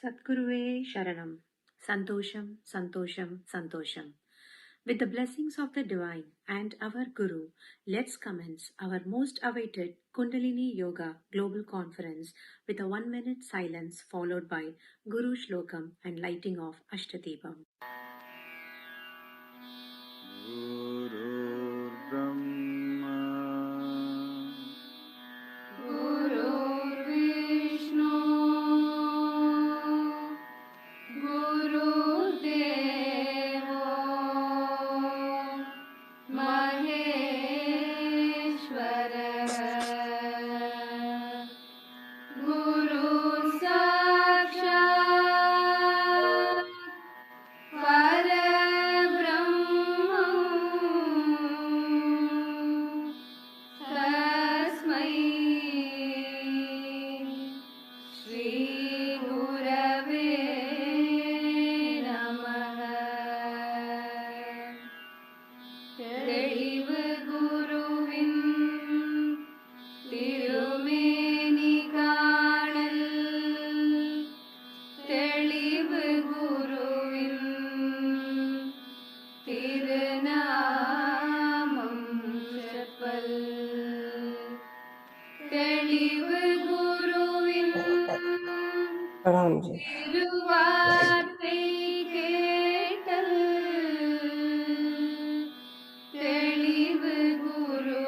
Sadguruve Sharanam. Santosham, Santosham, Santosham. With the blessings of the Divine and our Guru, let's commence our most awaited Kundalini Yoga Global Conference with a 1 minute silence followed by Guru Shlokam and lighting of Ashtadipam. Guru Brahma Guru Vishnu Guru Deva Maheshwara Guru Sakshat Parabrahma Tasmai Shri Gurave Namaha தெளிவு குருவின் திருமேனி காணல் தெளிவு குருவின் திருநாமம் செப்பல் தெளிவு குருவின் திருவார்த்தை கேட்டல் தெளிவு குரு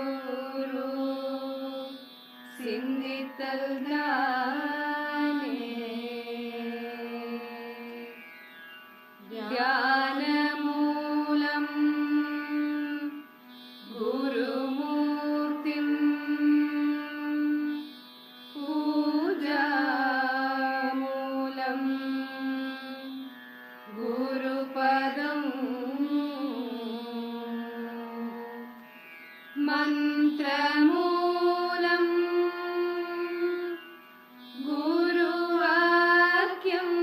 சிந்தித்தல் தானே தியான மூலம் குருமூர்த்திம் பூஜா மூலம் குருபதம் மந்திரமூலம் குருவாக்கியம்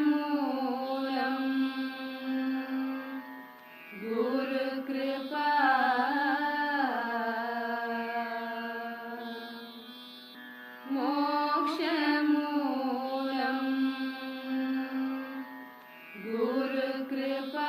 மோக்ஷமூலம் குரு கிருபா மோக்ஷமூலம் குரு Kripa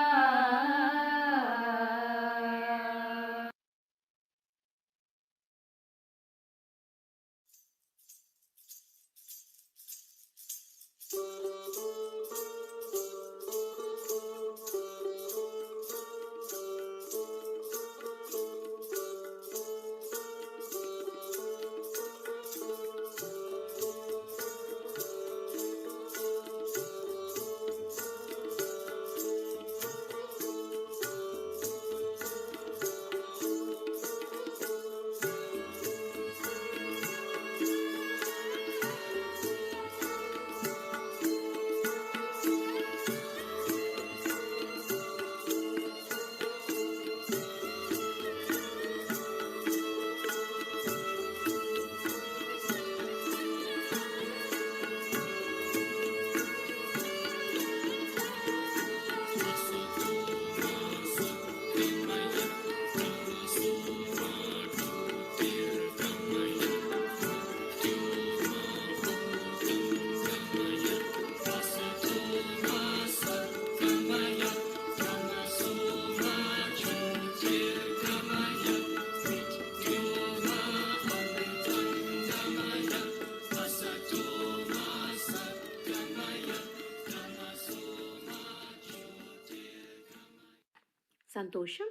Santosham.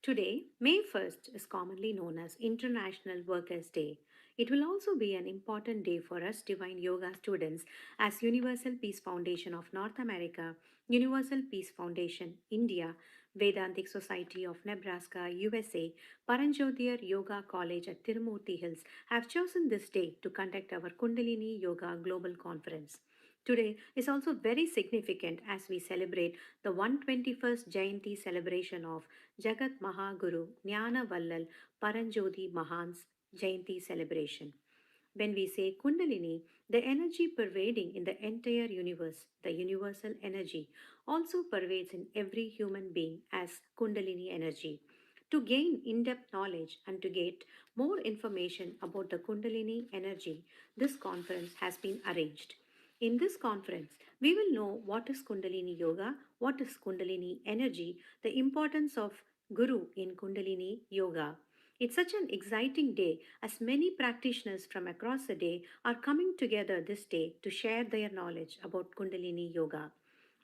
Today, May 1st, is commonly known as International Workers' Day. It will also be an important day for us Divine Yoga students as Universal Peace Foundation of North America, Universal Peace Foundation India, Vedantic Society of Nebraska, USA, Paranjyotir Yoga College at Tirumurti Hills have chosen this day to conduct our Kundalini Yoga Global Conference. Today is also very significant as we celebrate the 121st Jayanti celebration of Jagat Mahaguru Jnana Vallal Paranjoti Mahan's Jayanti celebration. When we say Kundalini, the energy pervading in the entire universe, the universal energy, also pervades in every human being as Kundalini energy. To gain in depth knowledge and to get more information about the Kundalini energy, this conference has been arranged. In this conference, we will know what is Kundalini Yoga, what is Kundalini energy, the importance of Guru in Kundalini Yoga. It's such an exciting day as many practitioners from across the day are coming together this day to share their knowledge about Kundalini Yoga.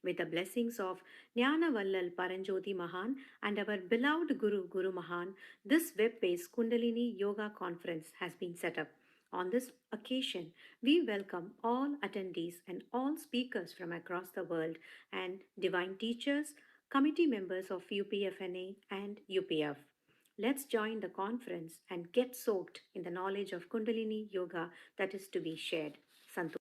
With the blessings of Jnana Vallal Paranjoti Mahan and our beloved Guru Mahan, this web based Kundalini Yoga conference has been set up. On this occasion, we welcome all attendees and all speakers from across the world and divine teachers, committee members of UPFNA and UPF. Let's join the conference and get soaked in the knowledge of Kundalini Yoga that is to be shared. Santosh.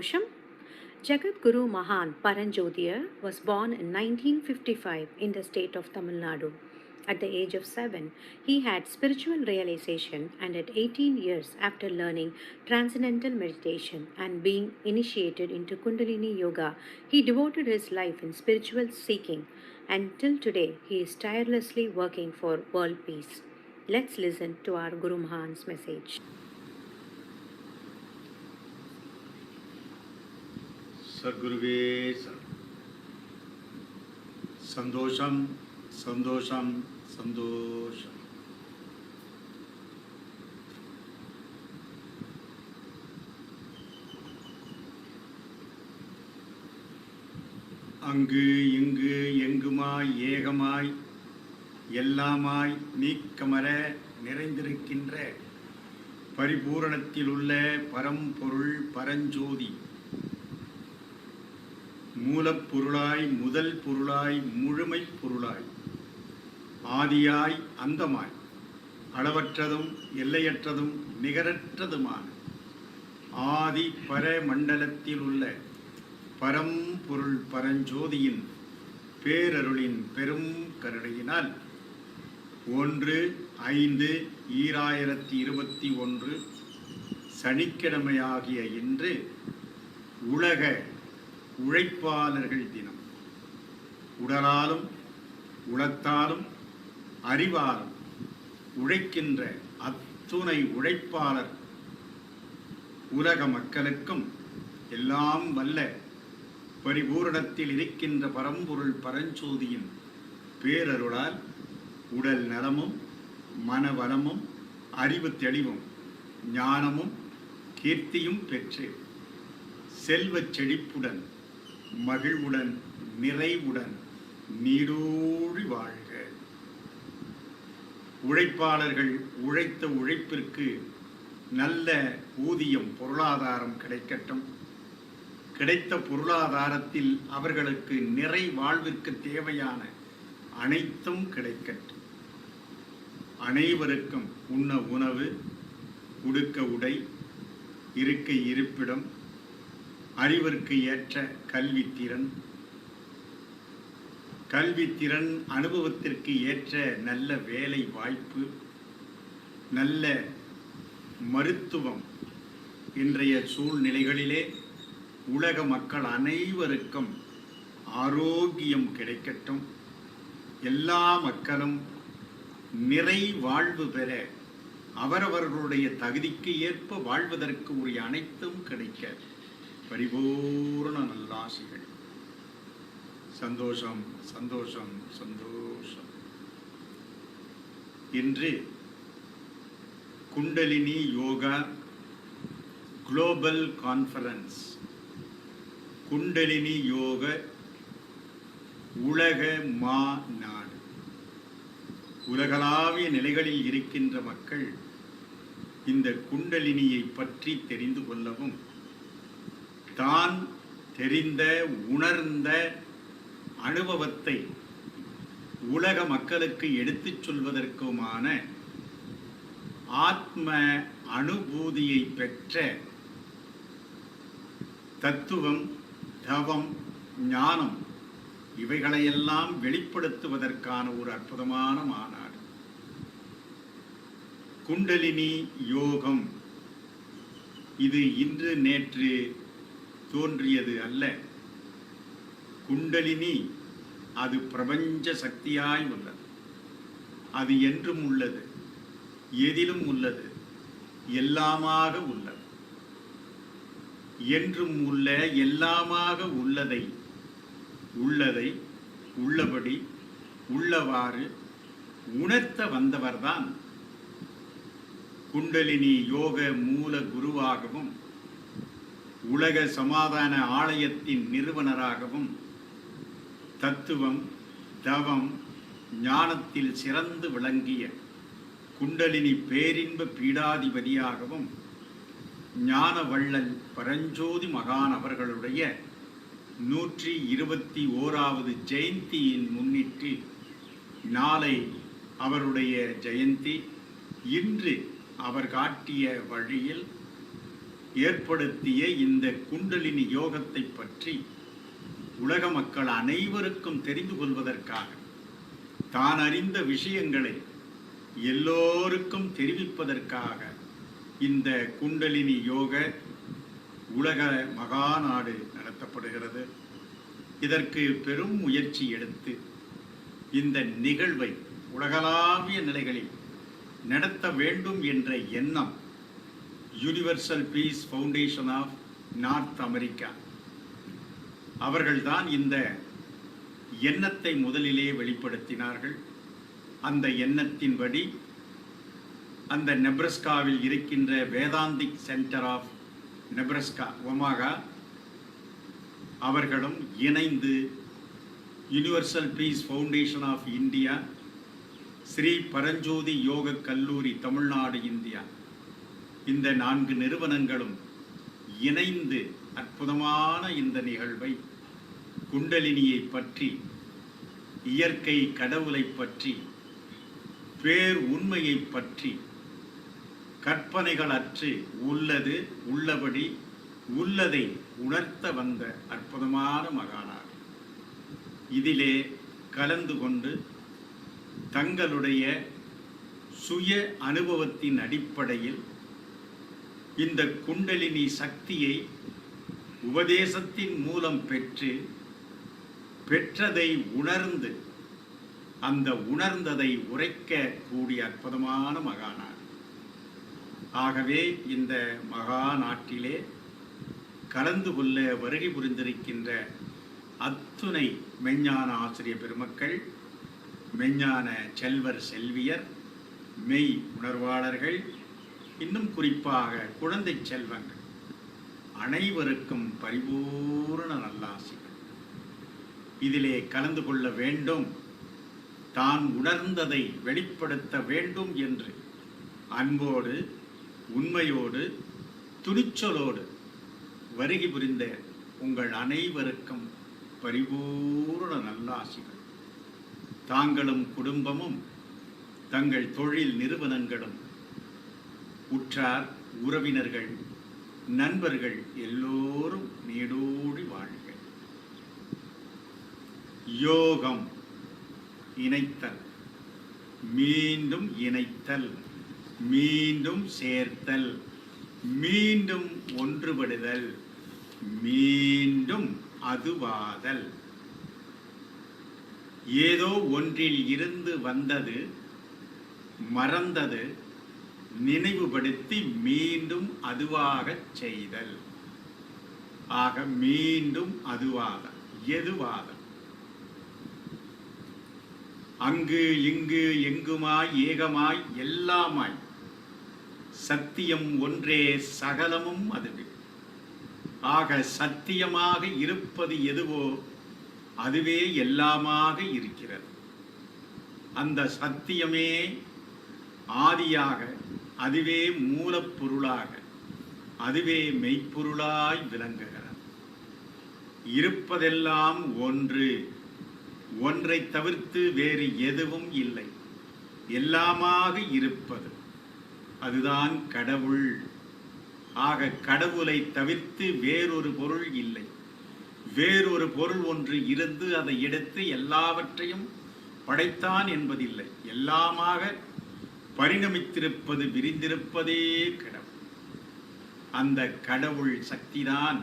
Santosham. Jagat Guru Mahan Paranjyotir was born in 1955 in the state of Tamil Nadu. At the age of 7, he had spiritual realization, and at 18 years after learning transcendental meditation and being initiated into Kundalini Yoga, he devoted his life in spiritual seeking, and till today he is tirelessly working for world peace. Let's listen to our Guru Mahan's message. சத்குருவே சந்தோஷம் சந்தோஷம் சந்தோஷம். அங்கு இங்கு எங்குமாய் ஏகமாய் எல்லாமாய் நீக்கமர நிறைந்திருக்கின்ற பரிபூரணத்தில் உள்ள பரம்பொருள் பரஞ்சோதி, மூலப்பொருளாய் முதல் பொருளாய் முழுமை பொருளாய் ஆதியாய் அந்தமாய் அளவற்றதும் எல்லையற்றதும் நிகரற்றதுமான ஆதி பர மண்டலத்தில் உள்ள பரம்பொருள் பரஞ்சோதியின் பேரருளின் பெரும் கருணையினால் 1/5/2021 சனிக்கிழமையாகிய இன்று உலக உழைப்பாளர்கள் தினம். உடலாலும் உளத்தாலும் அறிவாலும் உழைக்கின்ற அத்துணை உழைப்பாளர் உலக மக்களுக்கும் எல்லாம் வல்ல பரிபூரணத்தில் இருக்கின்ற பரம்பொருள் பரஞ்சோதியின் பேரருளால் உடல் நலமும் மனவளமும் அறிவு தெளிவும் ஞானமும் கீர்த்தியும் பெற்று செல்வச் செழிப்புடன் மகிழ்வுடன் நிறைவுடன் நீடூழி வாழ்க. உழைப்பாளர்கள் உழைத்த உழைப்பிற்கு நல்ல ஊதியம் பொருளாதாரம் கிடைக்கட்டும். கிடைத்த பொருளாதாரத்தில் அவர்களுக்கு நிறை வாழ்விற்கு தேவையான அனைத்தும் கிடைக்கட்டும். அனைவருக்கும் உண்ண உணவு, உடுக்க உடை, இருக்க இருப்பிடம், அறிவிற்கு ஏற்ற கல்வித்திறன், கல்வித்திறன் அனுபவத்திற்கு ஏற்ற நல்ல வேலை வாய்ப்பு, நல்ல மருத்துவம். இன்றைய சூழ்நிலைகளிலே உலக மக்கள் அனைவருக்கும் ஆரோக்கியம் கிடைக்கட்டும். எல்லா மக்களும் நிறை வாழ்வு பெற அவரவர்களுடைய தகுதிக்கு ஏற்ப வாழ்வதற்கு உரிய அனைத்தும் கிடைக்க பரிபூர்ண நல்லாசிகள். சந்தோஷம் சந்தோஷம் சந்தோஷம். இன்று குண்டலினி யோகா குளோபல் கான்ஃபரன்ஸ், குண்டலினி யோக உலக மாநாடு. உலகளாவிய நிலைகளில் இருக்கின்ற மக்கள் இந்த குண்டலினியை பற்றி தெரிந்து கொள்ளவும், தான் தெரிந்த உணர்ந்த அனுபவத்தை உலக மக்களுக்கு எடுத்துச் சொல்வதற்குமான ஆத்ம அனுபூதியை பெற்ற தத்துவம், தவம், ஞானம் இவைகளையெல்லாம் வெளிப்படுத்துவதற்கான ஒரு அற்புதமான மாநாடு. குண்டலினி யோகம் இது இன்று நேற்று தோன்றியது அல்ல. குண்டலினி அது பிரபஞ்ச சக்தியாய் உள்ளது. அது என்றும் உள்ளது, எதிலும் உள்ளது, எல்லாமாக உள்ளது. என்றும் உள்ள எல்லாமாக உள்ளதை உள்ளபடி உள்ளவாறு உணர்த்த வந்தவர்தான் குண்டலினி யோக மூல குருவாகவும் உலக சமாதான ஆலயத்தின் நிறுவனராகவும் தத்துவம், தவம், ஞானத்தில் சிறந்து விளங்கிய குண்டலினி பேரின்ப பீடாதிபதியாகவும் ஞான வள்ளல் பரஞ்சோதி மகான் அவர்களுடைய 121வது ஜெயந்தியின் முன்னிட்டு நாளை அவருடைய ஜெயந்தி. இன்று அவர் காட்டிய வழியில் ஏற்படுத்திய இந்த குண்டலினி யோகத்தை பற்றி உலக மக்கள் அனைவருக்கும் தெரிந்து கொள்வதற்காக தான் அறிந்த விஷயங்களை எல்லோருக்கும் தெரிவிப்பதற்காக இந்த குண்டலினி யோக உலக மகாநாடு நடத்தப்படுகிறது. இதற்கு பெரும் முயற்சி எடுத்து இந்த நிகழ்வை உலகளாவிய நிலைகளில் நடத்த வேண்டும் என்ற எண்ணம் universal peace foundation of North America அவர்கள்தான் இந்த எண்ணத்தை முதலிலே வெளிப்படுத்தினார்கள். அந்த எண்ணத்தின்படி அந்த நெப்ரஸ்காவில் இருக்கின்ற Vedantic center of Nebraska Omaha அவர்களும் இணைந்து universal peace foundation of India, Shri Paranjothi Yoga கல்லூரி தமிழ்நாடு இந்தியா, இந்த 4 நிறுவனங்களும் இணைந்து அற்புதமான இந்த நிகழ்வை குண்டலினியை பற்றி, இயற்கை கடவுளை பற்றி, பேர் உண்மையை பற்றி கற்பனைகள் அற்று உள்ளது உள்ளபடி உள்ளதை உணர்த்த வந்த அற்புதமான மகாநாடு. இதிலே கலந்து கொண்டு தங்களுடைய சுய அனுபவத்தின் அடிப்படையில் இந்த குண்டலினி சக்தியை உபதேசத்தின் மூலம் பெற்றதை உணர்ந்து அந்த உணர்ந்ததை உரைக்க கூடிய அற்புதமான மகாநாடு. ஆகவே இந்த மகாநாட்டிலே கலந்து கொள்ள வருகை புரிந்திருக்கின்ற அத்துணை மெஞ்ஞான ஆசிரிய பெருமக்கள், மெஞ்ஞான செல்வர் செல்வியர், மெய் உணர்வாளர்கள், இன்னும் குறிப்பாக குழந்தை செல்வங்கள் அனைவருக்கும் பரிபூர்ண நல்லாசிகள். இதிலே கலந்து கொள்ள வேண்டும், தான் உணர்ந்ததை வெளிப்படுத்த வேண்டும் என்று அன்போடு, உண்மையோடு, துணிச்சலோடு வருகை புரிந்த உங்கள் அனைவருக்கும் பரிபூர்ண நல்லாசிகள். தாங்களும் குடும்பமும் தங்கள் தொழில் நிறுவனங்களும் உற்றார் உறவினர்கள் நண்பர்கள் எல்லோரும் நீடோடி வாழ்க. யோகம் இணைத்தல், மீண்டும் இணைத்தல், மீண்டும் சேர்த்தல், மீண்டும் ஒன்றுபடுதல், மீண்டும் அதுவாதல். ஏதோ ஒன்றில் இருந்து வந்தது மறந்தது நினைவுபடுத்தி மீண்டும் அதுவாகச் செய்தல். ஆக மீண்டும் அதுவாதல், எதுவாதல்? அங்கு இங்கு எங்குமாய் ஏகமாய் எல்லாமாய் சத்தியம் ஒன்றே, சகலமும் அதுவே. ஆக சத்தியமாக இருப்பது எதுவோ அதுவே எல்லாமாக இருக்கிறது. அந்த சத்தியமே ஆதியாக, அதுவே மூலப்பொருளாக, அதுவே மெய்ப்பொருளாய் விளங்குகிறது. இருப்பதெல்லாம் ஒன்று, ஒன்றை தவிர்த்து வேறு எதுவும் இல்லை. எல்லாமாக இருப்பது அதுதான் கடவுள். ஆக கடவுளை தவிர்த்து வேறொரு பொருள் இல்லை. வேறொரு பொருள் ஒன்று இருந்து அதை எடுத்து எல்லாவற்றையும் படைத்தான் என்பதில்லை. எல்லாமாக பரிணமித்திருப்பது, விரிந்திருப்பதே கடவுள். அந்த கடவுள் சக்திதான்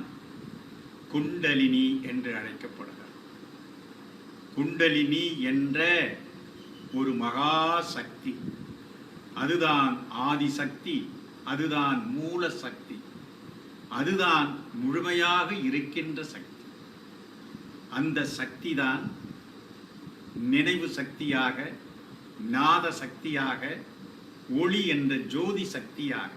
குண்டலினி என்று அழைக்கப்படுகிறது. குண்டலினி என்ற ஒரு மகா சக்தி, அதுதான் ஆதிசக்தி, அதுதான் மூல சக்தி, அதுதான் முழுமையாக இருக்கின்ற சக்தி. அந்த சக்தி தான் நினைவு சக்தியாக, நாத சக்தியாக, ஒளி என்ற ஜோதி சக்தியாக,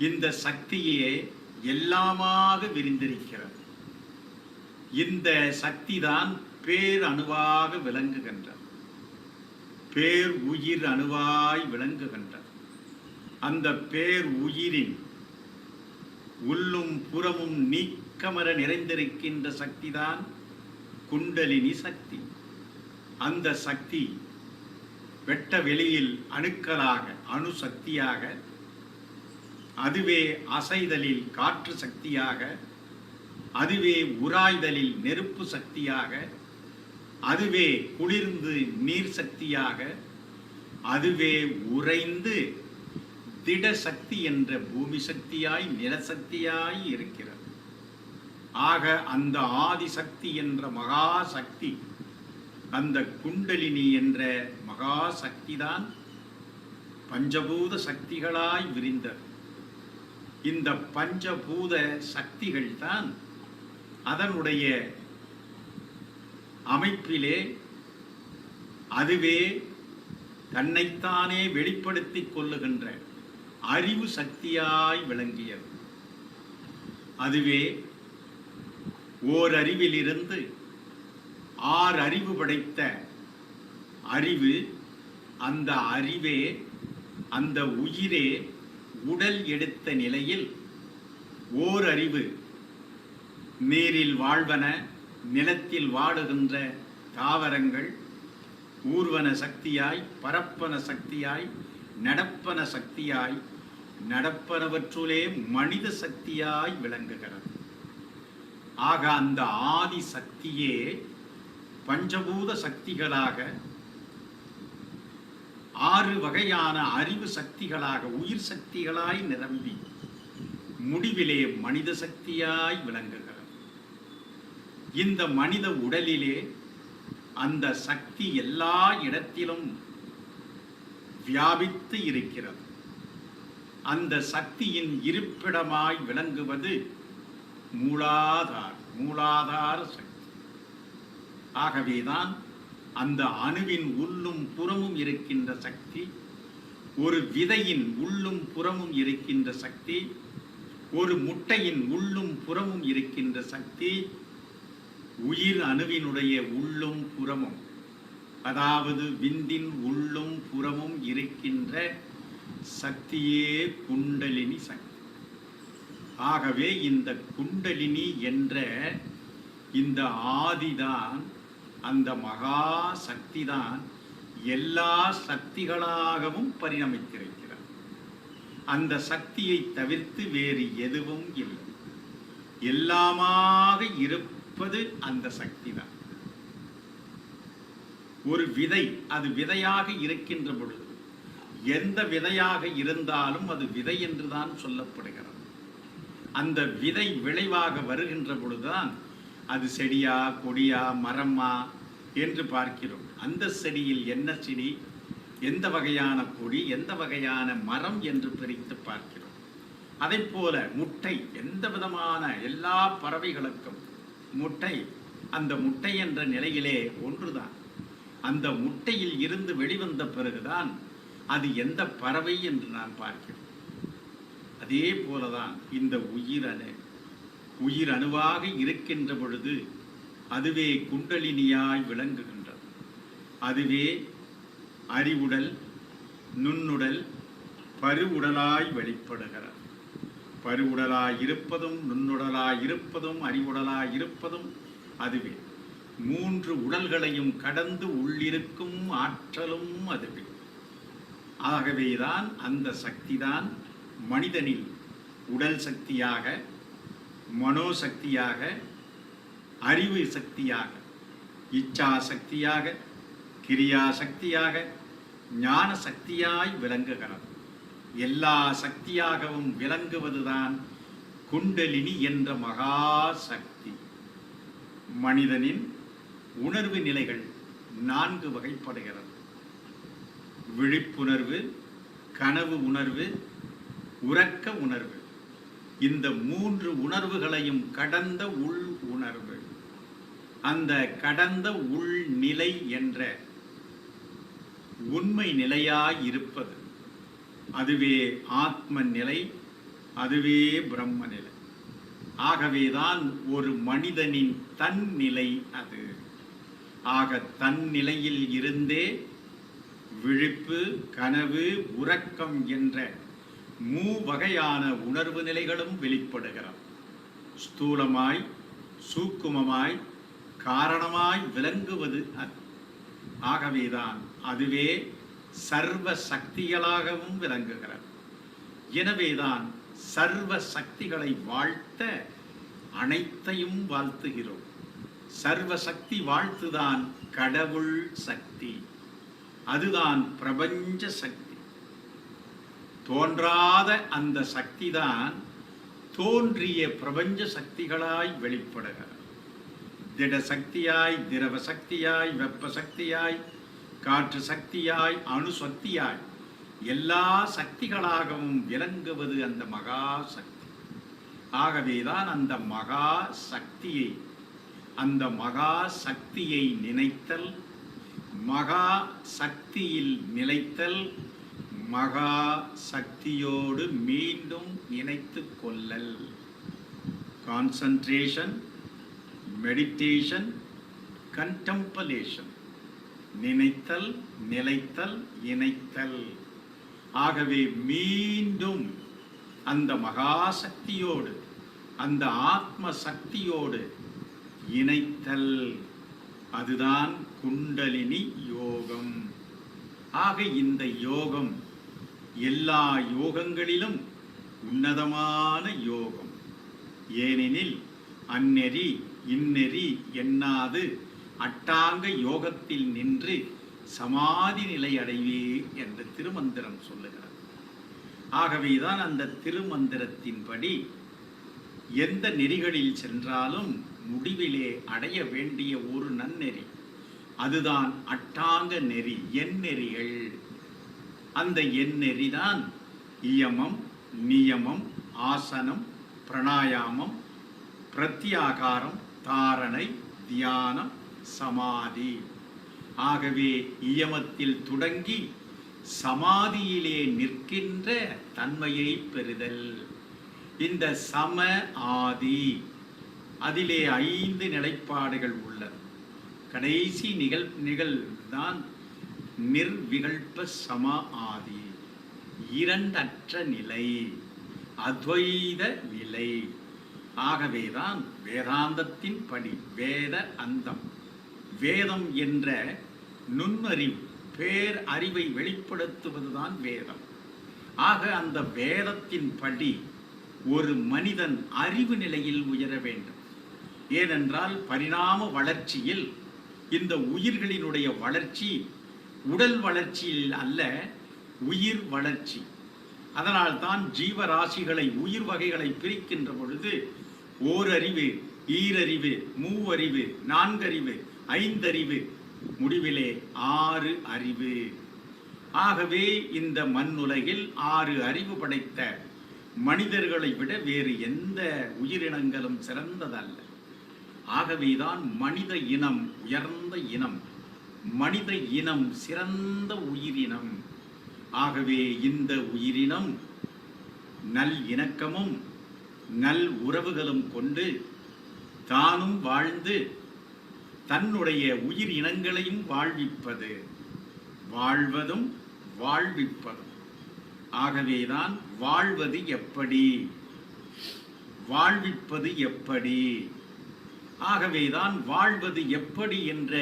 இந்த சக்தியே எல்லாமாக விரிந்திருக்கிறது. இந்த சக்தி தான் பேர் அணுவாக விளங்குகின்றது, பேர் உயிர் அணுவாய் விளங்குகின்றது. அந்த பேர் உயிரின் உள்ளும் புறமும் நீக்கமர நிறைந்திருக்கின்ற சக்திதான் குண்டலினி சக்தி. அந்த சக்தி வெட்ட வெளியில் அணுக்களாக, அணு சக்தியாக அதுவே அசைதலில் காற்று சக்தியாக, அதுவே உராய்தலில் நெருப்பு சக்தியாக, அதுவே குளிர்ந்து நீர் சக்தியாக, அதுவே உறைந்து திட சக்தி என்ற பூமி சக்தியாய் நிலசக்தியாய் இருக்கிறது. ஆக அந்த ஆதிசக்தி என்ற மகா சக்தி, அந்த குண்டலினி என்ற மகா சக்தி தான் பஞ்சபூத சக்திகளாய் விரிந்தது. இந்த பஞ்சபூத சக்திகள் தான் அதனுடைய அமைப்பிலே அதுவே தன்னைத்தானே வெளிப்படுத்திக் கொள்ளுகின்ற அறிவு சக்தியாய் விளங்கியது. அதுவே ஓர் அறிவிலிருந்து 6 அறிவு படைத்த அறிவு. அந்த அறிவே, அந்த உயிரே உடல் எடுத்த நிலையில் ஓர் அறிவு நீரில் வாழ்வன, நிலத்தில் வாழுகின்ற தாவரங்கள், ஊர்வன சக்தியாய், பரப்பன சக்தியாய், நடப்பன சக்தியாய், நடப்பனவற்றுளே மனித சக்தியாய் விளங்குகிறது. ஆக அந்த ஆதி சக்தியே பஞ்சபூத சக்திகளாக, 6 வகையான அறிவு சக்திகளாக, உயிர் சக்திகளாய் நிரம்பி முடிவிலே மனித சக்தியாய் விளங்குகிறது. இந்த மனித உடலிலே அந்த சக்தி எல்லா இடத்திலும் வியாபித்து இருக்கிறது. அந்த சக்தியின் இருப்பிடமாய் விளங்குவது மூலாதார சக்தி. ஆகவேதான் அந்த அணுவின் உள்ளும் புறமும் இருக்கின்ற சக்தி, ஒரு விதையின் உள்ளும் புறமும் இருக்கின்ற சக்தி, ஒரு முட்டையின் உள்ளும் புறமும் இருக்கின்ற சக்தி, உயிர் அணுவினுடைய உள்ளும் புறமும், அதாவது விந்தின் உள்ளும் புறமும் இருக்கின்ற சக்தியே குண்டலினி சக்தி. ஆகவே இந்த குண்டலினி என்ற இந்த ஆதிதான், அந்த மகா சக்திதான் எல்லா சக்திகளாகவும் பரிணமித்திருக்கிறது. அந்த சக்தியை தவிர்த்து வேறு எதுவும் இல்லை. எல்லாமாக இருப்பது அந்த சக்தி தான். ஒரு விதை, அது விதையாக இருக்கின்ற பொழுது, எந்த விதையாக இருந்தாலும் அது விதை என்றுதான் சொல்லப்படுகிறது. அந்த விதை விளைவாக வருகின்ற பொழுதுதான் அது செடியா, கொடியா, மரமா என்று பார்க்கிறோம். அந்த செடியில் என்ன செடி, எந்த வகையான கொடி, எந்த வகையான மரம் என்று பிரித்து பார்க்கிறோம். அதை போல முட்டை, எந்த விதமான எல்லா பறவைகளுக்கும் முட்டை, அந்த முட்டை என்ற நிலையிலே ஒன்றுதான். அந்த முட்டையில் இருந்து வெளிவந்த பிறகுதான் அது எந்த பறவை என்று நான் பார்க்கிறேன். அதே போலதான் இந்த உயிர் அணுவாக இருக்கின்ற பொழுது அதுவே குண்டலினியாய் விளங்குகின்றது. அதுவே அறிவுடல், நுண்ணுடல், பருவுடலாய் வெளிப்படுகிறது. பருவுடலாய் இருப்பதும், நுண்ணுடலாய் இருப்பதும், அறிவுடலாய் இருப்பதும் அதுவே. 3 உடல்களையும் கடந்து உள்ளிருக்கும் ஆற்றலும் அதுவே. ஆகவேதான் அந்த சக்திதான் மனிதனில் உடல் சக்தியாக, மனோசக்தியாக, அறிவு சக்தியாக, இச்சா சக்தியாக, கிரியா சக்தியாக, ஞான சக்தியாய் விளங்குகிறது. எல்லா சக்தியாகவும் விளங்குவதுதான் குண்டலினி என்ற மகா சக்தி. மனிதனின் உணர்வு நிலைகள் 4 வகைப்படுகிறது. விழிப்புணர்வு, கனவு உணர்வு, உறக்க உணர்வு. இந்த 3 உணர்வுகளையும் கடந்த உள் உணர்வு, அந்த கடந்த உள் நிலை என்ற உண்மை நிலையாய் இருப்பது அதுவே ஆத்ம நிலை, அதுவே பிரம்ம நிலை. ஆகவேதான் ஒரு மனிதனின் தன் நிலை அது. ஆக தன் நிலையில் இருந்தே விழிப்பு, கனவு, உறக்கம் என்ற 3 வகையான உணர்வு நிலைகளும் வெளிப்படுகிறது. ஸ்தூலமாய், சூக்குமமாய், காரணமாய் விளங்குவது அது. ஆகவேதான் அதுவே சர்வ சக்திகளாகவும் விளங்குகிறது. எனவேதான் சர்வ சக்திகளை வாழ்த்த அனைத்தையும் வாழ்த்துகிறோம். சர்வ சக்தி வாழ்த்துதான் கடவுள் சக்தி, அதுதான் பிரபஞ்ச சக்தி. தோன்றாத அந்த சக்திதான் தோன்றிய பிரபஞ்ச சக்திகளாய் வெளிப்படுகிறார். திட சக்தியாய், திரவ சக்தியாய், வெப்ப சக்தியாய், காற்று சக்தியாய், அணு சக்தியாய், எல்லா சக்திகளாகவும் விளங்குவது அந்த மகா சக்தி. ஆகவேதான் அந்த மகா சக்தியை நினைத்தல், மகா சக்தியில் நிலைத்தல், மகா சக்தியோடு மீண்டும் இணைத்து கொள்ளல். Concentration, meditation, கண்டெம்பலேஷன். நினைத்தல், நிலைத்தல், இணைத்தல். ஆகவே மீண்டும் அந்த மகாசக்தியோடு, அந்த ஆத்ம சக்தியோடு இணைத்தல், அதுதான் குண்டலினி யோகம். ஆக இந்த யோகம் எல்லா யோகங்களிலும் உன்னதமான யோகம். ஏனெனில் அந்நெறி இந்நெறி எண்ணாது அட்டாங்க யோகத்தில் நின்று சமாதி நிலை அடைவே என்று திருமந்திரம் சொல்லுகிறது. ஆகவேதான் அந்த திருமந்திரத்தின்படி எந்த நெறிகளில் சென்றாலும் முடிவிலே அடைய வேண்டிய ஒரு நன்னெறி, அதுதான் அட்டாங்க நெறி, எண்ணெறிகள். அந்த எண்ணெறிதான் இயமம், நியமம், ஆசனம், பிராணாயாமம், பிரத்யாகாரம், தாரணை, தியானம், சமாதி. ஆகவே இயமத்தில் தொடங்கி சமாதியிலே நிற்கின்ற தன்மையை பெறுதல். இந்த சம ஆதி, அதிலே 5 நிலைப்பாடுகள் உள்ளது. கடைசி நிகழ்தான் நிர்விகல்ப சம ஆதி, இரண்டற்ற நிலை, அத்வைத நிலை. ஆகவேதான் வேதாந்தத்தின் படி, வேத அந்தம், வேதம் என்ற நுண்ணறிவு, பேர் அறிவை வெளிப்படுத்துவதுதான் வேதம். ஆக அந்த வேதத்தின் படி ஒரு மனிதன் அறிவு நிலையில் உயர வேண்டும். ஏனென்றால் பரிணாம வளர்ச்சியில் இந்த உயிர்களினுடைய வளர்ச்சி உடல் வளர்ச்சியில் அல்ல, உயிர் வளர்ச்சி. அதனால்தான் ஜீவராசிகளை, உயிர் வகைகளை பிரிக்கின்ற பொழுது ஓரறிவு, ஈரறிவு, மூவறிவு, 4 அறிவு, 5 அறிவு, முடிவிலே 6 அறிவு. ஆகவே இந்த மண்ணுலகில் 6 அறிவு படைத்த மனிதர்களை விட வேறு எந்த உயிரினங்களும் சிறந்ததல்ல. ஆகவேதான் மனித இனம் உயர்ந்த இனம், மனித இனம் சிறந்த உயிரினம். ஆகவே இந்த உயிரினம் நல் இணக்கமும் நல் உறவுகளும் கொண்டு தானும் வாழ்ந்து தன்னுடைய உயிர் இனங்களையும் வாழ்விப்பது, வாழ்வதும் வாழ்விப்பதும். ஆகவேதான் வாழ்வது எப்படி, வாழ்விப்பது எப்படி. ஆகவேதான் வாழ்வது எப்படி என்ற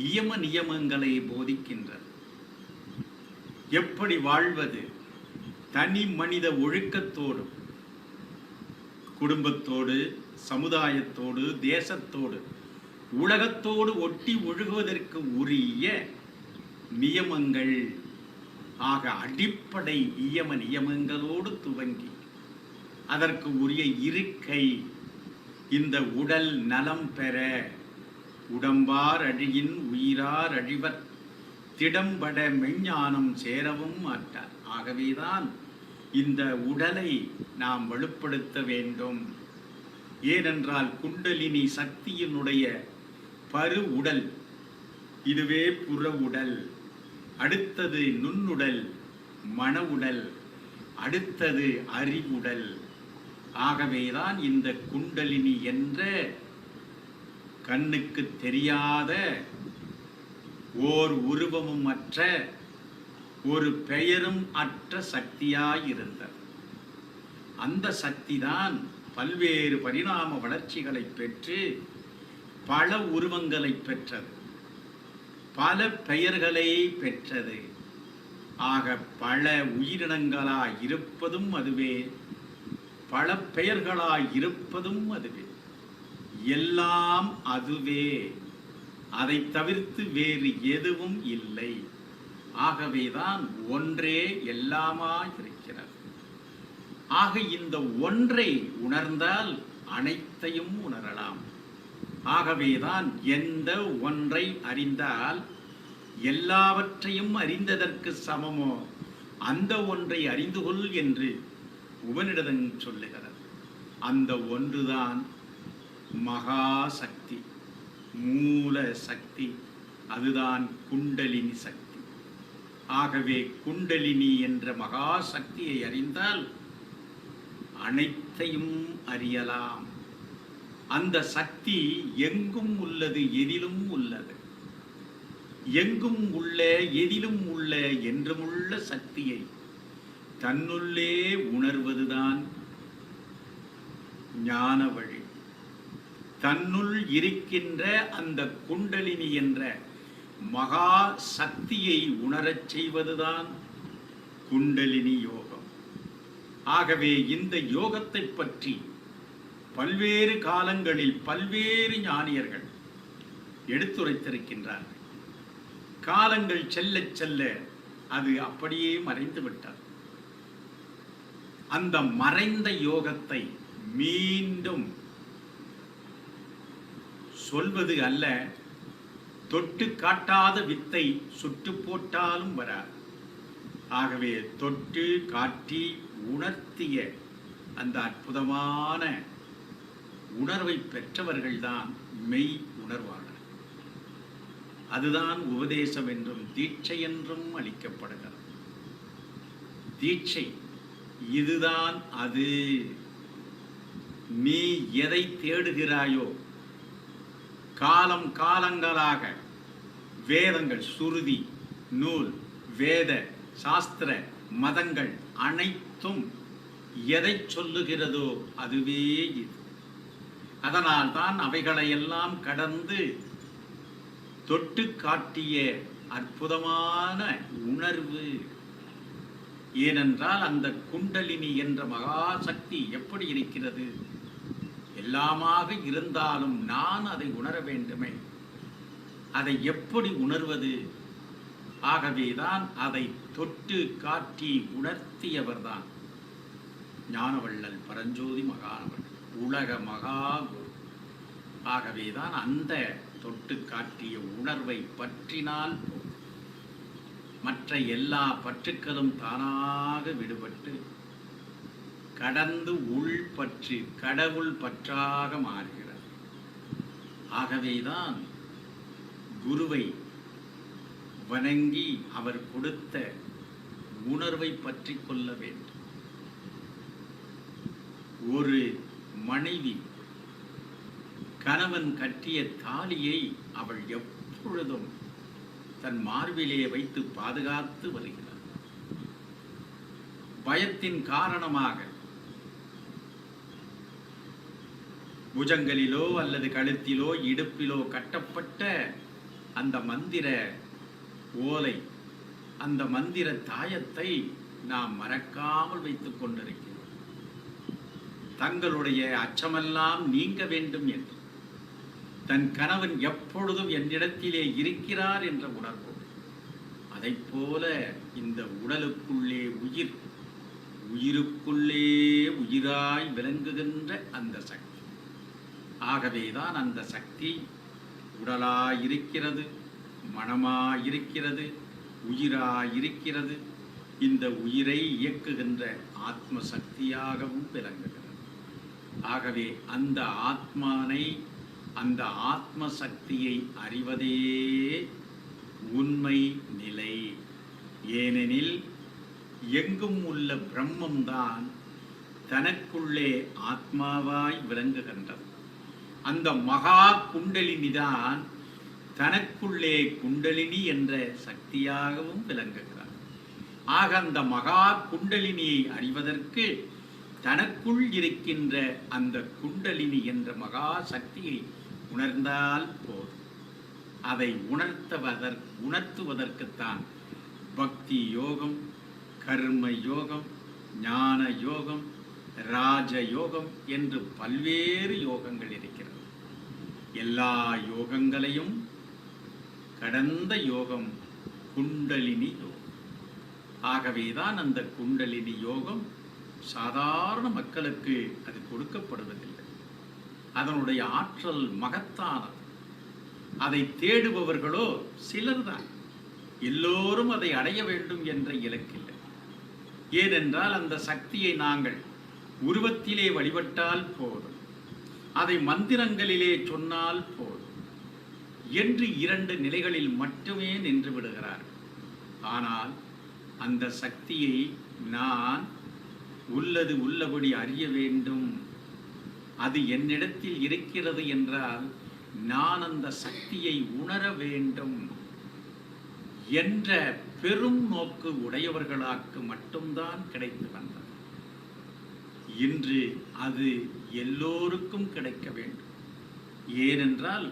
இயம நியமங்களை போதிக்கின்றது. எப்படி வாழ்வது? தனி மனித ஒழுக்கத்தோடு, குடும்பத்தோடு, சமுதாயத்தோடு, தேசத்தோடு, உலகத்தோடு ஒட்டி ஒழுகுவதற்கு உரிய நியமங்கள். ஆக அடிப்படை இயம நியமங்களோடு துவங்கி அதற்கு உரிய இருக்கை. இந்த உடல் நலம் பெற உடம்பார் அழியின் உயிரார் அழிவர், திடம்பட மெஞ்ஞானம் சேரவும் மாட்டார். ஆகவேதான் இந்த உடலை நாம் வலுப்படுத்த வேண்டும். ஏனென்றால் குண்டலினி சக்தியினுடைய பரு உடல், இதுவே புற உடல். அடுத்தது நுண்ணுடல், மன உடல். அடுத்தது அறிவுடல். ஆகவேதான் இந்த குண்டலினி என்ற கண்ணுக்கு தெரியாத, ஓர் உருவமும் அற்ற, ஒரு பெயரும் அற்ற சக்தியாயிருந்தது. அந்த சக்திதான் பல்வேறு பரிணாம வளர்ச்சிகளை பெற்று பல உருவங்களை பெற்றது, பல பெயர்களை பெற்றது. ஆக பல உயிரினங்களாய் இருப்பதும் அதுவே, பல பெயர்களாய் இருப்பதும் அதுவே. எல்லாம் அதுவே, அதை தவிர்த்து வேறு எதுவும் இல்லை. ஆகவேதான் ஒன்றே எல்லாமாய் இருக்கிறது. ஆக இந்த ஒன்றை உணர்ந்தால் அனைத்தையும் உணரலாம். ஆகவேதான் எந்த ஒன்றை அறிந்தால் எல்லாவற்றையும் அறிந்ததற்கு சமமோ அந்த ஒன்றை அறிந்து கொள் என்று உபநிடதம் சொல்லுகிறது. அந்த ஒன்றுதான் மகா சக்தி, மூல சக்தி. அதுதான் குண்டலினி சக்தி. ஆகவே குண்டலினி என்ற மகா சக்தியை அறிந்தால் அனைத்தையும் அறியலாம். அந்த சக்தி எங்கும் உள்ளது, எதிலும் உள்ளது. எங்கும் உள்ள, எதிலும் உள்ள, என்றுமுள்ள சக்தியை தன்னுள்ளே உணர்வதுதான் ஞான வழி. தன்னுள் இருக்கின்ற அந்த குண்டலினி என்ற மகா சக்தியை உணரச் செய்வதுதான் குண்டலினி யோகம். ஆகவே இந்த யோகத்தை பற்றி பல்வேறு காலங்களில் பல்வேறு ஞானியர்கள் எடுத்துரைத்திருக்கின்றார்கள். காலங்கள் செல்ல செல்ல அது அப்படியே மறைந்து விட்டது. அந்த மறைந்த யோகத்தை மீண்டும் சொல்வது அல்ல. தொட்டு காட்டாத வித்தை சுட்டு போட்டாலும் வராது. ஆகவே தொட்டு காட்டி உணர்த்திய அந்த அற்புதமான உணர்வை பெற்றவர்கள்தான் மெய் உணர்வாளர். அதுதான் உபதேசம் என்றும் தீட்சை என்றும் அளிக்கப்படுகிறது. தீட்சை இதுதான் அது. நீ எதை தேடுகிறாயோ, காலம் காலங்களாக வேதங்கள், சுருதி, நூல், வேத, சாஸ்திர, மதங்கள் அனைத்தும் எதை சொல்லுகிறதோ அதுவே இது. அதனால்தான் அவைகளையெல்லாம் கடந்து தொட்டு காட்டிய அற்புதமான உணர்வு. ஏனென்றால் அந்த குண்டலினி என்ற மகாசக்தி எப்படி இருக்கிறது? எல்லாமாக இருந்தாலும் நான் அதை உணர வேண்டுமே. அதை எப்படி உணர்வது? ஆகவேதான் அதை தொட்டு காட்டி உணர்த்தியவர்தான் ஞானவள்ளல் பரஞ்சோதி மகானவர், உலக மகாகுரு. ஆகவேதான் அந்த தொட்டு காட்டிய உணர்வை பற்றினால் மற்ற எல்லா பற்றுக்களும் தானாக விடுபட்டு கடந்து உள் பற்று, கடவுள் பற்றாக மாறுகிறது. ஆகவேதான் குருவை வணங்கி அவர் கொடுத்த உணர்வை பற்றி கொள்ள வேண்டும். ஒரு மனைவி கணவன் கட்டிய தாலியை அவள் எப்பொழுதும் தன் மார்பிலே வைத்து பாதுகாத்து வருகிறார். பயத்தின் காரணமாக புஜங்களிலோ அல்லது கழுத்திலோ இடுப்பிலோ கட்டப்பட்ட அந்த மந்திர ஓலை, அந்த மந்திர தாயத்தை நாம் மறக்காமல் வைத்துக் கொண்டிருக்கிறோம். தங்களுடைய அச்சமெல்லாம் நீங்க வேண்டும் என்று, தன் கணவன் எப்பொழுதும் என்னிடத்திலே இருக்கிறார் என்ற உணர்வு. அதை போல இந்த உடலுக்குள்ளே உயிர், உயிருக்குள்ளே உயிராய் விளங்குகின்ற அந்த சக்தி. ஆகவேதான் அந்த சக்தி உடலாயிருக்கிறது, மனமாயிருக்கிறது, உயிராயிருக்கிறது. இந்த உயிரை இயக்குகின்ற ஆத்ம சக்தியாகவும் விளங்குகிறது. ஆகவே அந்த ஆத்மானை, அந்த ஆத்ம சக்தியை அறிவதே உண்மை நிலை. ஏனெனில் எங்கும் உள்ள பிரம்மம்தான் தனக்குள்ளே ஆத்மாவாய் விளங்குகின்றது. அந்த மகா குண்டலினிதான் தனக்குள்ளே குண்டலினி என்ற சக்தியாகவும் விளங்குகிறார். ஆக அந்த மகா குண்டலினியை அறிவதற்கு தனக்குள் இருக்கின்ற அந்த குண்டலினி என்ற மகா சக்தியை உணர்ந்தால் போதும். அதை உணர்த்துவதற்குத்தான் பக்தி யோகம், கர்ம யோகம், ஞான யோகம், ராஜ யோகம் என்று பல்வேறு யோகங்கள் இருக்கிறது. எல்லா யோகங்களையும் கடந்த யோகம் குண்டலினி யோகம். ஆகவேதான் அந்த குண்டலினி யோகம் சாதாரண மக்களுக்கு அது கொடுக்கப்படுவதில்லை. அதனுடைய ஆற்றல் மகத்தானது. அதை தேடுபவர்களோ சிலர்தான். எல்லோரும் அதை அடைய வேண்டும் என்ற இலக்கில்லை. ஏனென்றால் அந்த சக்தியை நாங்கள் உருவத்திலே வழிபட்டால் போதும், அதை மந்திரங்களிலே சொன்னால் போதும் என்று 2 நிலைகளில் மட்டுமே நின்று விடுகிறார்கள். ஆனால் அந்த சக்தியை நான் உள்ளது உள்ளபடி அறிய வேண்டும். அது என்னிடத்தில் இருக்கிறது என்றால் நான் அந்த சக்தியை உணர வேண்டும் என்ற பெரும் நோக்கு உடையவர்களாக்கு மட்டும்தான் கிடைத்து வந்தது. இன்று அது எல்லோருக்கும் கிடைக்க வேண்டும். ஏனென்றால்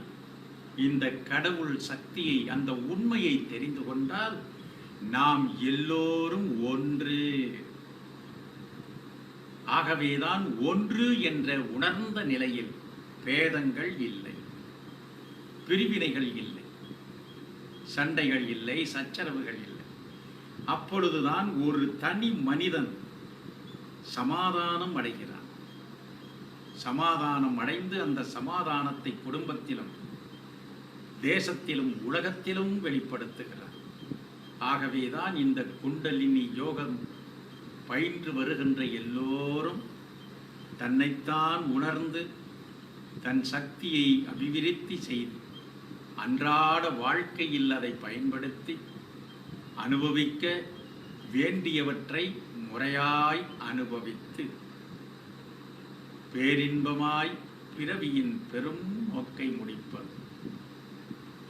இந்த கடவுள் சக்தியை, அந்த உண்மையை தெரிந்து கொண்டால் நாம் எல்லோரும் ஒன்று. ஆகவேதான் ஒன்று என்ற உணர்ந்த நிலையில் பேதங்கள் இல்லை, பிரிவினைகள் இல்லை, சண்டைகள் இல்லை, சச்சரவுகள் இல்லை. அப்பொழுதுதான் ஒரு தனி மனிதன் சமாதானம் அடைகிறான். சமாதானம் அடைந்து அந்த சமாதானத்தை குடும்பத்திலும் தேசத்திலும் உலகத்திலும் வெளிப்படுத்துகிறார். ஆகவேதான் இந்த குண்டலினி யோகம் பயின்று வருகின்ற எல்லோரும் தன்னைத்தான் உணர்ந்து தன் சக்தியை அபிவிருத்தி செய்து அன்றாட வாழ்க்கையில் அதை பயன்படுத்தி அனுபவிக்க வேண்டியவற்றை முறையாய் அனுபவித்து பேரின்பமாய் பிறவியின் பெரும் நோக்கை முடிப்பது.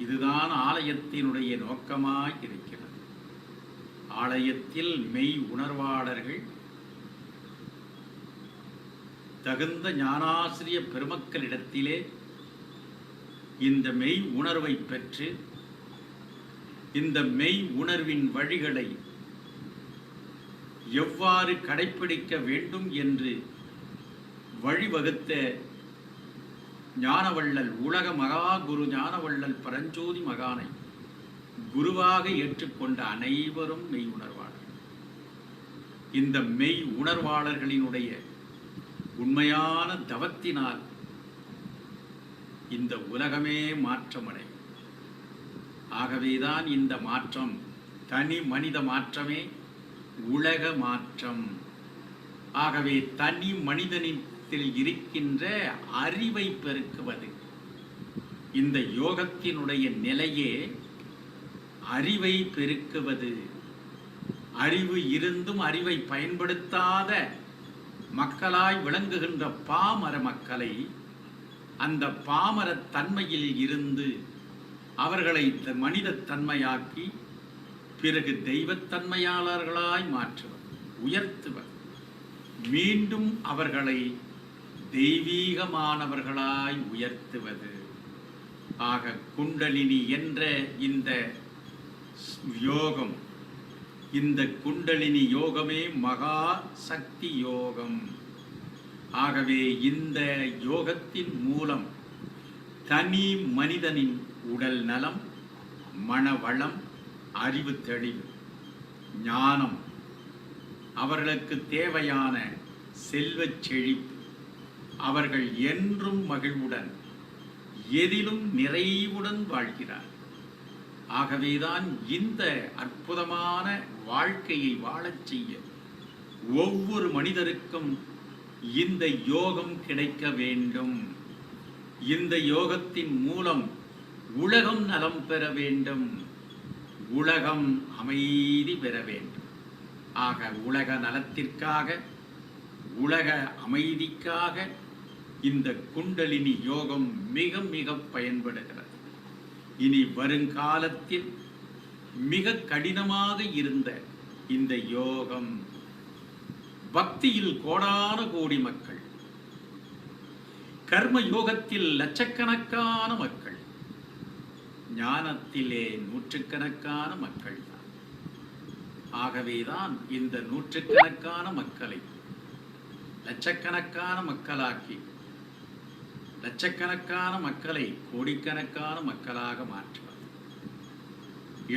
இதுதான் ஆலயத்தினுடைய நோக்கமாய் இருக்கிறது. ஆலயத்தில் மெய் உணர்வாளர்கள் தகுந்த ஞானாசிரிய பெருமக்களிடத்திலே இந்த மெய் உணர்வை பெற்று இந்த மெய் உணர்வின் வழிகளை எவ்வாறு கடைப்பிடிக்க வேண்டும் என்று வழிவகுத்த ஞானவள்ளல், உலக மகா குரு ஞானவள்ளல் பரஞ்சோதி மகானை குருவாக ஏற்றுக்கொண்ட அனைவரும் மெய் உணர்வாளர்கள். இந்த மெய் உணர்வாளர்களினுடைய உண்மையான தவத்தினால் இந்த உலகமே மாற்றமடையும். ஆகவேதான் இந்த மாற்றம் தனி மனித மாற்றமே உலக மாற்றம். ஆகவே தனி மனிதனில் இருக்கின்ற அறிவை பெருக்குவது இந்த யோகத்தினுடைய நிலையே. அறிவை பெருக்குவது. அறிவு இருந்தும் அறிவை பயன்படுத்தாத மக்களாய் விளங்குகின்ற பாமர மக்களை அந்த பாமர தன்மையில் இருந்து அவர்களை மனித தன்மையாக்கி பிறகு தெய்வத்தன்மையாளர்களாய் மாற்றுவர், உயர்த்துவர். மீண்டும் அவர்களை தெய்வீகமானவர்களாய் உயர்த்துவது. ஆக குண்டலினி என்ற இந்த யோகம், இந்த குண்டலினி யோகமே மகா சக்தி யோகம். ஆகவே இந்த யோகத்தின் மூலம் தனி மனிதனின் உடல் நலம், மனவளம், அறிவு தெளிவு, ஞானம், அவர்களுக்கு தேவையான செல்வச் செழிப்பு, அவர்கள் என்றும் மகிழ்வுடன் எதிலும் நிறைவுடன் வாழ்கிறார். ஆகவேதான் இந்த அற்புதமான வாழ்க்கையை வாழச் செய்ய ஒவ்வொரு மனிதருக்கும் இந்த யோகம் கிடைக்க வேண்டும். இந்த யோகத்தின் மூலம் உலகம் நலம் பெற வேண்டும், உலகம் அமைதி பெற வேண்டும். ஆக உலக நலத்திற்காக, உலக அமைதிக்காக இந்த குண்டலினி யோகம் மிக மிக பயன்படுகிறது. இனி வருங்காலத்தில் மிக கடினமாக இருந்த இந்த யோகம், பக்தியில் கோடான கோடி மக்கள், கர்ம யோகத்தில் லட்சக்கணக்கான மக்கள், ஞானத்திலே நூற்றுக்கணக்கான மக்கள் தான். ஆகவேதான் இந்த நூற்றுக்கணக்கான மக்களை, லட்சக்கணக்கான மக்களாக்கி லட்சக்கணக்கான மக்களை கோடிக்கணக்கான மக்களாக மாற்றுவார்.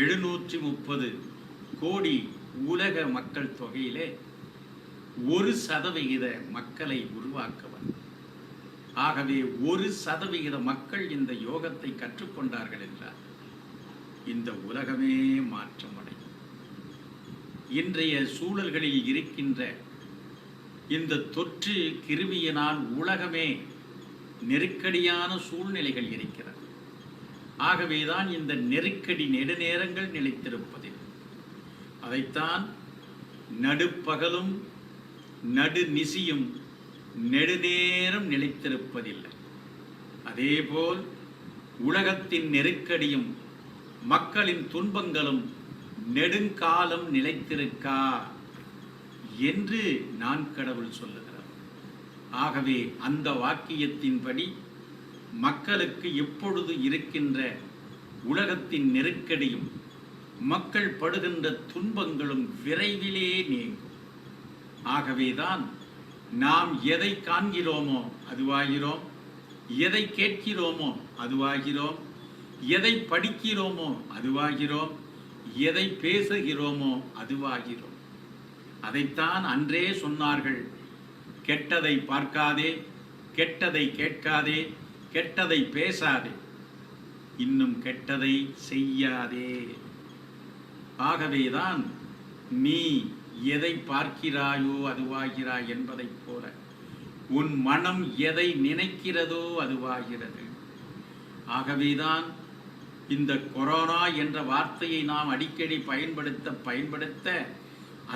730 கோடி உலக மக்கள் தொகையிலே 1% மக்களை உருவாக்குவார். ஆகவே 1% மக்கள் இந்த யோகத்தை கற்றுக்கொண்டார்கள் என்றார் இந்த உலகமே மாற்றமடையும். இன்றைய சூழல்களில் இருக்கின்ற இந்த தொற்று கிருமியினால் உலகமே நெருக்கடியான சூழ்நிலைகள் இருக்கிறது. ஆகவேதான் இந்த நெருக்கடி நெடுநேரங்கள் நிலைத்திருப்பதில்லை. அதைத்தான் நடுப்பகலும் நடுநிசியும் நெடுநேரம் நிலைத்திருப்பதில்லை. அதேபோல் உலகத்தின் நெருக்கடியும் மக்களின் துன்பங்களும் நெடுங்காலம் நிலைத்திருக்கா என்று நான் கடவுள் சொல்லுகிறார். ஆகவே அந்த வாக்கியத்தின்படி மக்களுக்கு எப்பொழுது இருக்கின்ற உலகத்தின் நெருக்கடியும் மக்கள் படுகின்ற துன்பங்களும் விரைவிலே நீங்கும். ஆகவேதான் நாம் எதை காண்கிறோமோ அதுவாகிறோம், எதை கேட்கிறோமோ அதுவாகிறோம், எதை படிக்கிறோமோ அதுவாகிறோம், எதை பேசுகிறோமோ அதுவாகிறோம். அதைத்தான் அன்றே சொன்னார்கள், கெட்டதை பார்க்காதே, கெட்டதை கேட்காதே, கெட்டதை பேசாதே, இன்னும் கெட்டதை செய்யாதே. ஆகவேதான் நீ எதை பார்க்கிறாயோ அதுவாகிறாய் என்பதைப் போல உன் மனம் எதை நினைக்கிறதோ அதுவாகிறது. ஆகவேதான் இந்த கொரோனா என்ற வார்த்தையை நாம் அடிக்கடி பயன்படுத்த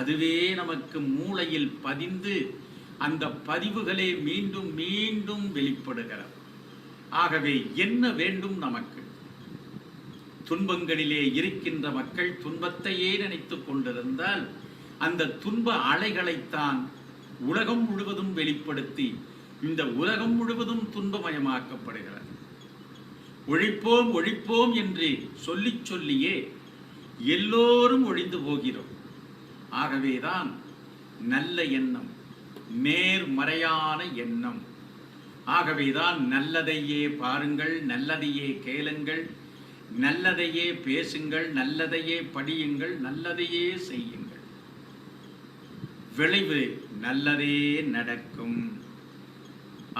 அதுவே நமக்கு மூளையில் பதிந்து அந்த பதிவுகளே மீண்டும் மீண்டும் வெளிப்படுகிறது. ஆகவே என்ன வேண்டும் நமக்கு? துன்பங்களிலே இருக்கின்ற மக்கள் துன்பத்தையே நினைத்து கொண்டிருந்தால் அந்த துன்ப அலைகளைத்தான் உலகம் முழுவதும் வெளிப்படுத்தி இந்த உலகம் முழுவதும் துன்பமயமாக்கப்படுகிறது. ஒழிப்போம் ஒழிப்போம் என்று சொல்லியே எல்லோரும் ஒழிந்து போகிறோம். ஆகவேதான் நல்ல எண்ணம், நேர்மறையான எண்ணம். ஆகவேதான் நல்லதையே பாருங்கள், நல்லதையே கேளுங்கள், நல்லதையே பேசுங்கள், நல்லதையே படியுங்கள், நல்லதையே செய்யுங்கள். விளைவு நல்லதே நடக்கும்.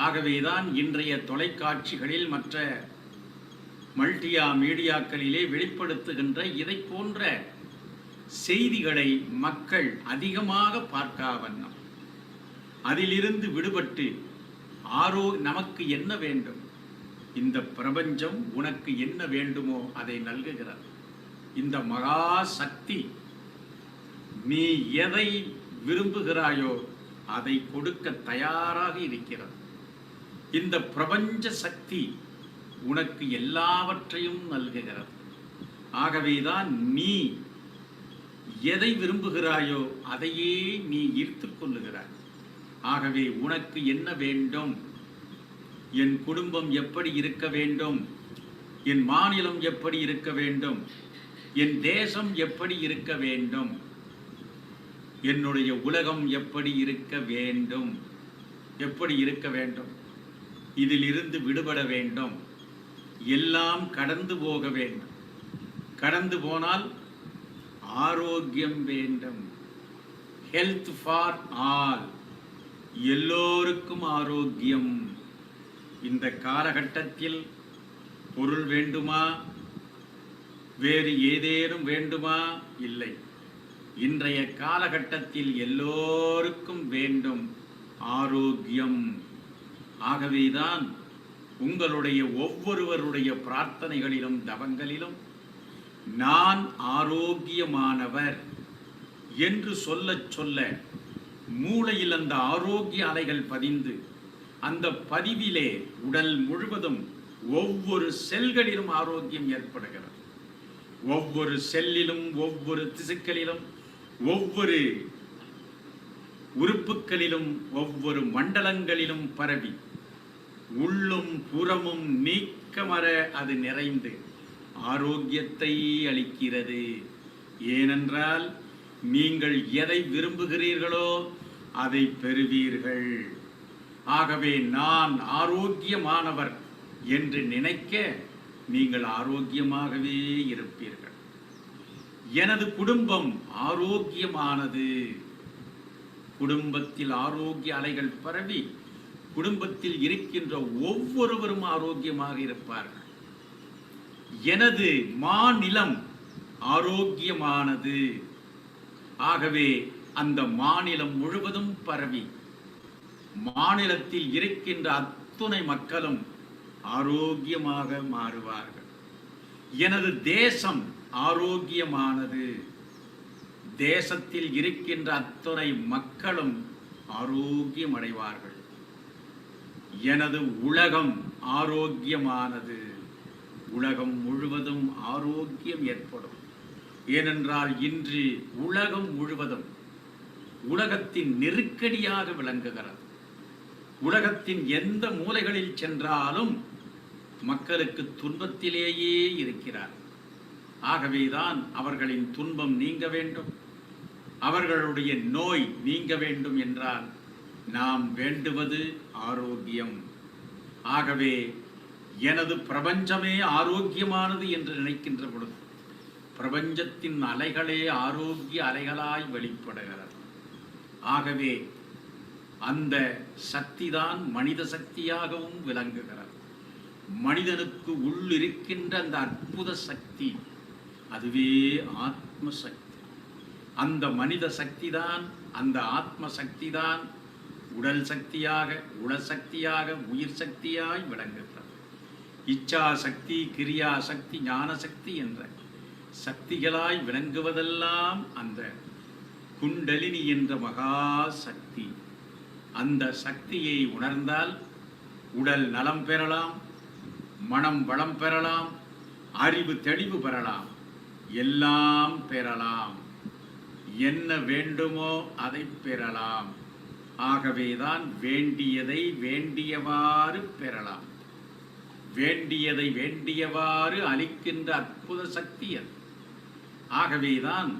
ஆகவேதான் இன்றைய தொலைக்காட்சிகளில் மற்ற மீடியாக்களிலே வெளிப்படுத்துகின்ற இதை போன்ற செய்திகளை மக்கள் அதிகமாக பார்க்காவண்ணம் அதிலிருந்து விடுபட்டு நமக்கு என்ன வேண்டும், இந்த பிரபஞ்சம் உனக்கு என்ன வேண்டுமோ அதை நல்குகிறது. இந்த மகா சக்தி நீ எதை விரும்புகிறாயோ அதை கொடுக்க தயாராக இருக்கிறது. இந்த பிரபஞ்ச சக்தி உனக்கு எல்லாவற்றையும் நல்குகிறது. ஆகவேதான் நீ எதை விரும்புகிறாயோ அதையே நீ ஈர்த்துக் கொள்ளுகிறாய். ஆகவே உனக்கு என்ன வேண்டும்? என் குடும்பம் எப்படி இருக்க வேண்டும், என் மாநிலம் எப்படி இருக்க வேண்டும், என் தேசம் எப்படி இருக்க வேண்டும், என்னுடைய உலகம் எப்படி இருக்க வேண்டும், எப்படி இருக்க வேண்டும், இதிலிருந்து விடுபட வேண்டும், எல்லாம் கடந்து போக வேண்டும். கடந்து போனால் ஆரோக்கியம் வேண்டும். ஹெல்த் ஃபார் ஆல், எல்லோருக்கும் ஆரோக்கியம். இந்த காலகட்டத்தில் பொருள் வேண்டுமா, வேறு ஏதேனும் வேண்டுமா? இல்லை. இன்றைய காலகட்டத்தில் எல்லோருக்கும் வேண்டும் ஆரோக்கியம். ஆகவேதான் உங்களுடைய ஒவ்வொருவருடைய பிரார்த்தனைகளிலும் தவங்களிலும் நான் ஆரோக்கியமானவர் என்று சொல்ல மூளையில் அந்த ஆரோக்கிய அலைகள் பதிந்து அந்த பதிவிலே உடல் முழுவதும் ஒவ்வொரு செல்களிலும் ஆரோக்கியம் ஏற்படுகிறது. ஒவ்வொரு செல்லிலும், ஒவ்வொரு திசுக்களிலும், ஒவ்வொரு உறுப்புகளிலும், ஒவ்வொரு மண்டலங்களிலும் பரவி உள்ளும் புறமும் நீக்கமற அது நிறைந்து ஆரோக்கியத்தை அளிக்கிறது. ஏனென்றால் நீங்கள் எதை விரும்புகிறீர்களோ அதை பெறுவீர்கள். ஆகவே நான் ஆரோக்கியமானவர் என்று நினைக்க நீங்கள் ஆரோக்கியமாகவே இருப்பீர்கள். எனது குடும்பம் ஆரோக்கியமானது. குடும்பத்தில் ஆரோக்கிய அலைகள் பரவி குடும்பத்தில் இருக்கின்ற ஒவ்வொருவரும் ஆரோக்கியமாக இருப்பார்கள். எனது மாநிலம் ஆரோக்கியமானது. ஆகவே அந்த மாநிலம் முழுவதும் பரவி மாநிலத்தில் இருக்கின்ற அத்துணை மக்களும் ஆரோக்கியமாக மாறுவார்கள். எனது தேசம் ஆரோக்கியமானது. தேசத்தில் இருக்கின்ற அத்துணை மக்களும் ஆரோக்கியம் அடைவார்கள். எனது உலகம் ஆரோக்கியமானது. உலகம் முழுவதும் ஆரோக்கியம் ஏற்படும். ஏனென்றால் இன்று உலகம் முழுவதும் உலகத்தின் நெருக்கடியாக விளங்குகிறது. உலகத்தின் எந்த மூலைகளில் சென்றாலும் மக்களுக்கு துன்பத்திலேயே இருக்கிறார். ஆகவேதான் அவர்களின் துன்பம் நீங்க வேண்டும், அவர்களுடைய நோய் நீங்க வேண்டும் என்றால் நாம் வேண்டுவது ஆரோக்கியம். ஆகவே எனது பிரபஞ்சமே ஆரோக்கியமானது என்று நினைக்கின்ற பொழுது பிரபஞ்சத்தின் அலைகளே ஆரோக்கிய அலைகளாய் வெளிப்படுகிறது. ஆகவே அந்த சக்திதான் மனித சக்தியாகவும் விளங்குகிறது. மனிதனுக்கு உள்ளிருக்கின்ற அந்த அற்புத சக்தி அதுவே ஆத்ம சக்தி. அந்த மனித சக்திதான், அந்த ஆத்ம சக்திதான் உடல் சக்தியாக, உளசக்தியாக, உயிர் சக்தியாய் விளங்குகிறது. இச்சா சக்தி, கிரியா சக்தி, ஞான சக்தி என்ற சக்திகளாய் விளங்குவதெல்லாம் அந்த குண்டலினி என்ற மகா சக்தி. அந்த சக்தியை உணர்ந்தால் உடல் நலம் பெறலாம், மனம் வளம் பெறலாம், அறிவு தெளிவு பெறலாம், எல்லாம் பெறலாம். என்ன வேண்டுமோ அதை பெறலாம். ஆகவேதான் வேண்டியதை வேண்டியவாறு பெறலாம். வேண்டியதை வேண்டியவாறு அளிக்கின்ற அற்புத சக்தி அது. ஆகவேதான்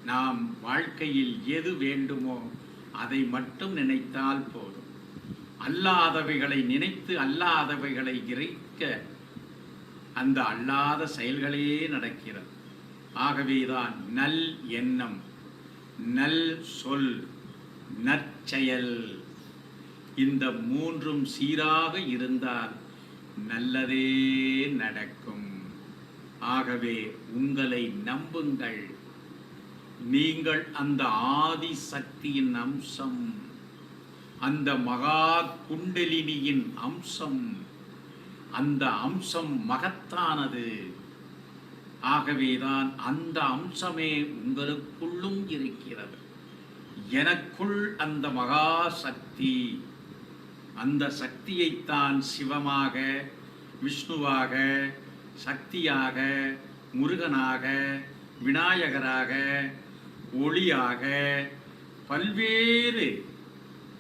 நாம் வாழ்க்கையில் எது வேண்டுமோ அதை மட்டும் நினைத்தால் போதும். அல்லாதவைகளை நினைத்து அல்லாதவைகளை கிரகிக்க அந்த அல்லாத செயல்களே நடக்கிறது. ஆகவேதான் நல் எண்ணம், நல் சொல், நற்செயல் இந்த மூன்றும் சீராக இருந்தால் நல்லதே நடக்கும். ஆகவே உங்களை நம்புங்கள். நீங்கள் அந்த ஆதி சக்தியின் அம்சம், அந்த மகா குண்டலினியின் அம்சம். அந்த அம்சம் மகத்தானது. ஆகவேதான் அந்த அம்சமே உங்களுக்குள்ளும் இருக்கிறது. எனக்குள் அந்த மகா சக்தி, அந்த சக்தியைத்தான் சிவமாக, விஷ்ணுவாக, சக்தியாக, முருகனாக, விநாயகராக, ஒளியாக, பல்வேறு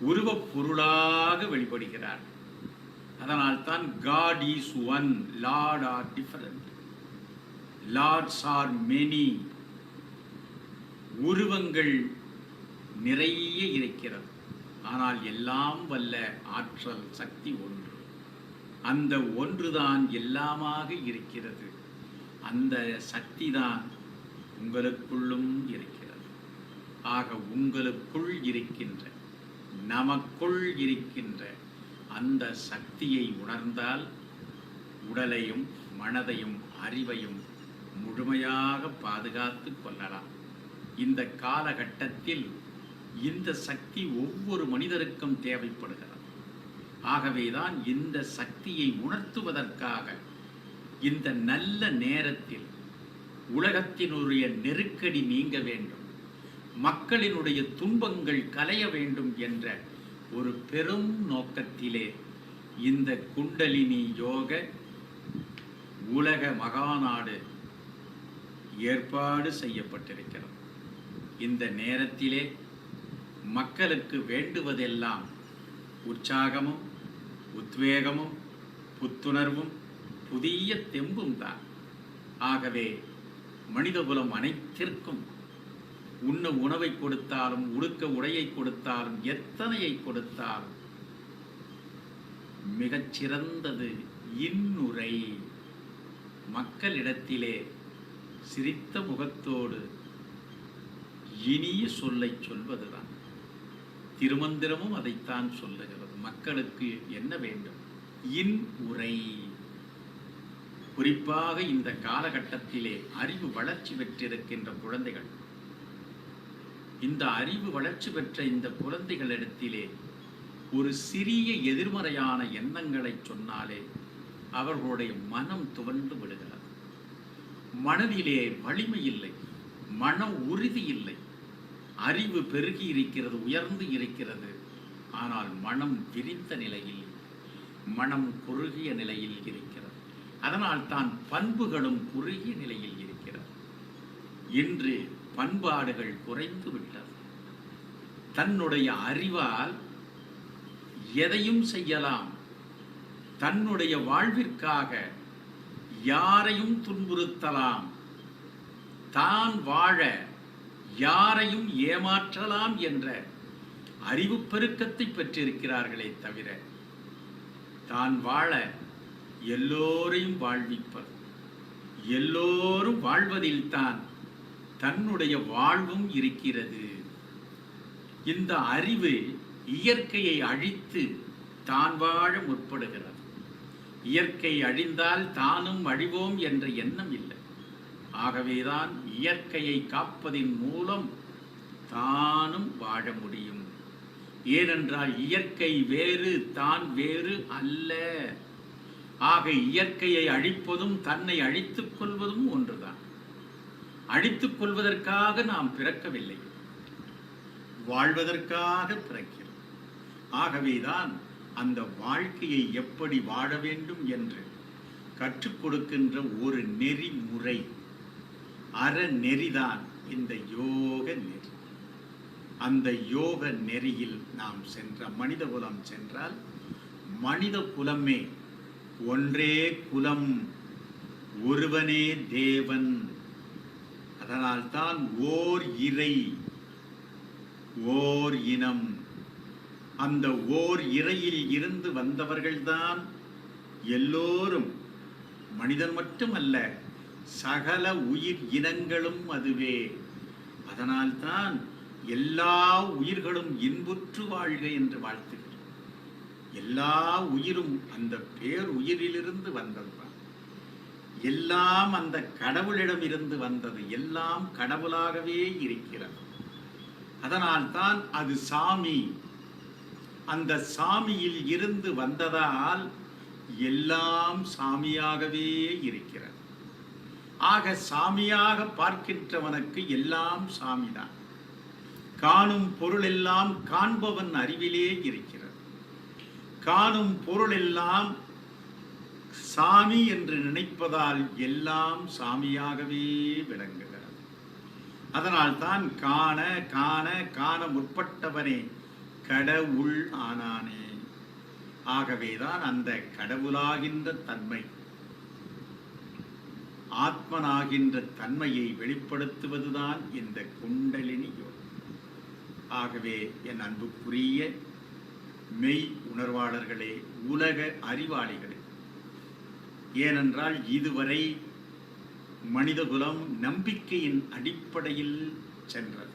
உருவப் பொருளாக வெளிப்படுகிறார். அதனால்தான் God is one, Lord are different, Lords are many. உருவங்கள் நிறைய இருக்கிறது, ஆனால் எல்லாம் வல்ல ஆற்றல் சக்தி ஒன்று. அந்த ஒன்றுதான் எல்லாமாக இருக்கிறது. அந்த சக்தி தான் உங்களுக்குள்ளும் இருக்கிறது. ஆக உங்களுக்குள் இருக்கின்ற, நமக்குள் இருக்கின்ற அந்த சக்தியை உணர்ந்தால் உடலையும் மனதையும் அறிவையும் முழுமையாக பாதுகாத்து கொள்ளலாம். இந்த காலகட்டத்தில் இந்த சக்தி ஒவ்வொரு மனிதருக்கும் தேவைப்படுகிறது. ஆகவேதான் இந்த சக்தியை உணர்த்துவதற்காக இந்த நல்ல நேரத்தில் உலகத்தினுடைய நெருக்கடி நீங்க வேண்டும், மக்களினுடைய துன்பங்கள் கலைய வேண்டும் என்ற ஒரு பெரும் நோக்கத்திலே இந்த குண்டலினி யோக உலக மகாநாடு ஏற்பாடு செய்யப்பட்டிருக்கிறது. இந்த நேரத்திலே மக்களுக்கு வேண்டுவதெல்லாம் உற்சாகமும் உத்வேகமும் புத்துணர்வும் புதிய தெம்பும் தான். ஆகவே மனிதகுலம் அனைத்திற்கும் உண்ண உணவை கொடுத்தாலும், உடுக்க உடையை கொடுத்தாலும், எத்தனையை கொடுத்தாலும் மிகச்சிறந்தது இன்னுரை. மக்களிடத்திலே சிரித்த முகத்தோடு இனிய சொல்லை சொல்வதுதான். திருமந்திரமும் அதைத்தான் சொல்லுகிறது. மக்களுக்கு என்ன வேண்டும்? இன்னுரை. குறிப்பாக இந்த காலகட்டத்திலே அறிவு வளர்ச்சி பெற்றிருக்கின்ற குழந்தைகள், இந்த அறிவு வளர்ச்சி பெற்ற இந்த குழந்தைகளிடத்திலே ஒரு சிறிய எதிர்மறையான எண்ணங்களை சொன்னாலே அவர்களுடைய மனம் துவண்டு விடுகிறது. மனதிலே வலிமை இல்லை, மன உறுதி இல்லை. அறிவு பெருகி இருக்கிறது, உயர்ந்து இருக்கிறது. ஆனால் மனம் விரிந்த நிலையில், மனம் குறுகிய நிலையில் இருக்கிறது. அதனால் தான் பண்புகளும் குறுகிய நிலையில் இருக்கிறது. இன்று பண்பாடுகள் குறைந்து விட்டது. தன்னுடைய அறிவால் எதையும் செய்யலாம். தன்னுடைய வாழ்விற்காக யாரையும் துன்புறுத்தலாம். தான் வாழ யாரையும் ஏமாற்றலாம் என்ற அறிவு பெருக்கத்தை பெற்றிருக்கிறார்களே தவிர, தான் வாழ எல்லோரையும் வாழ்விப்பது, எல்லோரும் வாழ்வதில் தான் தன்னுடைய வாழ்வும் இருக்கிறது. இந்த அறிவு இயற்கையை அழித்து தான் வாழ முற்படுகிறது. இயற்கை அழிந்தால் தானும் அழிவோம் என்ற எண்ணம் இல்லை. ஆகவேதான் இயற்கையை காப்பதின் மூலம் தானும் வாழ முடியும். ஏனென்றால் இயற்கை வேறு, தான் வேறு அல்ல. ஆக இயற்கையை அழிப்பதும் தன்னை அழித்துக் கொள்வதும் ஒன்றுதான். அழித்துக் கொள்வதற்காக நாம் பிறக்கவில்லை, வாழ்வதற்காக பிறக்கிறோம். ஆகவேதான் அந்த வாழ்க்கையை எப்படி வாழ வேண்டும் என்று கற்றுக் கொடுக்கின்ற ஒரு நெறிமுறை, அறநெறிதான் இந்த யோக நெறி. அந்த யோக நெறியில் நாம் சென்ற மனித குலம் சென்றால், மனித குலமே ஒன்றே குலம், ஒருவனே தேவன். அதனால்தான் ஓர் இறை, ஓர் இனம். அந்த ஓர் இறையில் இருந்து வந்தவர்கள்தான் எல்லோரும். மனிதன் மட்டுமல்ல, சகல உயிர் இனங்களும் அதுவே. அதனால்தான் எல்லா உயிர்களும் இன்புற்று வாழ்க என்று வாழ்த்துகிறோம். எல்லா உயிரும் அந்த பேர் உயிரிலிருந்து வந்ததுதான். எல்லாம் அந்த கடவுளிடம் இருந்து வந்தது. எல்லாம் கடவுளாகவே இருக்கிறது. அதனால்தான் அது சாமி. அந்த சாமியில் இருந்து வந்ததால் எல்லாம் சாமியாகவே இருக்கிறது. ஆக சாமியாக பார்க்கின்றவனுக்கு எல்லாம் சாமிதான். காணும் பொருள் எல்லாம் காண்பவன் அறிவிலே இருக்கிறது. காணும் பொருள் எல்லாம் சாமி என்று நினைப்பதால் எல்லாம் சாமியாகவே விளங்குகிறது. அதனால்தான் காண காண காண முற்பட்டவனே கடவுள் ஆனானே. ஆகவேதான் அந்த கடவுளாகின்ற தன்மை, ஆத்மனாகின்ற தன்மையை வெளிப்படுத்துவதுதான் இந்த குண்டலினி யோகம். ஆகவே என் அன்புக்குரிய மெய் உணர்வாளர்களே, உலக அறிவாளிகளே, ஏனென்றால் இதுவரை மனிதகுலம் நம்பிக்கையின் அடிப்படையில் சென்றது.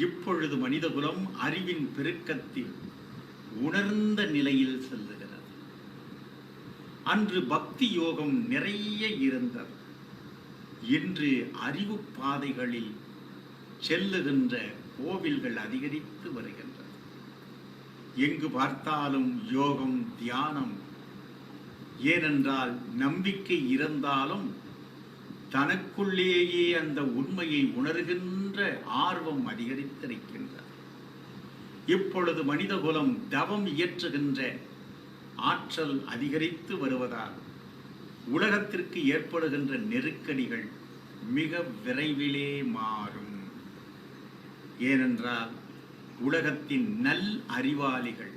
இப்பொழுது மனிதகுலம் அறிவின் பெருக்கத்தில் உணர்ந்த நிலையில் செல்லுகிறது. அன்று பக்தி யோகம் நிறைய இருந்தது. இன்று அறிவு பாதைகளில் செல்லுகின்ற கோவில்கள் அதிகரித்து வருகின்றன. எங்கு பார்த்தாலும் யோகம், தியானம். ஏனென்றால் நம்பிக்கை இருந்தாலும் தனக்குள்ளேயே அந்த உண்மையை உணர்கின்ற ஆர்வம் அதிகரித்திருக்கின்றது. இப்பொழுது மனிதகுலம் தவம் இயற்றுகின்ற ஆற்றல் அதிகரித்து வருவதால் உலகத்திற்கு ஏற்படுகின்ற நெருக்கடிகள் மிக விரைவிலே மாறும். ஏனென்றால் உலகத்தின் நல் அறிவாளிகள்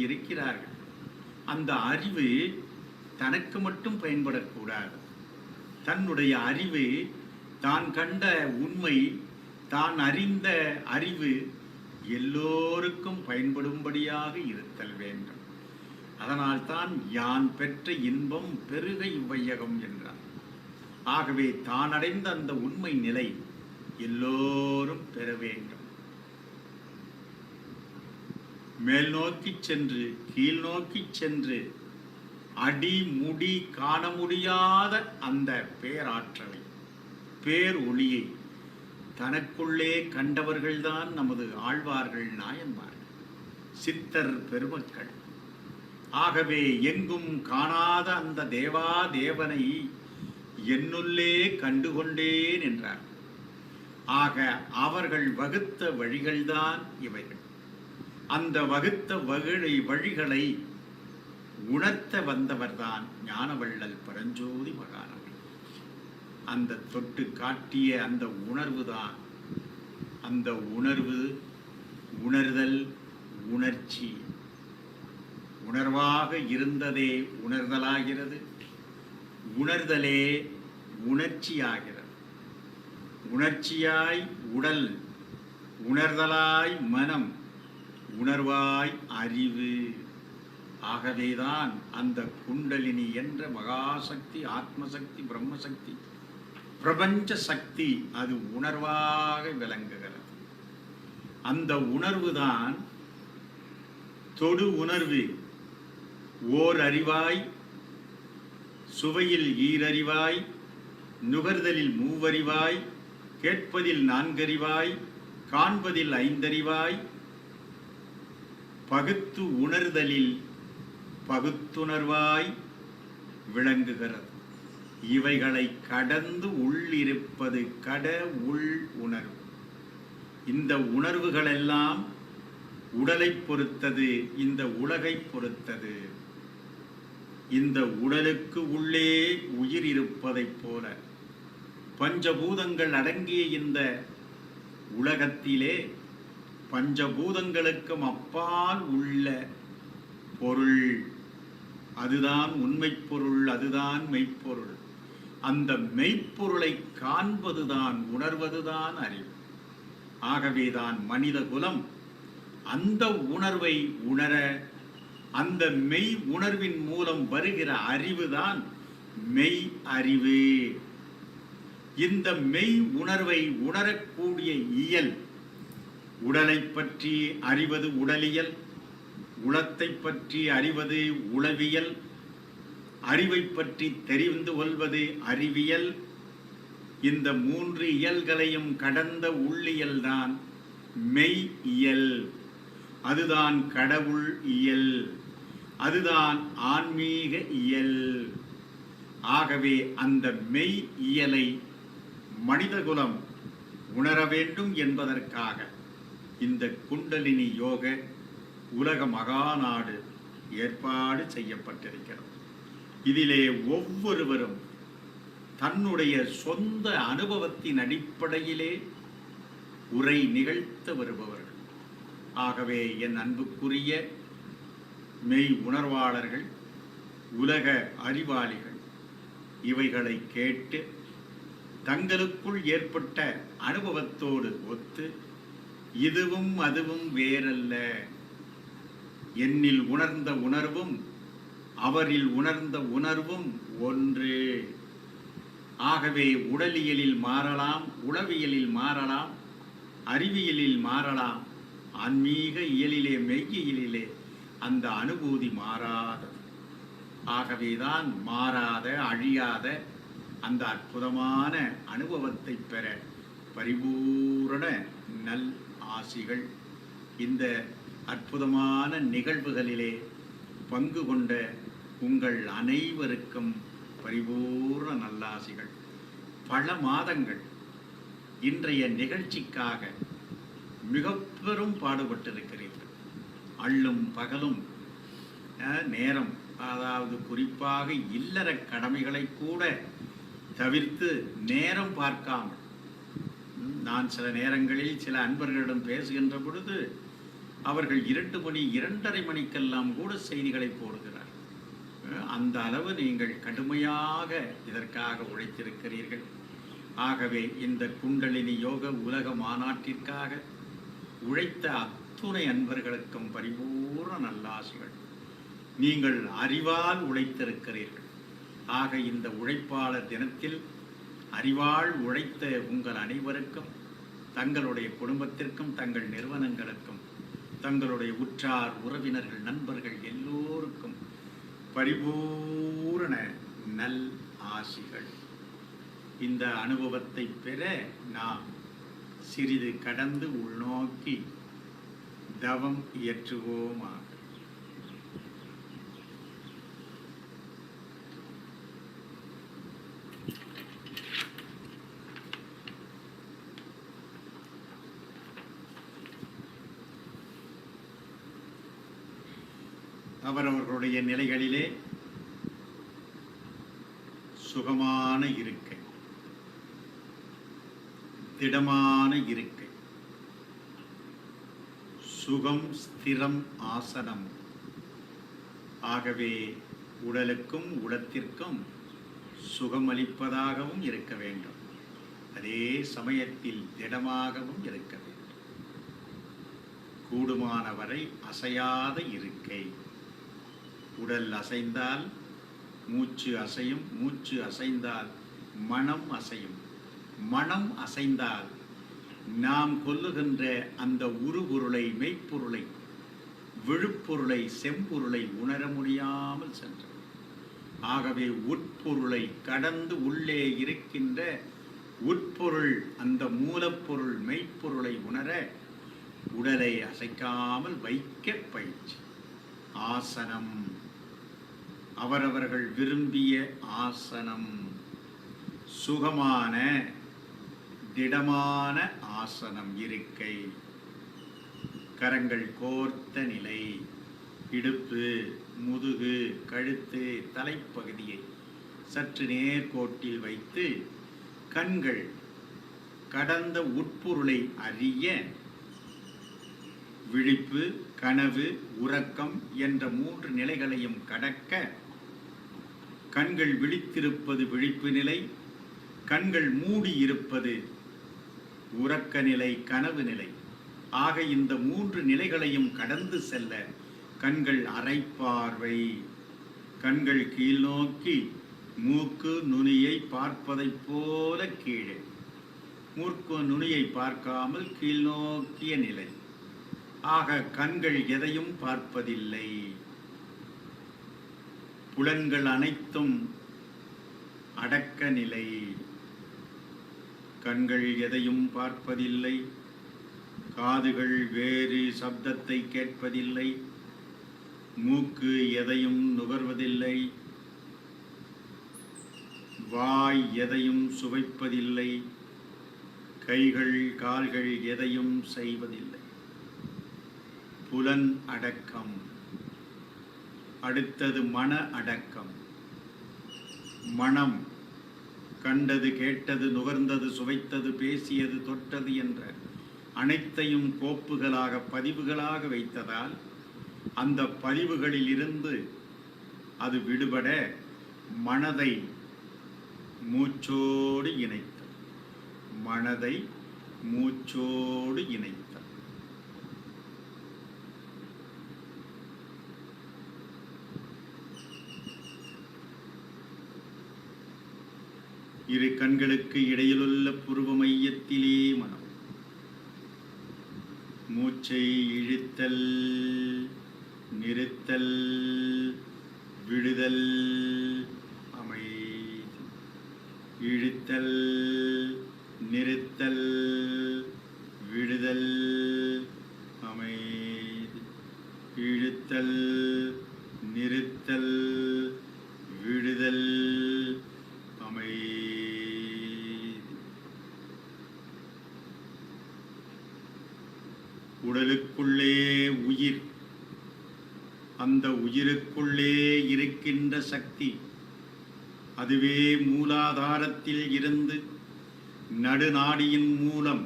இருக்கிறார்கள். அந்த அறிவு தனக்கு மட்டும் பயன்படக்கூடாது. தன்னுடைய அறிவு தான் கண்ட உண்மை, தான் அறிந்த அறிவு எல்லோருக்கும் பயன்படும்படியாக இருத்தல் வேண்டும். அதனால்தான் யான் பெற்ற இன்பம் பெருக இவ்வையகம் என்றார். ஆகவே தான் அடைந்த அந்த உண்மை நிலை எல்லோரும் பெற வேண்டும். மேல் நோக்கி சென்று கீழ் நோக்கி சென்று அடி முடி காண முடியாத அந்த பேராற்றலை, பேர் ஒளியை தனக்குள்ளே கண்டவர்கள்தான் நமது ஆழ்வார்கள், நாயன்மார்கள், சித்தர் பெருமக்கள். ஆகவே எங்கும் காணாத அந்த தேவா தேவனை என்னுள்ளே கண்டுகொண்டேன் என்றார். ஆக அவர்கள் வகுத்த வழிகள்தான் இவைகள். அந்த வகுத்த வழிகளை உணர்த்த வந்தவர்தான் ஞானவள்ளல் பரஞ்சோதி மகானவர். அந்த தொட்டு காட்டிய அந்த உணர்வு தான், அந்த உணர்வு, உணர்தல், உணர்ச்சி. உணர்வாக இருந்ததே உணர்தலாகிறது, உணர்தலே உணர்ச்சியாகிறது. உணர்ச்சியாய் உடல், உணர்தலாய் மனம், உணர்வாய் அறிவு. ஆகவேதான் அந்த குண்டலினி என்ற மகாசக்தி, ஆத்மசக்தி, பிரம்மசக்தி, பிரபஞ்ச சக்தி அது உணர்வாக விளங்குகிறது. அந்த உணர்வுதான் தொடு உணர்வு. ஓர் அறிவாய், சுவையில் ஈரறிவாய், நுகர்தலில் மூவறிவாய், கேட்பதில் நான்கறிவாய், காண்பதில் ஐந்தறிவாய், பகுத்து உணர்தலில் பகுத்துணர்வாய் விளங்குகிறது. இவைகளை கடந்து உள்ளிருப்பது கட உள் உணர்வு. இந்த உணர்வுகளெல்லாம் உடலை பொறுத்தது, இந்த உலகை பொறுத்தது. இந்த உடலுக்கு உள்ளே உயிர் இருப்பதைப் போல பஞ்சபூதங்கள் அடங்கிய இந்த உலகத்திலே பஞ்சபூதங்களுக்கும் அப்பால் உள்ள பொருள், அதுதான் உண்மை பொருள், அதுதான் மெய்ப்பொருள். அந்த மெய்ப்பொருளை காண்பதுதான், உணர்வதுதான் அறிவு. ஆகவேதான் மனித குலம் அந்த உணர்வை உணர, அந்த மெய் உணர்வின் மூலம் வருகிற அறிவுதான் மெய் அறிவு. இந்த மெய் உணர்வை உணரக்கூடிய இயல், உடலை பற்றி அறிவது உடலியல், உளத்தை பற்றி அறிவது உளவியல், அறிவை பற்றி தெரிந்து கொள்வது அறிவியல். இந்த மூன்று இயல்களையும் கடந்த உள்ளியல்தான் மெய் இயல். அதுதான் கடவுள் இயல், அதுதான் ஆன்மீக இயல். ஆகவே அந்த மெய் இயலை மனிதகுலம் உணர வேண்டும் என்பதற்காக இந்த குண்டலினி யோக உலக மகாநாடு ஏற்பாடு செய்யப்பட்டிருக்கிறது. இதிலே ஒவ்வொருவரும் தன்னுடைய சொந்த அனுபவத்தின் அடிப்படையிலே உரை நிகழ்த்த வருபவர்கள். ஆகவே என் அன்புக்குரிய மெய் உணர்வாளர்கள், உலக அறிவாளிகள், இவைகளை கேட்டு தங்களுக்குள் ஏற்பட்ட அனுபவத்தோடு ஒத்து இதுவும் அதுவும் வேறல்ல, என்னில் உணர்ந்த உணர்வும் அவரில் உணர்ந்த உணர்வும் ஒன்று. ஆகவே உடலியலில் மாறலாம், உளவியலில் மாறலாம், அறிவியலில் மாறலாம், ஆன்மீக இயலிலே மெய்யியலிலே அந்த அனுபூதி மாறாதது. ஆகவேதான் மாறாத அழியாத அந்த அற்புதமான அனுபவத்தை பெற பரிபூரண நல் ஆசிகள். இந்த அற்புதமான நிகழ்வுகளிலே பங்கு கொண்ட உங்கள் அனைவருக்கும் பரிபூர்ண நல்லாசிகள். பல மாதங்கள் இன்றைய நிகழ்ச்சிக்காக மிக பெரும் பாடுபட்டிருக்கிறீர்கள். அள்ளும் பகலும் நேரம், அதாவது குறிப்பாக இல்லற கடமைகளை கூட தவிர்த்து நேரம் பார்க்காமல், நான் சில நேரங்களில் சில அன்பர்களிடம் பேசுகின்ற பொழுது அவர்கள் 2 மணி 2:30 மணிக்கெல்லாம் கூட செய்திகளை போடுகிறார். அந்த அளவு நீங்கள் கடுமையாக இதற்காக உழைத்திருக்கிறீர்கள். ஆகவே இந்த குண்டலினி யோக உலக மாநாட்டிற்காக உழைத்த அத்துணை அன்பர்களுக்கும் பரிபூர்ண நல்லாசிகள். நீங்கள் அறிவால் உழைத்திருக்கிறீர்கள். ஆக இந்த உழைப்பாளர் தினத்தில் அறிவால் உழைத்த உங்கள் அனைவருக்கும், தங்களுடைய குடும்பத்திற்கும், தங்கள் நிறுவனங்களுக்கும், தங்களுடைய உற்றார் உறவினர்கள் நண்பர்கள் எல்லோருக்கும் பரிபூரண நல் ஆசிகள். இந்த அனுபவத்தை பெற நாம் சிறிது கடந்து உள்நோக்கி தவம் இயற்றுவோமாக. அவரவர்களுடைய நிலைகளிலே சுகமான இருக்கை, திடமான இருக்கை, சுகம் ஸ்திரம் ஆசனம். ஆகவே உடலுக்கும் உடத்திற்கும் சுகமளிப்பதாகவும் இருக்க வேண்டும், அதே சமயத்தில் திடமாகவும் இருக்க வேண்டும். கூடுமானவரை அசையாத இருக்கை. உடல் அசைந்தால் மூச்சு அசையும், மூச்சு அசைந்தால் மனம் அசையும், மனம் அசைந்தால் நாம் கொல்லுகின்ற அந்த உருபொருளை, மெய்ப்பொருளை, விழுப்பொருளை, செம்பொருளை உணர முடியாமல் சென்றது. ஆகவே உட்பொருளை கடந்து உள்ளே இருக்கின்ற உட்பொருள், அந்த மூலப்பொருள், மெய்ப்பொருளை உணர உடலை அசைக்காமல் வைக்க பயிற்சி. ஆசனம், அவரவர்கள் விரும்பிய ஆசனம், சுகமான திடமான ஆசனம் இருக்கை. கரங்கள் கோர்த்த நிலை. இடுப்பு, முதுகு, கழுத்து, தலைப்பகுதியை சற்று நேர்கோட்டில் வைத்து கண்கள் கடந்த உட்பொருளை அறிய விழிப்பு, கனவு, உறக்கம் என்ற 3 நிலைகளையும் கடக்க கண்கள் விழித்திருப்பது விழிப்பு நிலை, கண்கள் மூடி இருப்பது உறக்க நிலை, கனவு நிலை. ஆக இந்த 3 நிலைகளையும் கடந்து செல்ல கண்கள் அரைப்பார்வை. கண்கள் கீழ் நோக்கி மூக்கு நுனியை பார்ப்பதைப் போல கீழே, மூக்கு நுனியை பார்க்காமல் கீழ் நோக்கிய நிலை. ஆக கண்கள் எதையும் பார்ப்பதில்லை. புலன்கள் அனைத்தும் அடக்க நிலை. கண்கள் எதையும் பார்ப்பதில்லை. காதுகள் வேறு சப்தத்தை கேட்பதில்லை. மூக்கு எதையும் நுகர்வதில்லை. வாய் எதையும் சுவைப்பதில்லை. கைகள் கால்கள் எதையும் செய்வதில்லை. புலன் அடக்கம். அடுத்தது மன அடக்கம். மனம் கண்டது, கேட்டது, நுகர்ந்தது, சுவைத்தது, பேசியது, தொட்டது என்ற அனைத்தையும் கோப்புகளாக, பதிவுகளாக வைத்ததால் அந்த பதிவுகளில் இருந்து அது விடுபட மனதை மூச்சோடு இணைத்தல். மனதை மூச்சோடு இணைத்தல். இரு கண்களுக்கு இடையிலுள்ள புருவ மையத்திலே மனம். மூச்சை இழுத்தல், நிறுத்தல், விடுதல், அமைதி. இழுத்தல், நிறுத்தல், விடுதல், அமைதி. இழுத்தல், நிறுத்தல், விடுதல், அமைதி. உடலுக்குள்ளே உயிர், அந்த உயிருக்குள்ளே இருக்கின்ற சக்தி, அதுவே மூலாதாரத்தில் இருந்து நடுநாடியின் மூலம்,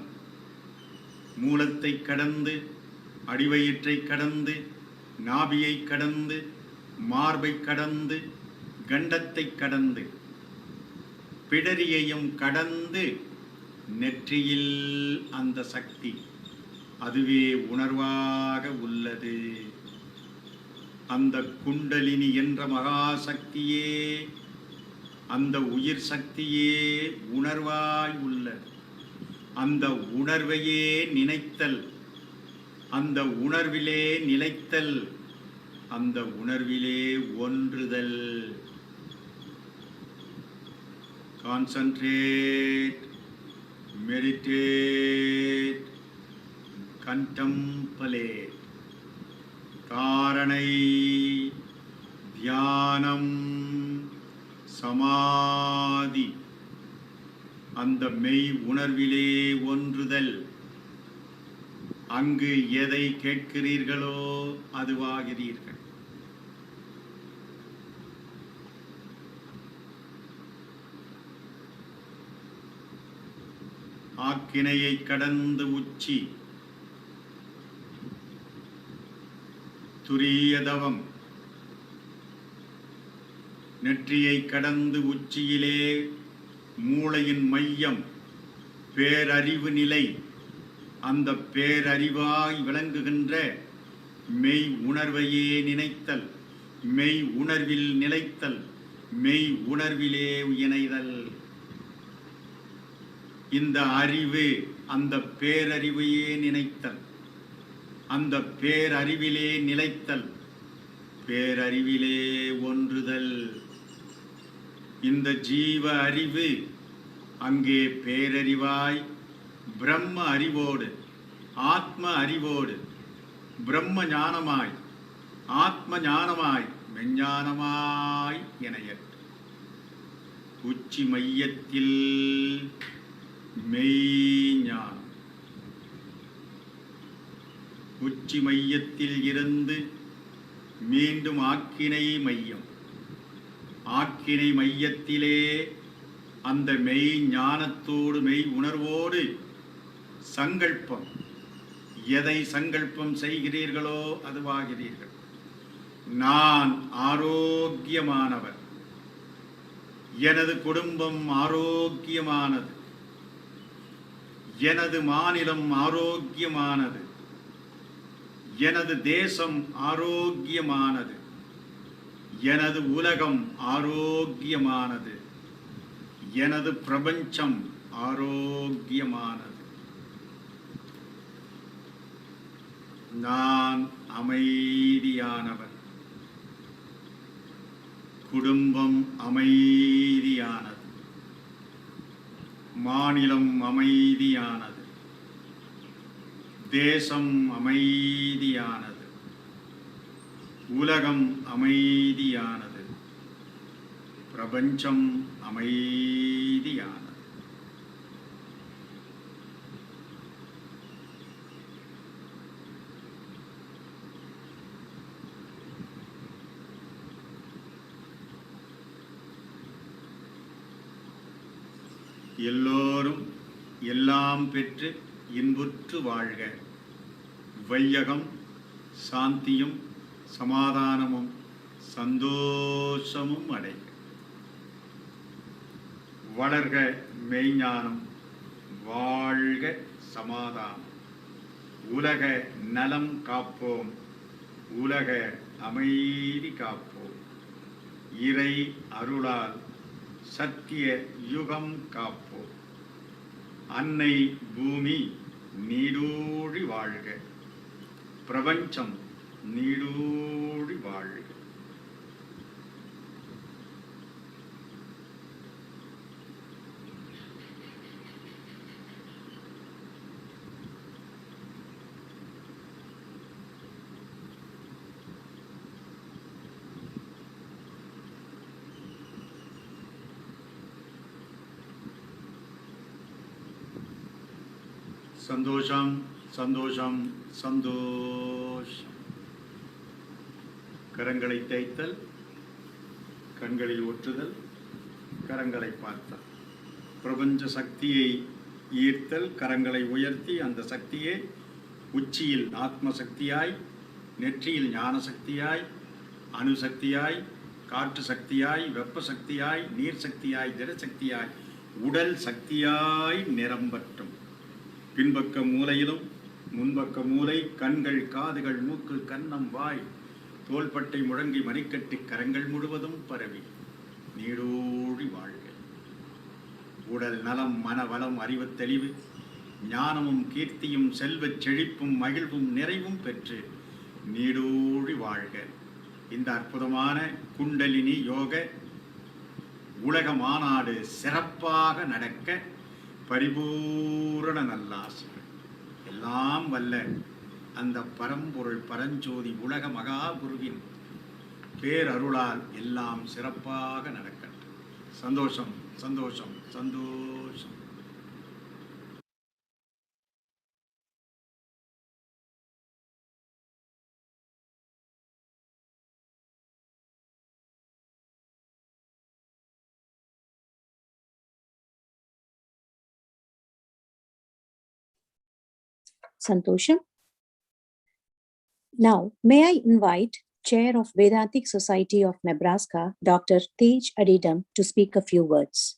மூலத்தை கடந்து, அடிவயிற்றை கடந்து, நாபியை கடந்து, மார்பை கடந்து, கண்டத்தை கடந்து பிடரியையும் கடந்து நெற்றியில் அந்த சக்தி அதுவே உணர்வாக உள்ளது. அந்த குண்டலினி என்ற மகாசக்தியே, அந்த உயிர் சக்தியே உணர்வாய் உள்ளது. அந்த உணர்வையே நினைத்தல், அந்த உணர்விலே நிலைத்தல், அந்த உணர்விலே ஒன்றுதல். Concentrate, meditate, contemplate. தாரணை, தியானம், சமாதி, அந்த மெய் உணர்விலே ஒன்றுதல். அங்கு எதை கேட்கிறீர்களோ அதுவாகிறீர்கள். ஆக்கினையை கடந்து உச்சி, துரியதவம். நெற்றியை கடந்து உச்சியிலே மூளையின் மையம், பேரறிவு நிலை. அந்த பேரறிவாய் விளங்குகின்ற மெய் உணர்வையே நினைத்தல், மெய் உணர்வில் நிலைத்தல், மெய் உணர்விலே இணைதல். இந்த அறிவு, அந்த பேரறிவையே நினைத்தல், அந்த பேரறிவிலே நிலைத்தல், பேரறிவிலே ஒன்றுதல். இந்த ஜீவ அறிவு அங்கே பேரறிவாய் பிரம்ம அறிவோடு, ஆத்ம அறிவோடு, பிரம்ம ஞானமாய், ஆத்ம ஞானமாய், மெஞ்ஞானமாய் இணையற்று உச்சி மையத்தில் மெய்ஞானம். உச்சி மையத்தில் இருந்து மீண்டும் ஆக்கினை மையம், ஆக்கினை மையத்திலே அந்த மெய் ஞானத்தோடு, மெய் உணர்வோடு சங்கல்பம். எதை சங்கல்பம் செய்கிறீர்களோ அதுவாகிறீர்கள். நான் ஆரோக்கியமானவர், எனது குடும்பம் ஆரோக்கியமானது, எனது மாநிலம் ஆரோக்கியமானது, எனது தேசம் ஆரோக்கியமானது, எனது உலகம் ஆரோக்கியமானது, எனது பிரபஞ்சம் ஆரோக்கியமானது. நான் அமைதியானவர், குடும்பம் அமைதியானது, மாநிலம் அமைதியானது, தேசம் அமைதியானது, உலகம் அமைதியானது, பிரபஞ்சம் அமைதியானது. எல்லோரும் எல்லாம் பெற்று இன்புற்று வாழ்க. வையகம் சாந்தியும் சமாதானமும் சந்தோஷமும் அடைக. வளர்க மெய்ஞானம், வாழ்க சமாதானம். உலக நலம் காப்போம், உலக அமைதி காப்போம். இறை அருளால் சத்திய யுகம் காப்போம். அன்னை பூமி நீடூழி வாழ்க, பிரபஞ்சம் நீடூழி வாழ்க. சந்தோஷம், சந்தோஷம், சந்தோஷம். கரங்களை தேய்த்தல், கண்களில் ஒற்றுதல், கரங்களை பார்த்தல். பிரபஞ்ச சக்தியை ஈர்த்தல், கரங்களை உயர்த்தி அந்த சக்தியே உச்சியில் ஆத்ம சக்தியாய், நெற்றியில் ஞான சக்தியாய், அணுசக்தியாய், காற்று சக்தியாய், வெப்ப சக்தியாய், நீர் சக்தியாய், திட சக்தியாய், உடல் சக்தியாய் நிரம்பற்றும். பின்பக்க மூலையிலும் முன்பக்க மூலை, கண்கள், காதுகள், மூக்கு, கன்னம், வாய், தோள்பட்டை, முழங்கை, மணிக்கட்டு, கரங்கள் முழுவதும் பரவி நீடோடி வாழ்க. உடல் நலம், மனவளம், அறிவு தெளிவு, ஞானமும் கீர்த்தியும் செல்வச் செழிப்பும் மகிழ்வும் நிறைவும் பெற்று நீடோடி வாழ்க. இந்த அற்புதமான குண்டலினி யோக உலக மாநாடு சிறப்பாக நடக்க பரிபூரண நல்லாசிகள். எல்லாம் வல்ல அந்த பரம்பொருள் பரஞ்சோதி உலக மகா குருவின் பேரருளால் எல்லாம் சிறப்பாக நடக்கட்டும். சந்தோஷம், சந்தோஷம், சந்தோஷம். Santosham. Now, may I invite Chair of Vedantic Society of Nebraska, Dr. Tej Adidam, to speak a few words.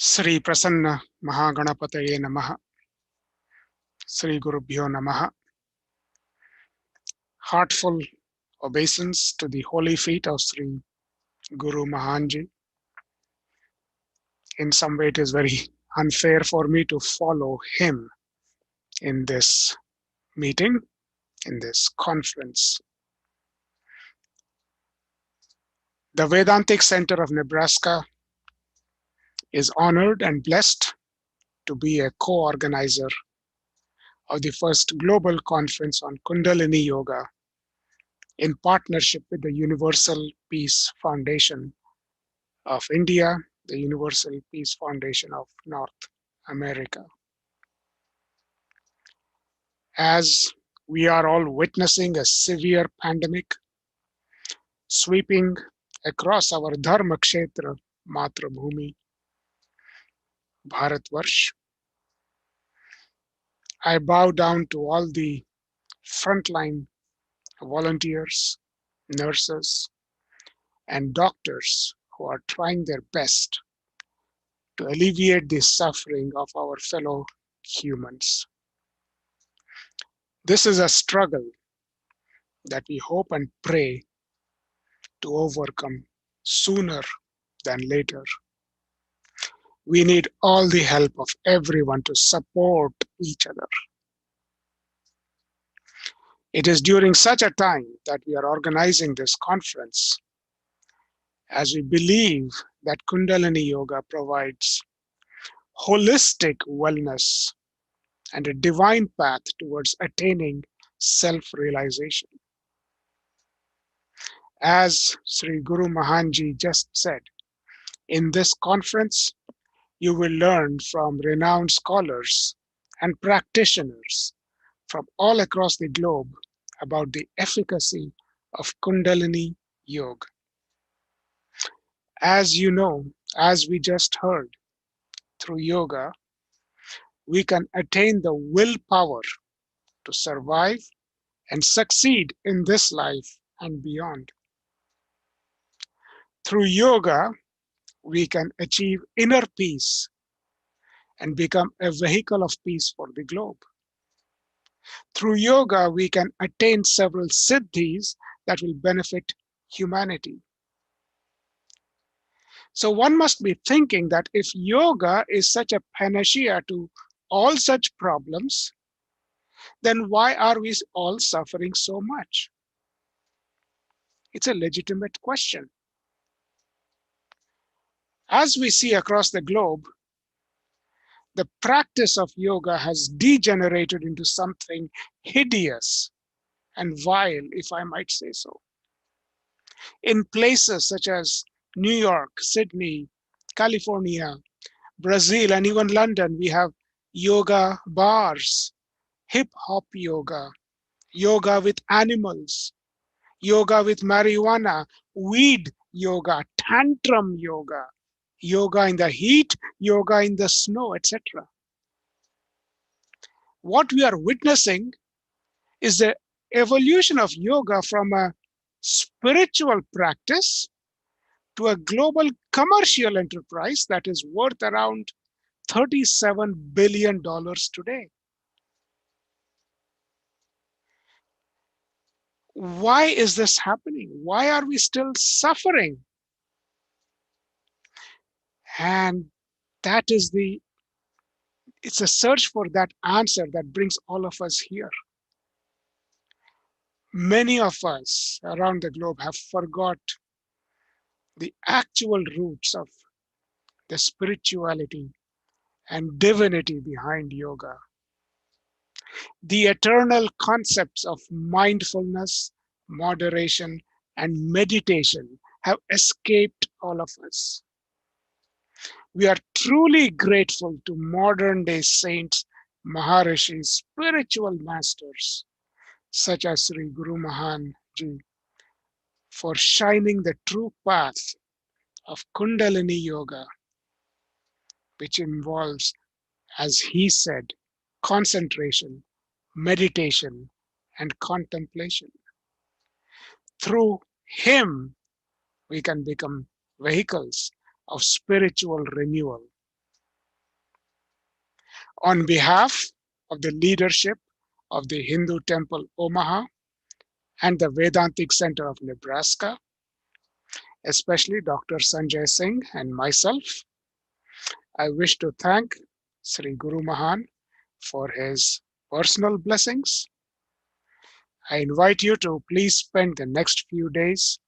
Sri Prasanna Mahaganapataye Namaha. Sri Gurubhyo Namaha. Heartful obeisance to the holy feet of Sri Guru Mahanji. In some way, it is very unfair for me to follow him in this meeting, in this conference. The Vedantic Center of Nebraska is honored and blessed to be a co-organizer of the first global conference on Kundalini Yoga in partnership with the Universal Peace Foundation of India, the Universal Peace Foundation of North America. As we are all witnessing a severe pandemic sweeping across our Dharma Kshetra, Matrabhumi, Bharatvarsh, I bow down to all the frontline volunteers, nurses, and doctors who are trying their best to alleviate the suffering of our fellow humans. This is a struggle that we hope and pray to overcome sooner than later. We need all the help of everyone to support each other. It is during such a time that we are organizing this conference, as we believe that Kundalini Yoga provides holistic wellness and a divine path towards attaining self-realization. As Sri Guru Mahanji just said, in this conference, you will learn from renowned scholars and practitioners from all across the globe about the efficacy of Kundalini Yoga. As you know, as we just heard, through yoga, we can attain the willpower to survive and succeed in this life and beyond. Through yoga, we can achieve inner peace and become a vehicle of peace for the globe. Through yoga, we can attain several siddhis that will benefit humanity. So one must be thinking that if yoga is such a panacea to all such problems, then why are we all suffering so much? It's a legitimate question. As we see across the globe, the practice of yoga has degenerated into something hideous and vile, if I might say so. In places such as New York, Sydney, California, Brazil, and even London, we have yoga bars, hip-hop yoga, yoga with animals, yoga with marijuana, weed yoga, tantrum yoga, yoga in the heat, yoga in the snow, etc. What we are witnessing is the evolution of yoga from a spiritual practice to a global commercial enterprise that is worth around $37 billion today. Why is this happening? Why are we still suffering? And that is it's a search for that answer that brings all of us here. Many of us around the globe have forgot the actual roots of the spirituality and divinity behind yoga. The eternal concepts of mindfulness, moderation, and meditation have escaped all of us. We are truly grateful to modern day saints, Maharishis, spiritual masters, such as Sri Guru Mahan Ji, for shining the true path of Kundalini Yoga, which involves, as he said, concentration, meditation, and contemplation. Through him, we can become vehicles of spiritual renewal. On behalf of the leadership of the Hindu Temple Omaha and the Vedantic Center of Nebraska, especially Dr. Sanjay Singh and myself, I wish to thank Sri Guru Mahan for his personal blessings. I invite you to please spend the next few days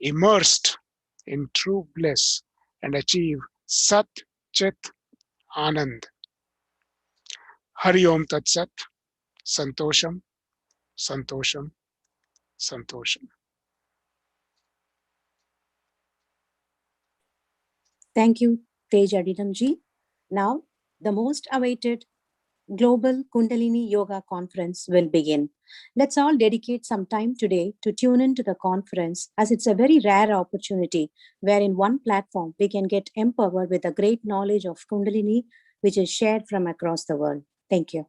immersed in true bliss and achieve Sat Chit Anand. Hari Om Tat Sat, Santosham, Santosham, Santosham. Thank you, Tej Adidamji. Now, the most awaited Global Kundalini Yoga Conference will begin. Let's all dedicate some time today to tune into the conference, as it's a very rare opportunity where in one platform we can get empowered with the great knowledge of Kundalini, which is shared from across the world. Thank you.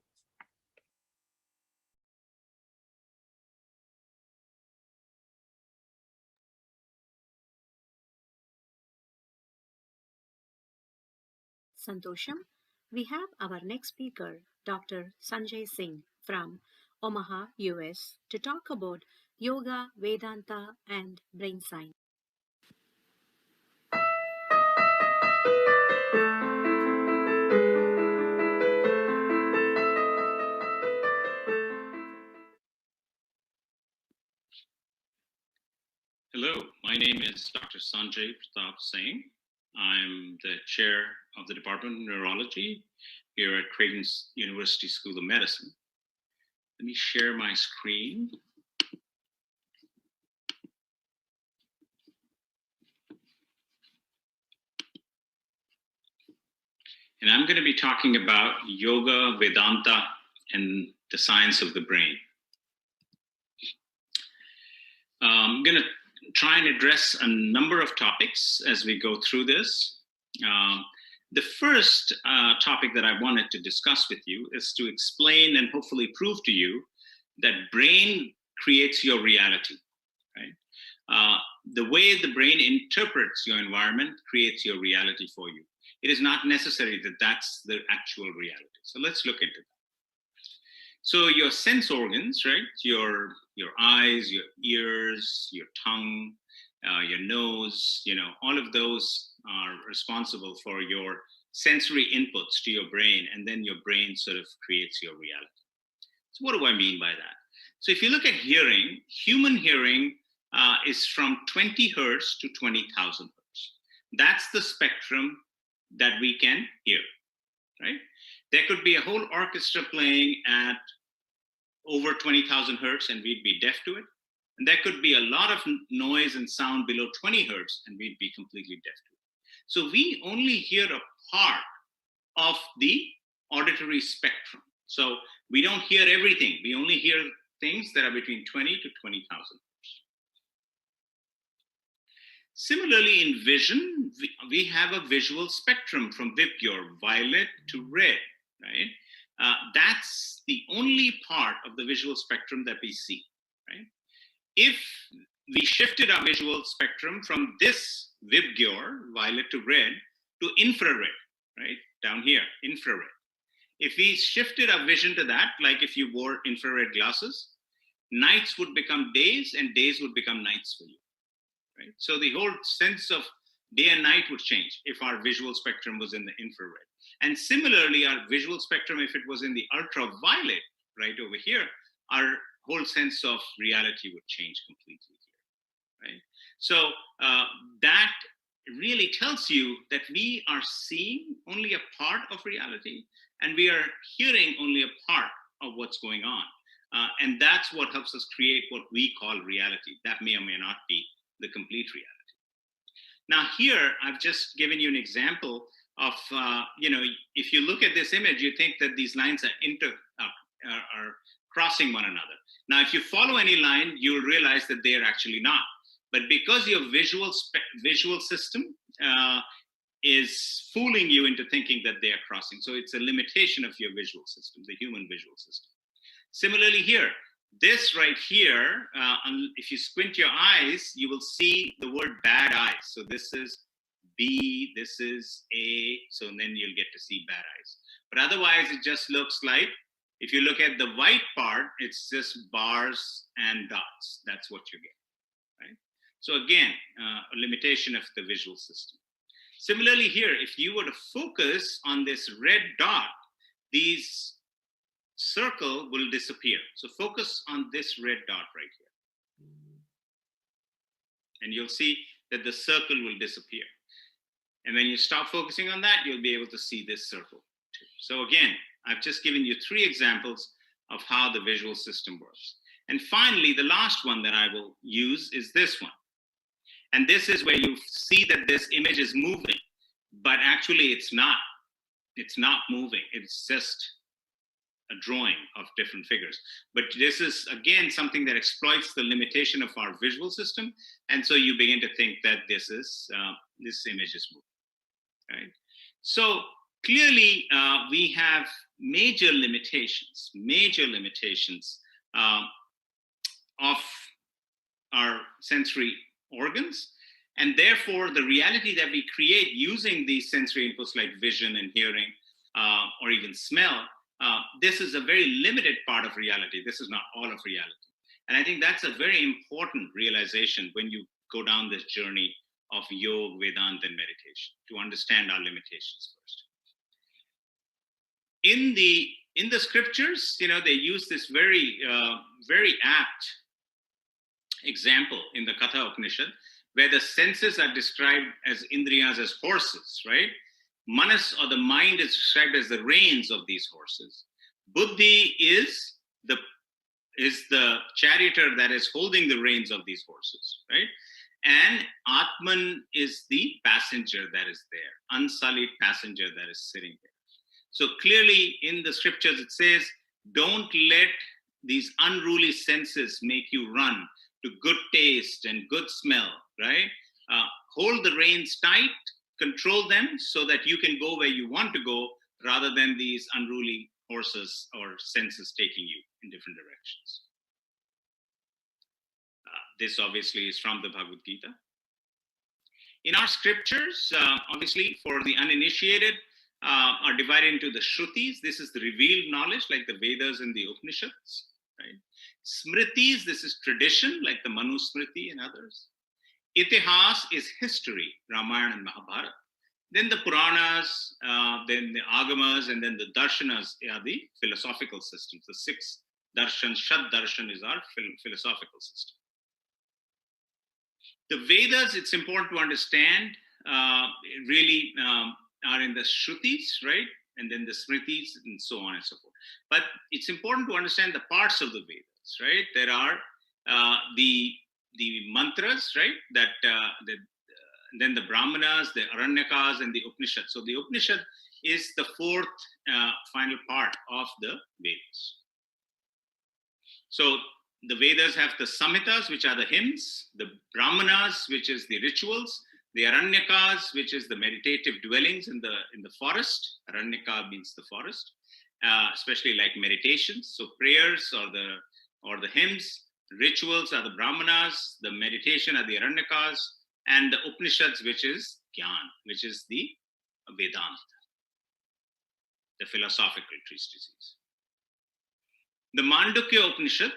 Santosham. We have our next speaker, Dr. Sanjay Singh from Omaha, US, to talk about yoga, Vedanta, and brain science. Hello, my name is Dr. Sanjay Pratap Singh. I'm the chair of the Department of Neurology here at Creighton University School of Medicine. Let me share my screen. And I'm going to be talking about yoga, Vedanta, and the science of the brain. I'm going to try and address a number of topics as we go through this. The first topic that I wanted to discuss with you is to explain and hopefully prove to you that brain creates your reality, right? The way the brain interprets your environment creates your reality for you. It is not necessary that that's the actual reality. So let's look into that. So your sense organs, right? Your eyes, your ears, your tongue, your nose, all of those are responsible for your sensory inputs to your brain, and then your brain sort of creates your reality. So what do I mean by that? So if you look at hearing, human hearing is from 20 hertz to 20,000 hertz. That's the spectrum that we can hear, right? There could be a whole orchestra playing at over 20,000 hertz and we'd be deaf to it. And there could be a lot of noise and sound below 20 hertz and we'd be completely deaf to it. So we only hear a part of the auditory spectrum. So we don't hear everything. We only hear things that are between 20 to 20,000 hertz. Similarly, in vision, we have a visual spectrum from Vibgyor, violet to red, right? That's the only part of the visual spectrum that we see, right? If we shifted our visual spectrum from this Vibgyor, violet to red, to infrared, right? Down here, infrared. If we shifted our vision to that, like if you wore infrared glasses, nights would become days and days would become nights for you, right? So the whole sense of day and night would change if our visual spectrum was in the infrared. And similarly, our visual spectrum, if it was in the ultraviolet, right over here, our whole sense of reality would change completely here, right? So that really tells you that we are seeing only a part of reality and we are hearing only a part of what's going on. And that's what helps us create what we call reality. That may or may not be the complete reality. Now here, I've just given you an example of, if you look at this image, you think that these lines are crossing one another. Now, if you follow any line, you'll realize that they are actually not. But because your visual system is fooling you into thinking that they are crossing. So it's a limitation of your visual system, the human visual system. Similarly here, this right here, if you squint your eyes, you will see the word bad eyes. So this is B, this is A, so then you'll get to see bad eyes. But otherwise, it just looks like, if you look at the white part, it's just bars and dots. That's what you get, right? So again, a limitation of the visual system. Similarly here, if you were to focus on this red dot, these circle will disappear. So focus on this red dot right here. And you'll see that the circle will disappear. And when you stop focusing on that, you'll be able to see this circle too. So again, I've just given you 3 examples of how the visual system works. And finally, the last one that I will use is this one. And this is where you see that this image is moving, but actually it's not. It's not moving. It's just a drawing of different figures. But this is, again, something that exploits the limitation of our visual system. And so you begin to think that this image is moving, right? So clearly, we have major limitations of our sensory organs. And therefore, the reality that we create using these sensory inputs like vision and hearing, or even smell, this is a very limited part of reality. This is not all of reality. And I think that's a very important realization when you go down this journey of yoga, Vedanta, and meditation, to understand our limitations first. In the scriptures, they use this very apt example in the Katha Upanishad, where the senses are described as indriyas, as horses, right? Manas, or the mind, is described as the reins of these horses. Buddhi is the charioteer that is holding the reins of these horses, right? And Atman is the passenger that is there, unsullied passenger that is sitting there. So clearly in the scriptures it says, don't let these unruly senses make you run to good taste and good smell, right? Hold the reins tight, control them so that you can go where you want to go, rather than these unruly horses or senses taking you in different directions. This obviously is from the Bhagavad Gita. In our scriptures, obviously for the uninitiated, are divided into the Shrutis. This is the revealed knowledge, like the Vedas and the Upanishads, right? Smritis, this is tradition, like the Manu Smriti and others. Itihas is history, Ramayana and Mahabharata. Then the Puranas, then the Agamas, and then the Darshanas are the philosophical systems. The 6 Darshan, Shad Darshan is our philosophical system. The Vedas, it's important to understand, really are in the Shrutis, right? And then the Smritis, and so on and so forth. But it's important to understand the parts of the Vedas, right? There are the mantras, right? Then the Brahmanas, the Aranyakas, and the Upanishad. So the Upanishad is the 4th final part of the Vedas. So The Vedas have the Samhitas, which are the hymns, the Brahmanas, which is the rituals, the Aranyakas, which is the meditative dwellings in the forest. Aranyaka means the forest, especially like meditations. So prayers or the hymns, rituals are the Brahmanas, the meditation are the Aranyakas, and the Upanishads, which is Gyan, which is the Vedanta, the philosophical treatises. The Mandukya Upanishad,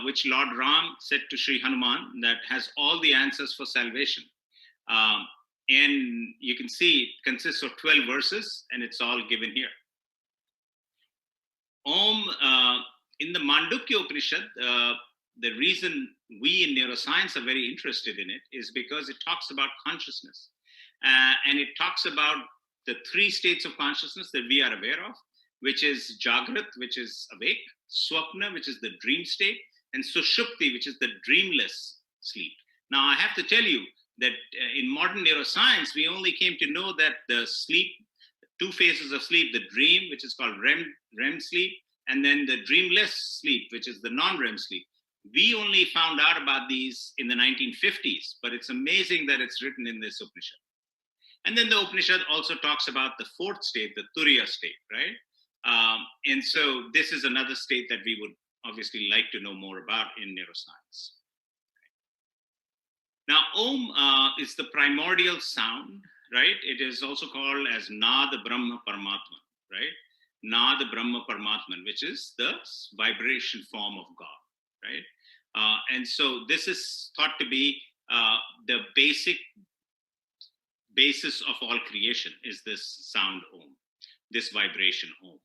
which Lord Ram said to Sri Hanuman, that has all the answers for salvation. And you can see it consists of 12 verses, and it's all given here. Om, in the Mandukya Upanishad, the reason we in neuroscience are very interested in it is because it talks about consciousness. And it talks about the 3 states of consciousness that we are aware of, which is Jagrat, which is awake, Swapna, which is the dream state, and Sushupti, which is the dreamless sleep. Now, I have to tell you that in modern neuroscience, we only came to know that the sleep, 2 phases of sleep, the dream, which is called REM sleep, and then the dreamless sleep, which is the non-REM sleep. We only found out about these in the 1950s, but it's amazing that it's written in this Upanishad. And then the Upanishad also talks about the 4th state, the Turiya state, right? And so this is another state that we would obviously like to know more about in neuroscience. Now, Om is the primordial sound, right? It is also called as Nada Brahma Paramatman, right? Nada Brahma Paramatman, which is the vibration form of God, right? And so this is thought to be the basis of all creation, is this sound Om, this vibration Om.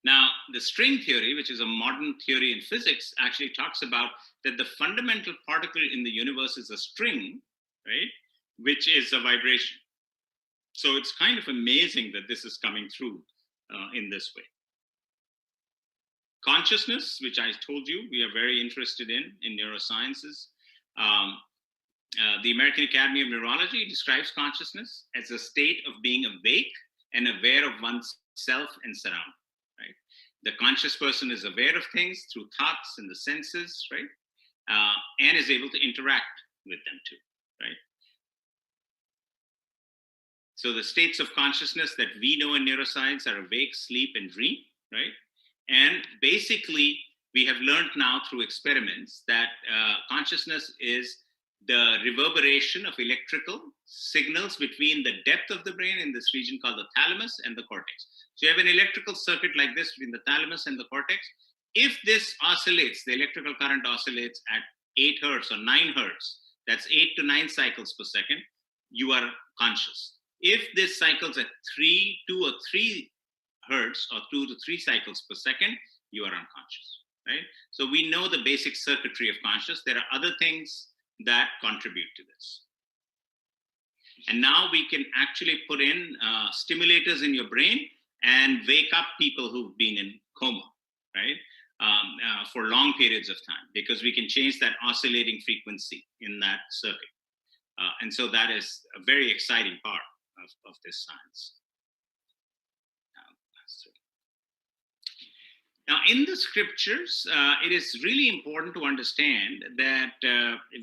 Now, the string theory, which is a modern theory in physics, actually talks about that the fundamental particle in the universe is a string, right, which is a vibration. So it's kind of amazing that this is coming through in this way. Consciousness, which I told you we are very interested in neurosciences. The American Academy of Neurology describes consciousness as a state of being awake and aware of oneself and surroundings. Right? The conscious person is aware of things through thoughts and the senses, right? And is able to interact with them too, right? So the states of consciousness that we know in neuroscience are awake, sleep, and dream, right? And basically, we have learned now through experiments that consciousness is the reverberation of electrical signals between the depth of the brain in this region called the thalamus and the cortex. So you have an electrical circuit like this between the thalamus and the cortex. If this oscillates, the electrical current oscillates at 8 hertz or 9 hertz, that's 8 to 9 cycles per second, you are conscious. If this cycles at 2 or 3 hertz or 2 to 3 cycles per second, you are unconscious, right? So we know the basic circuitry of consciousness. There are other things that contribute to this. And now we can actually put in stimulators in your brain and wake up people who've been in coma, right? For long periods of time, because we can change that oscillating frequency in that circuit. And so that is a very exciting part of this science. Now, in the scriptures, it is really important to understand that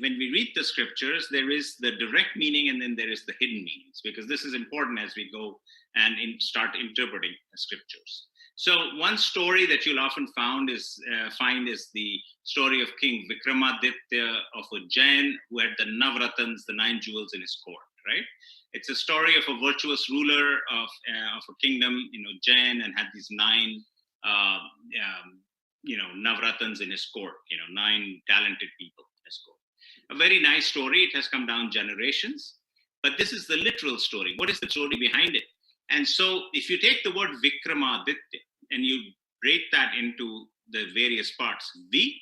when we read the scriptures, there is the direct meaning and then there is the hidden meanings, because this is important as we go and start interpreting the scriptures. So one story that you'll often find is the story of King Vikramaditya of Ujjain, who had the Navratans, the 9 jewels in his court, right? It's a story of a virtuous ruler of a kingdom in Ujjain and had these 9 Navratans in his court, 9 talented people in his court. A very nice story. It has come down generations, but this is the literal story. What is the story behind it? And so if you take the word Vikramaditya and you break that into the various parts, Vi,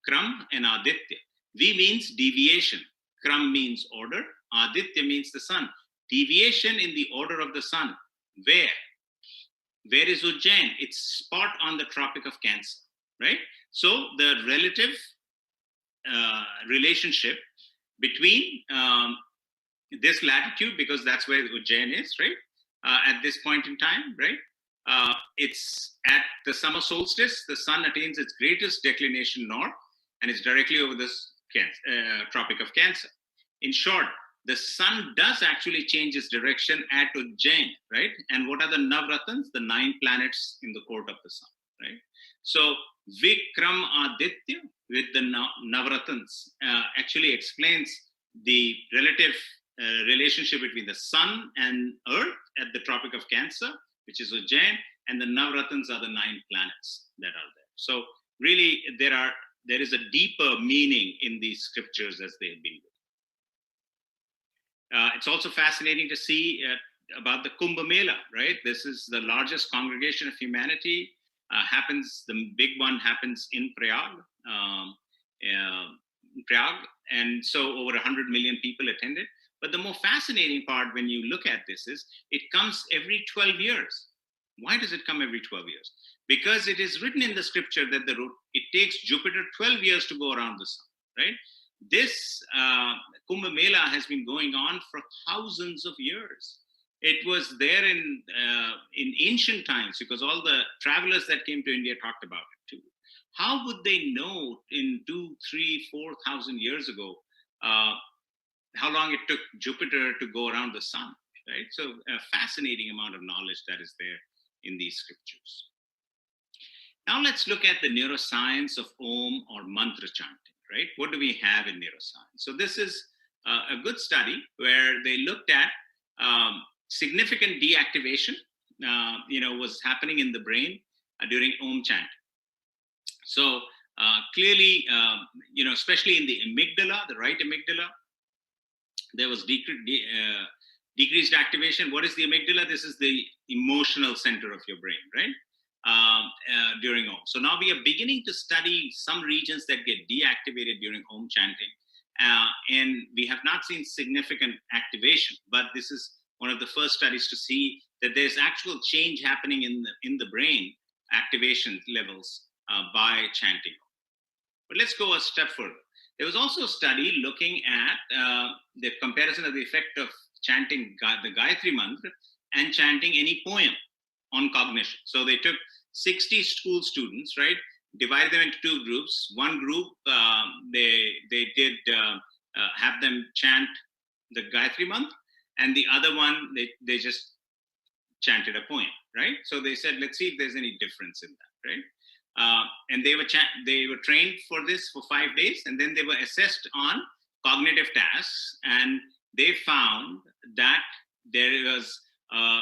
Kram, and Aditya. Vi means deviation. Kram means order. Aditya means the sun. Deviation in the order of the sun. Where? Where is Ujjain? It's spot on the Tropic of Cancer, right? So the relative relationship between this latitude, because that's where Ujjain is, right? At this point in time, right? It's at the summer solstice, the sun attains its greatest declination north, and it's directly over the Tropic of Cancer. In short, the sun does actually change its direction at Ujjain, right? And what are the Navratans? The 9 planets in the court of the sun, right? So Vikram Aditya with the Navratans actually explains the relative relationship between the sun and earth at the Tropic of Cancer, which is Ujjain, and the Navratans are the 9 planets that are there. So really there is a deeper meaning in these scriptures as they have been. It's also fascinating to see about the Kumbh Mela, right? This is the largest congregation of humanity. The big one happens in Prayag, and so over 100 million people attended. But the more fascinating part when you look at this is it comes every 12 years. Why does it come every 12 years? Because it is written in the scripture that it takes Jupiter 12 years to go around the sun, right? This Kumbh Mela has been going on for thousands of years. It was there in ancient times because all the travelers that came to India talked about it too. How would they know in 2, 3, 4,000 years ago how long it took Jupiter to go around the sun, right? So a fascinating amount of knowledge that is there in these scriptures. Now let's look at the neuroscience of Om or mantra chanting, right? What do we have in neuroscience? So this is a good study where they looked at significant deactivation, was happening in the brain during Om chanting. So clearly, especially in the amygdala, the right amygdala, there was decreased activation. What is the amygdala? This is the emotional center of your brain, right? During Om. So now we are beginning to study some regions that get deactivated during Om chanting. And we have not seen significant activation, but this is one of the first studies to see that there's actual change happening in the brain, activation levels by chanting. But let's go a step further. There was also a study looking at the comparison of the effect of chanting the Gayatri Mantra and chanting any poem on cognition. So they took 60 school students, right, divided them into 2 groups. One group, they did have them chant the Gayatri Mantra, and the other one, they just chanted a poem, right? So they said, let's see if there's any difference in that, right? And they were trained for this for 5 days, and then they were assessed on cognitive tasks, and they found that there was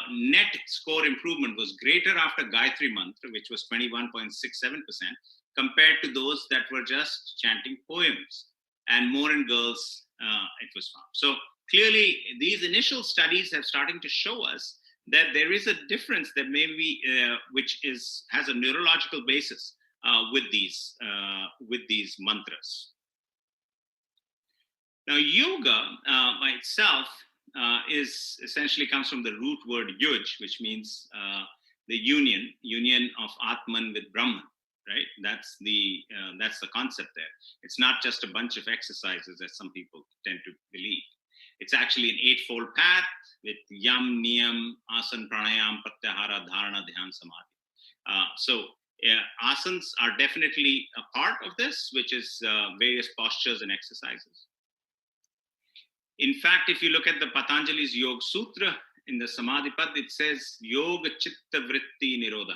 net score improvement was greater after Gayatri Mantra, which was 21.67%, compared to those that were just chanting poems, and more in girls it was found. So clearly, these initial studies have starting to show us that there is a difference that maybe which has a neurological basis with these mantras. Now, yoga by itself is essentially comes from the root word yuj, which means the union of Atman with Brahman, right? That's the concept there. It's not just a bunch of exercises as some people tend to believe. It's actually an 8-fold path with yam, niyam, asan, pranayam, pratyahara, dharana, dhyan, samadhi. So asanas are definitely a part of this, which is various postures and exercises. In fact, if you look at the Patanjali's Yoga Sutra in the Samadhi Pad, it says Yoga Chitta Vritti Nirodha.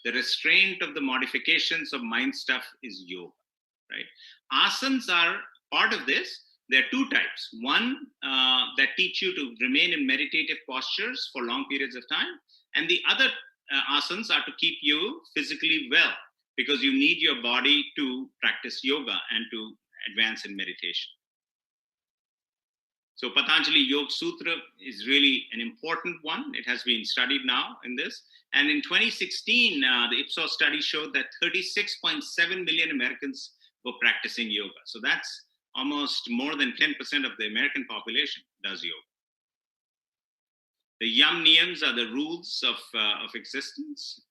The restraint of the modifications of mind stuff is yoga, right? Asanas are part of this. There are 2 types. One that teach you to remain in meditative postures for long periods of time. And the other asanas are to keep you physically well, because you need your body to practice yoga and to advance in meditation. So Patanjali Yoga Sutra is really an important one. It has been studied now in this. And in 2016, the Ipsos study showed that 36.7 million Americans were practicing yoga. So that's almost more than 10% of the American population does yoga. The yam niyams are the rules of existence.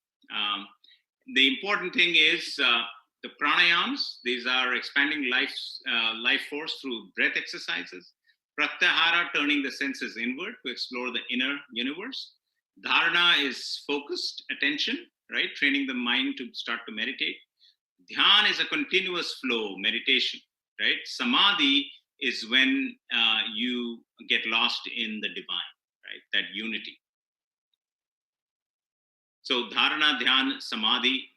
The important thing is the pranayams. These are expanding life force through breath exercises. Pratyahara, turning the senses inward to explore the inner universe. Dharana is focused attention, right? Training the mind to start to meditate. Dhyan is a continuous flow meditation, right? Samadhi is when you get lost in the divine, right? That unity. So dharana, dhyan, samadhi,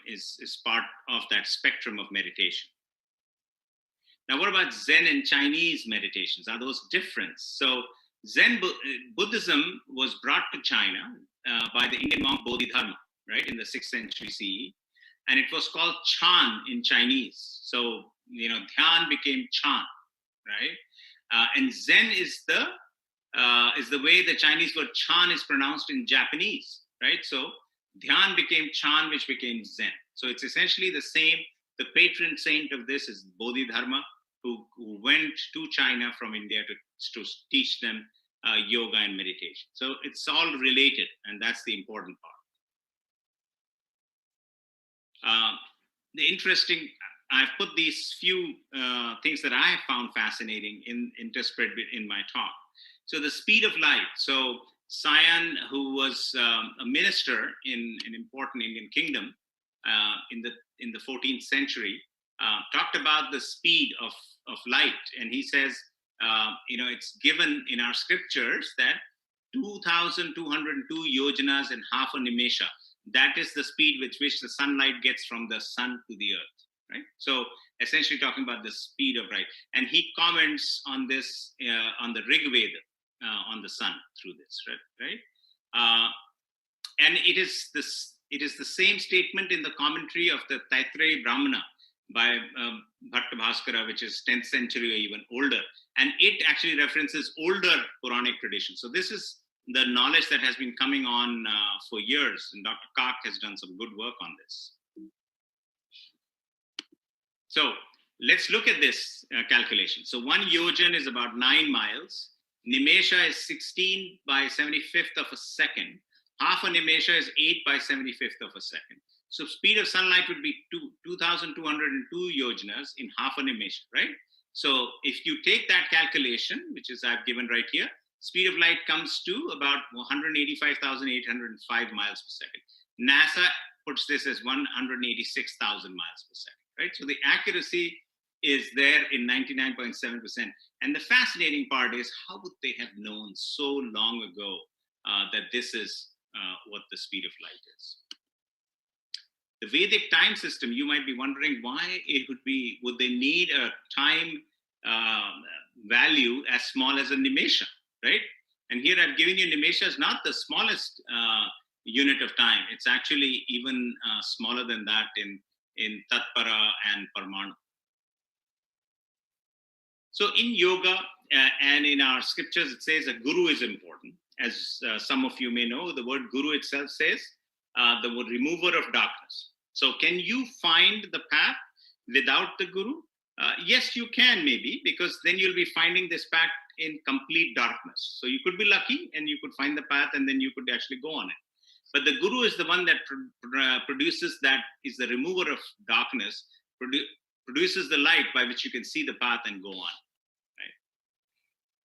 is part of that spectrum of meditation. Now, what about Zen and Chinese meditations? Are those different? So Zen Buddhism was brought to China by the Indian monk Bodhidharma, right, in the 6th century CE. And it was called Chan in Chinese. So, Dhyan became Chan, right? And Zen is the way the Chinese word Chan is pronounced in Japanese, right? So Dhyan became Chan, which became Zen. So it's essentially the same. The patron saint of this is Bodhidharma, who went to China from India to teach them yoga and meditation. So it's all related, and that's the important part. I've put these few things that I have found fascinating interspread in my talk. So the speed of light. So Sayan, who was a minister in an important Indian kingdom in the 14th century, talked about the speed of light, and he says, it's given in our scriptures that 2,202 yojanas and half a nimesha. That is the speed with which the sunlight gets from the sun to the earth, right? So essentially talking about the speed of light. And he comments on this on the Rig Veda, on the sun through this, right? And it is the same statement in the commentary of the Taittiriya Brahmana by Bhatta Bhaskara, which is 10th century or even older. And it actually references older Puranic tradition. So this is the knowledge that has been coming on for years. And Dr. Kak has done some good work on this. So let's look at this calculation. So 1 yojan is about 9 miles. Nimesha is 16 by 75th of a second. Half a nimesha is 8 by 75th of a second. So speed of sunlight would be 2,202 yojanas in half a nimesha, right? So if you take that calculation, which is I've given right here, speed of light comes to about 185,805 miles per second. NASA puts this as 186,000 miles per second, right? So the accuracy is there in 99.7%. And the fascinating part is, how would they have known so long ago that this is what the speed of light is? The Vedic time system, you might be wondering why would they need a time value as small as a nimesha, right? And here I've given you nimesha is not the smallest unit of time. It's actually even smaller than that in Tatpara and Parmanu. So in yoga and in our scriptures, it says a guru is important. As some of you may know, the word guru itself says the word remover of darkness. So can you find the path without the guru? Yes, you can maybe, because then you'll be finding this path in complete darkness. So you could be lucky and you could find the path and then you could actually go on it. But the guru is the one that produces, that is the remover of darkness, produces the light by which you can see the path and go on.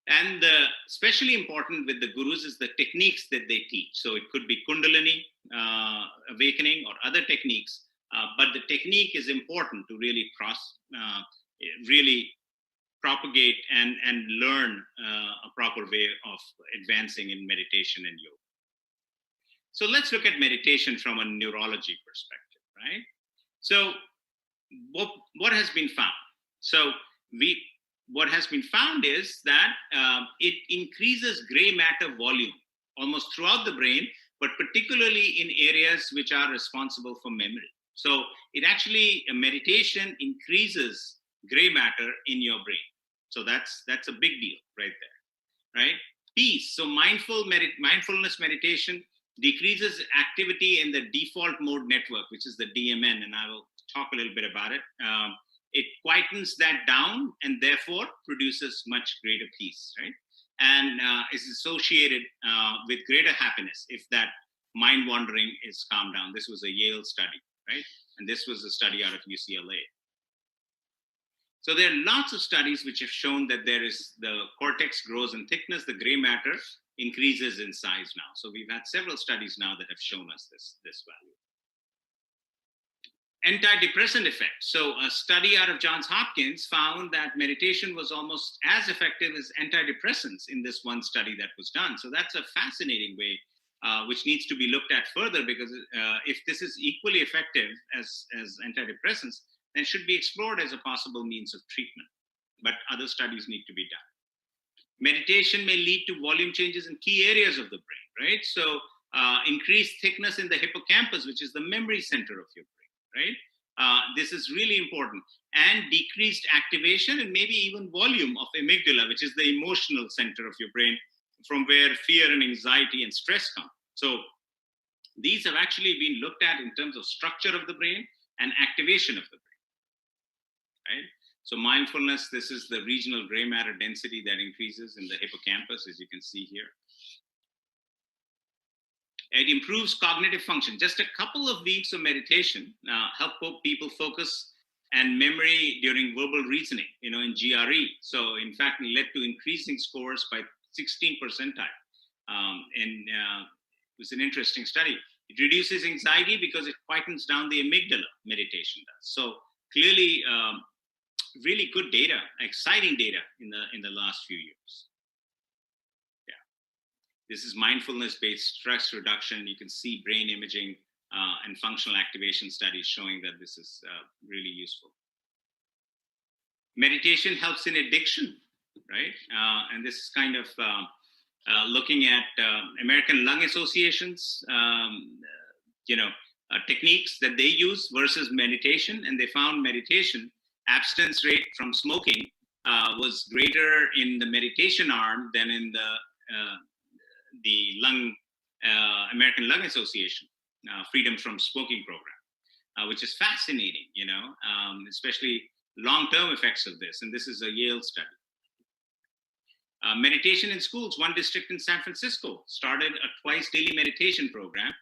And especially important with the gurus is the techniques that they teach. So it could be Kundalini awakening or other techniques, but the technique is important to really propagate and learn a proper way of advancing in meditation and yoga. So let's look at meditation from a neurology perspective, right? So what has been found? So what has been found is that it increases gray matter volume almost throughout the brain, but particularly in areas which are responsible for memory. So it actually, meditation increases gray matter in your brain. So that's a big deal right there, right? Peace. So mindfulness meditation decreases activity in the default mode network, which is the DMN, and I will talk a little bit about it. It quietens that down and therefore produces much greater peace, right? And is associated with greater happiness if that mind wandering is calmed down. This was a Yale study, right? And this was a study out of UCLA. So there are lots of studies which have shown that the cortex grows in thickness, the gray matter increases in size now. So we've had several studies now that have shown us this value. Antidepressant effect. So a study out of Johns Hopkins found that meditation was almost as effective as antidepressants in this one study that was done. So that's a fascinating way, which needs to be looked at further, because if this is equally effective as antidepressants, then it should be explored as a possible means of treatment. But other studies need to be done. Meditation may lead to volume changes in key areas of the brain, right? So increased thickness in the hippocampus, which is the memory center of your brain, right? This is really important. And decreased activation and maybe even volume of amygdala, which is the emotional center of your brain, from where fear and anxiety and stress come. So these have actually been looked at in terms of structure of the brain and activation of the brain, right? So mindfulness, this is the regional gray matter density that increases in the hippocampus, as you can see here. It improves cognitive function. Just a couple of weeks of meditation help people focus and memory during verbal reasoning, in GRE. So in fact, it led to increasing scores by 16 percentile. It was an interesting study. It reduces anxiety because it quietens down the amygdala, meditation does. So clearly, really good data, exciting data in the last few years. Yeah, this is mindfulness-based stress reduction. You can see brain imaging and functional activation studies showing that this is really useful. Meditation helps in addiction, right? And this is kind of looking at American Lung Association's, techniques that they use versus meditation, and they found meditation abstinence rate from smoking was greater in the meditation arm than in the American Lung Association freedom from smoking program, which is fascinating, especially long-term effects of this. And this is a Yale study. Meditation in schools. One district in San Francisco started a twice daily meditation program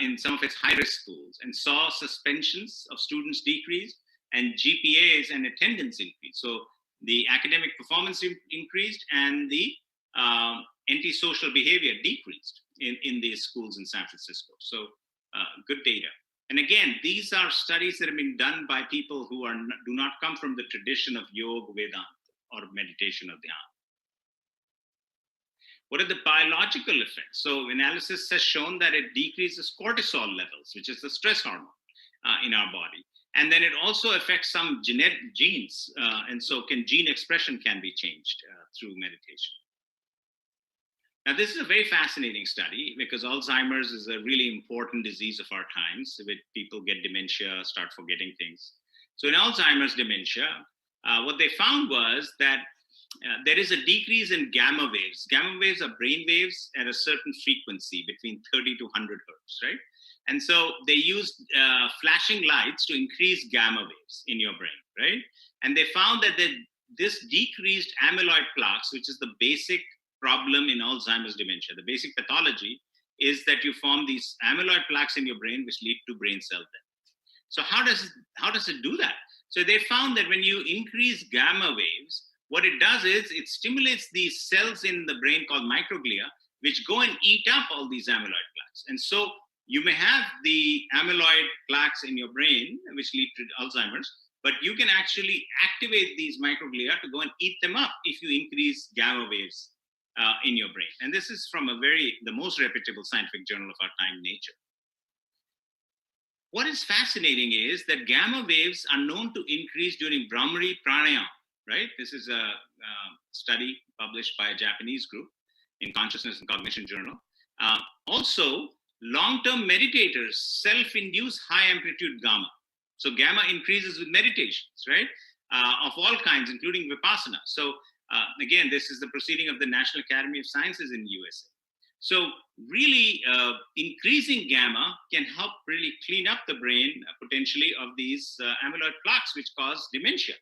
in some of its high-risk schools and saw suspensions of students decrease and GPAs and attendance increase. So the academic performance increased and the antisocial behavior decreased in these schools in San Francisco. So good data. And again, these are studies that have been done by people who do not come from the tradition of yoga, Vedanta, or meditation or dhyana. What are the biological effects? So analysis has shown that it decreases cortisol levels, which is the stress hormone in our body. And then it also affects some genetic genes. And so gene expression can be changed through meditation. Now, this is a very fascinating study because Alzheimer's is a really important disease of our times. With people get dementia, start forgetting things. So in Alzheimer's dementia, what they found was that there is a decrease in gamma waves. Gamma waves are brain waves at a certain frequency between 30 to 100 hertz, right? And so they used flashing lights to increase gamma waves in your brain, right? And they found that this decreased amyloid plaques, which is the basic problem in Alzheimer's dementia. The basic pathology is that you form these amyloid plaques in your brain, which lead to brain cell death. So how does it do that? So they found that when you increase gamma waves, what it does is it stimulates these cells in the brain called microglia, which go and eat up all these amyloid plaques. And so you may have the amyloid plaques in your brain, which lead to Alzheimer's, but you can actually activate these microglia to go and eat them up if you increase gamma waves in your brain. And this is from the most reputable scientific journal of our time, Nature. What is fascinating is that gamma waves are known to increase during Brahmari pranayama, right? This is a study published by a Japanese group in Consciousness and Cognition Journal. Also, long-term meditators self-induce high amplitude gamma. So gamma increases with meditations, right? Of all kinds, including Vipassana. So again, this is the proceeding of the National Academy of Sciences in the USA. So really increasing gamma can help really clean up the brain potentially of these amyloid plaques, which cause dementia.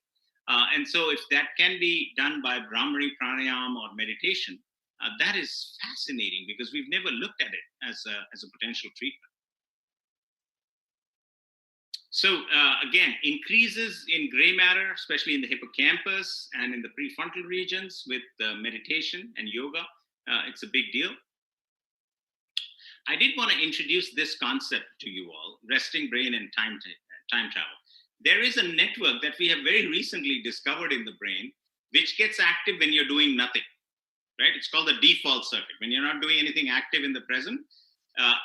And so if that can be done by Brahmari pranayama or meditation, that is fascinating because we've never looked at it as a potential treatment. So again, increases in gray matter, especially in the hippocampus and in the prefrontal regions with meditation and yoga, It's a big deal. I did want to introduce this concept to you all, resting brain and time travel. There is a network that we have very recently discovered in the brain, which gets active when you're doing nothing, right? It's called the default circuit. When you're not doing anything active in the present,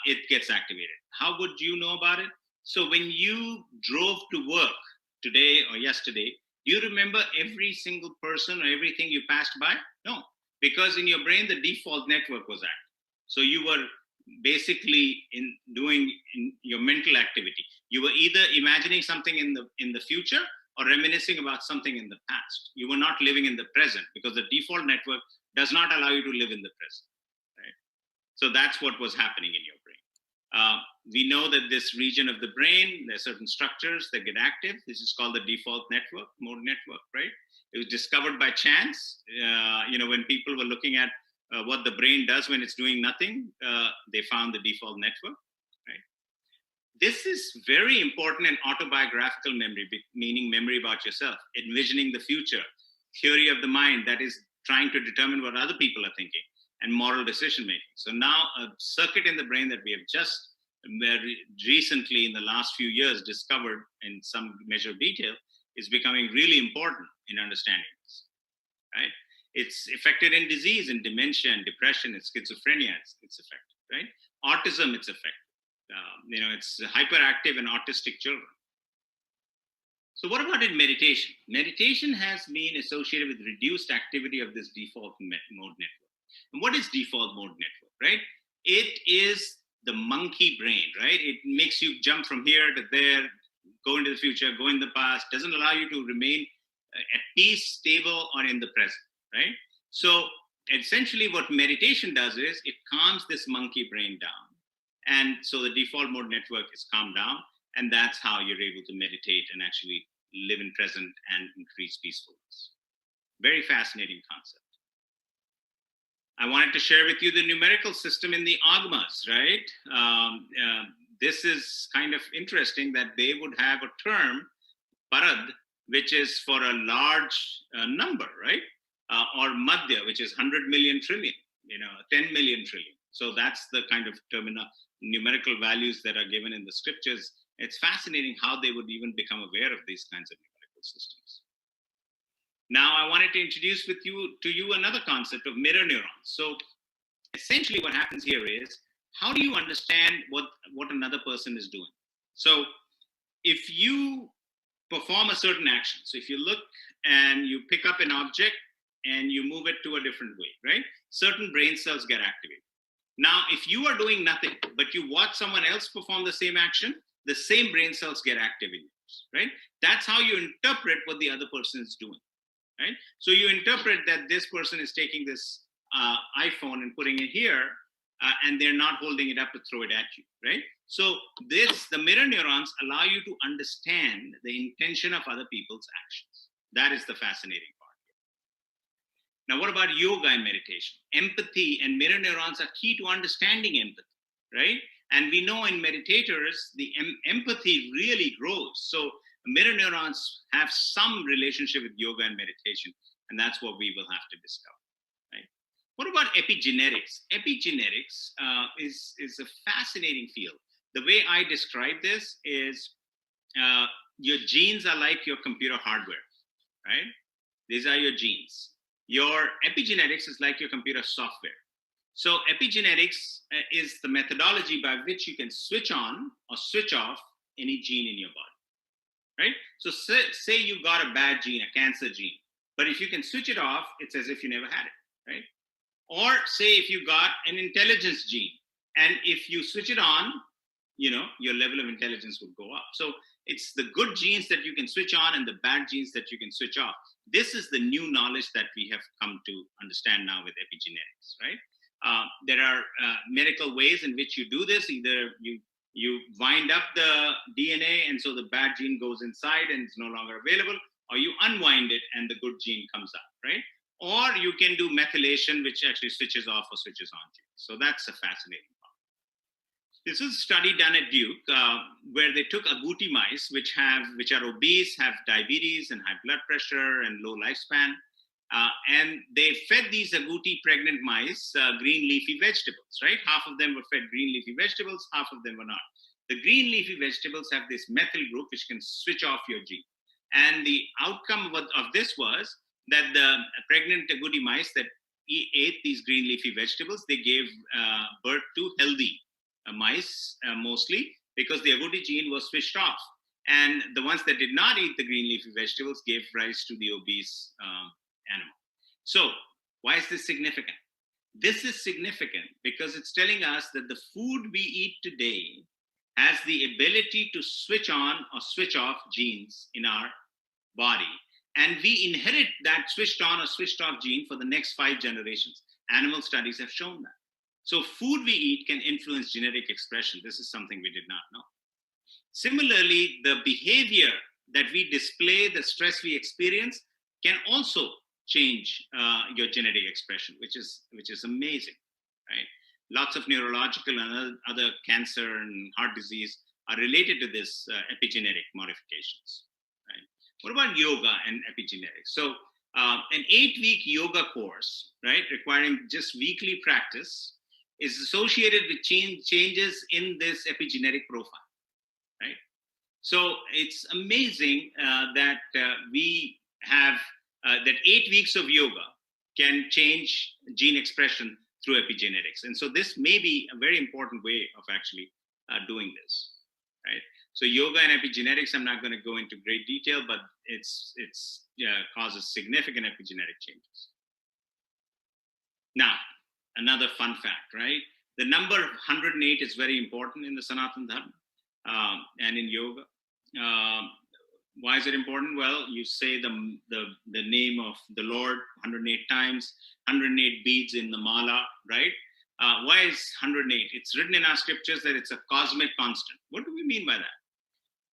it gets activated. How would you know about it? So when you drove to work today or yesterday, do you remember every single person or everything you passed by? No, because in your brain, the default network was active. So you were basically doing your mental activity. You were either imagining something in the future or reminiscing about something in the past. You were not living in the present because the default network does not allow you to live in the present, right? So that's what was happening in your brain. We know that this region of the brain, there are certain structures that get active. This is called the default network, mode network, right? It was discovered by chance. When people were looking at what the brain does when it's doing nothing, they found the default network, right? This is very important in autobiographical memory, meaning memory about yourself, envisioning the future, theory of the mind that is trying to determine what other people are thinking, and moral decision making. So now a circuit in the brain that we have just very recently in the last few years discovered in some measure of detail is becoming really important in understanding this, right? It's affected in disease, in dementia, and depression, and schizophrenia. It's affected, right? Autism, it's affected. It's hyperactive in autistic children. So what about in meditation? Meditation has been associated with reduced activity of this default mode network. And what is default mode network, right? It is the monkey brain, right? It makes you jump from here to there, go into the future, go in the past, doesn't allow you to remain at peace, stable, or in the present, right? So essentially what meditation does is it calms this monkey brain down. And so the default mode network is calmed down, and that's how you're able to meditate and actually live in present and increase peacefulness. Very fascinating concept. I wanted to share with you the numerical system in the agamas, right? This is kind of interesting that they would have a term, parad, which is for a large number, right? Or madhya, which is 100 million trillion, 10 million trillion. So that's the kind of numerical values that are given in the scriptures. It's fascinating how they would even become aware of these kinds of numerical systems. Now, I wanted to introduce to you another concept of mirror neurons. So essentially what happens here is, how do you understand what another person is doing? So if you perform a certain action, so if you look and you pick up an object and you move it to a different way, right? Certain brain cells get activated. Now, if you are doing nothing, but you watch someone else perform the same action, the same brain cells get active in yours, right? That's how you interpret what the other person is doing, right? So you interpret that this person is taking this iPhone and putting it here, and they're not holding it up to throw it at you, right? So the mirror neurons allow you to understand the intention of other people's actions. That is the fascinating part. Now, what about yoga and meditation? Empathy and mirror neurons are key to understanding empathy, right? And we know in meditators, the empathy really grows. So mirror neurons have some relationship with yoga and meditation, and that's what we will have to discover, right? What about epigenetics? Epigenetics is a fascinating field. The way I describe this is your genes are like your computer hardware, right? These are your genes. Your epigenetics is like your computer software. So epigenetics is the methodology by which you can switch on or switch off any gene in your body, right? So say you got a bad gene, a cancer gene, but if you can switch it off, it's as if you never had it, right? Or say if you got an intelligence gene, and if you switch it on, your level of intelligence would go up. So it's the good genes that you can switch on and the bad genes that you can switch off. This is the new knowledge that we have come to understand now with epigenetics, right? There are medical ways in which you do this. Either you wind up the DNA and so the bad gene goes inside and it's no longer available, or you unwind it and the good gene comes out, right? Or you can do methylation, which actually switches off or switches on genes. So that's a fascinating part. This is a study done at Duke where they took agouti mice, which are obese, have diabetes and high blood pressure and low lifespan. And they fed these agouti pregnant mice green leafy vegetables, right? Half of them were fed green leafy vegetables, half of them were not. The green leafy vegetables have this methyl group which can switch off your gene. And the outcome of this was that the pregnant agouti mice that ate these green leafy vegetables, they gave birth to healthy mice mostly, because the agouti gene was switched off. And the ones that did not eat the green leafy vegetables gave rise to the obese animal. So why is this significant? This is significant because it's telling us that the food we eat today has the ability to switch on or switch off genes in our body. And we inherit that switched on or switched off gene for the next 5 generations. Animal studies have shown that. So food we eat can influence genetic expression. This is something we did not know. Similarly, the behavior that we display, the stress we experience, can also change your genetic expression, which is amazing, right? Lots of neurological and other cancer and heart disease are related to this epigenetic modifications, right? What about yoga and epigenetics? So an 8-week yoga course, right, requiring just weekly practice, is associated with changes in this epigenetic profile, right? So it's amazing that we have that 8 weeks of yoga can change gene expression through epigenetics. And so this may be a very important way of actually doing this, right? So yoga and epigenetics, I'm not going to go into great detail, but it's causes significant epigenetic changes. Now, another fun fact, right? The number 108 is very important in the Sanatana Dharma and in yoga. Why is it important? Well, you say the name of the Lord 108 times, 108 beads in the mala, right? Why is 108? It's written in our scriptures that it's a cosmic constant. What do we mean by that?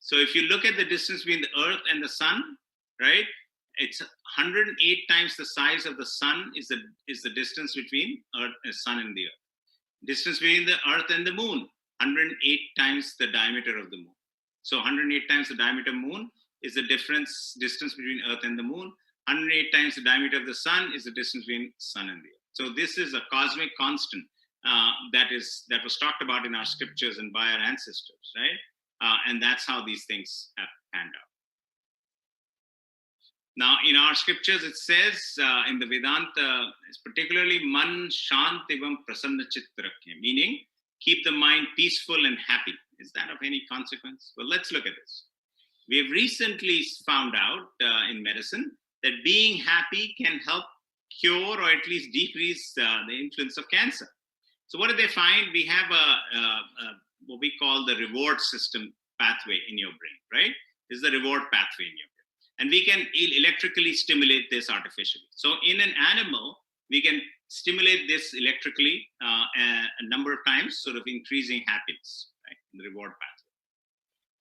So if you look at the distance between the earth and the sun, right? It's 108 times the size of the sun is the distance between sun and the earth. Distance between the earth and the moon, 108 times the diameter of the moon. So 108 times the diameter of the moon is the distance between earth and the moon. 108 times the diameter of the sun is the distance between sun and the earth. So this is a cosmic constant that was talked about in our scriptures and by our ancestors, right? And that's how these things have panned out. Now, in our scriptures, it says in the Vedanta, it's particularly man shantivam prasanna chitta rakhe, meaning keep the mind peaceful and happy. Is that of any consequence? Well, let's look at this. We have recently found out in medicine that being happy can help cure or at least decrease the influence of cancer. So what did they find? We have what we call the reward system pathway in your brain, right? This is the reward pathway in your brain. And we can electrically stimulate this artificially. So in an animal, we can stimulate this electrically a number of times, sort of increasing happiness, right? The reward pathway.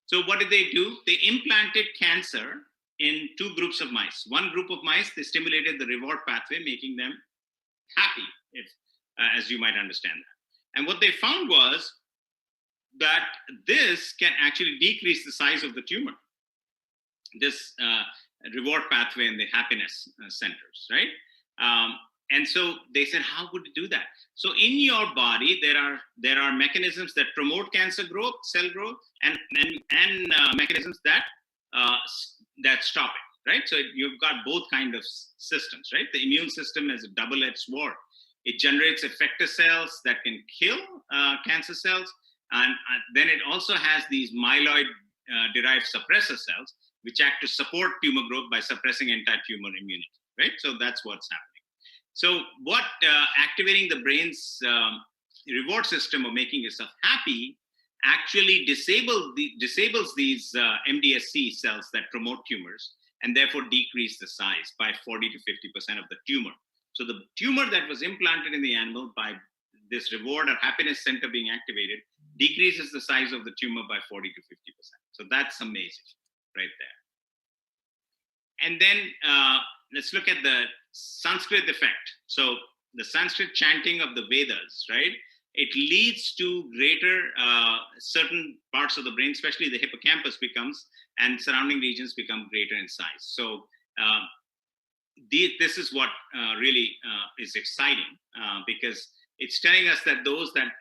So what did they do? They implanted cancer in 2 groups of mice. One group of mice, they stimulated the reward pathway, making them happy, as you might understand that. And what they found was that this can actually decrease the size of the tumor, this reward pathway in the happiness centers, right? And so they said, how could it do that? So in your body, there are mechanisms that promote cancer growth, cell growth, and mechanisms that stop it, right? So you've got both kind of systems, right? The immune system is a double-edged sword. It generates effector cells that can kill cancer cells, and then it also has these myeloid-derived suppressor cells, which act to support tumor growth by suppressing anti-tumor immunity, right? So that's what's happening. So what activating the brain's reward system or making yourself happy actually disables these MDSC cells that promote tumors and therefore decrease the size by 40 to 50% of the tumor. So the tumor that was implanted in the animal by this reward or happiness center being activated decreases the size of the tumor by 40 to 50%. So that's amazing right there. And then let's look at the Sanskrit effect. So the Sanskrit chanting of the Vedas, right? It leads to greater certain parts of the brain, especially the hippocampus becomes, and surrounding regions become greater in size. So this is what really is exciting, because it's telling us that those that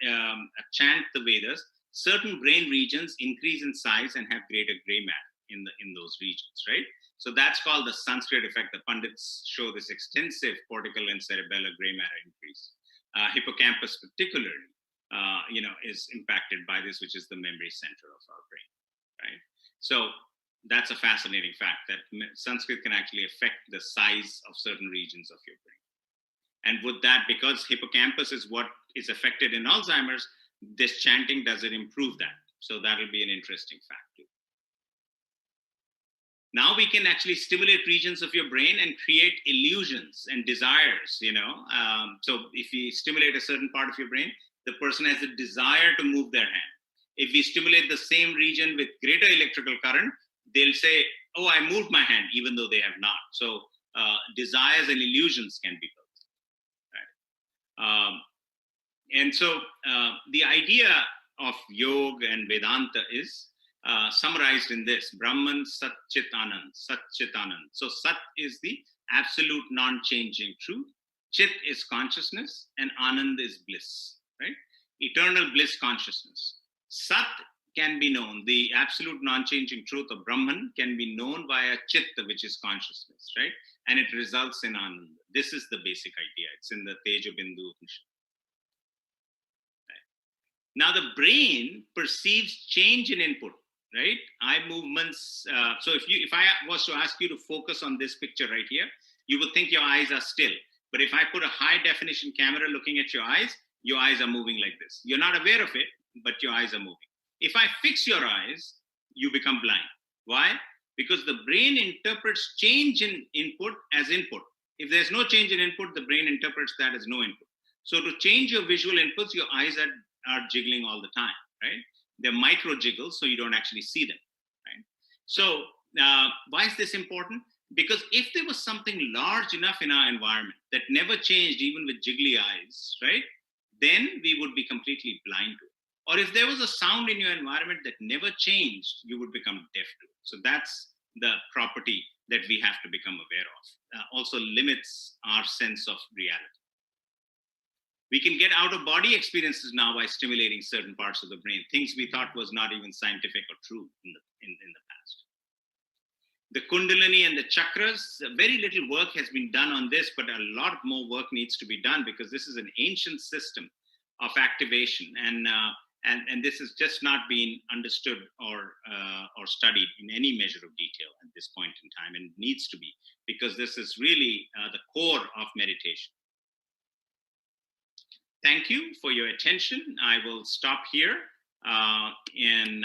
chant the Vedas, certain brain regions increase in size and have greater gray matter in those regions, right? So that's called the Sanskrit effect. The pundits show this extensive cortical and cerebellar gray matter increase. Hippocampus particularly, is impacted by this, which is the memory center of our brain, right? So that's a fascinating fact that Sanskrit can actually affect the size of certain regions of your brain. And with that, because hippocampus is what is affected in Alzheimer's, this chanting does it improve that. So that'll be an interesting fact too. Now we can actually stimulate regions of your brain and create illusions and desires, so if we stimulate a certain part of your brain, the person has a desire to move their hand. If we stimulate the same region with greater electrical current, they'll say, oh, I moved my hand, even though they have not. So desires and illusions can be built. Right? And so the idea of yoga and Vedanta is summarized in this: Brahman Sat Chit Anand, Sat Chit Anand. So Sat is the absolute non-changing truth, Chit is consciousness, and Anand is bliss, right? Eternal bliss consciousness. Sat can be known, the absolute non-changing truth of Brahman can be known via Chitta, which is consciousness, right? And it results in Anand. This is the basic idea. It's in the Teja Bindu Upanishad. Now the brain perceives change in input, right? Eye movements. So if I was to ask you to focus on this picture right here, you would think your eyes are still. But if I put a high definition camera looking at your eyes are moving like this. You're not aware of it, but your eyes are moving. If I fix your eyes, you become blind. Why? Because the brain interprets change in input as input. If there's no change in input, the brain interprets that as no input. So to change your visual inputs, your eyes are jiggling all the time, right? They're micro jiggles, so you don't actually see them, right? So why is this important? Because if there was something large enough in our environment that never changed, even with jiggly eyes, right, then we would be completely blind to it. Or if there was a sound in your environment that never changed, you would become deaf to it. So that's the property that we have to become aware of. Also limits our sense of reality. We can get out of body experiences now by stimulating certain parts of the brain, things we thought was not even scientific or true in the past. The Kundalini and the Chakras, very little work has been done on this, but a lot more work needs to be done because this is an ancient system of activation, and this has just not been understood or studied in any measure of detail at this point in time, and needs to be, because this is really the core of meditation. Thank you for your attention. I will stop here, and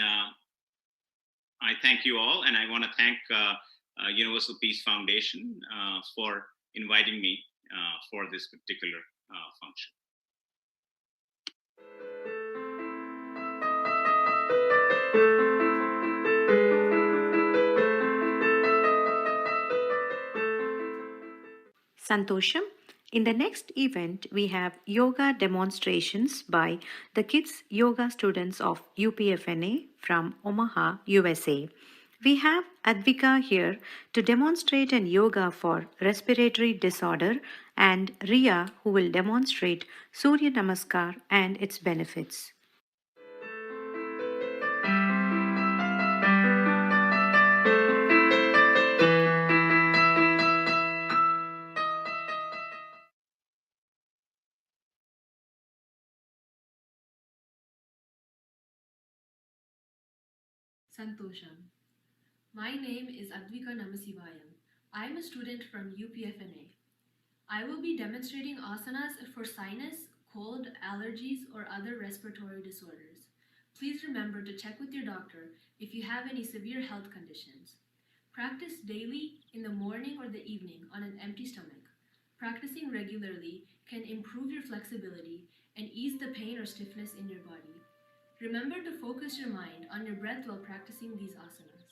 I thank you all, and I want to thank Universal Peace Foundation for inviting me for this particular function. Santosham. In the next event, we have yoga demonstrations by the kids yoga students of UPFNA from Omaha, USA. We have Advika here to demonstrate an yoga for respiratory disorder, and Ria who will demonstrate Surya Namaskar and its benefits. Santosham. My name is Advika Namasivayam. I am a student from UPFNA. I will be demonstrating asanas for sinus, cold, allergies, or other respiratory disorders. Please remember to check with your doctor if you have any severe health conditions. Practice daily in the morning or the evening on an empty stomach. Practicing regularly can improve your flexibility and ease the pain or stiffness in your body. Remember to focus your mind on your breath while practicing these asanas.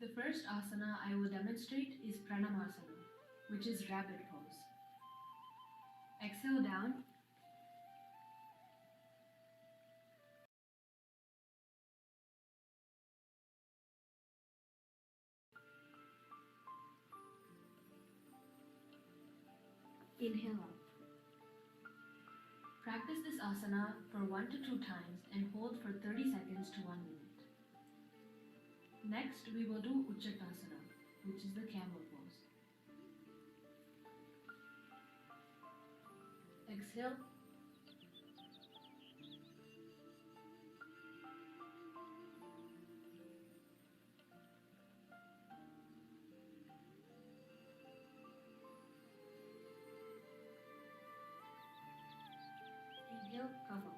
The first asana I will demonstrate is Pranamasana, which is rabbit pose. Exhale down. Inhale up. Practice this asana for 1 to 2 times and hold for 30 seconds to 1 minute. Next, we will do Utchatasana, which is the camel pose. Exhale. Inhale, come up.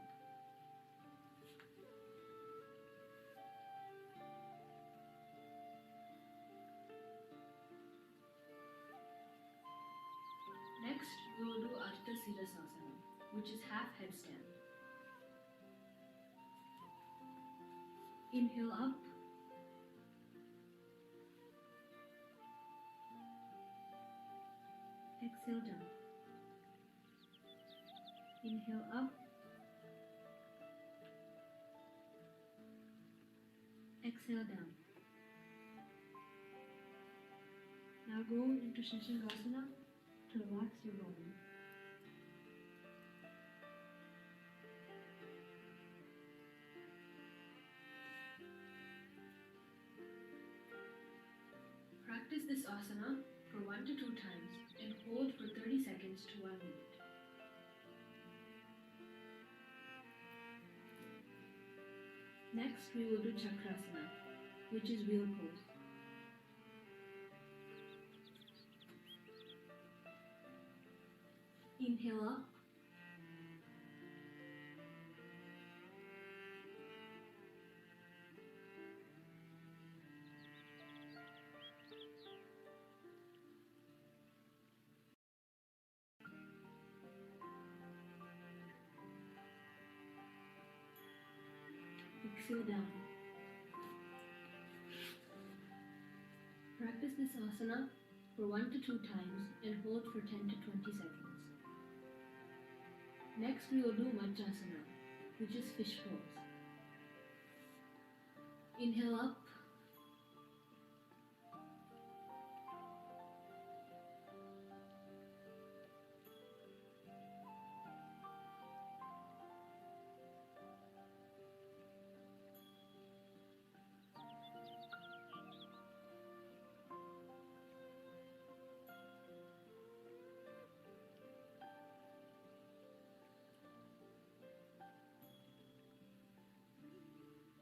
Next, we will do Ardha Sirasasana, which is half headstand. Inhale up. Exhale down. Inhale up. Exhale down. Now go into Shashangasana to relax your body. Practice this asana for 1 to 2 times and hold for 30 seconds to 1 minute. Next, we will do Chakrasana, which is wheel pose. Inhale up. Exhale down. Practice this asana for 1 to 2 times and hold for 10 to 20 seconds. Next, we will do Majjasana, which is fish pose. Inhale up.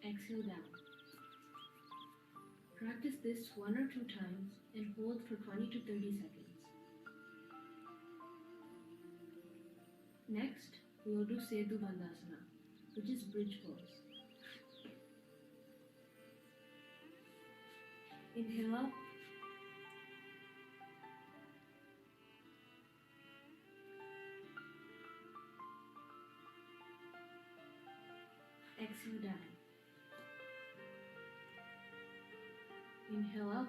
Exhale down. Practice this 1 or 2 times and hold for 20 to 30 seconds. Next, we will do Setu Bandhasana, which is bridge pose. Inhale up. Exhale down. Inhale up.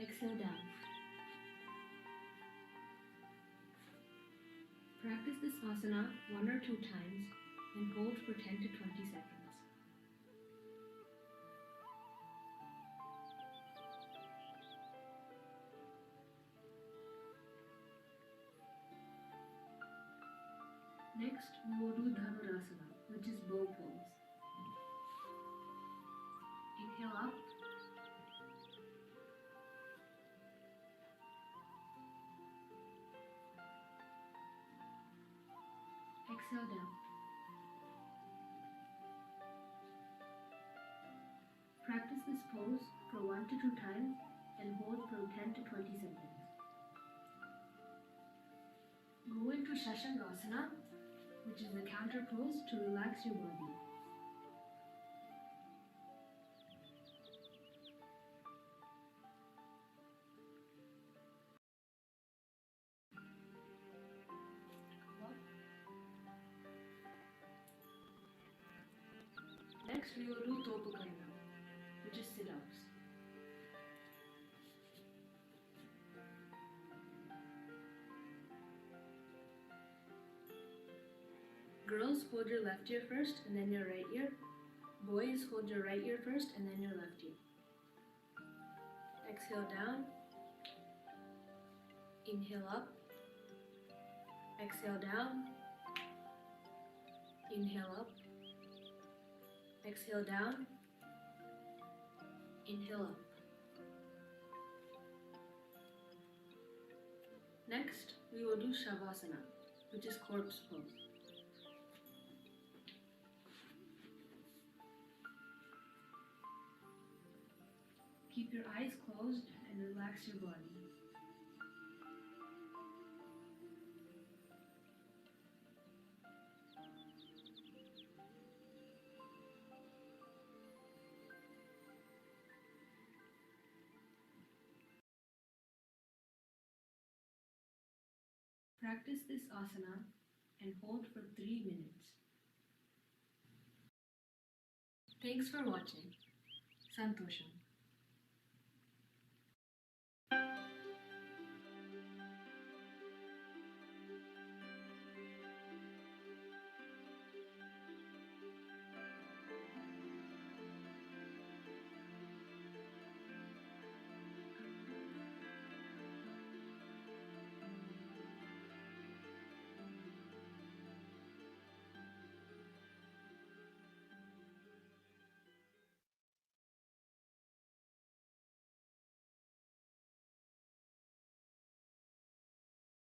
Exhale down. Practice this asana 1 or 2 times and hold for 10 to 20 seconds. Next, we will do Dhanurasana, which is bow pose. Inhale up. Exhale down. Practice this pose for 1 to 2 times and hold for 10 to 20 seconds. Go into Shashangasana, which is a counter pose to relax your body. Next, we will do Topukarna, which is sit-ups. Girls, hold your left ear first and then your right ear. Boys, hold your right ear first and then your left ear. Exhale down. Inhale up. Exhale down. Inhale up. Exhale down. Inhale up. Next, we will do Shavasana, which is corpse pose. Keep your eyes closed and relax your body. Practice this asana and hold for 3 minutes. Thanks for watching. Santosham.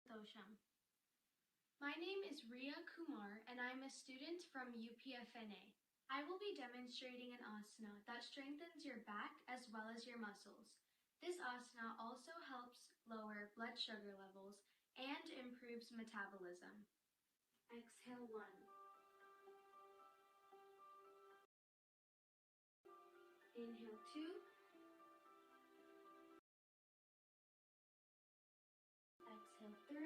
Santosham. My name is Riya Kumar and I'm a student from UPFNA. I will be demonstrating an asana that strengthens your back as well as your muscles. This asana also helps lower blood sugar levels and improves metabolism. Exhale 1. Inhale 2. Exhale 3.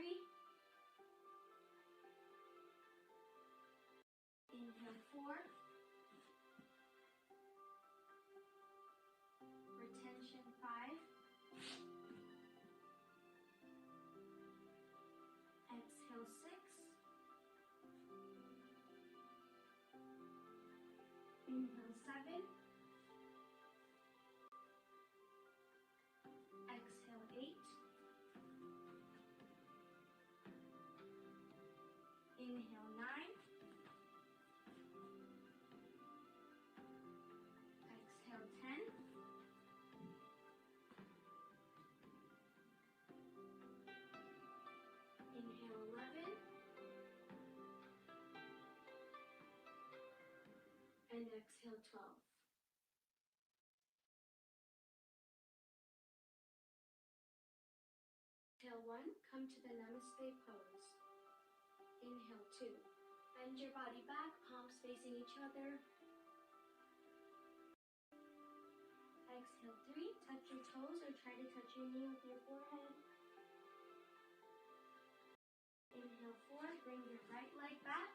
Inhale 4. Retention 5. Exhale 6. Inhale 7. Exhale 8. Inhale 9. Exhale 10. Inhale 11. And exhale 12. Exhale 1, come to the namaste pose. Inhale 2. Bend your body back, palms facing each other. Exhale 3, touch your toes or try to touch your knee with your forehead. Inhale 4, bring your right leg back.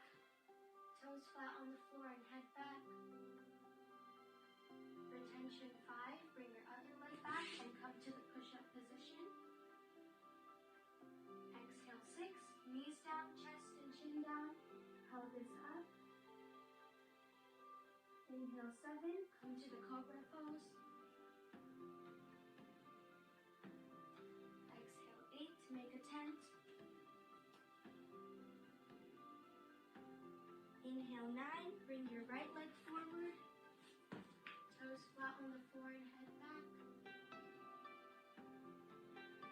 Toes flat on the floor and head back. Retention 5, bring your other leg back and come to the push-up position. Exhale 6, knees down, chest and chin down, pelvis up. Inhale 7, come to the cobra pose. Exhale 8, make a tent. Inhale 9, bring your right leg forward. Toes flat on the floor and head back.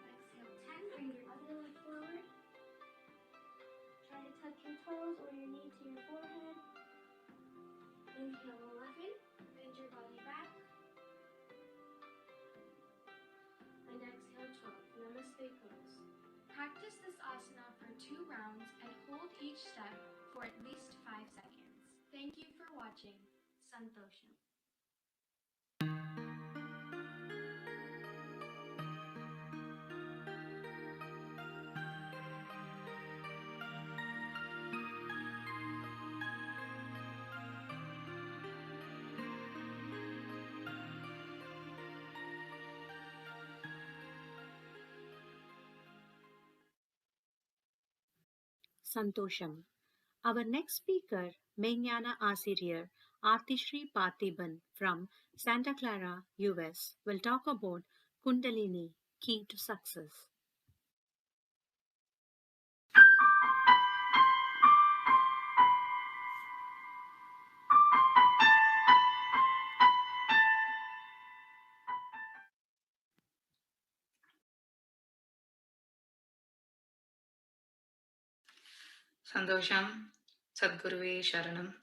Exhale 10, bring your other leg forward. Try to touch your toes or your knee to your forehead. Inhale 11, bend your body back. And exhale 12, namaste pose. Practice this asana for 2 rounds and hold each step for at least 5 seconds. Thank you for watching. Santosham. Santosham. Our next speaker, Menyana Asiriyar, Artishri Parthiban from Santa Clara, US, will talk about Kundalini, key to success. Sandosham, Sadguruve Sharanam.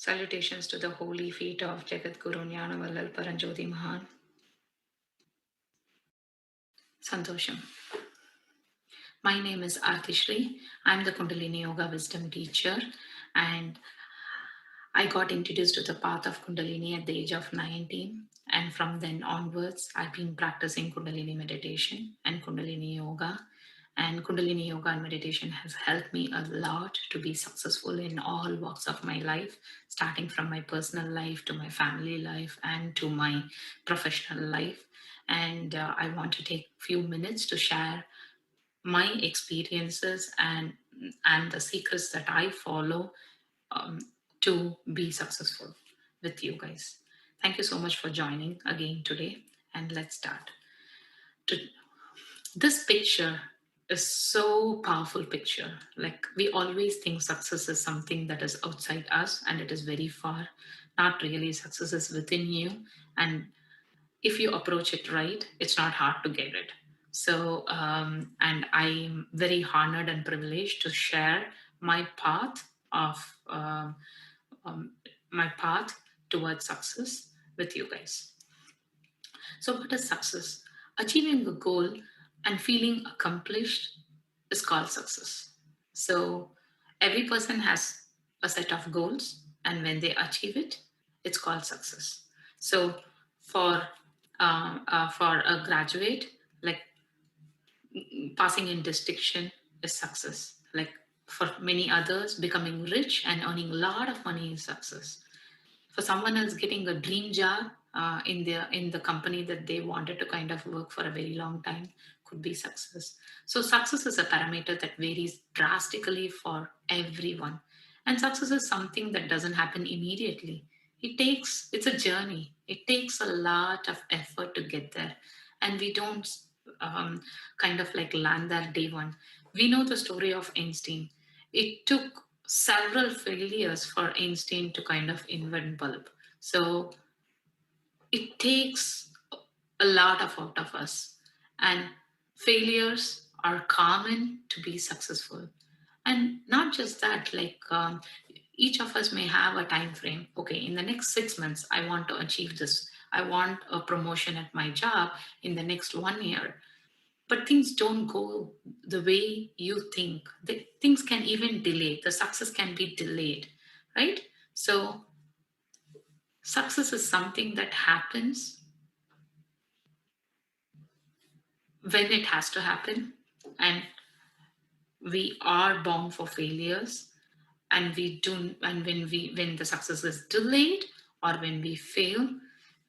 Salutations to the holy feet of Jagat Guru Jnanavallal Paranjoti Mahan. Santosham. My name is Artishri. I'm the Kundalini Yoga Wisdom teacher, and I got introduced to the path of Kundalini at the age of 19. And from then onwards, I've been practicing Kundalini meditation and Kundalini yoga. And Kundalini yoga and meditation has helped me a lot to be successful in all walks of my life, starting from my personal life to my family life and to my professional life. And I want to take a few minutes to share my experiences and the secrets that I follow um, to be successful with you guys. Thank you so much for joining again today, and let's start. This picture is so powerful picture. Like, we always think success is something that is outside us and it is very far. Not really. Success is within you, and if you approach it right, it's not hard to get it. So, and I'm very honored and privileged to share my path of my path towards success with you guys. So, what is success? Achieving a goal and feeling accomplished is called success. So, every person has a set of goals, and when they achieve it, it's called success. So, for for a graduate, like passing in distinction is success. Like, for many others, becoming rich and earning a lot of money is success. For someone else, getting a dream job in the company that they wanted to kind of work for a very long time could be success. So success is a parameter that varies drastically for everyone, and success is something that doesn't happen immediately. It's a journey. It takes a lot of effort to get there, and we don't um, kind of like land there day one. We know the story of Einstein. It took several failures for Einstein to kind of invent bulb. So it takes a lot of out of us, and failures are common to be successful. And not just that, like each of us may have a time frame. Okay, in the next 6 months, I want to achieve this. I want a promotion at my job in the next 1 year. But things don't go the way you think. Things can even delay. The success can be delayed, right? So success is something that happens when it has to happen, and we are bound for failures. And we do, and when the success is delayed or when we fail,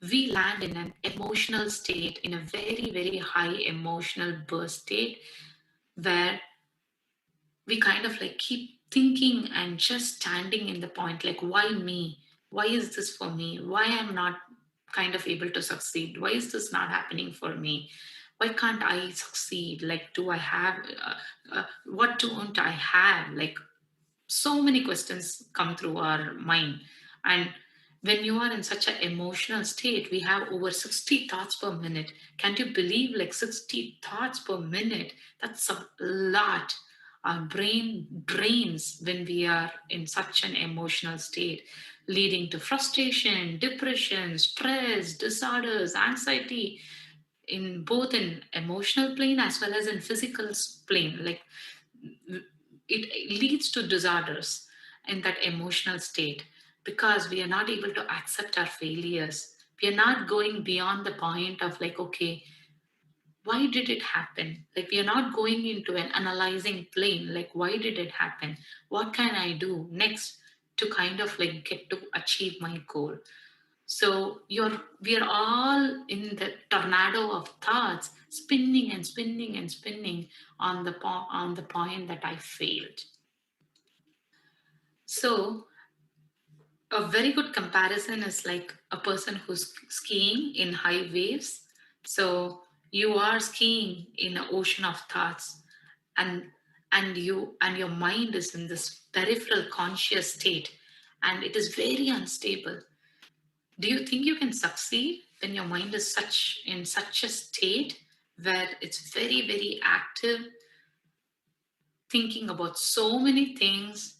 we land in an emotional state, in a very, very high emotional burst state, where we kind of like keep thinking and just standing in the point, like, why me? Why is this for me? Why I'm not kind of able to succeed? Why is this not happening for me? Why can't I succeed? Like, do I have what don't I have? Like, so many questions come through our mind. And when you are in such an emotional state, we have over 60 thoughts per minute. Can you believe, like, 60 thoughts per minute? That's a lot. Our brain drains when we are in such an emotional state, leading to frustration, depression, stress, disorders, anxiety, in both in emotional plane as well as in physical plane. Like, it leads to disorders in that emotional state, because we are not able to accept our failures. We are not going beyond the point of, like, okay, why did it happen? Like, we are not going into an analyzing plane, like, why did it happen? What can I do next to kind of like get to achieve my goal? So we are all in the tornado of thoughts, spinning and spinning and spinning on on the point that I failed. So A very good comparison is like a person who's skiing in high waves. So you are skiing in an ocean of thoughts, and your mind is in this peripheral conscious state, and it is very unstable. Do you think you can succeed when your mind is in such a state where it's very, very active, thinking about so many things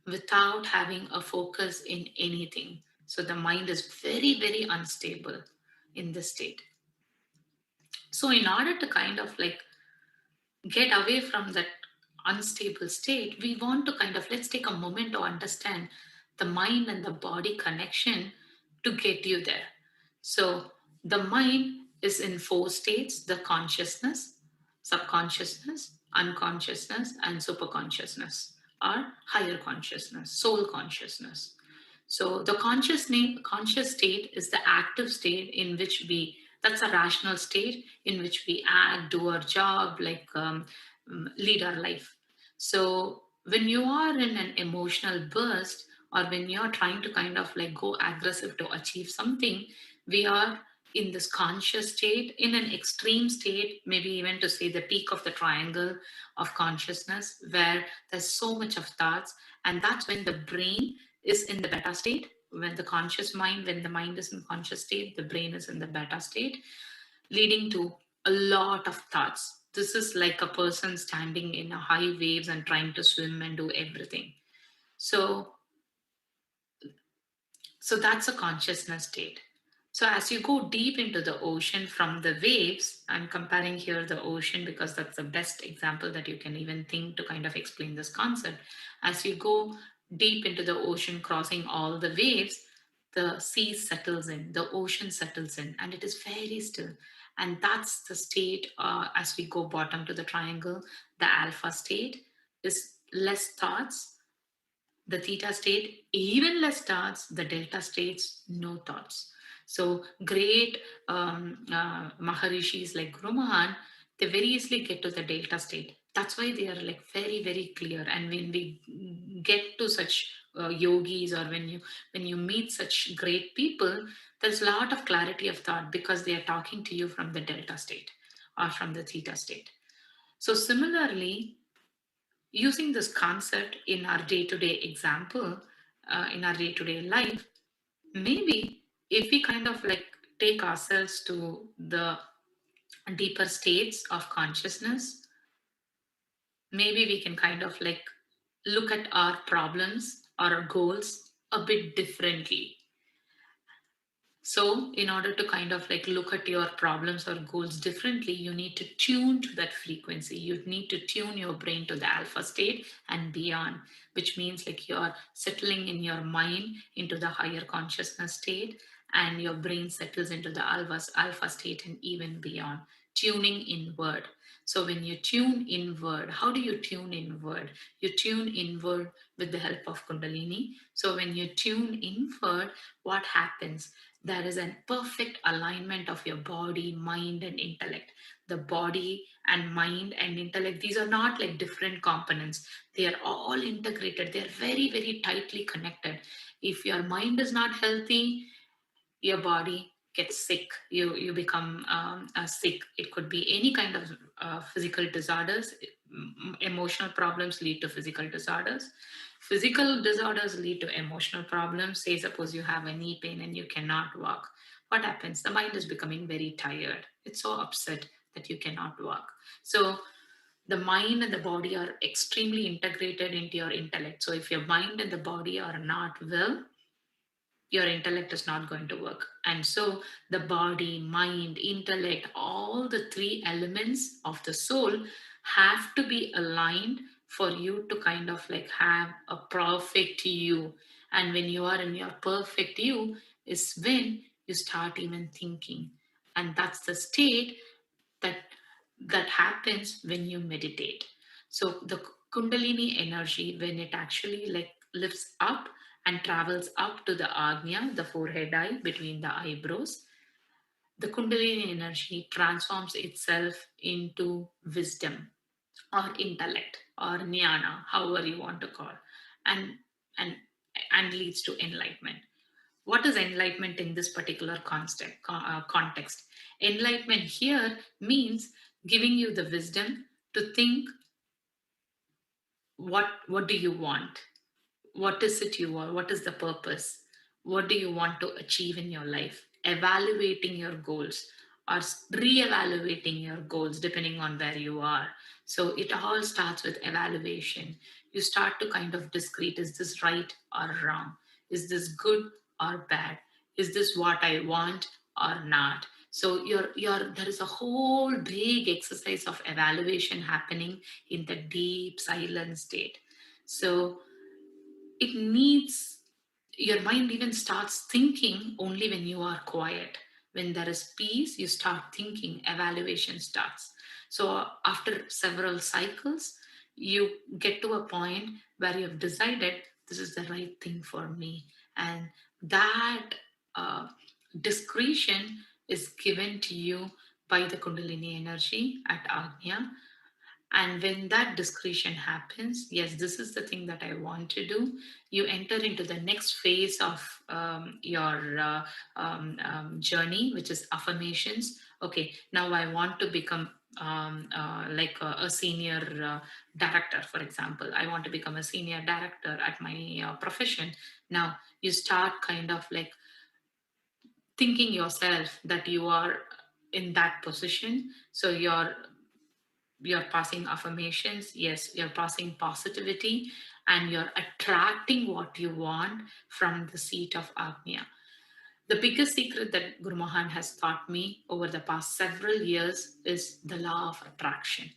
without having a focus in anything? So the mind is very, very unstable in this state. So in order to kind of like get away from that unstable state, we want to kind of, let's take a moment to understand the mind and the body connection to get you there. So the mind is in four states: the consciousness, subconsciousness, unconsciousness, and superconsciousness, or higher consciousness, soul consciousness. So the conscious state is the active state in which that's a rational state in which we act, do our job, like lead our life. So when you are in an emotional burst, or when you're trying to kind of like go aggressive to achieve something, we are in this conscious state, in an extreme state, maybe even to say the peak of the triangle of consciousness, where there's so much of thoughts. And that's when the brain is in the beta state. When the mind is in conscious state, the brain is in the beta state, leading to a lot of thoughts. This is like a person standing in a high waves and trying to swim and do everything. So that's a consciousness state. So as you go deep into the ocean from the waves, I'm comparing here the ocean because that's the best example that you can even think to kind of explain this concept. As you go deep into the ocean, crossing all the waves, the sea settles in, the ocean settles in, and it is very still. And that's the state, as we go bottom to the triangle, the alpha state is less thoughts, the theta state, even less thoughts, the delta states, no thoughts. So great Maharishis like Guru Mahan, they very easily get to the delta state. That's why they are like very, very clear. And when we get to such yogis, or when you meet such great people, there's a lot of clarity of thought because they are talking to you from the delta state or from the theta state. So similarly, using this concept in our day-to-day example, in our day-to-day life, maybe if we kind of like take ourselves to the deeper states of consciousness, maybe we can kind of like look at our problems or our goals a bit differently. So in order to kind of like look at your problems or goals differently, you need to tune to that frequency. You need to tune your brain to the alpha state and beyond, which means like you're settling in your mind into the higher consciousness state, and your brain settles into the alpha state and even beyond, tuning inward. So when you tune inward, how do you tune inward? You tune inward with the help of Kundalini. So when you tune inward, what happens? There is a perfect alignment of your body, mind, and intellect. The body and mind and intellect, these are not like different components. They are all integrated. They are very, very tightly connected. If your mind is not healthy, your body gets sick. You become sick. It could be any kind of physical disorders. Emotional problems lead to physical disorders. Physical disorders lead to emotional problems. Say suppose you have a knee pain and you cannot walk. What happens? The mind is becoming very tired. It's so upset that you cannot walk. So the mind and the body are extremely integrated into your intellect. So if your mind and the body are not well, your intellect is not going to work. And so the body, mind, intellect, all the three elements of the soul have to be aligned for you to kind of like have a perfect you. And when you are in your perfect you is when you start even thinking. And that's the state that happens when you meditate. So the Kundalini energy, when it actually like lifts up and travels up to the Agnya, the forehead eye between the eyebrows, the Kundalini energy transforms itself into wisdom or intellect or jnana, however you want to call. And and leads to enlightenment. What is enlightenment in this particular context? Enlightenment here means giving you the wisdom to think, what do you want? What is it you want? What is the purpose? What do you want to achieve in your life? Evaluating your goals or re-evaluating your goals depending on where you are. So it all starts with evaluation. You start to kind of discrete, is this right or wrong? Is this good or bad? Is this what I want or not? So there is a whole big exercise of evaluation happening in the deep silent state. So it needs, your mind even starts thinking only when you are quiet. When there is peace, you start thinking, evaluation starts. So after several cycles, you get to a point where you have decided this is the right thing for me. And that uh, discretion is given to you by the Kundalini energy at Agnya. And when that discretion happens, yes, this is the thing that I want to do, you enter into the next phase of your journey, which is affirmations. Okay, now I want to become like a senior director, for example. I want to become a senior director at my profession. Now you start kind of like thinking yourself that you are in that position. So you're passing affirmations, yes, you're passing positivity, and you're attracting what you want from the seat of Agnya. The biggest secret that Guru Mahan has taught me over the past several years is the law of attraction.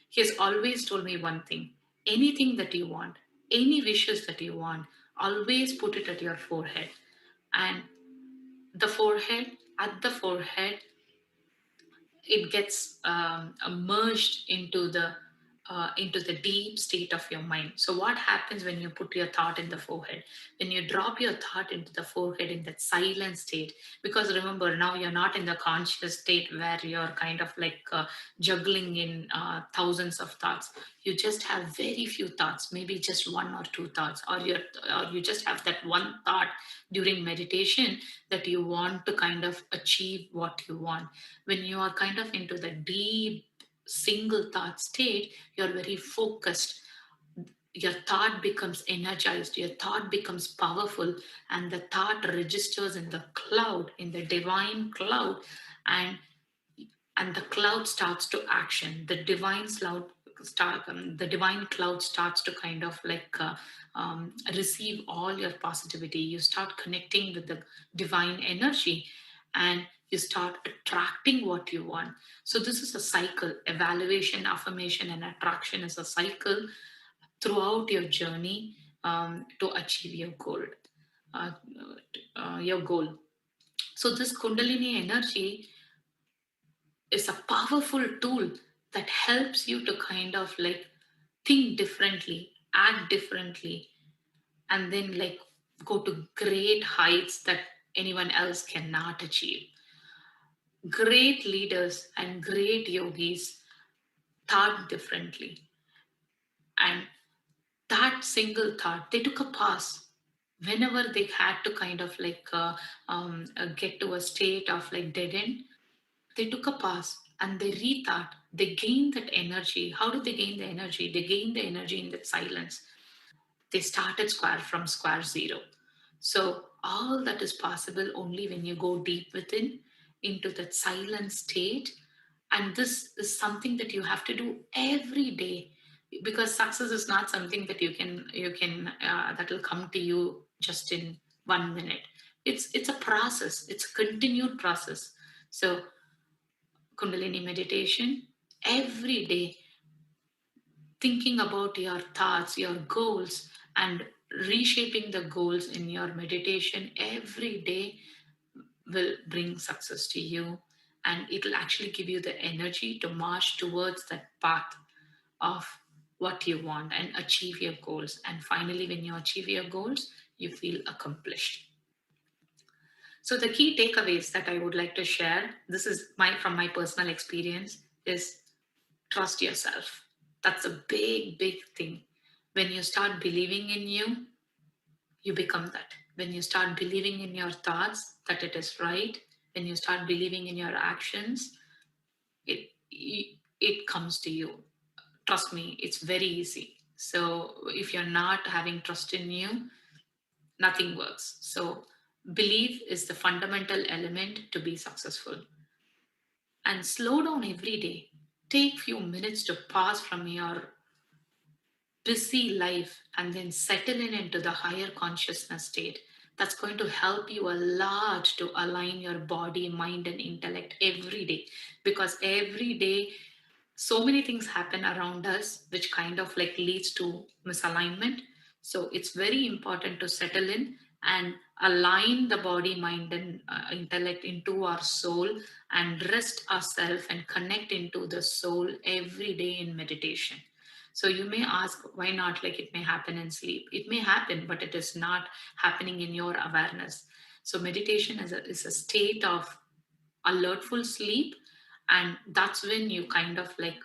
He has always told me one thing: anything that you want, any wishes that you want, always put it at your forehead. And the forehead, at the forehead, it gets merged into the deep state of your mind. So what happens when you put your thought in the forehead? When you drop your thought into the forehead in that silent state, because remember, now you're not in the conscious state where you're kind of like juggling in thousands of thoughts. You just have very few thoughts, maybe just one or two thoughts, or you just have that one thought during meditation that you want to kind of achieve what you want. When you are kind of into the deep single thought state, you're very focused. Your thought becomes energized, your thought becomes powerful, and the thought registers in the cloud, in the divine cloud, and the cloud starts to action. The divine cloud starts to kind of like receive all your positivity. You start connecting with the divine energy, and you start attracting what you want. So this is a cycle. Evaluation, affirmation, and attraction is a cycle throughout your journey to achieve your goal. Uh, your goal. So this Kundalini energy is a powerful tool that helps you to kind of like think differently, act differently, and then like go to great heights that anyone else cannot achieve. Great leaders and great yogis thought differently. And that single thought, they took a pause whenever they had to kind of like get to a state of like dead end. They took a pause and they rethought. They gained that energy. How do they gain the energy? They gain the energy in that silence. They started from square zero. So all that is possible only when you go deep within into that silent state. And this is something that you have to do every day, because success is not something that you can that will come to you just in 1 minute. It's a process. It's a continued process. So Kundalini meditation every day, thinking about your thoughts, your goals, and reshaping the goals in your meditation every day will bring success to you. And it will actually give you the energy to march towards that path of what you want and achieve your goals. And finally, when you achieve your goals, you feel accomplished. So the key takeaways that I would like to share, this is from my personal experience, is trust yourself. That's a big, big thing. When you start believing in you, you become that. When you start believing in your thoughts that it is right, when you start believing in your actions, it comes to you. Trust me, it's very easy. So if you're not having trust in you, nothing works. So belief is the fundamental element to be successful. And slow down every day. Take few minutes to pause from your busy life and then settle in into the higher consciousness state. That's going to help you a lot to align your body, mind, and intellect every day. Because every day, so many things happen around us, which kind of like leads to misalignment. So it's very important to settle in and align the body, mind, and intellect into our soul and rest ourselves and connect into the soul every day in meditation. So you may ask, why not? Like it may happen in sleep. It may happen, but it is not happening in your awareness. So meditation is a state of alertful sleep, and that's when you kind of like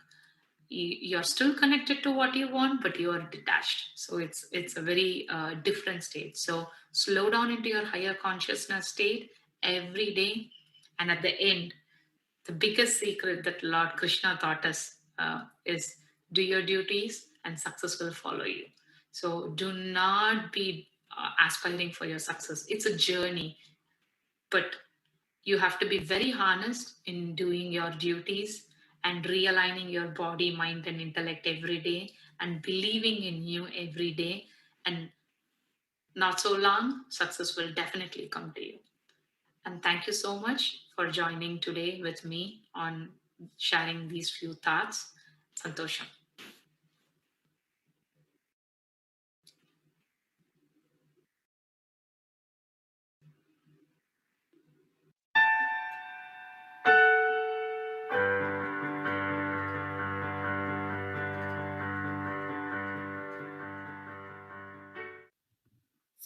you're still connected to what you want, but you are detached. So it's a very different state. So slow down into your higher consciousness state every day, and at the end, the biggest secret that Lord Krishna taught us is do your duties and success will follow you. So do not be aspiring for your success. It's a journey, but you have to be very honest in doing your duties and realigning your body, mind, and intellect every day and believing in you every day. And not so long, success will definitely come to you. And thank you so much for joining today with me on sharing these few thoughts. Santosham.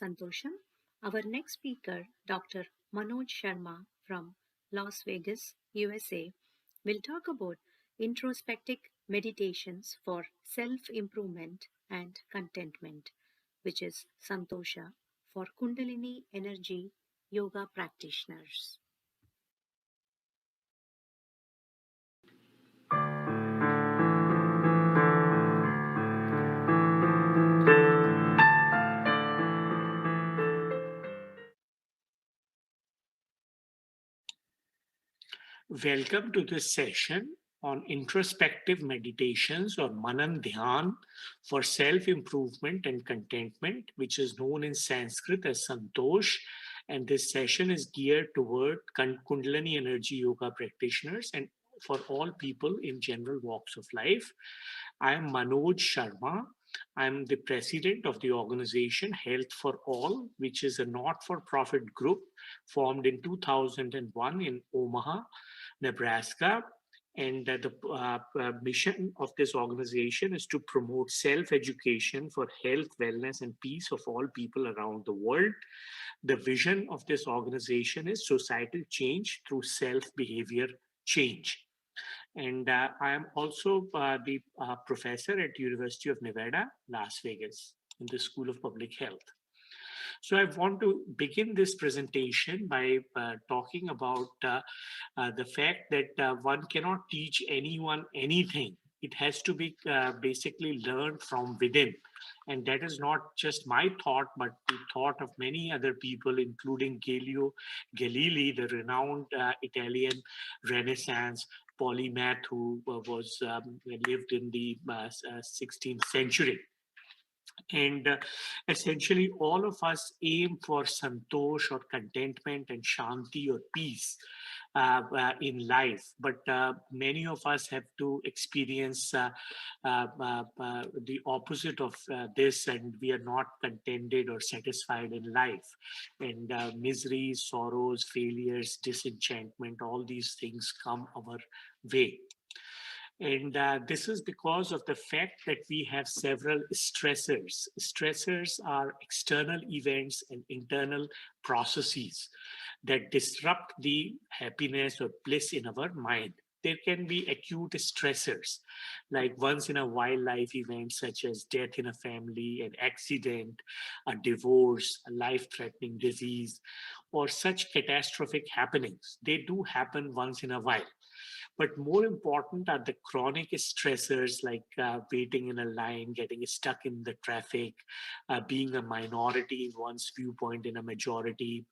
Santosham. Our next speaker, Dr. Manoj Sharma from Las Vegas, USA, will talk about introspective meditations for self improvement and contentment, which is Santosha for Kundalini energy yoga practitioners. Welcome to this session on introspective meditations or Manan Dhyan for self-improvement and contentment, which is known in Sanskrit as Santosh. And this session is geared toward Kundalini energy yoga practitioners and for all people in general walks of life. I am Manoj Sharma. I'm the president of the organization Health for All, which is a not-for-profit group formed in 2001 in Omaha, Nebraska. And the mission of this organization is to promote self-education for health, wellness, and peace of all people around the world. The vision of this organization is societal change through self-behavior change. And I am also the professor at University of Nevada, Las Vegas, in the School of Public Health. So I want to begin this presentation by talking about the fact that one cannot teach anyone anything. It has to be basically learned from within. And that is not just my thought, but the thought of many other people, including Galileo Galilei, the renowned Italian Renaissance polymath who lived in the 16th century. And essentially, all of us aim for santosh or contentment and shanti or peace in life. But many of us have to experience the opposite of this, and we are not contented or satisfied in life. And misery, sorrows, failures, disenchantment, all these things come our way. And this is because of the fact that we have several stressors. Stressors are external events and internal processes that disrupt the happiness or bliss in our mind. there can be acute stressors, like once in a while life events such as death in a family, an accident, a divorce, a life-threatening disease, or such catastrophic happenings. They do happen once in a while. But more important are the chronic stressors like waiting in a line, getting stuck in the traffic, being a minority in one's viewpoint in a majority,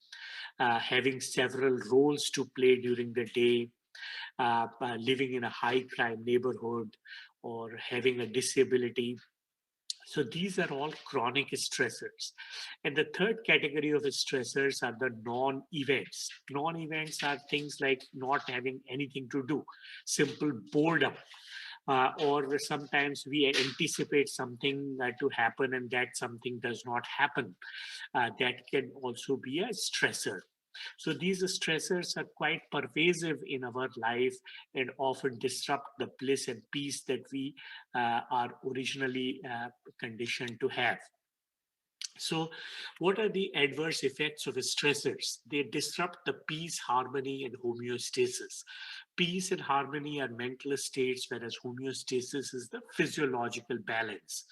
having several roles to play during the day, living in a high crime neighborhood, or having a disability. So these are all chronic stressors. And the third category of stressors are the non-events. Non-events are things like not having anything to do, simple boredom. Or sometimes we anticipate something to happen and that something does not happen. That can also be a stressor. So these stressors are quite pervasive in our life and often disrupt the bliss and peace that we are originally conditioned to have. So, what are the adverse effects of stressors? They disrupt the peace, harmony, and homeostasis. Peace and harmony are mental states, whereas homeostasis is the physiological balance.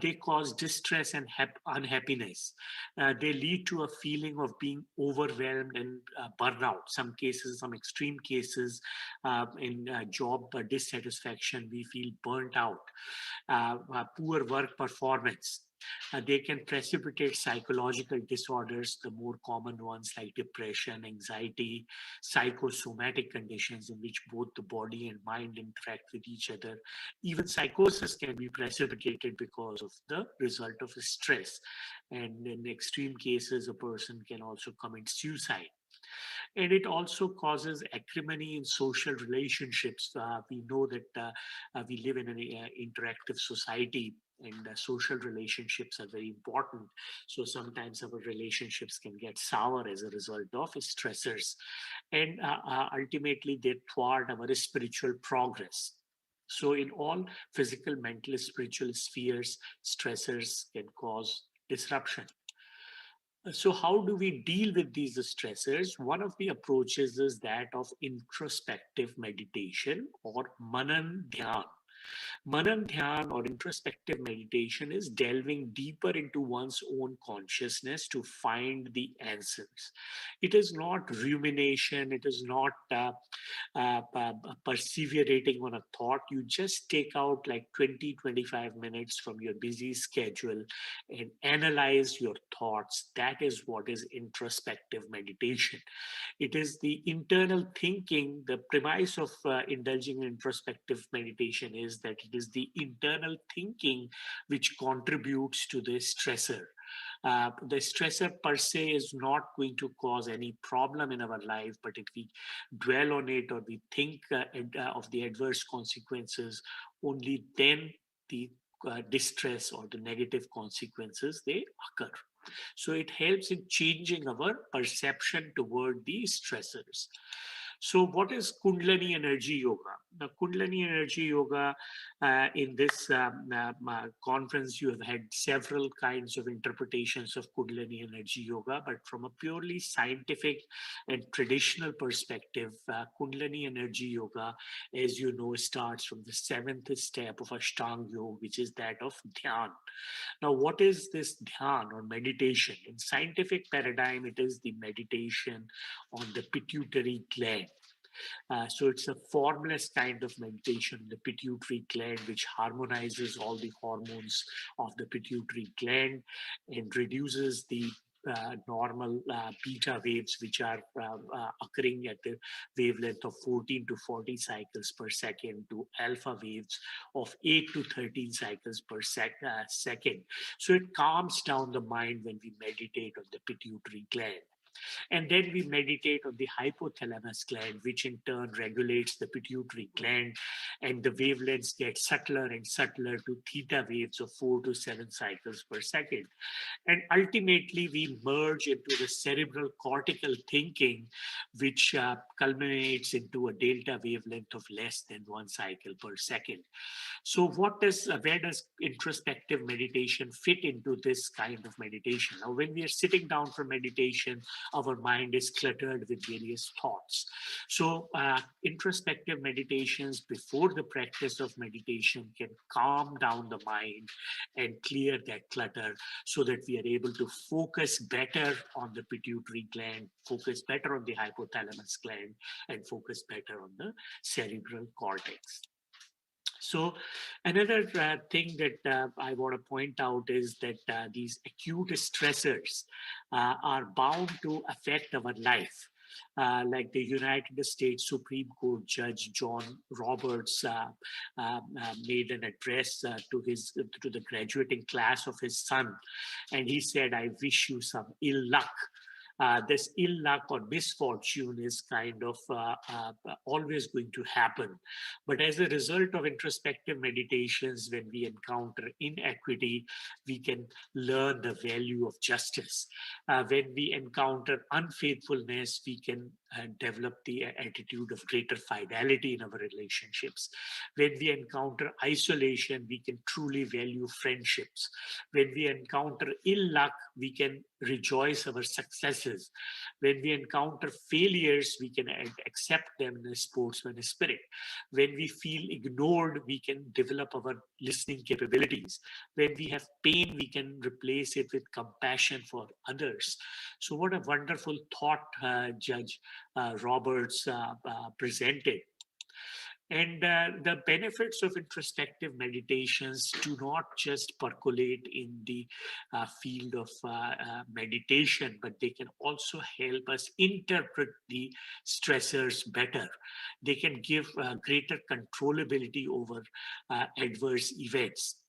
They cause distress and unhappiness. They lead to a feeling of being overwhelmed and burnout. Some cases, some extreme cases, in job dissatisfaction, we feel burnt out. Poor work performance. They can precipitate psychological disorders, the more common ones like depression, anxiety, psychosomatic conditions in which both the body and mind interact with each other. Even psychosis can be precipitated because of the result of stress. And in extreme cases, a person can also commit suicide. And it also causes acrimony in social relationships. We know that we live in an interactive society, and social relationships are very important. So sometimes our relationships can get sour as a result of stressors, and ultimately they thwart our spiritual progress. So in all physical, mental, spiritual spheres, stressors can cause disruption. So, how do we deal with these stressors? One of the approaches is that of introspective meditation or Manan Dhyan. Manan Dhyan or introspective meditation is delving deeper into one's own consciousness to find the answers. It is not rumination, it is not perseverating on a thought. You just take out like 20-25 minutes from your busy schedule and analyze your thoughts. That is what is introspective meditation. It is the internal thinking. The premise of indulging in introspective meditation is that it is the internal thinking which contributes to the stressor. The stressor per se is not going to cause any problem in our life, but if we dwell on it or we think of the adverse consequences, only then the distress or the negative consequences they occur. So it helps in changing our perception toward these stressors. So what is Kundalini energy yoga? The Kundalini energy yoga, in this conference, you have had several kinds of interpretations of Kundalini energy yoga, but from a purely scientific and traditional perspective, Kundalini energy yoga, as you know, starts from the seventh step of Ashtanga yoga, which is that of Dhyan. Now, what is this dhyan or meditation? In scientific paradigm, it is the meditation on the pituitary gland. So it's a formless kind of meditation, the pituitary gland, which harmonizes all the hormones of the pituitary gland and reduces the normal beta waves, which are occurring at the wavelength of 14 to 40 cycles per second, to alpha waves of 8 to 13 cycles per second. So it calms down the mind when we meditate on the pituitary gland. And then we meditate on the hypothalamus gland, which in turn regulates the pituitary gland, and the wavelengths get subtler and subtler to theta waves of 4 to 7 cycles per second. And ultimately, we merge into the cerebral cortical thinking, which culminates into a delta wavelength of less than 1 cycle per second. So where does introspective meditation fit into this kind of meditation? Now, when we are sitting down for meditation, our mind is cluttered with various thoughts. So introspective meditations before the practice of meditation can calm down the mind and clear that clutter so that we are able to focus better on the pituitary gland, focus better on the hypothalamus gland, and focus better on the cerebral cortex. So another thing that I want to point out is that these acute stressors are bound to affect our life. Like the United States Supreme Court Judge John Roberts made an address to the graduating class of his son, and he said, "I wish you some ill luck." This ill luck or misfortune is kind of always going to happen. But as a result of introspective meditations, when we encounter inequity, we can learn the value of justice. When we encounter unfaithfulness, we can develop the attitude of greater fidelity in our relationships. When we encounter isolation, we can truly value friendships. When we encounter ill luck, we can rejoice our successes. When we encounter failures, we can accept them in a sportsman spirit. When we feel ignored, we can develop our listening capabilities. When we have pain, we can replace it with compassion for others. So what a wonderful thought Judge Roberts presented. And the benefits of introspective meditations do not just percolate in the field of meditation, but they can also help us interpret the stressors better. They can give greater controllability over adverse events.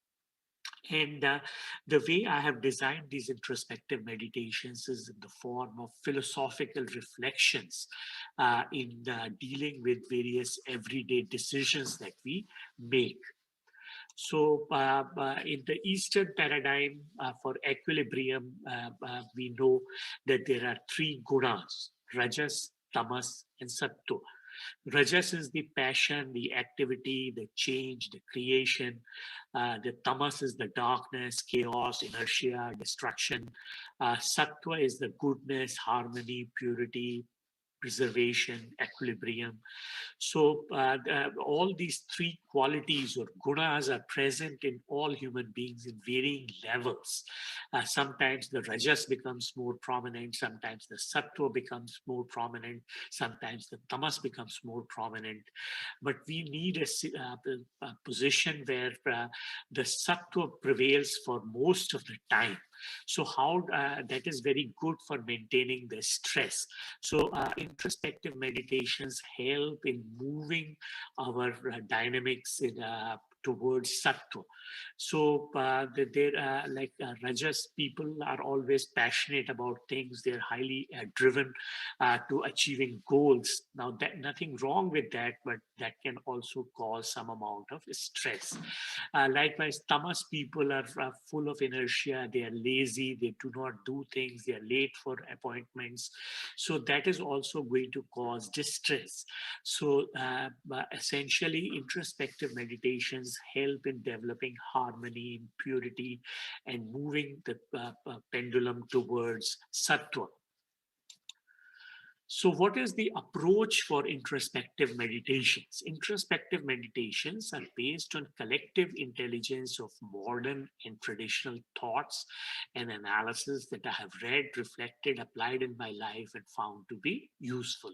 And the way I have designed these introspective meditations is in the form of philosophical reflections in dealing with various everyday decisions that we make. So in the Eastern paradigm for equilibrium, we know that there are three gunas: rajas, tamas, and sattva. Rajas is the passion, the activity, the change, the creation. The tamas is the darkness, chaos, inertia, destruction. Sattva is the goodness, harmony, purity, preservation, equilibrium. So all these three qualities or gunas are present in all human beings in varying levels. Sometimes the rajas becomes more prominent, sometimes the sattva becomes more prominent, sometimes the tamas becomes more prominent. But we need a position where the sattva prevails for most of the time. So how that is very good for maintaining the stress. So introspective meditations help in moving our dynamics towards sattva. So rajas people are always passionate about things. They're highly driven to achieving goals. Now, that nothing wrong with that, but that can also cause some amount of stress. Likewise, tamas people are full of inertia. They are lazy. They do not do things. They are late for appointments. So that is also going to cause distress. So essentially, introspective meditations help in developing harmony, purity, and moving the pendulum towards sattva. So what is the approach for introspective meditations? Introspective meditations are based on collective intelligence of modern and traditional thoughts and analysis that I have read, reflected, applied in my life, and found to be useful.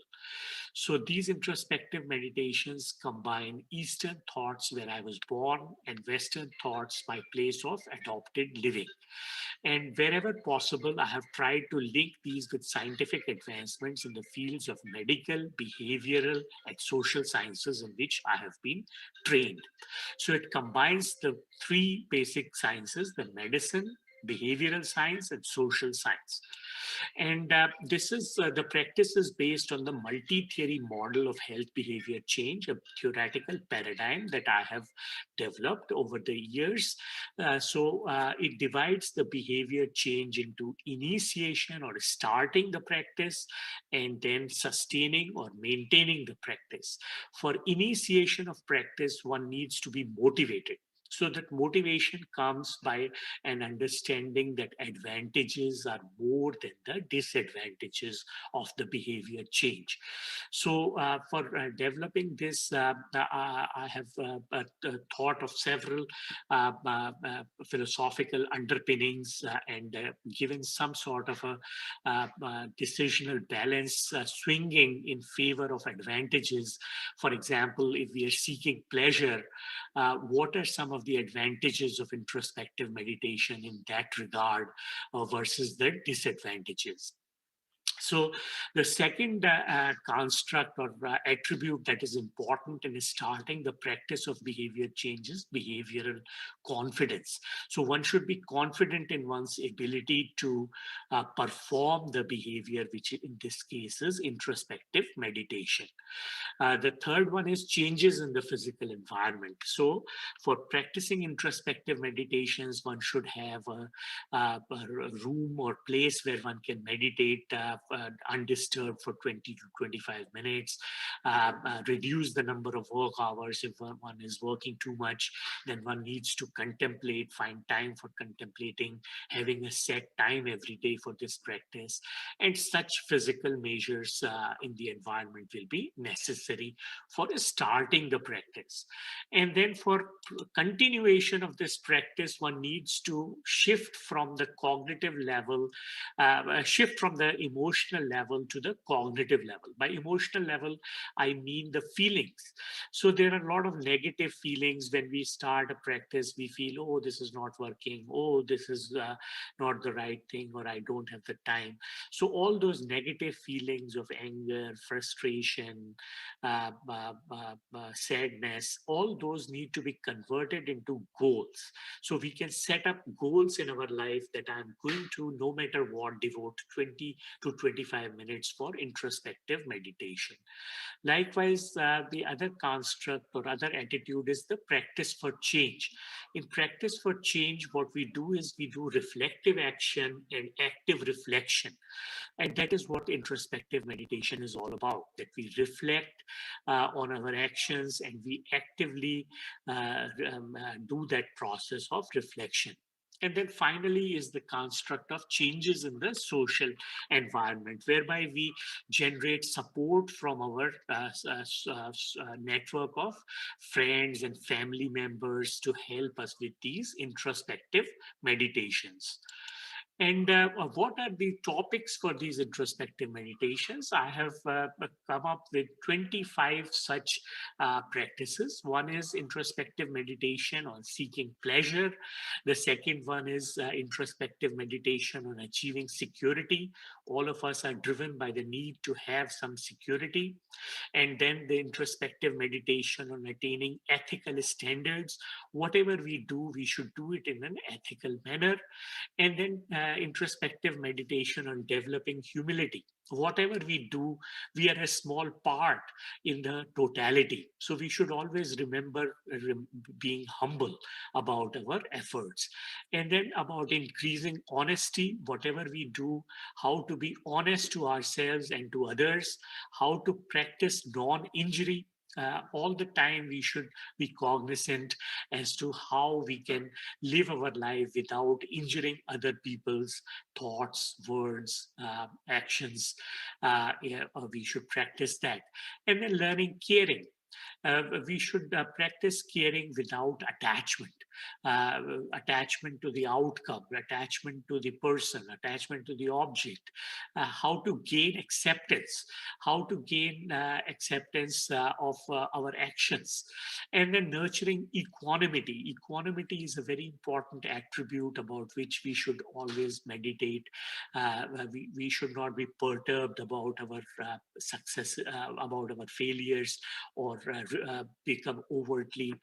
So these introspective meditations combine Eastern thoughts where I was born and Western thoughts, my place of adopted living. And wherever possible, I have tried to link these with scientific advancements in the fields of medical, behavioral, and social sciences in which I have been trained. So it combines the three basic sciences: the medicine, behavioral science, and social science. And this is the practice is based on the multi-theory model of health behavior change, a theoretical paradigm that I have developed over the years. So it divides the behavior change into initiation or starting the practice, and then sustaining or maintaining the practice. For initiation of practice, one needs to be motivated. So that motivation comes by an understanding that advantages are more than the disadvantages of the behavior change. So for developing this, I have thought of several philosophical underpinnings and given some sort of a decisional balance swinging in favor of advantages. For example, if we are seeking pleasure, what are some of the advantages of introspective meditation in that regard versus the disadvantages? So the second construct or attribute that is important in starting the practice of behavior change is behavioral confidence. So one should be confident in one's ability to perform the behavior, which in this case is introspective meditation. The third one is changes in the physical environment. So for practicing introspective meditations, one should have a room or place where one can meditate undisturbed for 20 to 25 minutes, reduce the number of work hours. If one is working too much, then one needs to contemplate, find time for contemplating, having a set time every day for this practice. And such physical measures in the environment will be necessary for starting the practice. And then for continuation of this practice, one needs to shift from the cognitive level, shift from the emotional level to the cognitive level. By emotional level, I mean the feelings. So there are a lot of negative feelings when we start a practice. We feel, oh, this is not working. Oh, this is not the right thing, or I don't have the time. So all those negative feelings of anger, frustration, sadness, all those need to be converted into goals. So we can set up goals in our life that I'm going to, no matter what, devote 20 to 25 minutes for introspective meditation. Likewise, the other construct or other attitude is the practice for change. In practice for change, what we do is we do reflective action and active reflection. And that is what introspective meditation is all about, that we reflect on our actions and we actively do that process of reflection. And then finally is the construct of changes in the social environment, whereby we generate support from our network of friends and family members to help us with these introspective meditations. And what are the topics for these introspective meditations? I have come up with 25 such practices. One is introspective meditation on seeking pleasure. The second one is introspective meditation on achieving security. All of us are driven by the need to have some security. And then the introspective meditation on attaining ethical standards. Whatever we do, we should do it in an ethical manner. And then introspective meditation on developing humility. Whatever we do, we are a small part in the totality. So we should always remember being humble about our efforts. And then about increasing honesty, whatever we do, how to be honest to ourselves and to others, how to practice non-injury. All the time we should be cognizant as to how we can live our life without injuring other people's thoughts, words, actions. We should practice that. And then learning caring. We should practice caring without attachment, attachment to the outcome, attachment to the person, attachment to the object, how to gain acceptance, how to gain acceptance of our actions, and then nurturing equanimity. Equanimity is a very important attribute about which we should always meditate. We should not be perturbed about our success, about our failures, or become overtly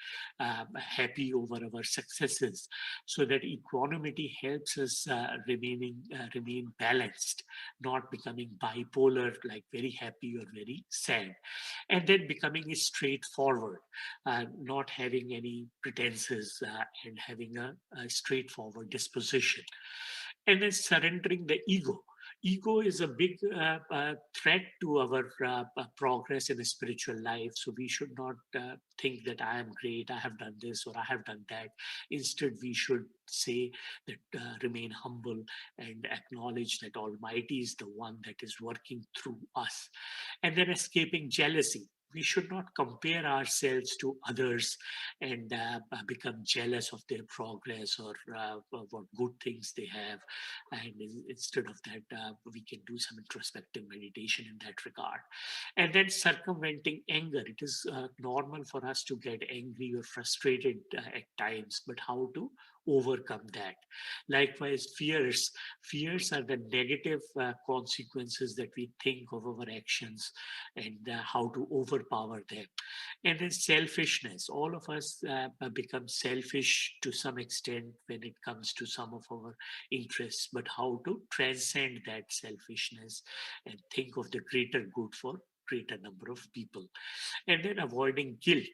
happy over our successes. So that equanimity helps us remain balanced, not becoming bipolar, like very happy or very sad. And then becoming straightforward, not having any pretenses, and having a straightforward disposition. And then surrendering the ego. ego is a big threat to our progress in the spiritual life. So we should not think that I am great, I have done this or I have done that. Instead, we should say that remain humble and acknowledge that Almighty is the one that is working through us. And then escaping jealousy. We should not compare ourselves to others and become jealous of their progress or what good things they have. And instead of that, we can do some introspective meditation in that regard. And then circumventing anger. It is normal for us to get angry or frustrated at times, but how to overcome that. Likewise, fears. Fears are the negative consequences that we think of our actions and how to overpower them. And then selfishness. All of us become selfish to some extent when it comes to some of our interests, but how to transcend that selfishness and think of the greater good for greater number of people. And then avoiding guilt.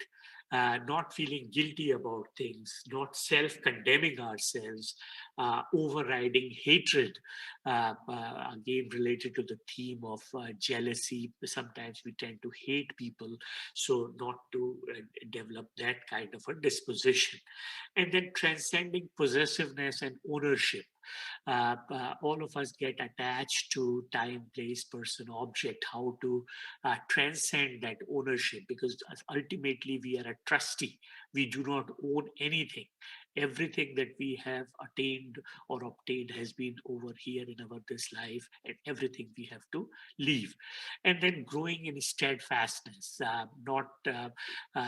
Not feeling guilty about things, not self-condemning ourselves, overriding hatred, again related to the theme of jealousy. Sometimes we tend to hate people, so not to develop that kind of a disposition. And then transcending possessiveness and ownership. All of us get attached to time, place, person, object, how to transcend that ownership, because ultimately we are a trustee. We do not own anything. Everything that we have attained or obtained has been over here in our this life, and everything we have to leave. And then growing in steadfastness, not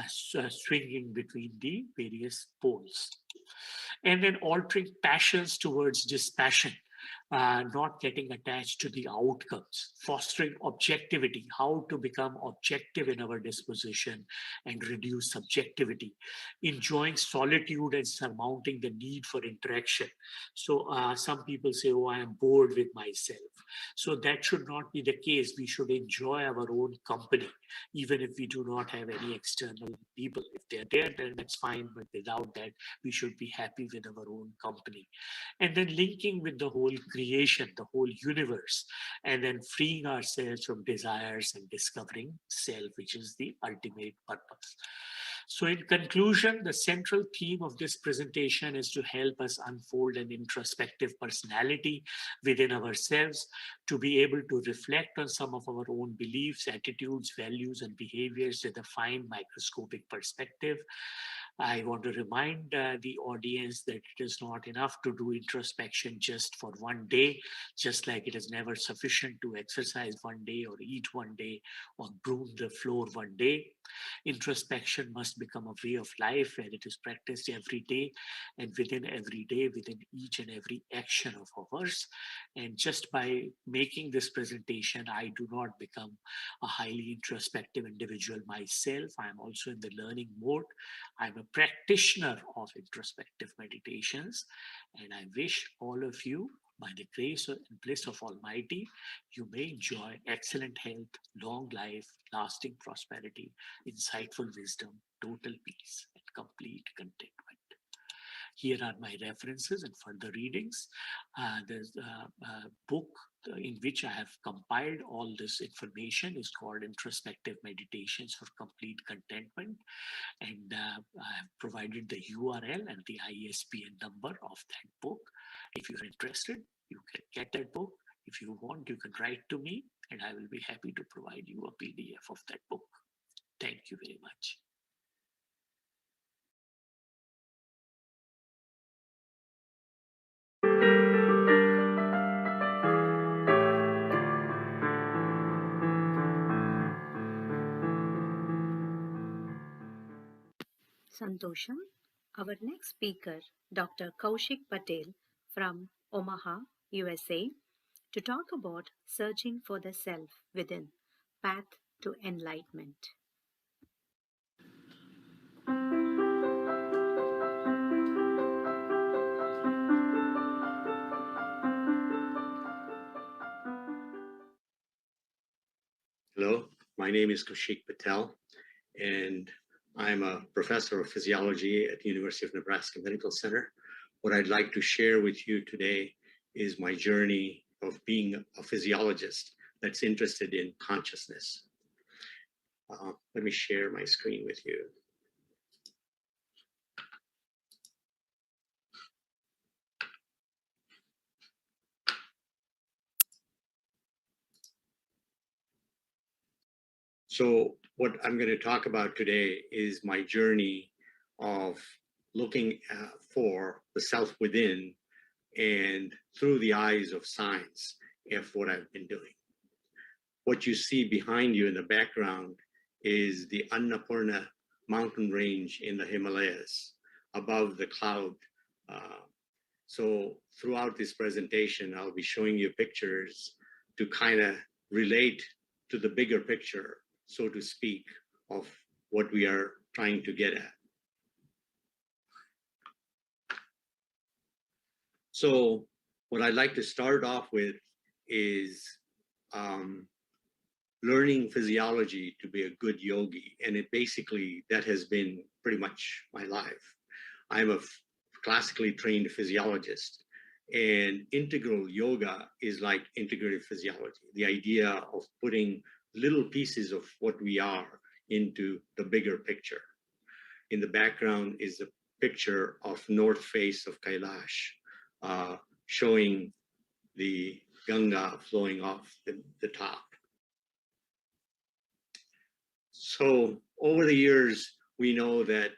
swinging between the various poles. And then altering passions towards dispassion, not getting attached to the outcomes, fostering objectivity, how to become objective in our disposition and reduce subjectivity, enjoying solitude and surmounting the need for interaction. So some people say, oh, I am bored with myself. So that should not be the case. We should enjoy our own company, even if we do not have any external people. If they're there, then that's fine. But without that, we should be happy with our own company. And then linking with the whole creation, the whole universe, and then freeing ourselves from desires and discovering self, which is the ultimate purpose. So in conclusion, the central theme of this presentation is to help us unfold an introspective personality within ourselves, to be able to reflect on some of our own beliefs, attitudes, values, and behaviors with a fine microscopic perspective. I want to remind the audience that it is not enough to do introspection just for one day, just like it is never sufficient to exercise one day or eat one day or broom the floor one day. Introspection must become a way of life where it is practiced every day, and within every day, within each and every action of ours. And just by making this presentation, I do not become a highly introspective individual myself. I'm also in the learning mode. I'm a practitioner of introspective meditations, and I wish all of you, by the grace and bliss of Almighty, you may enjoy excellent health, long life, lasting prosperity, insightful wisdom, total peace, and complete contentment. Here are my references and further readings. There's a book in which I have compiled all this information. Is called Introspective Meditations for Complete Contentment. And I have provided the URL and the ISBN number of that book. If you're interested, you can get that book. If you want, you can write to me, and I will be happy to provide you a PDF of that book. Thank you very much. Santosham. Our next speaker, Dr. Kaushik Patel from Omaha, USA, to talk about searching for the self within, path to enlightenment. Hello, my name is Kaushik Patel, and I'm a professor of physiology at the University of Nebraska Medical Center. What I'd like to share with you today is my journey of being a physiologist that's interested in consciousness. Let me share my screen with you. So what I'm going to talk about today is my journey of looking for the self within and through the eyes of science of what I've been doing. What you see behind you in the background is the Annapurna mountain range in the Himalayas above the cloud. So throughout this presentation, I'll be showing you pictures to kind of relate to the bigger picture, so to speak, of what we are trying to get at. So what I'd like to start off with is learning physiology to be a good yogi. And it basically, that has been pretty much my life. I'm a classically trained physiologist, and integral yoga is like integrative physiology, the idea of putting little pieces of what we are into the bigger picture. In the background is the picture of north face of Kailash, showing the Ganga flowing off the top. So over the years, we know that,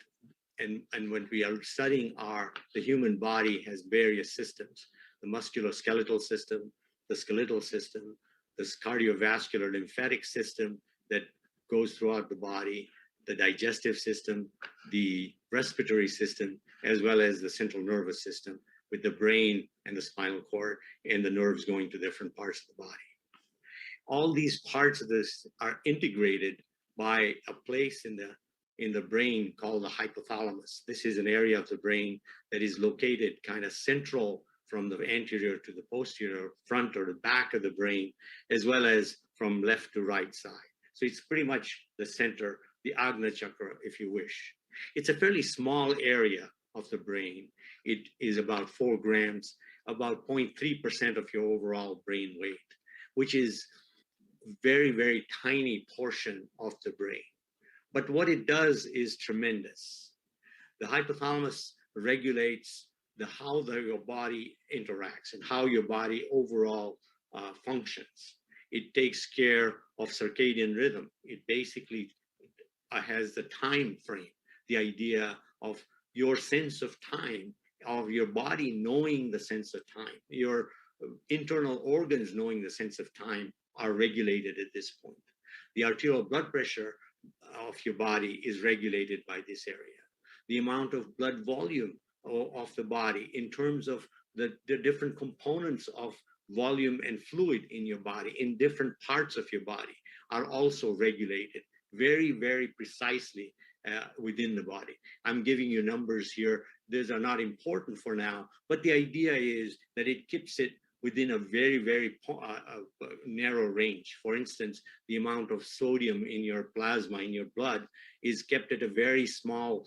and when we are studying the human body has various systems: the musculoskeletal system, the skeletal system, this cardiovascular lymphatic system that goes throughout the body, the digestive system, the respiratory system, as well as the central nervous system with the brain and the spinal cord and the nerves going to different parts of the body. All these parts of this are integrated by a place in the brain called the hypothalamus. This is an area of the brain that is located kind of central from the anterior to the posterior, front or the back of the brain, as well as from left to right side. So it's pretty much the center, the Agna chakra, if you wish. It's a fairly small area of the brain. It is about 4 grams, about 0.3% of your overall brain weight, which is very, very tiny portion of the brain. But what it does is tremendous. The hypothalamus regulates how your body interacts and how your body overall functions. It takes care of circadian rhythm. It basically has the time frame, the idea of your sense of time, of your body knowing the sense of time, your internal organs knowing the sense of time are regulated at this point. The arterial blood pressure of your body is regulated by this area. The amount of blood volume of the body in terms of the different components of volume and fluid in your body, in different parts of your body, are also regulated very, very precisely within the body. I'm giving you numbers here. These are not important for now, but the idea is that it keeps it within a very, very narrow range. For instance, the amount of sodium in your plasma, in your blood, is kept at a very small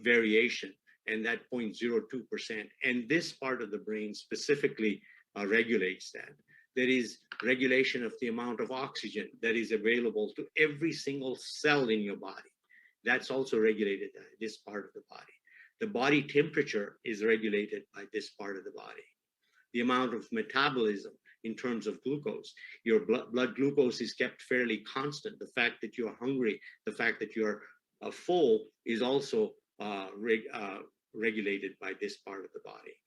variation, and that 0.02%. And this part of the brain specifically regulates that. There is regulation of the amount of oxygen that is available to every single cell in your body. That's also regulated by this part of the body. The body temperature is regulated by this part of the body. The amount of metabolism in terms of glucose, your blood glucose is kept fairly constant. The fact that you're hungry, the fact that you're full is also regulated by this part of the body.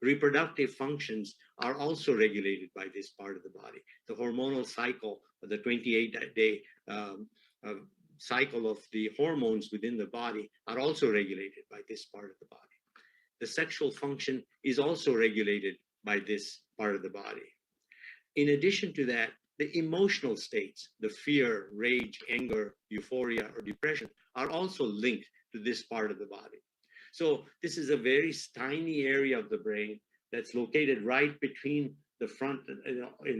Reproductive functions are also regulated by this part of the body. The hormonal cycle, the 28-day cycle of the hormones within the body are also regulated by this part of the body. The sexual function is also regulated by this part of the body. In addition to that, the emotional states, the fear, rage, anger, euphoria, or depression, are also linked to this part of the body. So this is a very tiny area of the brain that's located right between the front,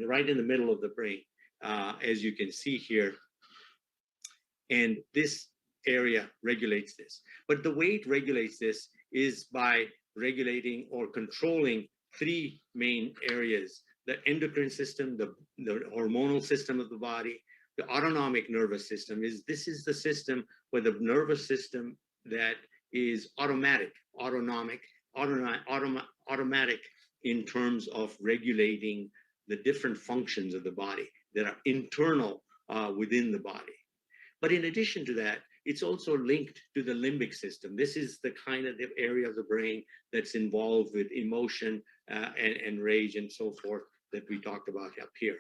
right in the middle of the brain, as you can see here. And this area regulates this. But the way it regulates this is by regulating or controlling 3 main areas the endocrine system, the hormonal system of the body, the autonomic nervous system. This is the system where the nervous system that is automatic in terms of regulating the different functions of the body that are internal within the body. But in addition to that, it's also linked to the limbic system. This is the kind of the area of the brain that's involved with emotion and rage and so forth that we talked about up here.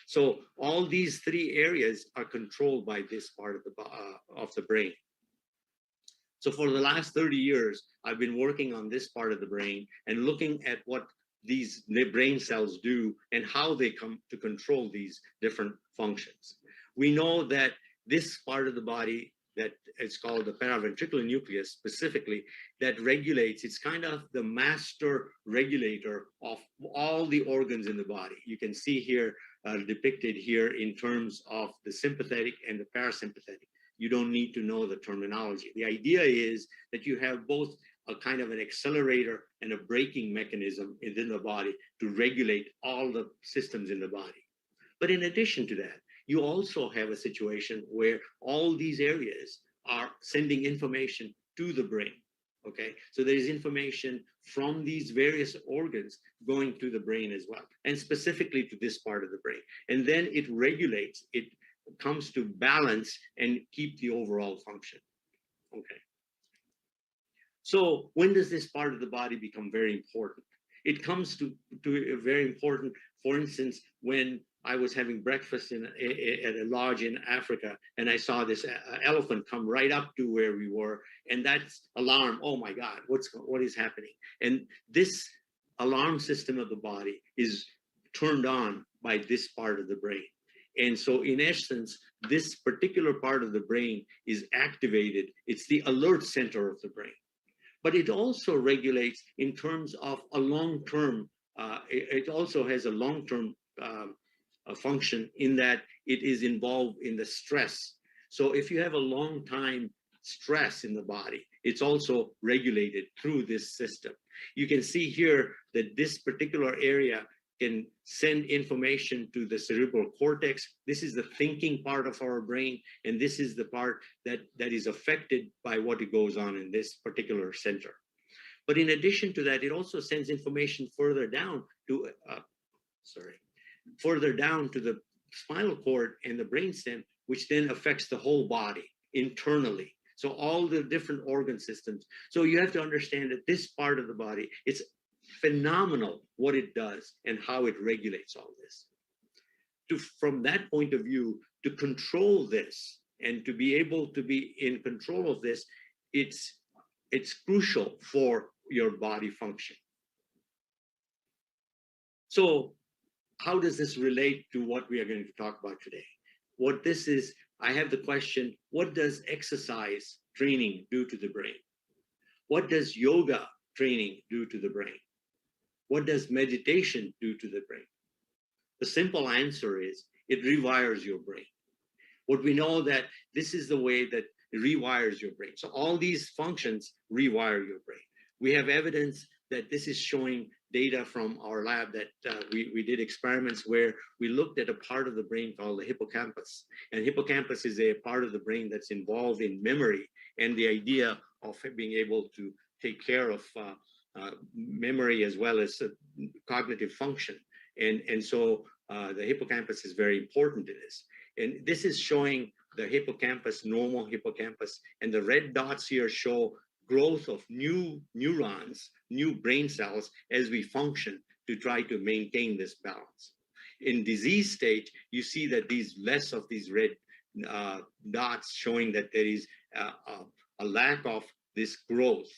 So all these three areas are controlled by this part of the brain. So for the last 30 years, I've been working on this part of the brain and looking at what the brain cells do and how they come to control these different functions. We know that this part of the body that is called the paraventricular nucleus specifically, that regulates, it's kind of the master regulator of all the organs in the body. You can see here depicted here in terms of the sympathetic and the parasympathetic. You don't need to know the terminology. The idea is that you have both a kind of an accelerator and a braking mechanism within the body to regulate all the systems in the body. But in addition to that, you also have a situation where all these areas are sending information to the brain, okay? So there's information from these various organs going to the brain as well, and specifically to this part of the brain. And then it regulates, it comes to balance and keep the overall function, okay? So when does this part of the body become very important? It comes to very important, for instance, when I was having breakfast at a lodge in Africa, and I saw this elephant come right up to where we were, and that's alarm. Oh my God, what is happening? And this alarm system of the body is turned on by this part of the brain. And so in essence, this particular part of the brain is activated. It's the alert center of the brain. But it also regulates in terms of a long-term, it also has a long-term function in that it is involved in the stress. So if you have a long time stress in the body, it's also regulated through this system. You can see here that this particular area can send information to the cerebral cortex. This is the thinking part of our brain, and this is the part that is affected by what goes on in this particular center. But in addition to that, it also sends information further down to, further down to the spinal cord and the brainstem, which then affects the whole body internally. So all the different organ systems. So you have to understand that this part of the body, it's phenomenal what it does and how it regulates all this. From that point of view, to control this and to be able to be in control of this, it's crucial for your body function. So how does this relate to what we are going to talk about today? What this is, I have the question, what does exercise training do to the brain? What does yoga training do to the brain? What does meditation do to the brain? The simple answer is it rewires your brain. What we know that this is the way that it rewires your brain. So all these functions rewire your brain. We have evidence that this is showing data from our lab that we did experiments where we looked at a part of the brain called the hippocampus. And hippocampus is a part of the brain that's involved in memory and the idea of being able to take care of memory as well as cognitive function. And so the hippocampus is very important to this. And this is showing the hippocampus, normal hippocampus, and the red dots here show growth of new neurons, new brain cells as we function to try to maintain this balance. In disease state, you see that less of these red dots showing that there is a lack of this growth.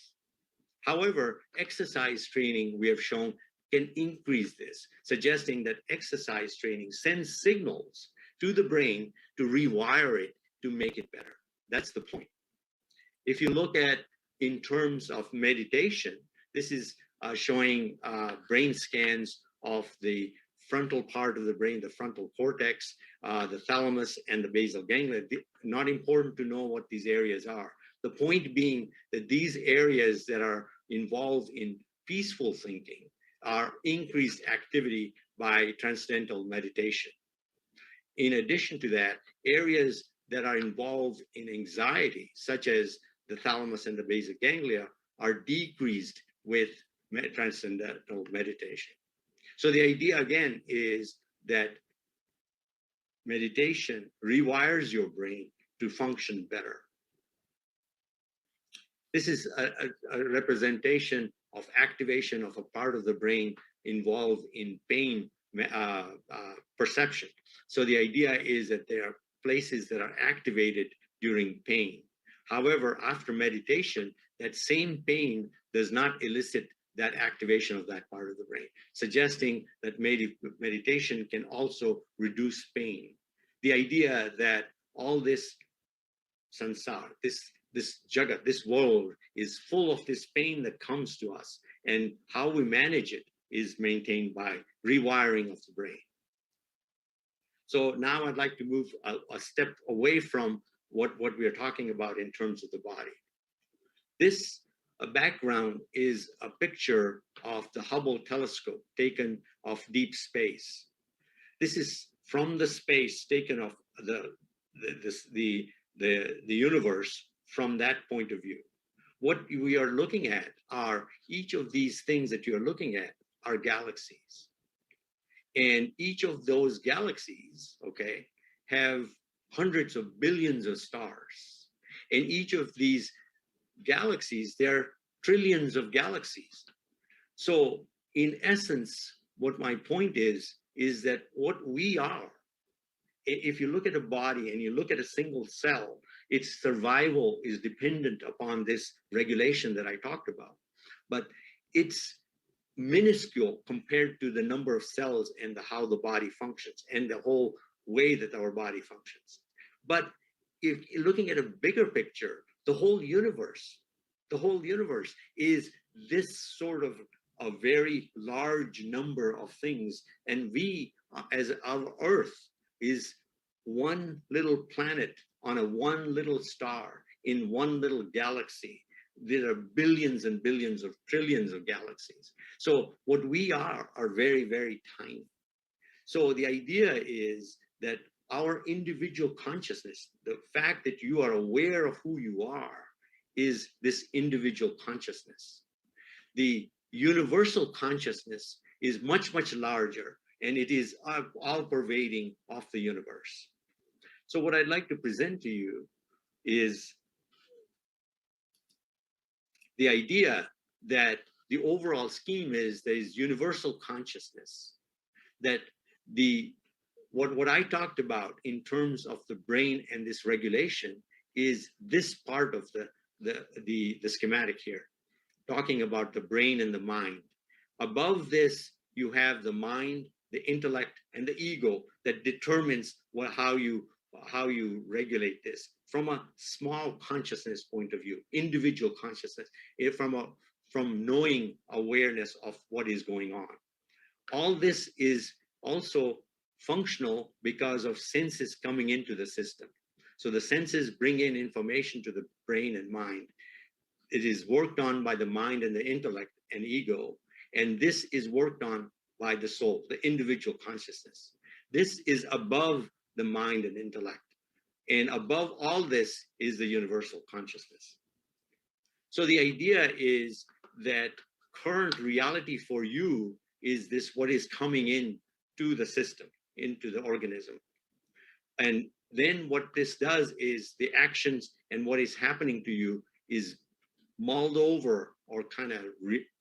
However, exercise training, we have shown, can increase this, suggesting that exercise training sends signals to the brain to rewire it to make it better. That's the point. If you look at in terms of meditation, this is showing brain scans of the frontal part of the brain, the frontal cortex, the thalamus, and the basal ganglia. Not important to know what these areas are. The point being that these areas that are involved in peaceful thinking are increased activity by transcendental meditation. In addition to that, areas that are involved in anxiety, such as the thalamus and the basal ganglia, are decreased with transcendental meditation. So the idea again is that meditation rewires your brain to function better. This is a representation of activation of a part of the brain involved in pain perception. So the idea is that there are places that are activated during pain. However, after meditation, that same pain does not elicit that activation of that part of the brain, suggesting that meditation can also reduce pain. The idea that all this sansar, this jagat, this world is full of this pain that comes to us, and how we manage it is maintained by rewiring of the brain. So now I'd like to move a step away from what we are talking about in terms of the body. This background is a picture of the Hubble telescope taken of deep space. This is from the space taken of the universe from that point of view. What we are looking at are each of these things that you're looking at are galaxies. And each of those galaxies, okay, have hundreds of billions of stars. And each of these galaxies, there are trillions of galaxies. So in essence, what my point is that what we are, if you look at a body and you look at a single cell, its survival is dependent upon this regulation that I talked about. But it's minuscule compared to the number of cells and how the body functions and the whole way that our body functions. But if you're looking at a bigger picture, the whole universe is this sort of a very large number of things. And we, as our Earth, is one little planet on a one little star in one little galaxy. There are billions and billions of trillions of galaxies. So what we are very, very tiny. So the idea is that our individual consciousness, the fact that you are aware of who you are, is this individual consciousness. The universal consciousness is much, much larger, and it is all pervading of the universe. So what I'd like to present to you is the idea that the overall scheme is there is universal consciousness, that what I talked about in terms of the brain and this regulation is this part of the schematic here, talking about the brain and the mind. Above this, you have the mind, the intellect, and the ego that determines how you regulate this from a small consciousness point of view, individual consciousness, from knowing awareness of what is going on. All this is also functional because of senses coming into the system. So the senses bring in information to the brain and mind. It is worked on by the mind and the intellect and ego, and this is worked on by the soul, the individual consciousness. This is above the mind and intellect. And above all this is the universal consciousness. So the idea is that current reality for you is this, what is coming in to the system, into the organism. And then what this does is the actions and what is happening to you is mulled over or kind of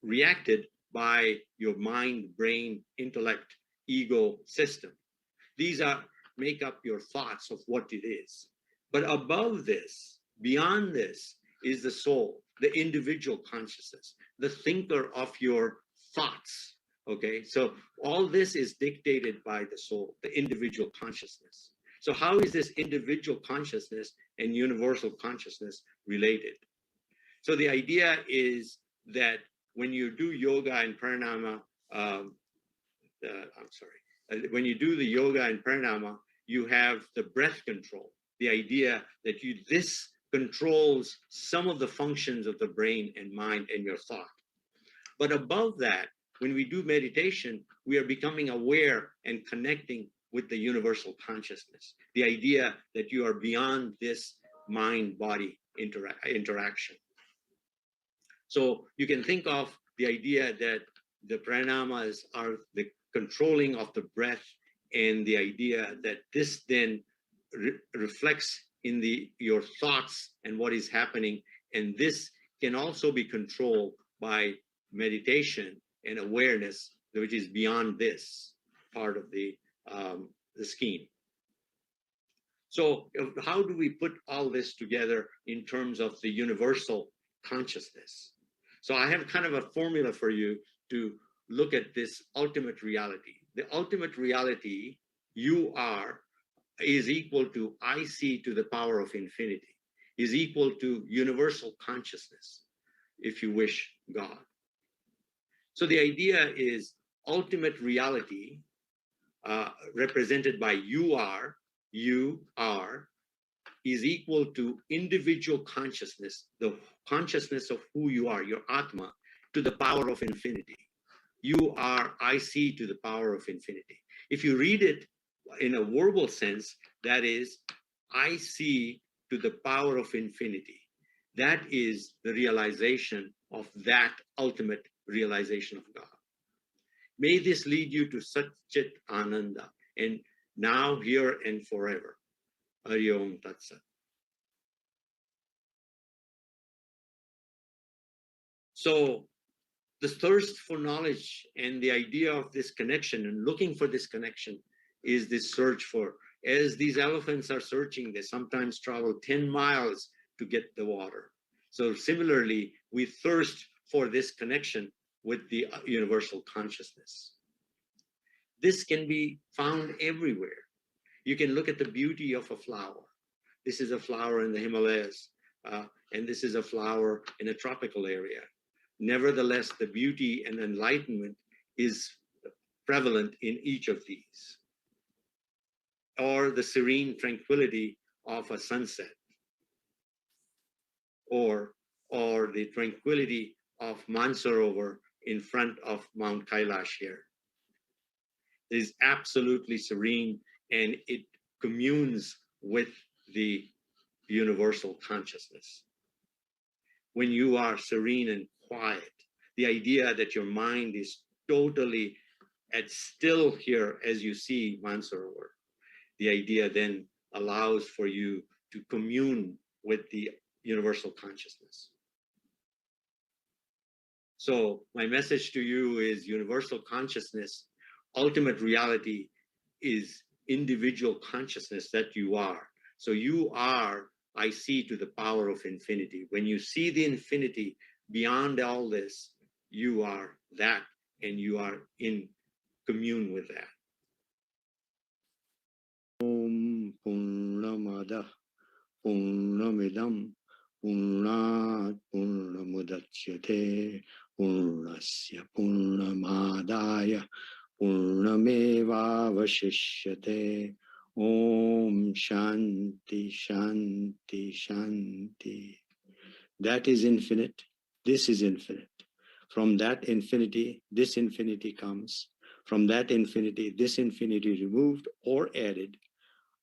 reacted by your mind, brain, intellect, ego system. These make up your thoughts of what it is. But above this, beyond this, is the soul, the individual consciousness, the thinker of your thoughts. Okay, so all this is dictated by the soul, the individual consciousness. So how is this individual consciousness and universal consciousness related? So the idea is that when you do yoga and pranayama, when you do the yoga and pranayama, you have the breath control. The idea that this controls some of the functions of the brain and mind and your thought. But above that, When we do meditation, we are becoming aware and connecting with the universal consciousness, the idea that you are beyond this mind-body interaction. So you can think of the idea that the pranayamas are the controlling of the breath, and the idea that this then reflects in your thoughts and what is happening. And this can also be controlled by meditation and awareness, which is beyond this part of the scheme. So how do we put all this together in terms of the universal consciousness? So I have kind of a formula for you to look at this ultimate reality. The ultimate reality, you are, is equal to IC to the power of infinity, is equal to universal consciousness, if you wish, God. So the idea is ultimate reality represented by you are, is equal to individual consciousness, the consciousness of who you are, your Atma, to the power of infinity. You are IC to the power of infinity. If you read it in a verbal sense, that is IC to the power of infinity. That is the realization of that ultimate realization of God. May this lead you to Satchit Ananda, and now, here, and forever. Hari Om Tat Sat. So the thirst for knowledge and the idea of this connection and looking for this connection is this search for, as these elephants are searching, they sometimes travel 10 miles to get the water. So similarly, we thirst for this connection with the universal consciousness. This can be found everywhere. You can look at the beauty of a flower. This is a flower in the Himalayas, and this is a flower in a tropical area. Nevertheless, the beauty and enlightenment is prevalent in each of these. Or the serene tranquility of a sunset, or the tranquility of Mansarovar in front of Mount Kailash here. It is absolutely serene, and it communes with the universal consciousness. When you are serene and quiet, the idea that your mind is totally at still here as you see Mansarovar, the idea then allows for you to commune with the universal consciousness. So my message to you is universal consciousness, ultimate reality is individual consciousness that you are. So you are, I see to the power of infinity. When you see the infinity beyond all this, you are that, and you are in commune with that. Om Purnamada Purnamidam Purnat Purnamudachyate Purnasya Purnamadaya Purnamevavashishyate. Om Shanti Shanti Shanti. That is infinite. This is infinite. From that infinity, this infinity comes. From that infinity, this infinity removed or added,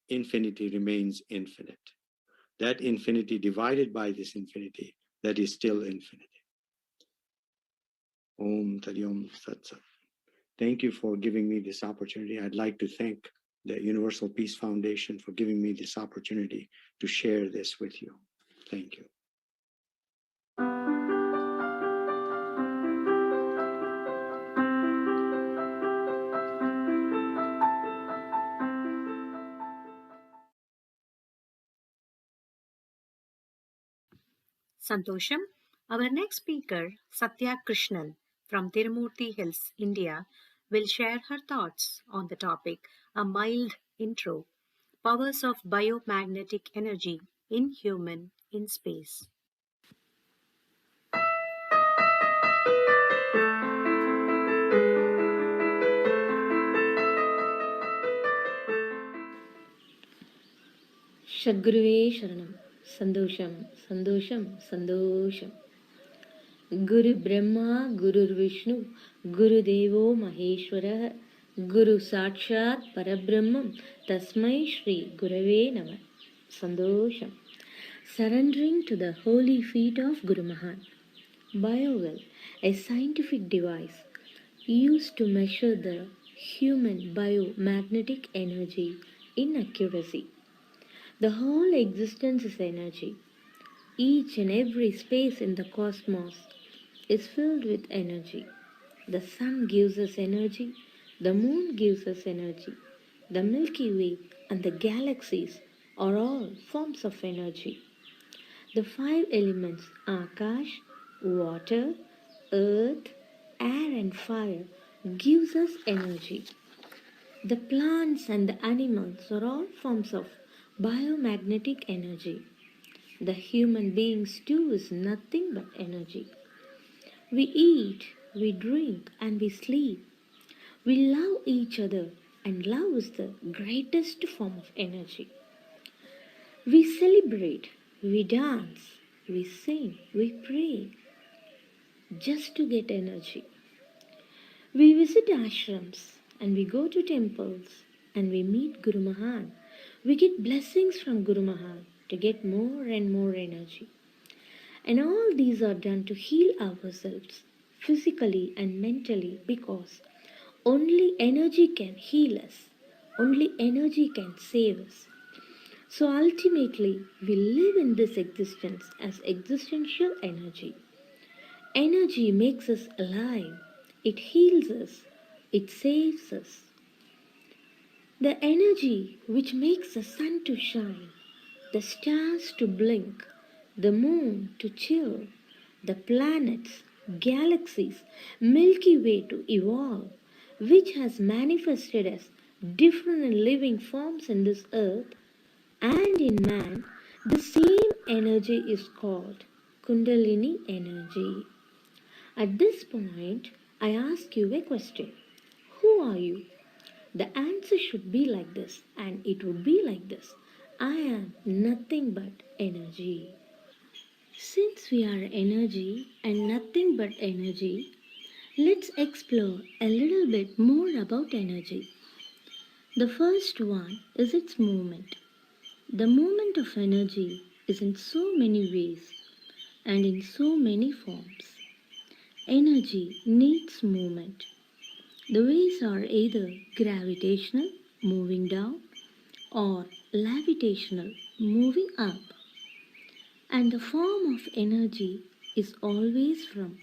infinity remains infinite. That infinity divided by this infinity, that is still infinity. Om Taryom Sat Sat. Thank you for giving me this opportunity. I'd like to thank the Universal Peace Foundation for giving me this opportunity to share this with you. Thank you. Santosham. Our next speaker, Satya Krishnan from Tirumurti Hills, India, will share her thoughts on the topic, a mild intro, powers of biomagnetic energy in human in space. Shadguruve Sharanam. Sandosham, Sandosham, Sandosham. Guru Brahma, Guru Vishnu, Guru Devo Maheshwara, Guru Sakshat Parabrahmam, Tasmai Shri Gurave Nama. Sandosham. Surrendering to the holy feet of Guru Mahan. Biowell, a scientific device used to measure the human biomagnetic energy in accuracy. The whole existence is energy. Each and every space in the cosmos is filled with energy. The sun gives us energy, the moon gives us energy, the Milky Way and the galaxies are all forms of energy. The five elements Akash, water, earth, air and fire gives us energy. The plants and the animals are all forms of biomagnetic energy. The human beings too is nothing but energy. We eat, we drink and we sleep. We love each other and love is the greatest form of energy. We celebrate, we dance, we sing, we pray just to get energy. We visit ashrams and we go to temples and we meet Guru Mahan. We get blessings from Guru Mahan to get more and more energy. And all these are done to heal ourselves physically and mentally because only energy can heal us. Only energy can save us. So ultimately, we live in this existence as existential energy. Energy makes us alive. It heals us. It saves us. The energy which makes the sun to shine, the stars to blink, the moon to chill, the planets, galaxies, Milky Way to evolve, which has manifested as different and living forms in this earth and in man, the same energy is called Kundalini energy. At this point, I ask you a question. Who are you? The answer should be like this, and it would be like this. I am nothing but energy. Since we are energy and nothing but energy, let's explore a little bit more about energy. The first one is its movement. The movement of energy is in so many ways and in so many forms. Energy needs movement. The ways are either gravitational, moving down, or levitational, moving up. And the form of energy is always from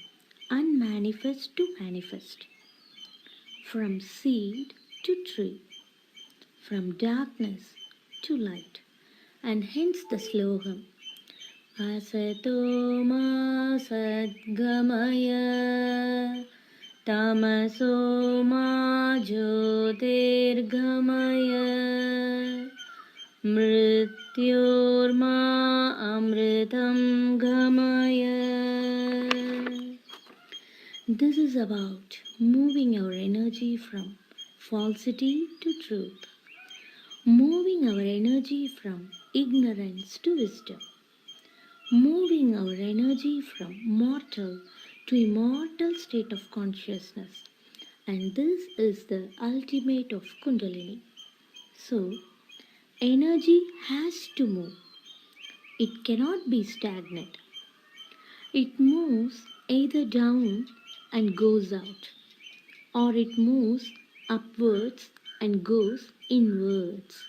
unmanifest to manifest, from seed to tree, from darkness to light. And hence the slogan, Asato ma sadgamaya, Tamaso ma jyotirgamaya, Mrityorma amritam gamaya. This is about moving our energy from falsity to truth, moving our energy from ignorance to wisdom, moving our energy from mortal to immortal state of consciousness. And this is the ultimate of Kundalini. So, energy has to move. It cannot be stagnant. It moves either down and goes out, or it moves upwards and goes inwards.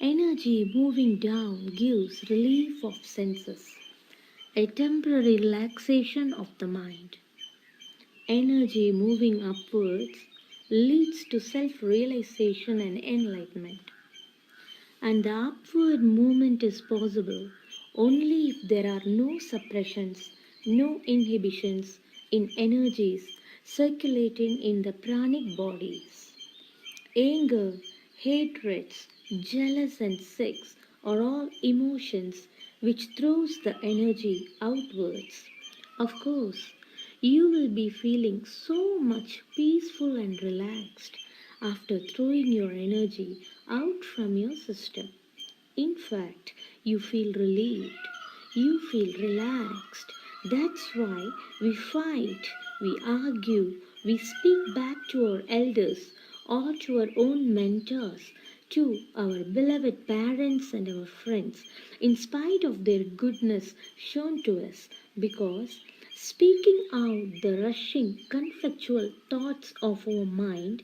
Energy moving down gives relief of senses, a temporary relaxation of the mind. Energy moving upwards leads to self-realization and enlightenment. And the upward movement is possible only if there are no suppressions, no inhibitions in energies circulating in the pranic bodies. Anger, hatreds, jealous and sex are all emotions which throws the energy outwards. Of course, you will be feeling so much peaceful and relaxed after throwing your energy out from your system. In fact, you feel relieved, you feel relaxed, That's why we fight, we argue, we speak back to our elders or to our own mentors, to our beloved parents and our friends, in spite of their goodness shown to us, because speaking out the rushing, conflictual thoughts of our mind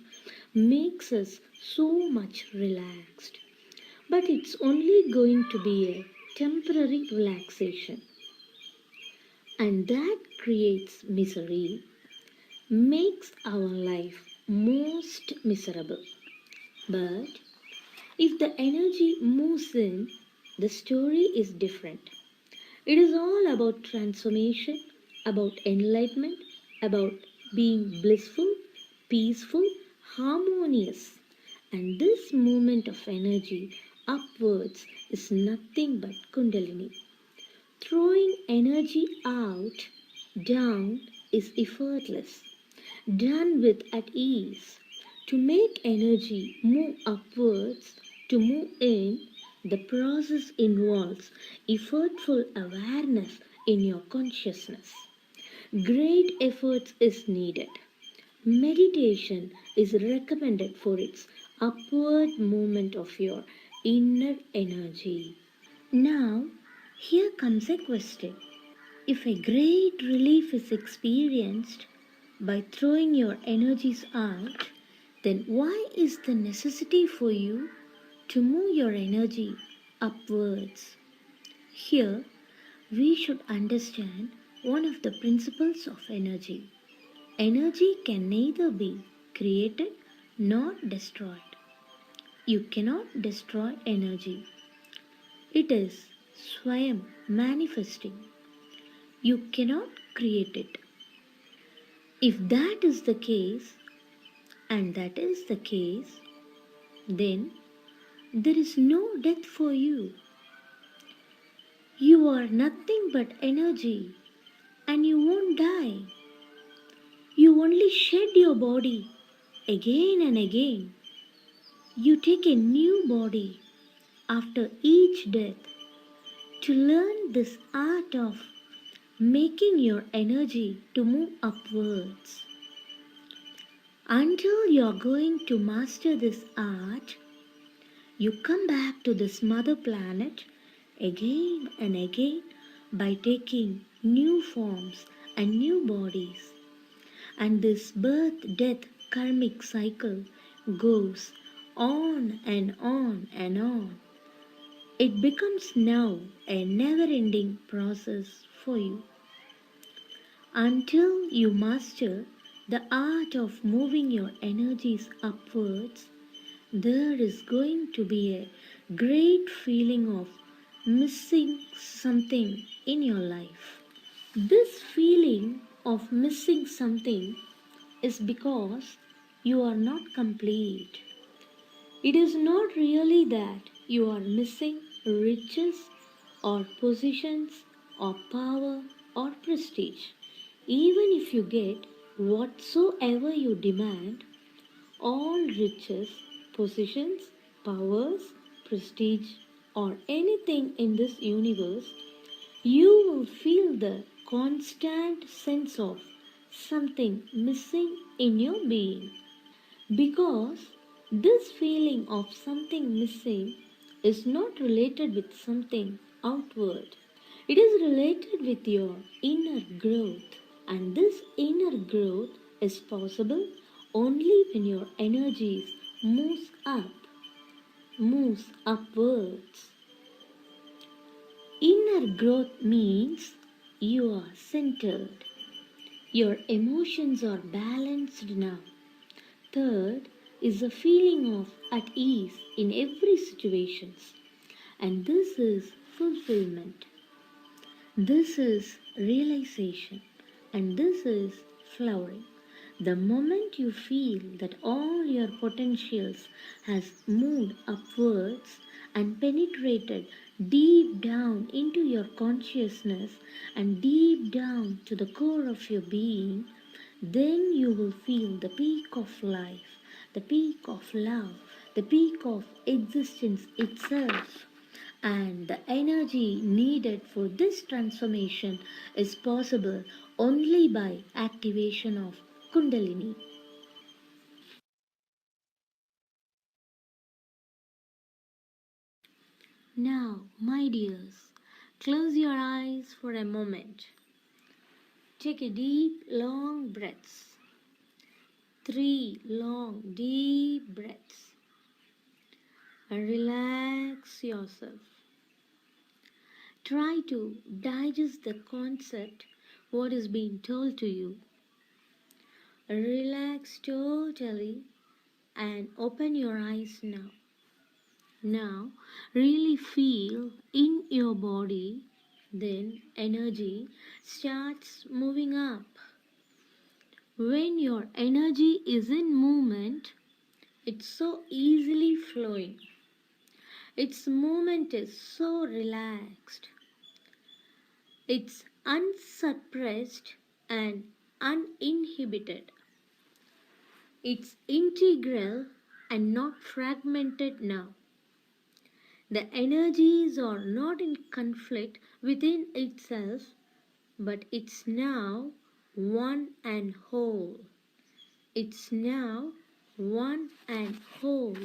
makes us so much relaxed. But it's only going to be a temporary relaxation, and that creates misery, makes our life most miserable. But if the energy moves in, the story is different. It is all about transformation, about enlightenment, about being blissful, peaceful, harmonious. And this movement of energy upwards is nothing but Kundalini. Throwing energy out, down is effortless, done with at ease. To make energy move upwards, to move in, the process involves effortful awareness in your consciousness. Great efforts is needed. Meditation is recommended for its upward movement of your inner energy. Now, here comes a question. If a great relief is experienced by throwing your energies out, then why is the necessity for you to move your energy upwards? Here, we should understand one of the principles of energy. Energy can neither be created nor destroyed. You cannot destroy energy. It is Swayam manifesting. You cannot create it. If that is the case, and that is the case, then there is no death for you. You are nothing but energy, and you won't die. You only shed your body again and again. You take a new body after each death to learn this art of making your energy to move upwards. Until you are going to master this art, you come back to this mother planet again and again by taking new forms and new bodies. And this birth-death karmic cycle goes on and on and on. It becomes now a never-ending process for you. Until you master the art of moving your energies upwards, there is going to be a great feeling of missing something in your life. This feeling of missing something is because you are not complete. It is not really that you are missing riches or positions or power or prestige. Even if you get whatsoever you demand, all riches, positions, powers, prestige, or anything in this universe, you will feel the constant sense of something missing in your being. Because this feeling of something missing is not related with something outward. It is related with your inner growth. And this inner growth is possible only when your energies moves upwards. Inner growth means you are centered. Your emotions are balanced now. Third is a feeling of at ease in every situation. And this is fulfillment. This is realization. And this is flowering. The moment you feel that all your potentials has moved upwards and penetrated deep down into your consciousness and deep down to the core of your being, then you will feel the peak of life, the peak of love, the peak of existence itself. And the energy needed for this transformation is possible only by activation of Kundalini. Now, my dears, close your eyes for a moment. Take a deep, long breaths. 3 long, deep breaths. And relax yourself. Try to digest the concept, what is being told to you. Relax totally and open your eyes now. Now, really feel in your body, then energy starts moving up. When your energy is in movement, it's so easily flowing. Its movement is so relaxed. It's unsuppressed and uninhibited. It's integral and not fragmented now. The energies are not in conflict within itself, but it's now one and whole. It's now one and whole.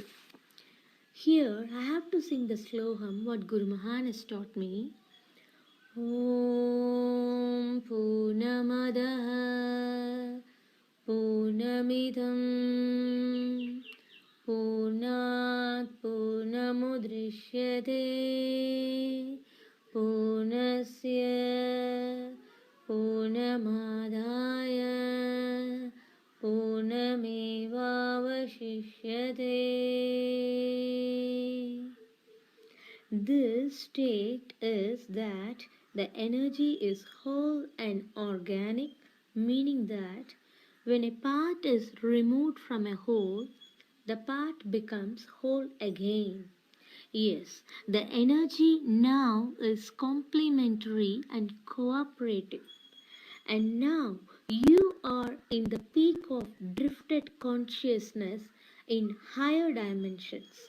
Here I have to sing the sloham what Guru Mahan has taught me. Om Purnamadaha Purnamidam Purnat Purnamudrishyate Purnasya Purnamadaya Purnamevavashishyate. This state is that the energy is whole and organic, meaning that when a part is removed from a whole, the part becomes whole again. Yes, the energy now is complementary and cooperative. And now you are in the peak of drifted consciousness in higher dimensions.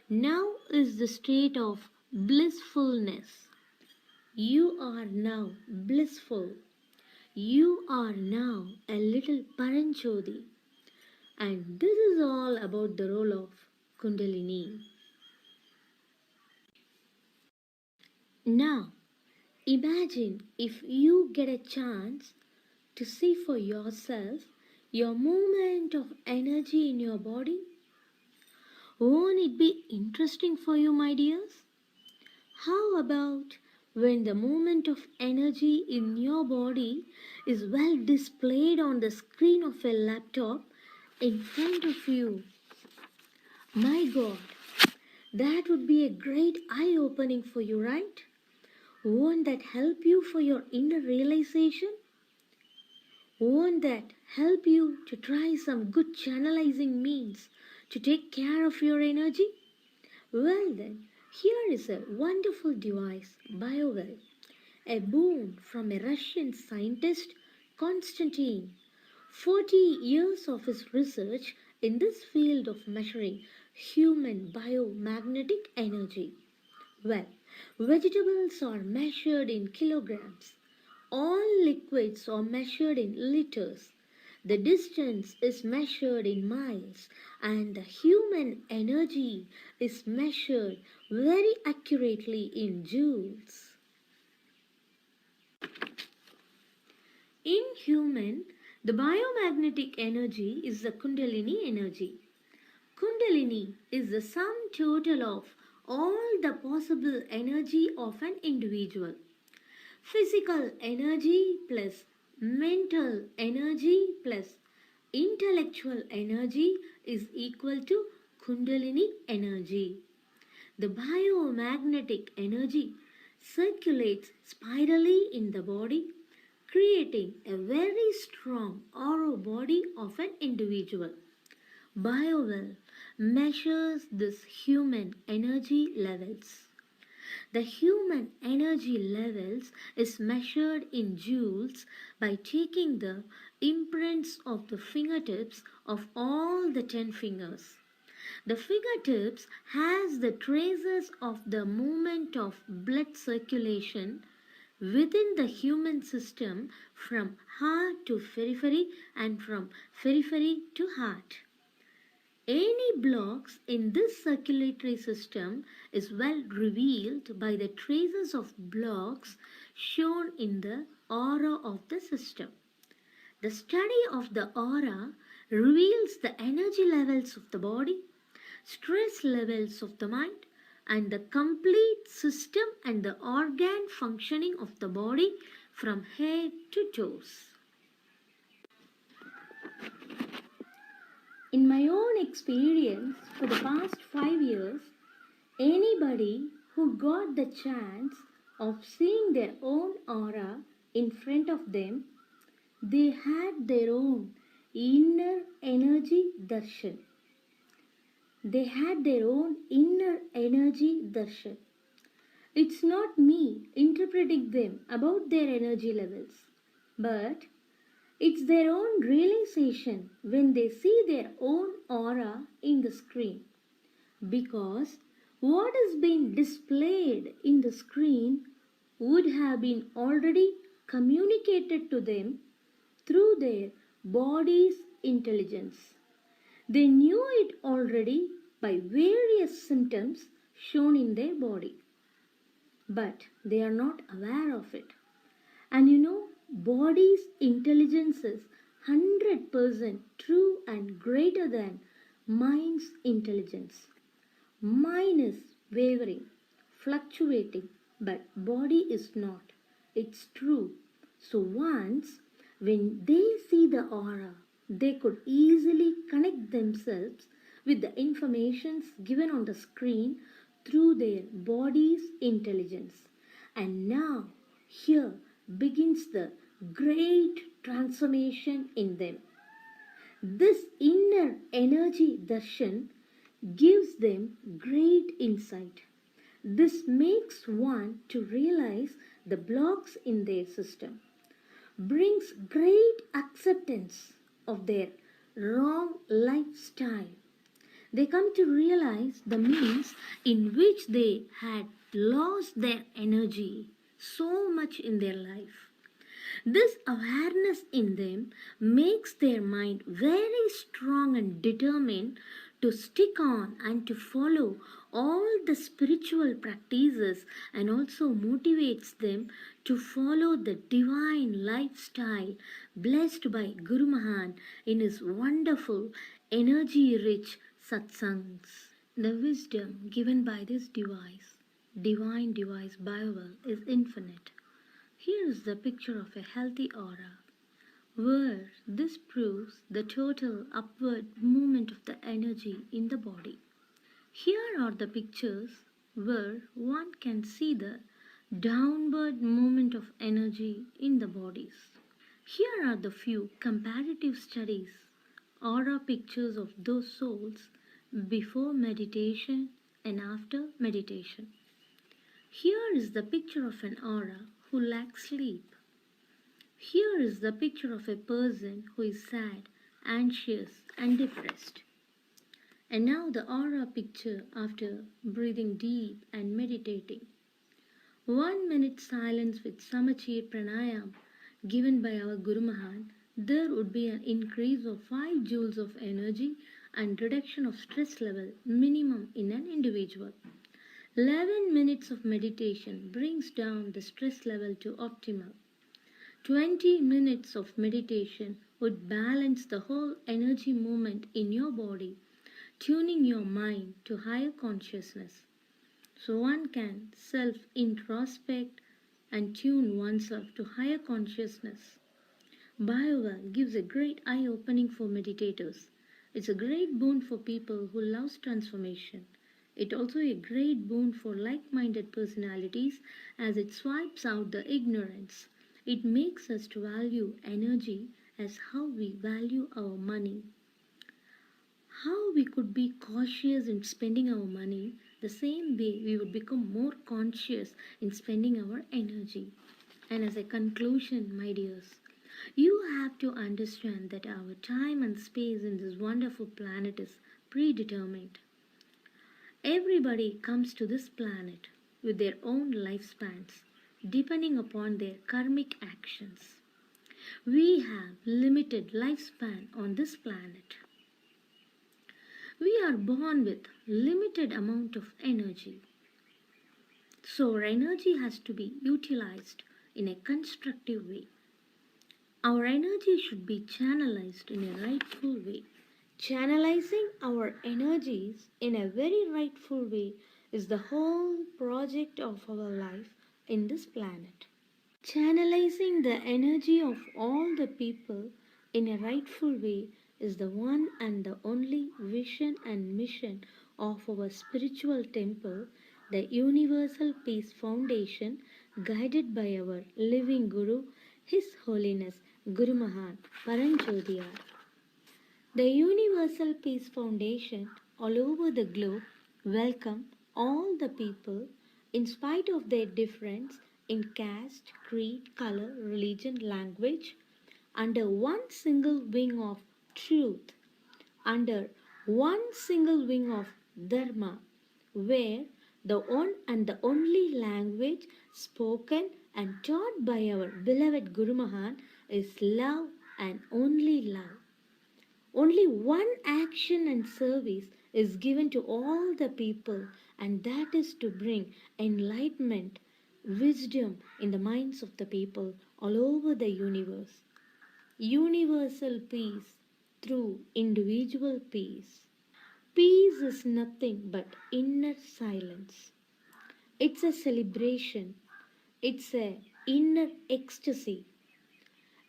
Now is the state of blissfulness. You are now blissful. You are now a little Paranjodi. And this is all about the role of Kundalini. Now, imagine if you get a chance to see for yourself your movement of energy in your body. Won't it be interesting for you, my dears? How about when the movement of energy in your body is well displayed on the screen of a laptop in front of you? My God, that would be a great eye-opening for you, right? Won't that help you for your inner realization? Won't that help you to try some good channelizing means to take care of your energy? Well then, here is a wonderful device, Biowell, a boon from a Russian scientist, Konstantin. 40 years of his research in this field of measuring human biomagnetic energy. Well, vegetables are measured in kilograms. All liquids are measured in liters. The distance is measured in miles, and the human energy is measured very accurately in joules. In human, the biomagnetic energy is the Kundalini energy. Kundalini is the sum total of all the possible energy of an individual. Physical energy plus mental energy plus intellectual energy is equal to Kundalini energy. The biomagnetic energy circulates spirally in the body, creating a very strong aura body of an individual. Biowell measures this human energy levels. The human energy levels is measured in joules by taking the imprints of the fingertips of all the 10 fingers. The fingertips has the traces of the movement of blood circulation within the human system from heart to periphery and from periphery to heart. Any blocks in this circulatory system is well revealed by the traces of blocks shown in the aura of the system. The study of the aura reveals the energy levels of the body, stress levels of the mind, and the complete system and the organ functioning of the body from head to toes. In my own experience for the past 5 years, anybody who got the chance of seeing their own aura in front of them, they had their own inner energy darshan. They had their own inner energy darshan. It's not me interpreting them about their energy levels, but it's their own realization when they see their own aura in the screen. Because what is being displayed in the screen would have been already communicated to them through their body's intelligence. They knew it already by various symptoms shown in their body, but they are not aware of it. And body's intelligence is 100% true and greater than mind's intelligence. Mind is wavering, fluctuating, but body is not. It's true. So once when they see the aura, they could easily connect themselves with the informations given on the screen through their body's intelligence. And now here begins the great transformation in them. This inner energy darshan gives them great insight. This makes one to realize the blocks in their system, brings great acceptance of their wrong lifestyle. They come to realize the means in which they had lost their energy so much in their life. This awareness in them makes their mind very strong and determined to stick on and to follow all the spiritual practices, and also motivates them to follow the divine lifestyle blessed by Guru Mahan in his wonderful energy rich satsangs. The wisdom given by this divine device Biowell, is infinite. Here is the picture of a healthy aura, where this proves the total upward movement of the energy in the body. Here are the pictures where one can see the downward movement of energy in the bodies. Here are the few comparative studies, aura pictures of those souls before meditation and after meditation. Here is the picture of an aura who lacks sleep. Here is the picture of a person who is sad, anxious, and depressed. And now the aura picture after breathing deep and meditating. 1 minute silence with Samachir Pranayam given by our Guru Mahan, there would be an increase of 5 joules of energy and reduction of stress level minimum in an individual. 11 minutes of meditation brings down the stress level to optimal. 20 minutes of meditation would balance the whole energy movement in your body, tuning your mind to higher consciousness. So one can self-introspect and tune oneself to higher consciousness. Biowell gives a great eye-opening for meditators. It's a great boon for people who love transformation. It's also a great boon for like-minded personalities as it swipes out the ignorance. It makes us to value energy as how we value our money. How we could be cautious in spending our money, the same way we would become more conscious in spending our energy. And as a conclusion, my dears, you have to understand that our time and space in this wonderful planet is predetermined. Everybody comes to this planet with their own lifespans, depending upon their karmic actions. We have limited lifespan on this planet. We are born with limited amount of energy. So our energy has to be utilized in a constructive way. Our energy should be channelized in a rightful way. Channelizing our energies in a very rightful way is the whole project of our life in this planet. Channelizing the energy of all the people in a rightful way is the one and the only vision and mission of our spiritual temple, the Universal Peace Foundation, guided by our living Guru, His Holiness Guru Mahan Paranjodiyar. The Universal Peace Foundation all over the globe welcome all the people in spite of their difference in caste, creed, color, religion, language under one single wing of truth, under one single wing of dharma, where the one and the only language spoken and taught by our beloved Guru Mahan is love and only love. Only one action and service is given to all the people, and that is to bring enlightenment, wisdom in the minds of the people all over the universe. Universal peace through individual peace. Peace is nothing but inner silence. It's a celebration. It's a inner ecstasy.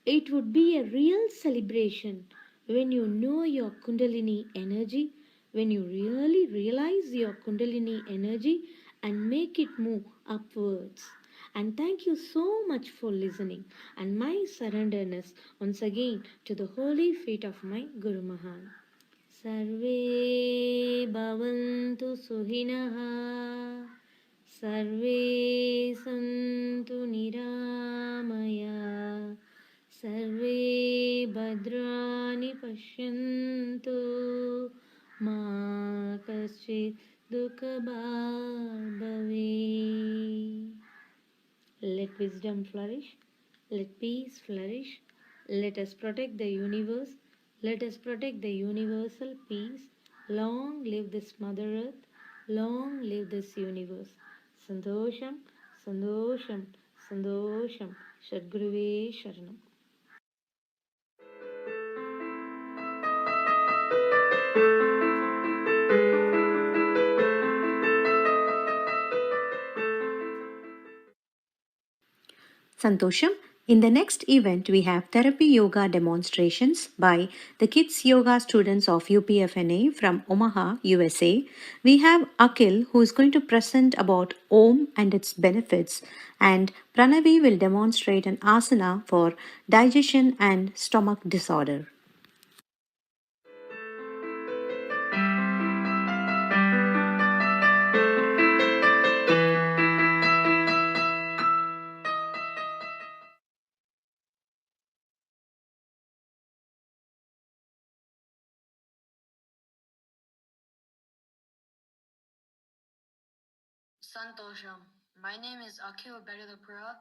It would be a real celebration when you know your Kundalini energy, when you really realize your Kundalini energy and make it move upwards. And thank you so much for listening and my surrenderness once again to the holy feet of my Guru Mahan. Sarve bhavantu suhinaha, sarve santu niramaya, सर्वे भद्राणि पश्यन्तु मा कश्चित् दुःखभाग् भवेत्. Let wisdom flourish, let peace flourish, let us protect the universe, let us protect the universal peace. Long live this Mother Earth, long live this universe. Santosham, Santosham, Santosham, Sadguruve Sharanam. Santosham. In the next event, we have therapy yoga demonstrations by the kids yoga students of UPFNA from Omaha, USA. We have Akhil who is going to present about Om and its benefits, and Pranavi will demonstrate an asana for digestion and stomach disorder. Santosham. My name is Akhil Bedalapura,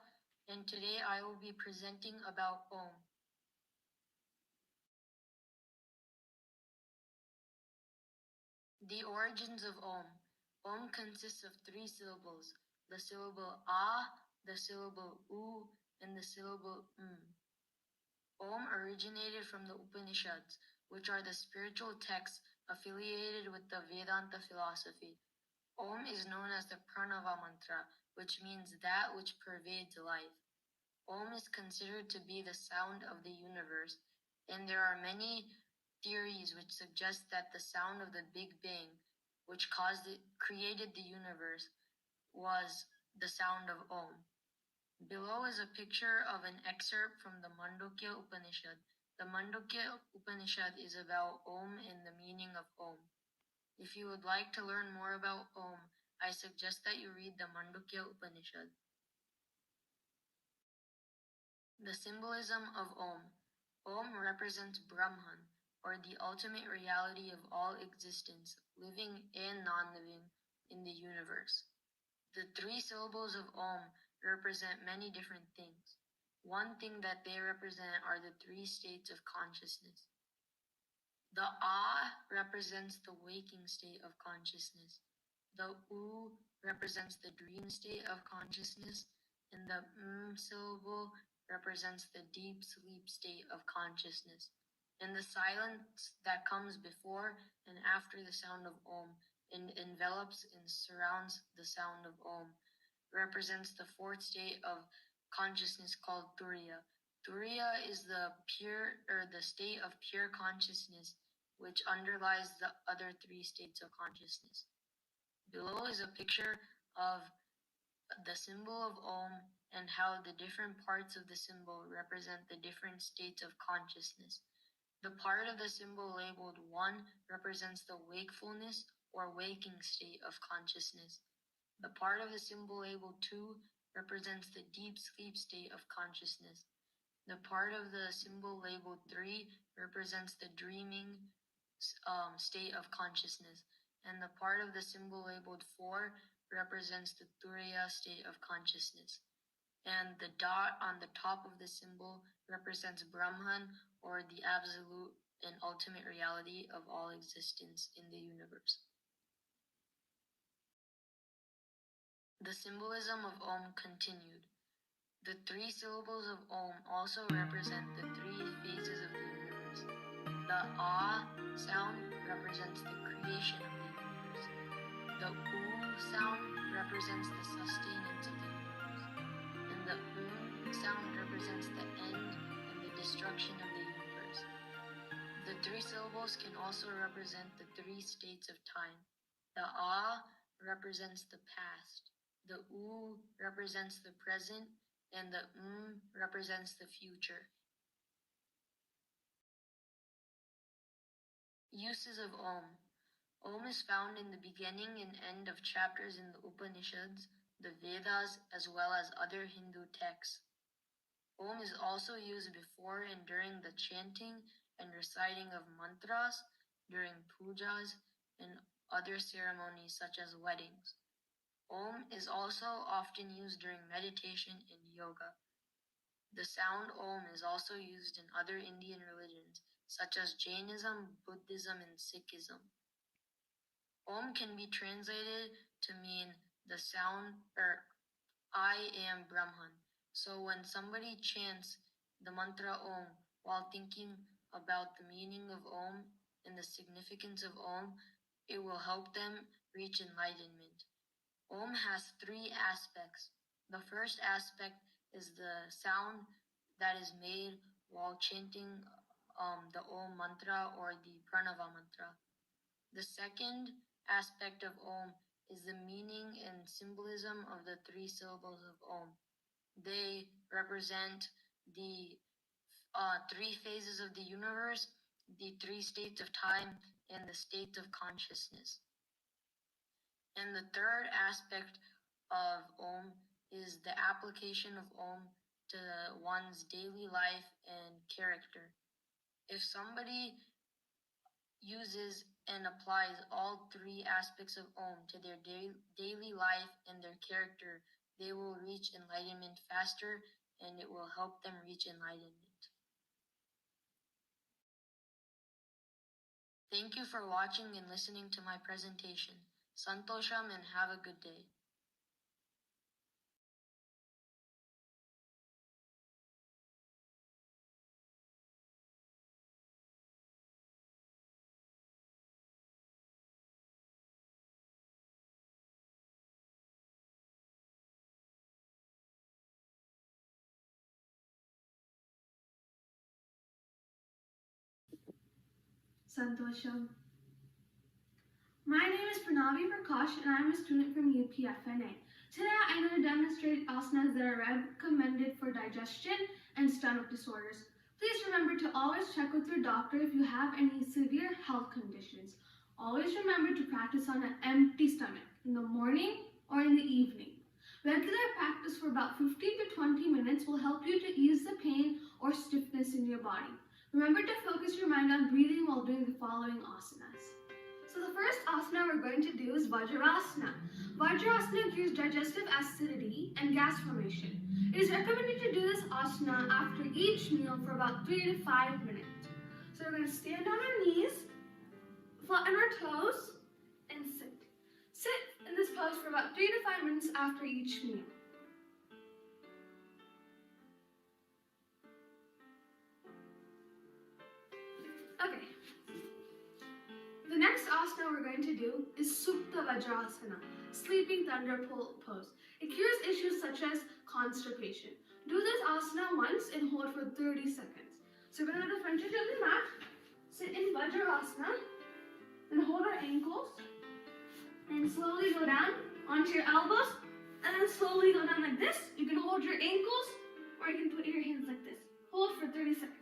and today I will be presenting about Om. The origins of Om. Om consists of three syllables: the syllable A, the syllable U, and the syllable M. Om originated from the Upanishads, which are the spiritual texts affiliated with the Vedanta philosophy. Om is known as the Pranava mantra, which means that which pervades life. Om is considered to be the sound of the universe, and there are many theories which suggest that the sound of the Big Bang, which created the universe, was the sound of Om. Below is a picture of an excerpt from the Mandukya Upanishad. The Mandukya Upanishad is about Om and the meaning of Om. If you would like to learn more about Om, I suggest that you read the Mandukya Upanishad. The symbolism of Om. Om represents Brahman, or the ultimate reality of all existence, living and non-living, in the universe. The 3 syllables of Om represent many different things. One thing that they represent are the 3 states of consciousness. The A represents the waking state of consciousness. The U represents the dream state of consciousness. And the M syllable represents the deep sleep state of consciousness. And the silence that comes before and after the sound of Om and envelops and surrounds the sound of Om represents the 4th state of consciousness called Turiya. Turiya is the state of pure consciousness which underlies the other 3 states of consciousness. Below is a picture of the symbol of Om and how the different parts of the symbol represent the different states of consciousness. The part of the symbol labeled 1 represents the wakefulness or waking state of consciousness. The part of the symbol labeled 2 represents the deep sleep state of consciousness. The part of the symbol labeled 3 represents the dreaming state of consciousness. And the part of the symbol labeled 4 represents the Turiya state of consciousness. And the dot on the top of the symbol represents Brahman, or the absolute and ultimate reality of all existence in the universe. The symbolism of Om continued. The 3 syllables of Om also represent the 3 phases of the universe. The A sound represents the creation of the universe. The U sound represents the sustenance of the universe. And the sound represents the end and the destruction of the universe. The 3 syllables can also represent the 3 states of time. The A represents the past. The U represents the present, and the represents the future. Uses of Om. Om is found in the beginning and end of chapters in the Upanishads, the Vedas, as well as other Hindu texts. Om is also used before and during the chanting and reciting of mantras, during pujas, and other ceremonies such as weddings. Om is also often used during meditation and yoga. The sound Om is also used in other Indian religions, such as Jainism, Buddhism, and Sikhism. Om can be translated to mean the sound, or I am Brahman. So when somebody chants the mantra Om while thinking about the meaning of Om and the significance of Om, it will help them reach enlightenment. Om has 3 aspects. The first aspect is the sound that is made while chanting the Om mantra or the Pranava mantra. The second aspect of Om is the meaning and symbolism of the 3 syllables of Om. They represent the 3 phases of the universe, the 3 states of time, and the states of consciousness. And the third aspect of Om is the application of Om to one's daily life and character. If somebody uses and applies all 3 aspects of Om to their daily life and their character, they will reach enlightenment faster, and it will help them reach enlightenment. Thank you for watching and listening to my presentation. Santosham, and have a good day. Santosham. My name is Pranavi Prakash and I am a student from UPFNA. Today I'm going to demonstrate asanas that are recommended for digestion and stomach disorders. Please remember to always check with your doctor if you have any severe health conditions. Always remember to practice on an empty stomach in the morning or in the evening. Regular practice for about 15 to 20 minutes will help you to ease the pain or stiffness in your body. Remember to focus your mind on breathing while doing the following asanas. So the first asana we're going to do is Vajrasana. Vajrasana cures digestive acidity and gas formation. It is recommended to do this asana after each meal for about 3 to 5 minutes. So we're going to stand on our knees, flatten our toes, and sit. Sit in this pose for about 3 to 5 minutes after each meal. Okay. The next asana we're going to do is Supta Vajrasana, Sleeping Thunder pose. It cures issues such as constipation. Do this asana once and hold for 30 seconds. So we're going to go to front edge of the mat, sit in Vajrasana, then hold our ankles, and slowly go down onto your elbows, and then slowly go down like this. You can hold your ankles, or you can put your hands like this. Hold for 30 seconds.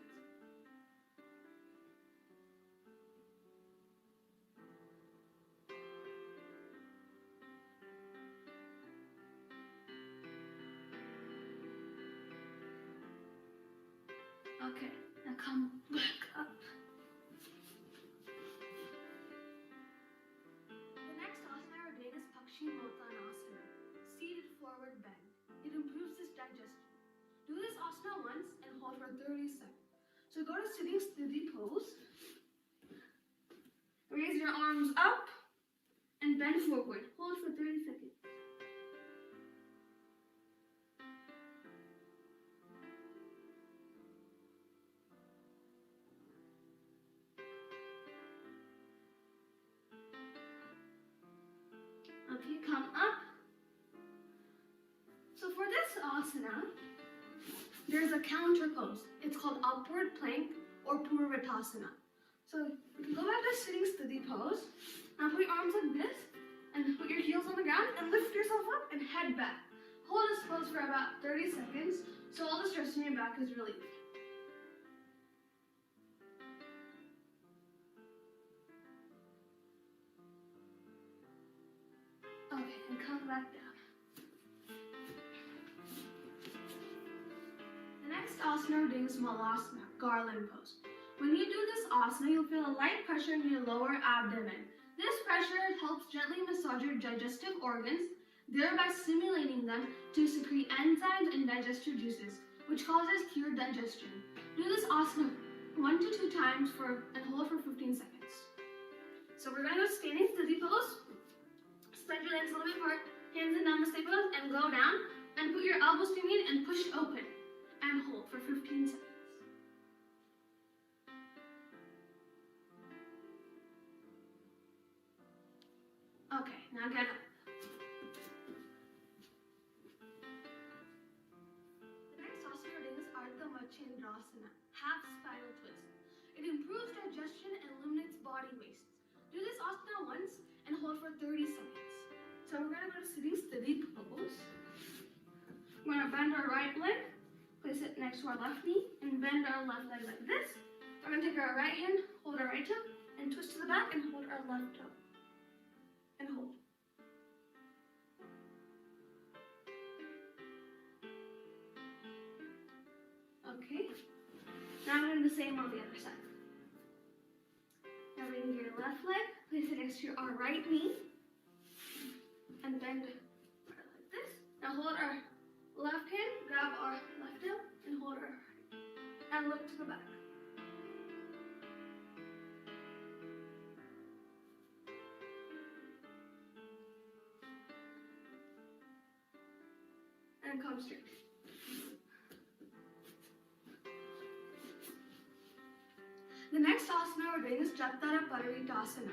Okay, now come back up. The next asana we're doing is Paschimottanasana, seated forward bend. It improves this digestion. Do this asana once and hold for 30 seconds. So go to sitting Sthiti pose. Raise your arms up and bend forward. Hold for 30 seconds. Okay, come up. So for this asana, there's a counter pose. It's called upward plank or Purvatasana. So you can go back to sitting Sthiti pose. Now put your arms like this and put your heels on the ground and lift yourself up and head back. Hold this pose for about 30 seconds so all the stress in your back is relieved. Okay, and come back down. The next asana we're doing is Malasana, garland pose. When you do this asana, you'll feel a light pressure in your lower abdomen. This pressure helps gently massage your digestive organs, thereby stimulating them to secrete enzymes and digestive juices, which causes cured digestion. Do this asana 1 to 2 times and hold for 15 seconds. So we're going to go standing Sthiti pose. Spread your legs a little bit apart, hands in namaste pose, and go down and put your elbows to your knee and push open and hold for 15 seconds. Okay, now get up. The next asana we're doing is Ardha Machendrasana, half spinal twist. It improves digestion and eliminates body wastes. Do this asana once and hold for 30 seconds. So we're going to go to sitting Sthiti pose. We're going to bend our right leg, place it next to our left knee, and bend our left leg like this. We're going to take our right hand, hold our right toe, and twist to the back and hold our left toe. And hold. Okay. Now I'm going to do the same on the other side. Now bring your left leg, place it next to our right knee, and bend like this. Now hold our left hand, grab our left toe, and hold our right. And look to the back. And come straight. The next asana we're doing is Jattara Parivitasana.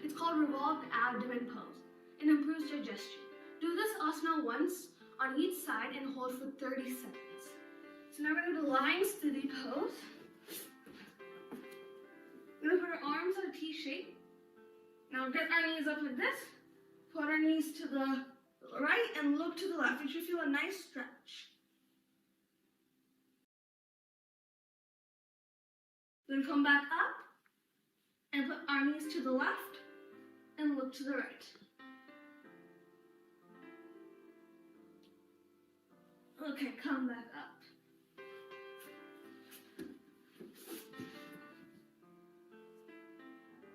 It's called revolved abdomen pose. It improves digestion. Do this asana once on each side and hold for 30 seconds. So now we're going to do lying Sthiti pose. We're going to put our arms in a T shape. Now get our knees up like this. Put our knees to the right and look to the left. You should feel a nice stretch. Then come back up and put our knees to the left and look to the right. Okay, come back up.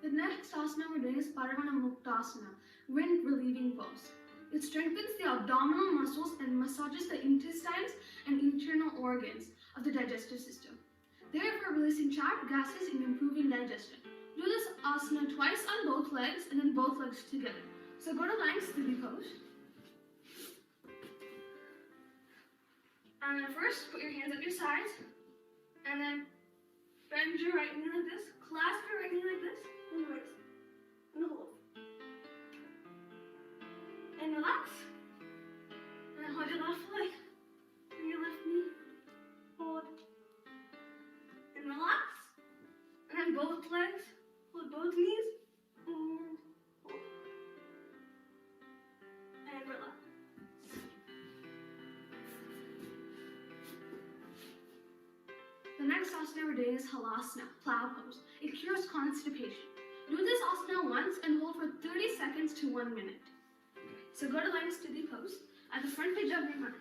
The next asana we're doing is Parvana Muktasana, wind relieving pose. It strengthens the abdominal muscles and massages the intestines and internal organs of the digestive system, therefore releasing trapped gases and improving digestion. Do this asana twice on both legs and then both legs together. So go to lying sthiti pose. And then first, put your hands at your sides, and then bend your right knee like this, clasp your right knee like this, and raise, and hold. And relax. And then hold your left leg, and your left knee, hold. And relax. And then both legs, hold both knees, and hold. And relax. The next asana we're doing is Halasana, plow pose. It cures constipation. Do this asana once and hold for 30 seconds to 1 minute. So go to lying sthiti pose at the front edge of your mat.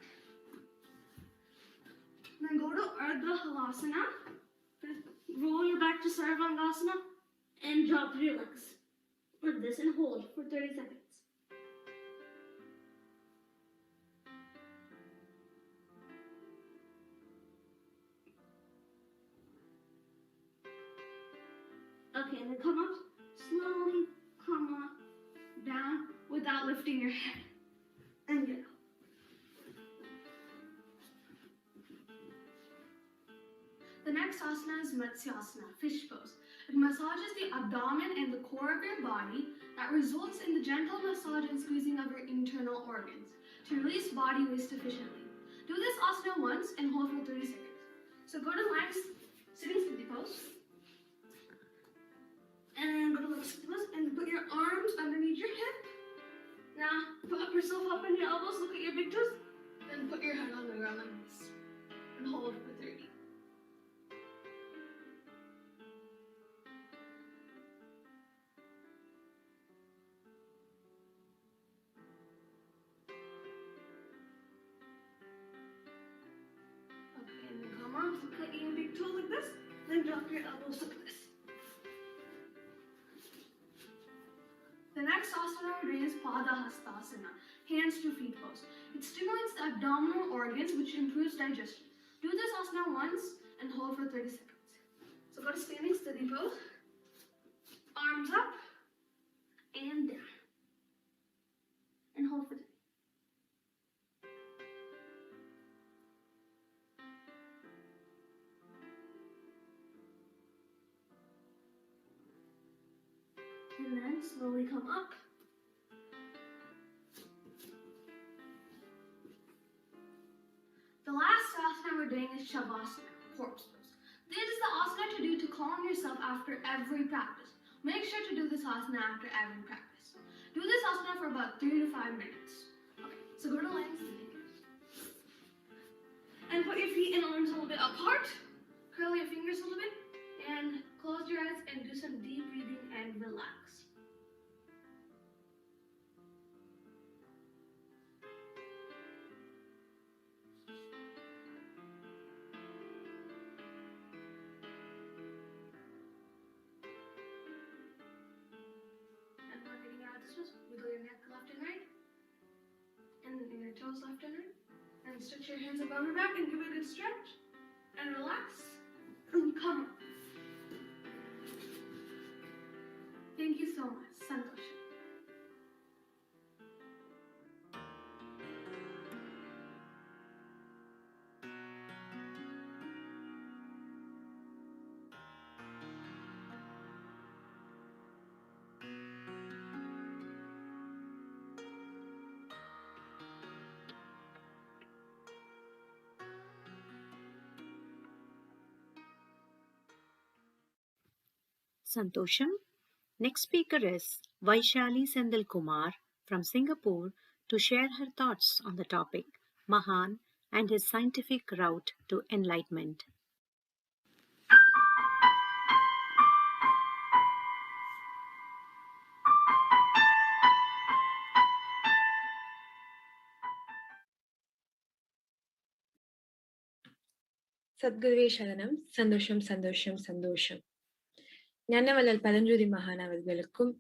Then go to Ardha Halasana. Roll your back to Sarvangasana and drop your legs like this and hold for 30 seconds. Okay, and then come up, slowly come up, down, without lifting your head. And get up. The next asana is Matsyasana, fish pose. It massages the abdomen and the core of your body that results in the gentle massage and squeezing of your internal organs to release body waste efficiently. Do this asana once and hold for 30 seconds. So go to lying sitting sthiti pose. And go to lying sthiti pose and put your arms underneath your hip. Now put yourself up on your elbows, look at your big toes, then put your head on the ground like this and hold for 30. Okay, and then come on, look at your big toe like this, then drop your elbows like this. The next asana we're doing is Padahastasana, hands to feet pose. It stimulates the abdominal organs, which improves digestion. Do this asana once and hold for 30 seconds. So go to standing sthiti pose, arms up and down, and hold for 30. And then slowly come up. The last asana we're doing is Shavasana, corpse pose. This is the asana to do to calm yourself after every practice. Make sure to do this asana after every practice. Do this asana for about 3 to 5 minutes. Okay, so go to lying sthiti. And put your feet and arms a little bit apart. Curl your fingers a little bit. And close your eyes and do some deep breathing and relax. And while getting out of this one, wiggle your neck left and right. And your toes left and right. And stretch your hands above your back and give it a good stretch. And relax. And come up. Thank you so much. Santosha. Santosham. Next speaker is Vaishali Sendil Kumar from Singapore to share her thoughts on the topic Mahan and his scientific route to enlightenment. Sadgurave Sharanam, Sandosham, Sandosham, Sandosham. ஞானவள்ளல் பதஞ்சோதி மகான் அவர்களுக்கும்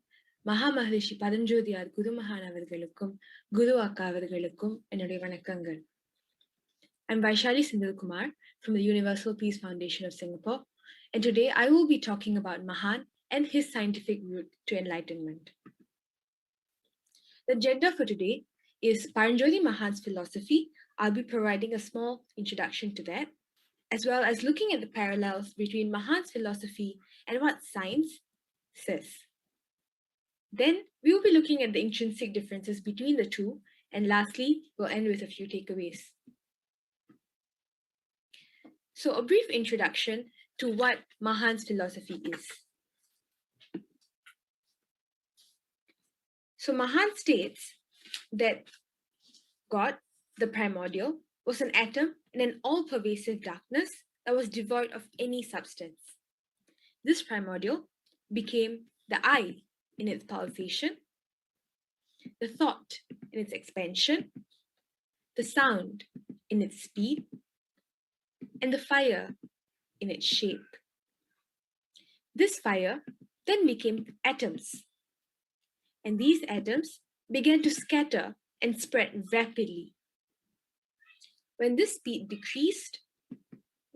மகா மகரிஷி பதஞ்சோதியார் குரு மகான் அவர்களுக்கும் குரு அக்கா அவர்களுக்கும் என்னுடைய வணக்கங்கள். I'm Vaishali Sindhulkumar from the Universal Peace Foundation of Singapore, and today I will be talking about Mahan and his scientific route to enlightenment. The agenda for today is Paranjoti Mahan's philosophy. I'll be providing a small introduction to that, as well as looking at the parallels between Mahan's philosophy and what science says. Then we will be looking at the intrinsic differences between the two, and lastly, we'll end with a few takeaways. So a brief introduction to what Mahan's philosophy is. So Mahan states that God, the primordial, was an atom in an all-pervasive darkness that was devoid of any substance. This primordial became the I in its pulsation, the thought in its expansion, the sound in its speed, and the fire in its shape. This fire then became atoms, and these atoms began to scatter and spread rapidly. When this speed decreased,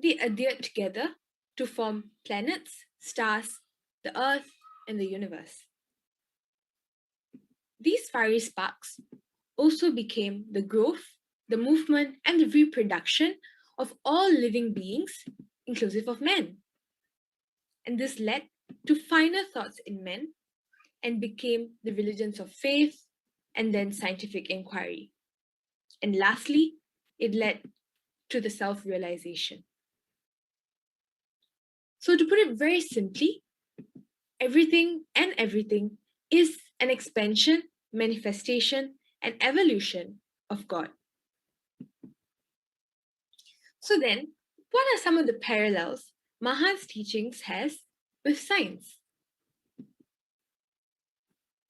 they adhered together to form planets, stars, the earth, and the universe. These fiery sparks also became the growth, the movement, and the reproduction of all living beings, inclusive of men. And this led to finer thoughts in men and became the religions of faith and then scientific inquiry. And lastly, it led to the self-realization. So to put it very simply, everything and everything is an expansion, manifestation, and evolution of God. So then, what are some of the parallels Mahan's teachings has with science?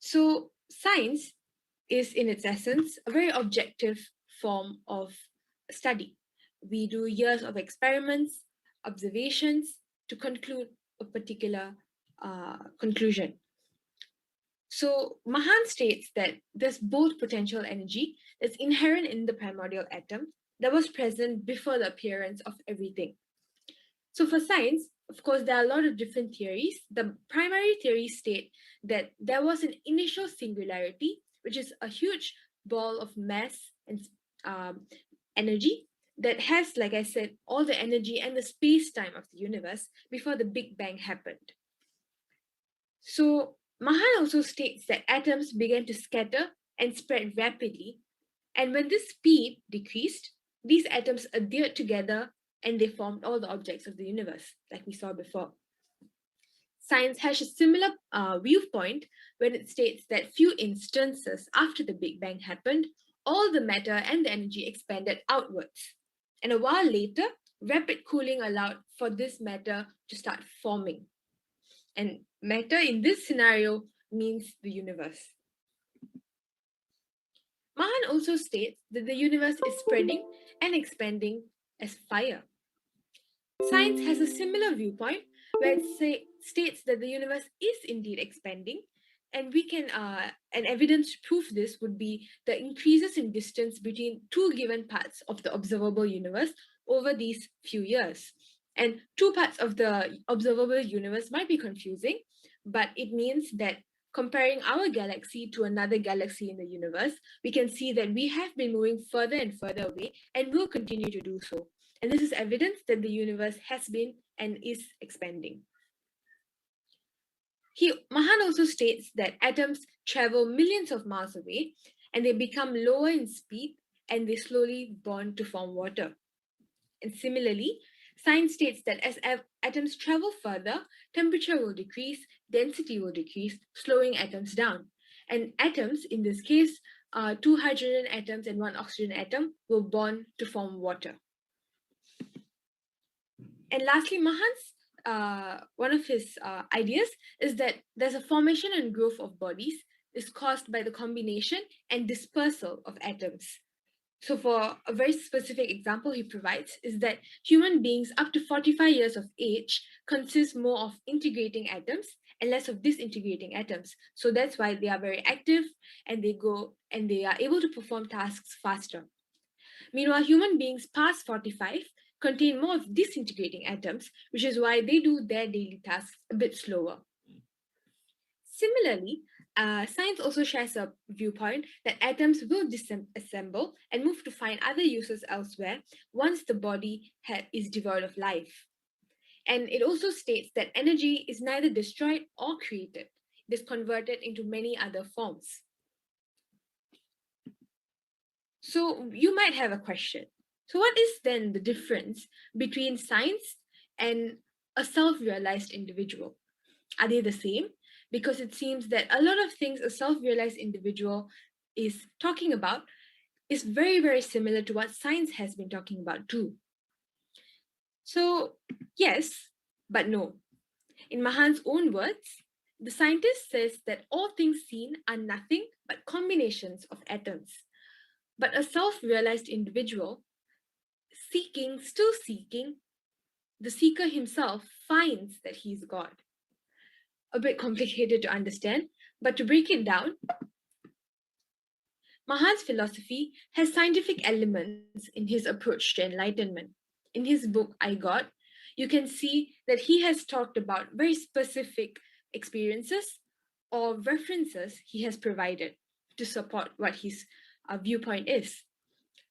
So science is in its essence a very objective form of study. We do years of experiments, observations to conclude a particular conclusion. So Mahan states that there's both potential energy that's inherent in the primordial atom that was present before the appearance of everything. So for science, of course, there are a lot of different theories. The primary theories state that there was an initial singularity, which is a huge ball of mass and energy that has, like I said, all the energy and the space-time of the universe before the Big Bang happened. So Mahan also states that atoms began to scatter and spread rapidly, and when this speed decreased, these atoms adhered together and they formed all the objects of the universe, like we saw before. Science has a similar viewpoint when it states that few instances after the Big Bang happened, all the matter and the energy expanded outwards. And a while later, rapid cooling allowed for this matter to start forming. And matter in this scenario means the universe. Mahan also states that the universe is spreading and expanding as fire. Science has a similar viewpoint where it states that the universe is indeed expanding, and we can an evidence to prove this would be the increases in distance between two given parts of the observable universe over these few years. And two parts of the observable universe might be confusing, but it means that comparing our galaxy to another galaxy in the universe, we can see that we have been moving further and further away and will continue to do so. And this is evidence that the universe has been and is expanding. Mahan also states that atoms travel millions of miles away and they become lower in speed and they slowly bond to form water. And similarly, science states that as atoms travel further, temperature will decrease, density will decrease, slowing atoms down. And atoms, in this case, two hydrogen atoms and one oxygen atom will bond to form water. And lastly, Mahan's one of his ideas is that there's a formation and growth of bodies is caused by the combination and dispersal of atoms. So for a very specific example he provides is that human beings up to 45 years of age consist more of integrating atoms and less of disintegrating atoms. So that's why they are very active and they are able to perform tasks faster. Meanwhile, human beings past 45 contain more of disintegrating atoms, which is why they do their daily tasks a bit slower. Similarly, science also shares a viewpoint that atoms will disassemble and move to find other uses elsewhere once the body is devoid of life. And it also states that energy is neither destroyed or created, it is converted into many other forms. So you might have a question. So what is then the difference between science and a self-realized individual? Are they the same? Because it seems that a lot of things a self-realized individual is talking about is very, very similar to what science has been talking about too. So yes, but no. In Mahan's own words, the scientist says that all things seen are nothing but combinations of atoms. But a self-realized individual, still seeking, the seeker himself finds that he is God. A bit complicated to understand, but to break it down, Mahan's philosophy has scientific elements in his approach to enlightenment. In his book, I Got, you can see that he has talked about very specific experiences or references he has provided to support what his viewpoint is.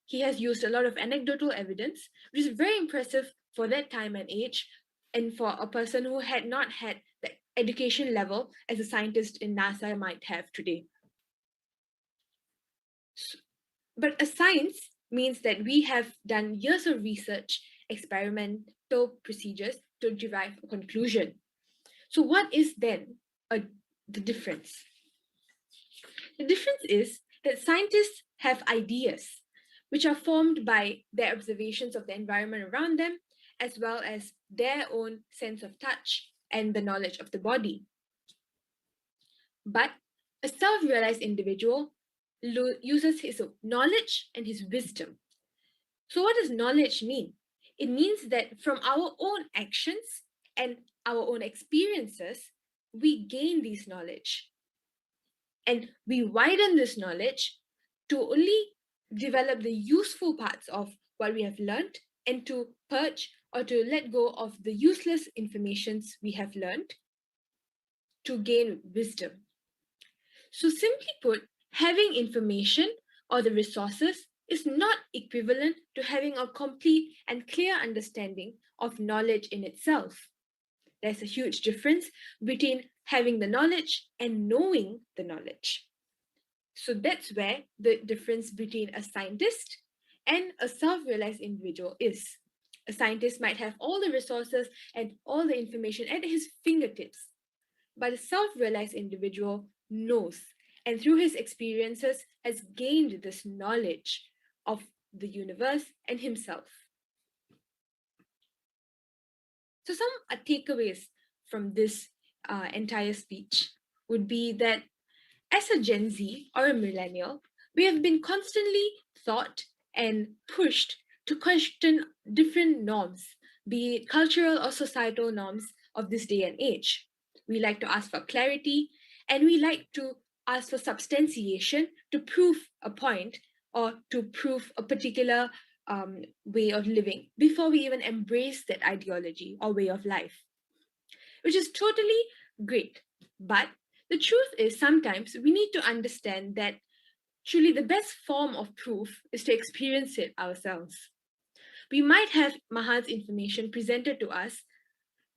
He has used a lot of anecdotal evidence, which is very impressive for that time and age, and for a person who had not had the education level as a scientist in NASA might have today. But a science means that we have done years of research, experimental procedures to derive a conclusion. So what is then the difference? The difference is that scientists have ideas which are formed by their observations of the environment around them, as well as their own sense of touch and the knowledge of the body. But a self-realized individual uses his knowledge and his wisdom. So what does knowledge mean? It means that from our own actions and our own experiences, we gain this knowledge. And we widen this knowledge to only develop the useful parts of what we have learned and to purge or to let go of the useless informations we have learned to gain wisdom. So simply put, having information or the resources is not equivalent to having a complete and clear understanding of knowledge in itself. There's a huge difference between having the knowledge and knowing the knowledge. So that's where the difference between a scientist and a self-realized individual is. A scientist might have all the resources and all the information at his fingertips, but a self-realized individual knows and through his experiences has gained this knowledge of the universe and himself. So some takeaways from this entire speech would be that as a Gen Z or a millennial, we have been constantly taught and pushed to question different norms, be it cultural or societal norms of this day and age. We like to ask for clarity and we like to ask for substantiation to prove a point or to prove a particular way of living before we even embrace that ideology or way of life, which is totally great. But the truth is sometimes we need to understand that truly the best form of proof is to experience it ourselves. We might have Mahan's information presented to us,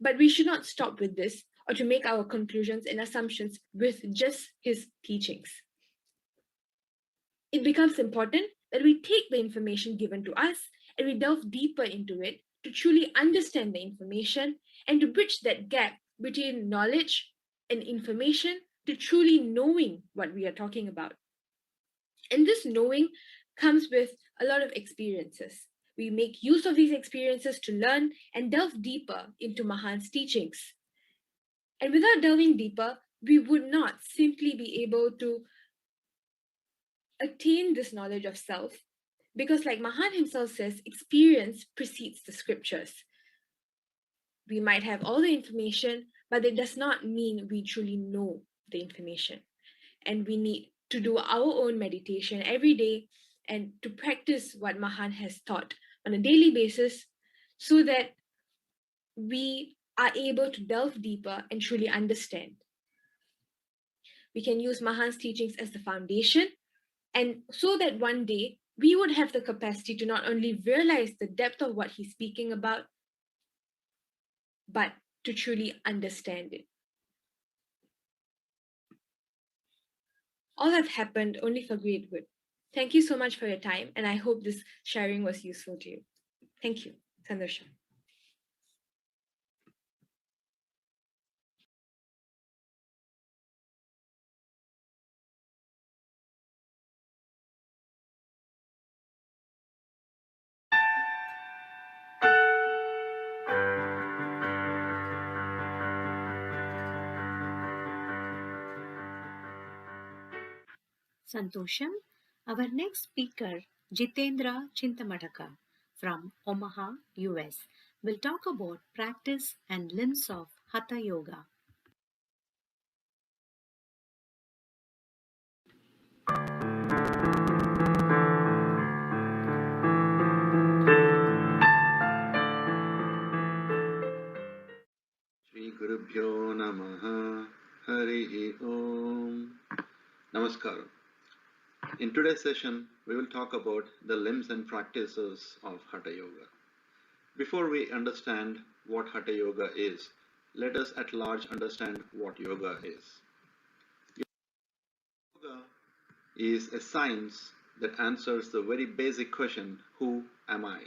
but we should not stop with this or to make our conclusions and assumptions with just his teachings. It becomes important that we take the information given to us and we delve deeper into it to truly understand the information and to bridge that gap between knowledge and information to truly knowing what we are talking about. And this knowing comes with a lot of experiences. We make use of these experiences to learn and delve deeper into Mahan's teachings. And without delving deeper, we would not simply be able to attain this knowledge of self Because, like Mahan himself says, experience precedes the scriptures. We might have all the information, but it does not mean we truly know the information. And we need to do our own meditation every day and to practice what Mahan has taught on a daily basis so that we are able to delve deeper and truly understand. We can use Mahan's teachings as the foundation, and so that one day we would have the capacity to not only realize the depth of what he's speaking about, but to truly understand it. All have happened only for great good. Thank you so much for your time, and I hope this sharing was useful to you. Thank you. Sandosha. Santosham. Our next speaker, Jitendra Chintamadaka from Omaha, US, will talk about practice and limbs of Hatha Yoga. Shri Gurubhyo Namaha Harihi Om. Namaskar. In today's session, we will talk about the limbs and practices of Hatha Yoga. Before we understand what Hatha Yoga is, let us at large understand what yoga is. Yoga is a science that answers the very basic question, who am I?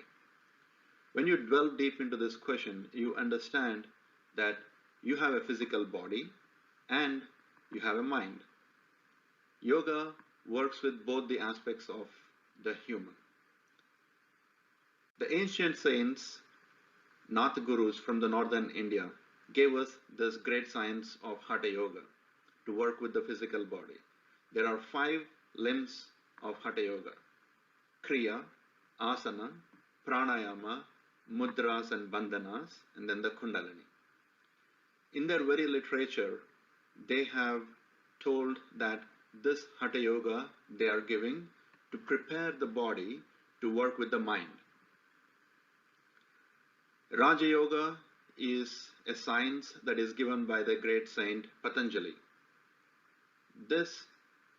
When you delve deep into this question, you understand that you have a physical body and you have a mind. Yoga works with both the aspects of the human. The ancient saints, Nath Gurus from the northern India, gave us this great science of Hatha Yoga to work with the physical body. There are 5 limbs of Hatha Yoga: Kriya, Asana, Pranayama, Mudras and Bandhanas, and then the Kundalini. In their very literature, they have told that this Hatha Yoga they are giving to prepare the body to work with the mind. Raja Yoga is a science that is given by the great saint Patanjali. This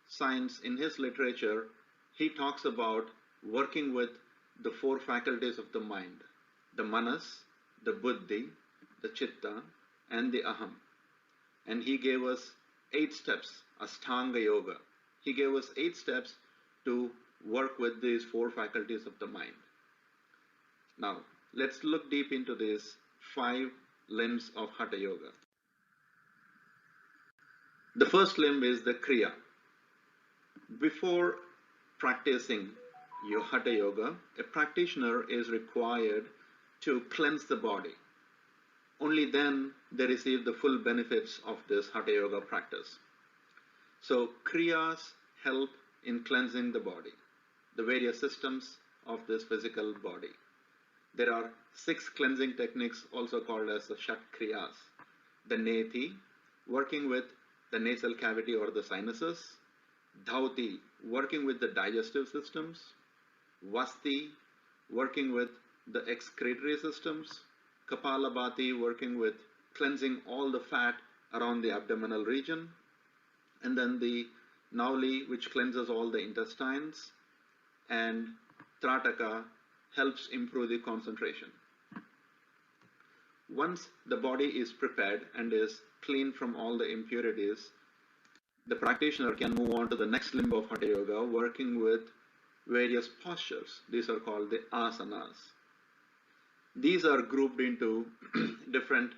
science, in his literature, he talks about working with the 4 faculties of the mind: the manas, the buddhi, the chitta, and the aham. And he gave us 8 steps, Ashtanga Yoga. He gave us 8 steps to work with these 4 faculties of the mind. Now, let's look deep into these 5 limbs of Hatha Yoga. The first limb is the Kriya. Before practicing your Hatha Yoga, a practitioner is required to cleanse the body. Only then they receive the full benefits of this Hatha Yoga practice. So Kriyas help in cleansing the body, the various systems of this physical body. There are 6 cleansing techniques also called as the Shat Kriyas. The Neti, working with the nasal cavity or the sinuses. Dhauti, working with the digestive systems. Vasti, working with the excretory systems. Kapalabhati, working with cleansing all the fat around the abdominal region. And then the Nauli, which cleanses all the intestines. And Trataka helps improve the concentration. Once the body is prepared and is clean from all the impurities, the practitioner can move on to the next limb of Hatha Yoga, working with various postures. These are called the asanas. These are grouped into different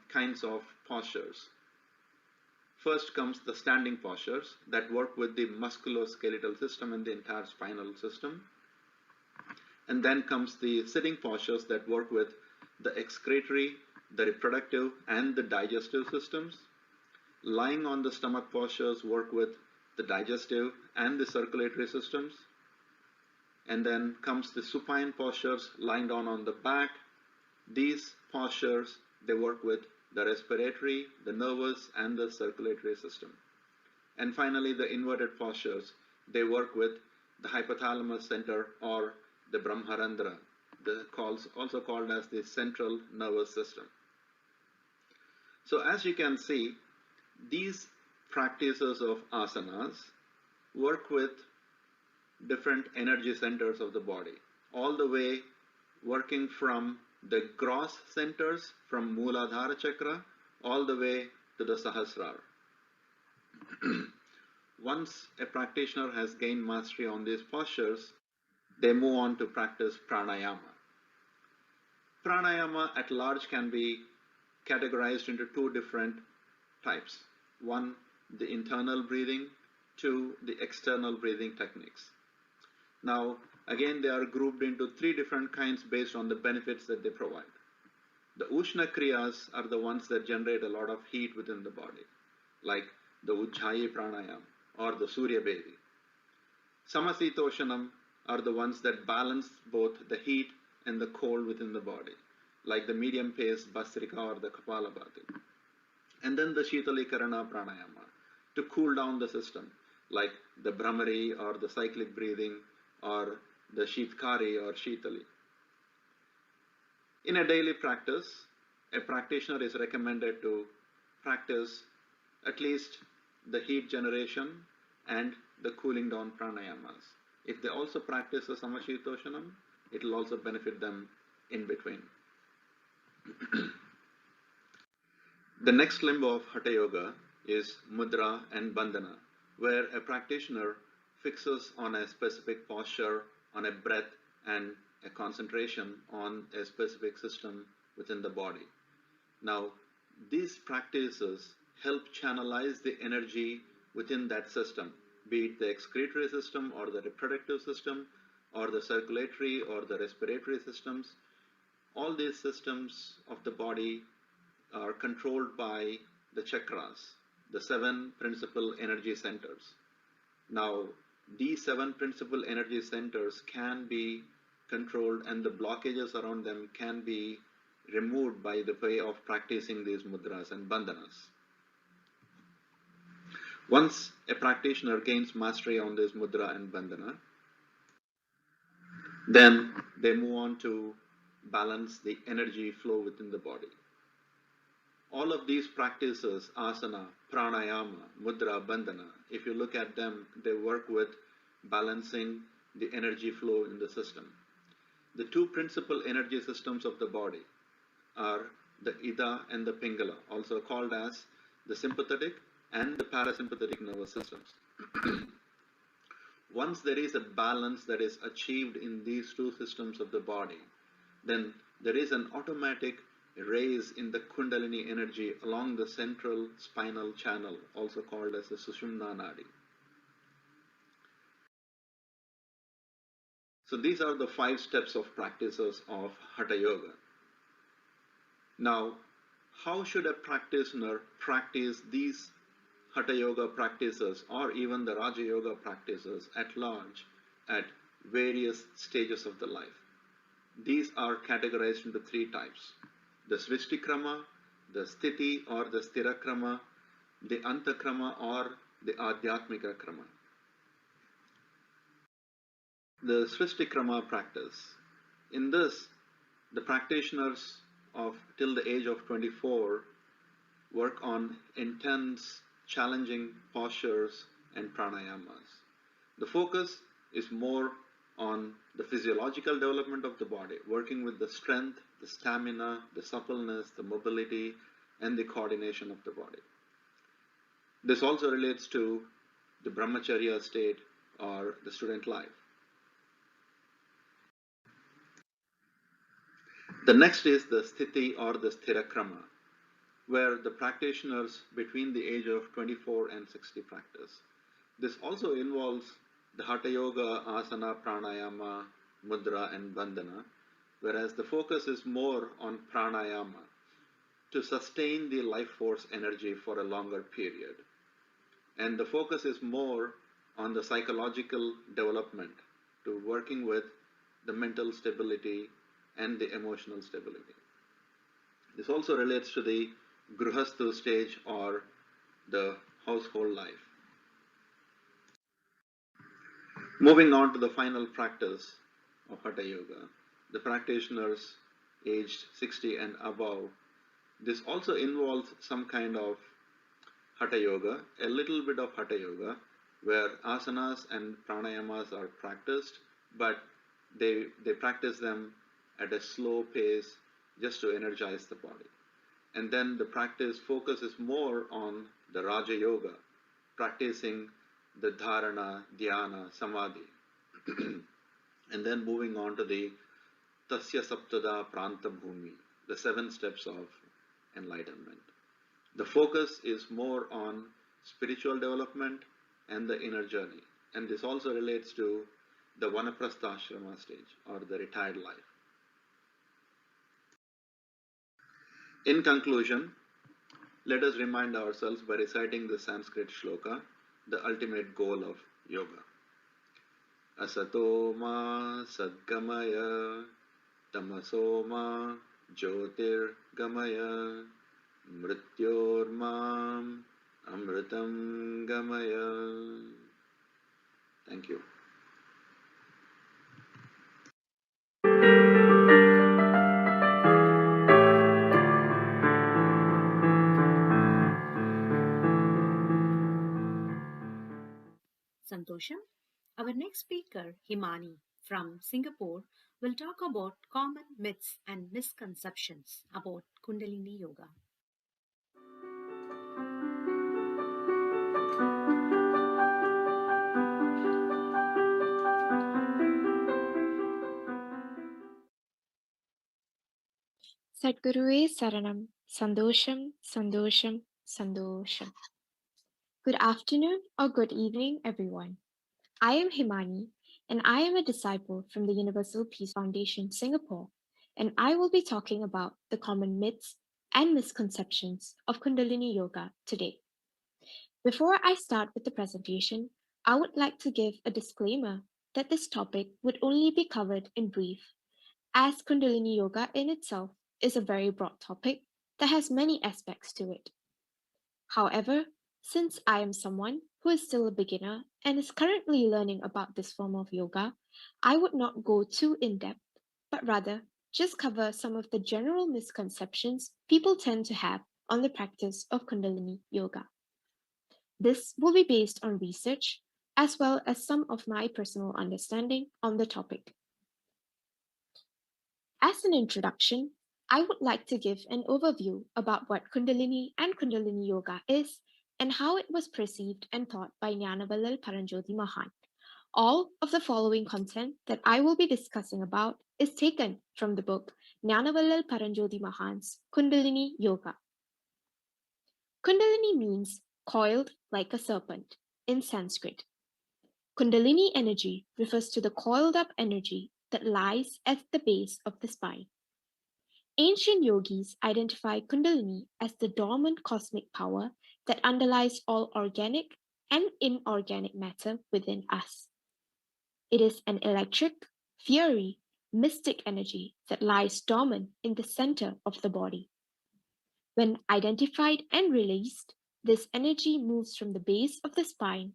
kinds of postures. First comes the standing postures that work with the musculoskeletal system and the entire spinal system. And then comes the sitting postures that work with the excretory, the reproductive, and the digestive systems. Lying on the stomach postures work with the digestive and the circulatory systems. And then comes the supine postures, lying down on the back. These postures, they work with the respiratory, the nervous, and the circulatory system. And finally, the inverted postures, they work with the hypothalamus center or the Brahmarandra, also called as the central nervous system. So as you can see, these practices of asanas work with different energy centers of the body, all the way working from the gross centers, from Mooladhara chakra, all the way to the Sahasrara. Once a practitioner has gained mastery on these postures, they move on to practice pranayama. Pranayama at large can be categorized into two different types. One, the internal breathing. Two, the external breathing techniques. Now, again, they are grouped into three different kinds based on the benefits that they provide. The Ushna Kriyas are the ones that generate a lot of heat within the body, like the Ujjayi Pranayam or the Surya Bedi. Samasitoshanam are the ones that balance both the heat and the cold within the body, like the medium pace Bhastrika or the Kapalabhati. And then the Shitalikarana Pranayama, to cool down the system, like the Brahmari or the cyclic breathing or the Shitkari or Shitali. In a daily practice, a practitioner is recommended to practice at least the heat generation and the cooling down pranayamas. If they also practice the Samashitoshanam, it will also benefit them in between. The next limb of Hatha Yoga is Mudra and Bandhana, where a practitioner fixes on a specific posture, on a breath, and a concentration on a specific system within the body. Now, these practices help channelize the energy within that system, be it the excretory system or the reproductive system or the circulatory or the respiratory systems. All these systems of the body are controlled by the chakras, the 7 principal energy centers. Now, these 7 principal energy centers can be controlled, and the blockages around them can be removed by the way of practicing these mudras and bandhanas. Once a practitioner gains mastery on this mudra and bandhana, then they move on to balance the energy flow within the body. All of these practices, asana, pranayama, mudra, bandhana, if you look at them, they work with balancing the energy flow in the system. The 2 principal energy systems of the body are the Ida and the Pingala, also called as the sympathetic and the parasympathetic nervous systems. Once there is a balance that is achieved in these 2 systems of the body, then there is an automatic raise in the Kundalini energy along the central spinal channel, also called as the Sushumna Nadi. So these are the 5 steps of practices of Hatha Yoga. Now, how should a practitioner practice these Hatha Yoga practices or even the Raja Yoga practices at large at various stages of the life? These are categorized into 3 types: the Svishtikrama, the Sthiti or the Stirakrama, the Antakrama or the Adhyatmika Krama. The Svishtikrama practice. In this, the practitioners of till the age of 24 work on intense, challenging postures and pranayamas. The focus is more on the physiological development of the body, working with the strength, the stamina, the suppleness, the mobility, and the coordination of the body. This also relates to the brahmacharya state or the student life. The next is the Sthiti or the Sthirakrama, where the practitioners between the age of 24 and 60 practice. This also involves the Hatha Yoga, asana, pranayama, mudra and bandhana, whereas the focus is more on pranayama to sustain the life force energy for a longer period. And the focus is more on the psychological development to working with the mental stability and the emotional stability. This also relates to the Gruhastu stage or the household life. Moving on to the final practice of Hatha Yoga, the practitioners aged 60 and above, this also involves some kind of Hatha Yoga, a little bit of Hatha Yoga, where asanas and pranayamas are practiced, but they practice them at a slow pace just to energize the body. And then the practice focuses more on the Raja Yoga, practicing the dharana, dhyana, samadhi. And then moving on to the Tasya Saptada Pranta Bhumi, the 7 steps of enlightenment. The focus is more on spiritual development and the inner journey. And this also relates to the Vanaprastha Ashrama stage or the retired life. In conclusion, let us remind ourselves by reciting the Sanskrit shloka, the ultimate goal of yoga. Asato ma sadgamaya, tamaso ma jyotirgamaya, mrityormam amritam gamaya. Thank you. Santosham. Our next speaker, Himani from Singapore, will talk about common myths and misconceptions about Kundalini Yoga. Sadguruve Saranam, Sandosham, Sandosham, Sandosham. Good afternoon or good evening, everyone. I am Himani, and I am a disciple from the Universal Peace Foundation, Singapore, and I will be talking about the common myths and misconceptions of Kundalini Yoga today. Before I start with the presentation, I would like to give a disclaimer that this topic would only be covered in brief, as Kundalini Yoga in itself is a very broad topic that has many aspects to it. However, since I am someone who is still a beginner and is currently learning about this form of yoga, I would not go too in depth, but rather just cover some of the general misconceptions people tend to have on the practice of Kundalini Yoga. This will be based on research as well as some of my personal understanding on the topic. As an introduction, I would like to give an overview about what Kundalini and Kundalini Yoga is and how it was perceived and taught by Jnanavallal Paranjyothi Mahan. All of the following content that I will be discussing about is taken from the book Jnanavallal Paranjyothi Mahan's Kundalini Yoga. Kundalini means coiled like a serpent in Sanskrit. Kundalini energy refers to the coiled up energy that lies at the base of the spine. Ancient yogis identify Kundalini as the dormant cosmic power that underlies all organic and inorganic matter within us. It is an electric, fiery, mystic energy that lies dormant in the center of the body. When identified and released, this energy moves from the base of the spine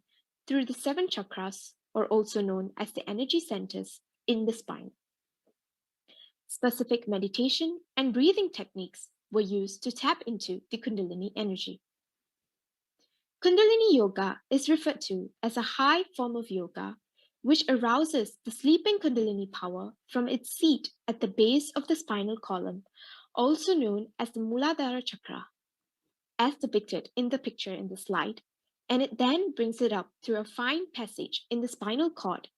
through the 7 chakras, or also known as the energy centers, in the spine. Specific meditation and breathing techniques were used to tap into the Kundalini energy. Kundalini Yoga is referred to as a high form of yoga which arouses the sleeping Kundalini power from its seat at the base of the spinal column, also known as the Muladhara Chakra, as depicted in the picture in the slide, and it then brings it up through a fine passage in the spinal cord,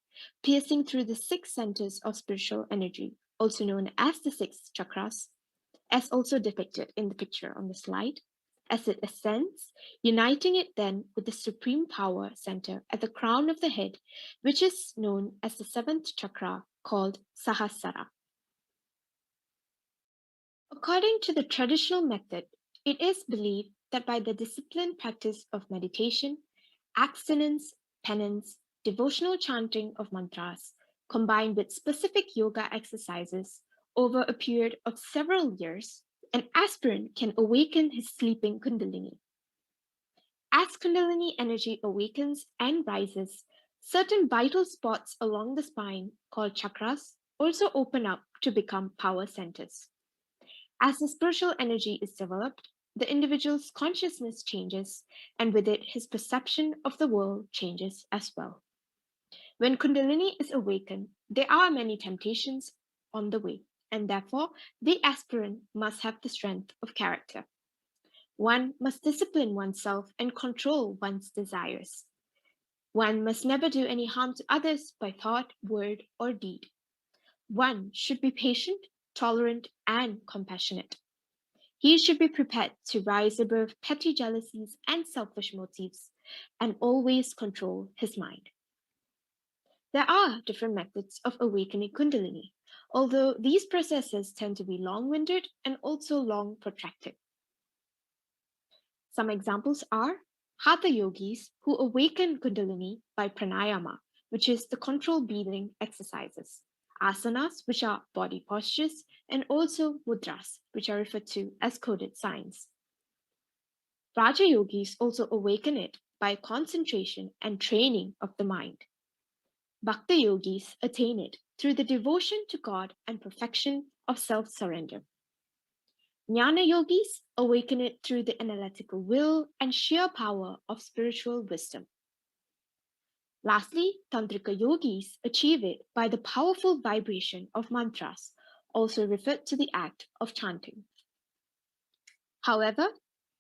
piercing through the 6 centers of spiritual energy, also known as the 6 chakras, as also depicted in the picture on the slide, as it ascends, uniting it then with the supreme power center at the crown of the head, which is known as the 7th chakra called Sahasrara. According to the traditional method, it is believed that by the disciplined practice of meditation, abstinence, penance, devotional chanting of mantras, combined with specific yoga exercises over a period of several years, an aspirant can awaken his sleeping Kundalini. As Kundalini energy awakens and rises, certain vital spots along the spine, called chakras, also open up to become power centers. As the spiritual energy is developed, the individual's consciousness changes, and with it, his perception of the world changes as well. When Kundalini is awakened, there are many temptations on the way, and therefore, the aspirant must have the strength of character. One must discipline oneself and control one's desires. One must never do any harm to others by thought, word, or deed. One should be patient, tolerant, and compassionate. He should be prepared to rise above petty jealousies and selfish motives, and always control his mind. There are different methods of awakening Kundalini, although these processes tend to be long-winded and also long protracted. Some examples are Hatha yogis who awaken Kundalini by pranayama, which is the controlled breathing exercises, asanas, which are body postures, and also mudras, which are referred to as coded signs. Raja yogis also awaken it by concentration and training of the mind. Bhakta yogis attain it through the devotion to God and perfection of self-surrender. Jnana yogis awaken it through the analytical will and sheer power of spiritual wisdom. Lastly, Tantrika yogis achieve it by the powerful vibration of mantras, also referred to the act of chanting. However,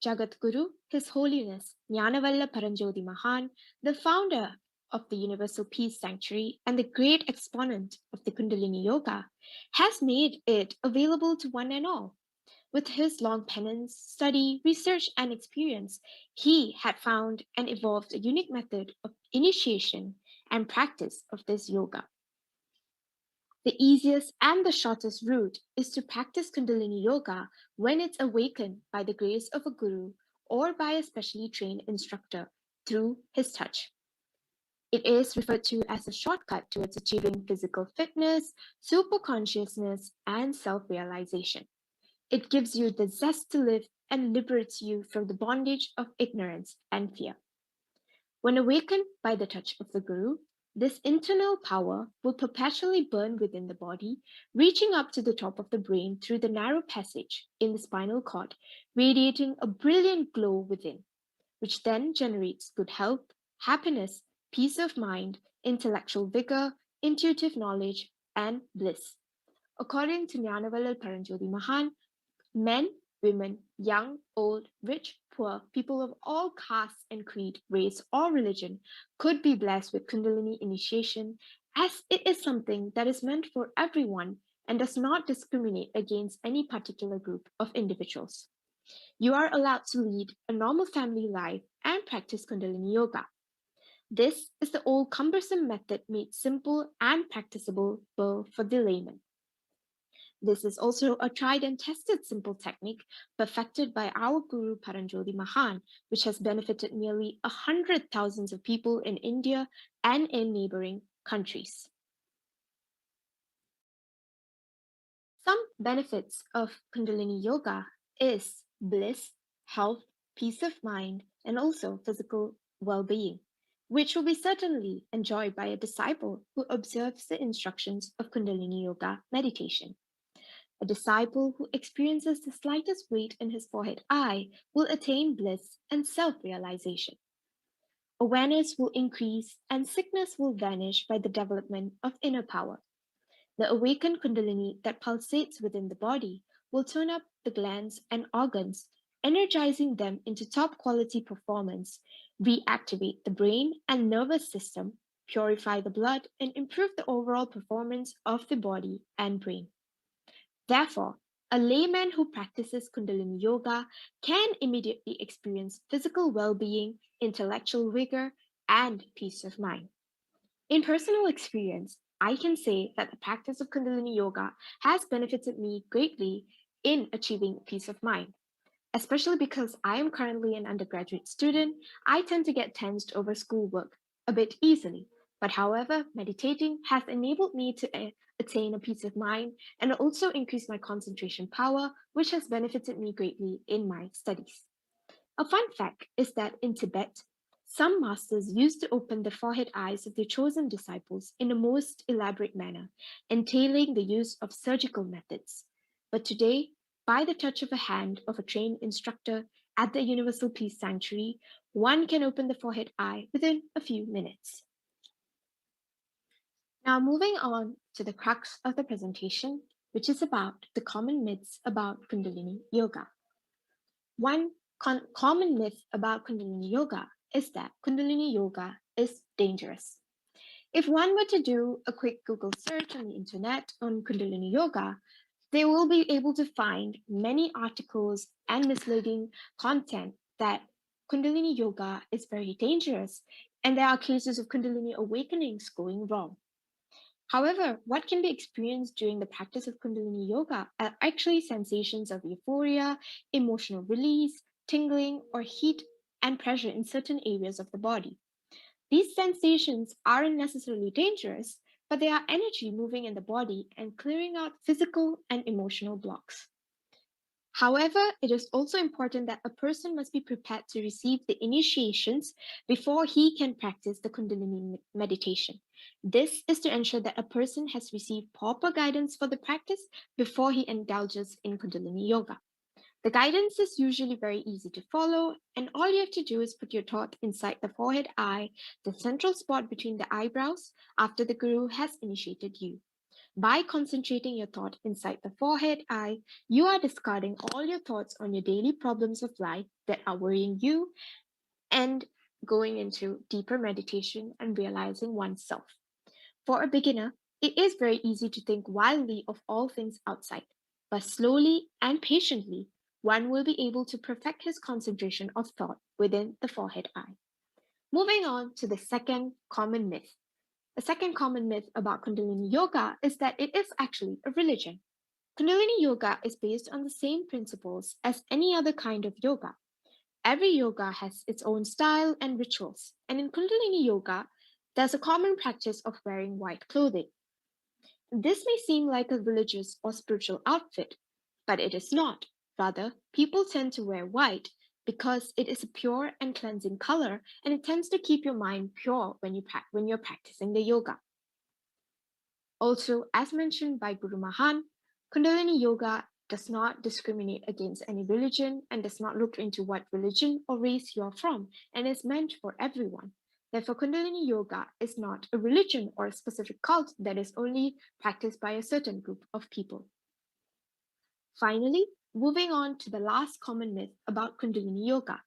Jagatguru, His Holiness Jnanavalla Paranjoti Mahan, the founder of the Universal Peace Sanctuary and the great exponent of the Kundalini Yoga, has made it available to one and all. With his long penance, study, research, and experience, he had found and evolved a unique method of initiation and practice of this yoga. The easiest and the shortest route is to practice Kundalini Yoga when it's awakened by the grace of a guru or by a specially trained instructor through his touch. It is referred to as a shortcut towards achieving physical fitness, super consciousness, and self-realization. It gives you the zest to live and liberates you from the bondage of ignorance and fear. When awakened by the touch of the Guru, this internal power will perpetually burn within the body, reaching up to the top of the brain through the narrow passage in the spinal cord, radiating a brilliant glow within, which then generates good health, happiness, peace of mind, intellectual vigor, intuitive knowledge, and bliss. According to Jnanavalla Paranjoti Mahan, men, women, young, old, rich, poor, people of all castes and creed, race, or religion could be blessed with Kundalini initiation, as it is something that is meant for everyone and does not discriminate against any particular group of individuals. You are allowed to lead a normal family life and practice Kundalini Yoga. This is the old cumbersome method made simple and practicable for the layman. This is also a tried and tested simple technique perfected by our Guru Paranjoti Mahan, which has benefited nearly 100,000 of people in India and in neighboring countries. Some benefits of Kundalini Yoga is bliss, health, peace of mind, and also physical well-being, which will be certainly enjoyed by a disciple who observes the instructions of Kundalini Yoga meditation. A disciple who experiences the slightest weight in his forehead eye will attain bliss and self-realization. Awareness will increase and sickness will vanish by the development of inner power. The awakened Kundalini that pulsates within the body will turn up the glands and organs, energizing them into top quality performance, reactivate the brain and nervous system, purify the blood, and improve the overall performance of the body and brain. Therefore, a layman who practices Kundalini Yoga can immediately experience physical well-being, intellectual vigor, and peace of mind. In personal experience, I can say that the practice of Kundalini Yoga has benefited me greatly in achieving peace of mind. Especially because I am currently an undergraduate student, I tend to get tensed over schoolwork a bit easily. But however, meditating has enabled me to attain a peace of mind and also increase my concentration power, which has benefited me greatly in my studies. A fun fact is that in Tibet, some masters used to open the forehead eyes of their chosen disciples in a most elaborate manner, entailing the use of surgical methods. But today, by the touch of a hand of a trained instructor at the Universal Peace Sanctuary, one can open the forehead eye within a few minutes. Now, moving on to the crux of the presentation, which is about the common myths about Kundalini Yoga. One common myth about Kundalini Yoga is that Kundalini Yoga is dangerous. If one were to do a quick Google search on the internet on Kundalini Yoga, they will be able to find many articles and misleading content that Kundalini Yoga is very dangerous and there are cases of Kundalini awakenings going wrong. However, what can be experienced during the practice of Kundalini Yoga are actually sensations of euphoria, emotional release, tingling, or heat and pressure in certain areas of the body. These sensations aren't necessarily dangerous, but they are energy moving in the body and clearing out physical and emotional blocks. However, it is also important that a person must be prepared to receive the initiations before he can practice the Kundalini meditation. This is to ensure that a person has received proper guidance for the practice before he indulges in Kundalini Yoga. The guidance is usually very easy to follow, and all you have to do is put your thought inside the forehead eye, the central spot between the eyebrows, after the Guru has initiated you. By concentrating your thought inside the forehead eye, you are discarding all your thoughts on your daily problems of life that are worrying you and going into deeper meditation and realizing oneself. For a beginner, it is very easy to think wildly of all things outside, but slowly and patiently, one will be able to perfect his concentration of thought within the forehead eye. Moving on to the second common myth. The second common myth about Kundalini Yoga is that it is actually a religion. Kundalini Yoga is based on the same principles as any other kind of yoga. Every yoga has its own style and rituals, and in Kundalini Yoga, there's a common practice of wearing white clothing. This may seem like a religious or spiritual outfit, but it is not. Rather, people tend to wear white because it is a pure and cleansing color, and it tends to keep your mind pure when you're practicing the yoga. Also, as mentioned by Guru Mahan, Kundalini Yoga does not discriminate against any religion and does not look into what religion or race you are from, and is meant for everyone. Therefore, Kundalini Yoga is not a religion or a specific cult that is only practiced by a certain group of people. Finally, moving on to the last common myth about Kundalini Yoga.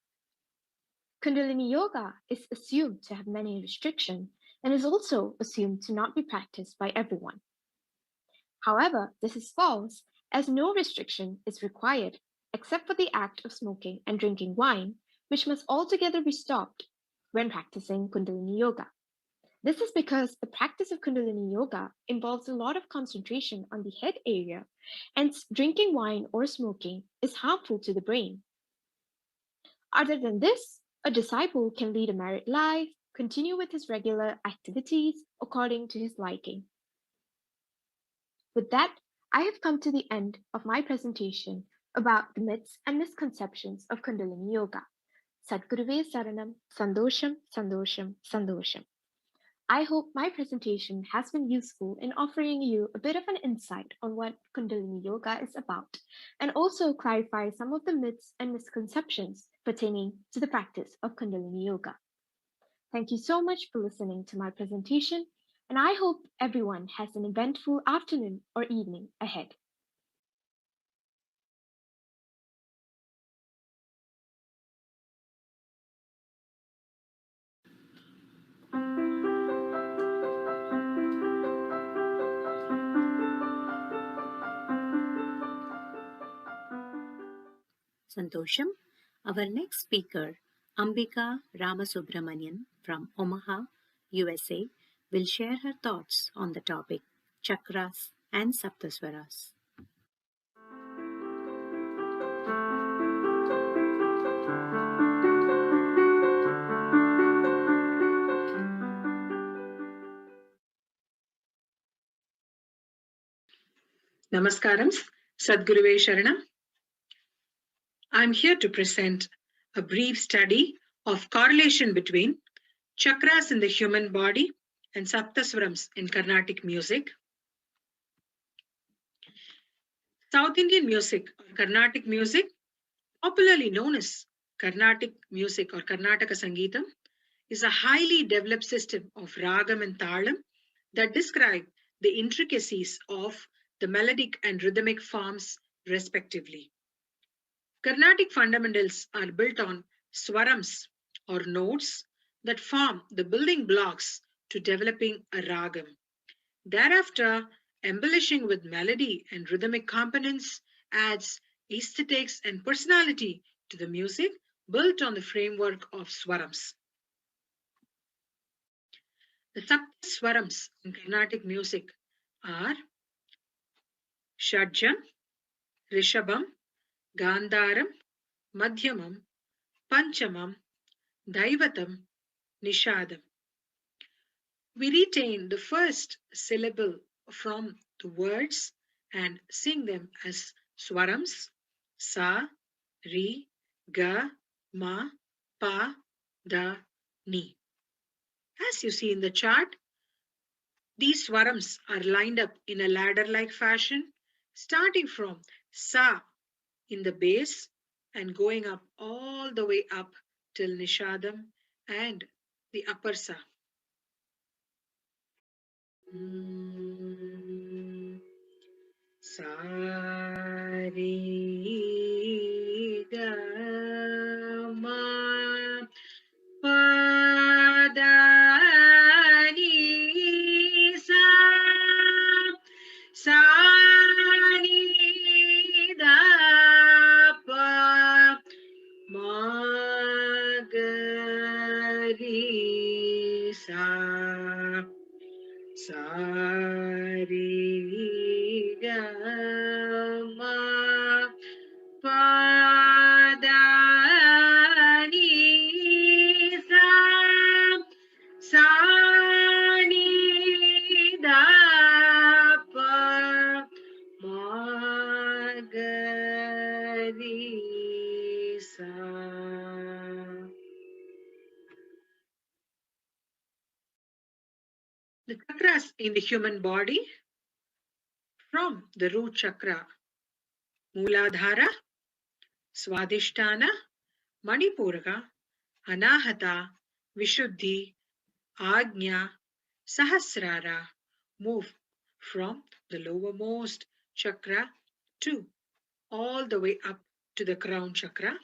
Kundalini Yoga is assumed to have many restrictions and is also assumed to not be practiced by everyone. However, this is false, as no restriction is required except for the act of smoking and drinking wine, which must altogether be stopped when practicing Kundalini Yoga. This is because the practice of Kundalini Yoga involves a lot of concentration on the head area, and drinking wine or smoking is harmful to the brain. Other than this, a disciple can lead a married life, continue with his regular activities according to his liking. With that, I have come to the end of my presentation about the myths and misconceptions of Kundalini Yoga. Sadguruve Saranam, Sandosham, Sandosham, Sandosham. I hope my presentation has been useful in offering you a bit of an insight on what Kundalini Yoga is about, and also clarify some of the myths and misconceptions pertaining to the practice of Kundalini Yoga. Thank you so much for listening to my presentation, and I hope everyone has an eventful afternoon or evening ahead. Santosham. Our next speaker, Ambika Ramasubramanian from Omaha, USA, will share her thoughts on the topic Chakras and saptaswaras. Namaskarams, Sadguruve Sharanam. I'm here to present a brief study of correlation between chakras in the human body and saptaswaras in Carnatic music. South Indian music or Carnatic music, popularly known as Carnatic music or Karnataka Sangeetam, is a highly developed system of ragam and talam that describe the intricacies of the melodic and rhythmic forms respectively. Carnatic fundamentals are built on swarams or notes that form the building blocks to developing a ragam. Thereafter, embellishing with melody and rhythmic components adds aesthetics and personality to the music built on the framework of swarams. The saptaswaras in Carnatic music are Shadjam, Rishabam, Gandharam, Madhyamam, Panchamam, Daivatam, Nishadam. We retain the first syllable from the words and sing them as swarams, sa, ri, ga, ma, pa, da, ni. As you see in the chart, these swarams are lined up in a ladder-like fashion, starting from sa in the base and going up all the way up till nishadam and the upper sa. Sa ri ga ma pa da ni sa sa ni da pa ma ga ri sa sa ri ga ma pa da ni sa sa ni da pa ma ga ri sa. The chakras in the human body, from the root chakra, Mooladhara, Swadhisthana, Manipura, Anahata, Vishuddhi, Ajna, Sahasrara, move from the lowermost chakra to all the way up to the crown chakra.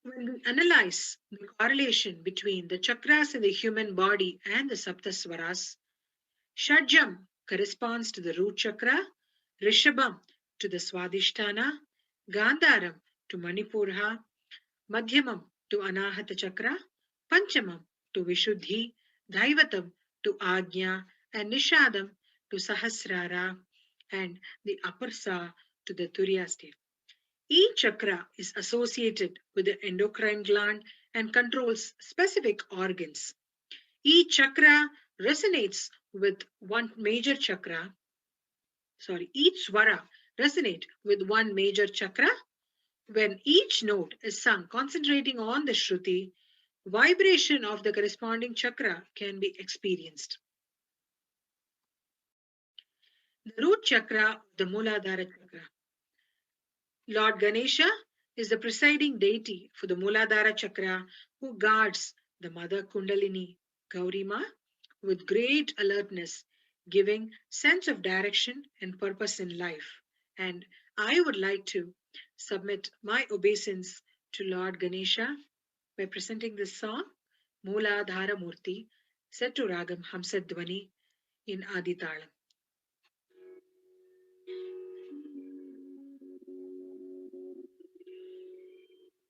When we analyze the correlation between the chakras in the human body and the saptaswaras, Shadjam corresponds to the root chakra, Rishabam to the Swadhisthana, Gandharam to Manipura, Madhyamam to Anahata chakra, Panchamam to Vishuddhi, Daivatam to Ajna, and Nishadam to Sahasrara, and the upper sa to the Turiya state. Each chakra is associated with the endocrine gland and controls specific organs. Each chakra resonates with one major chakra. Each swara resonates with one major chakra. When each note is sung concentrating on the Shruti, vibration of the corresponding chakra can be experienced. The root chakra, the Mooladhara chakra. Lord Ganesha is the presiding deity for the Mooladhara chakra who guards the mother Kundalini, Gaurima, with great alertness, giving sense of direction and purpose in life. And I would like to submit my obeisance to Lord Ganesha by presenting this song, Mooladhara Murti, set to Ragam Hamsadhvani in Aditalam.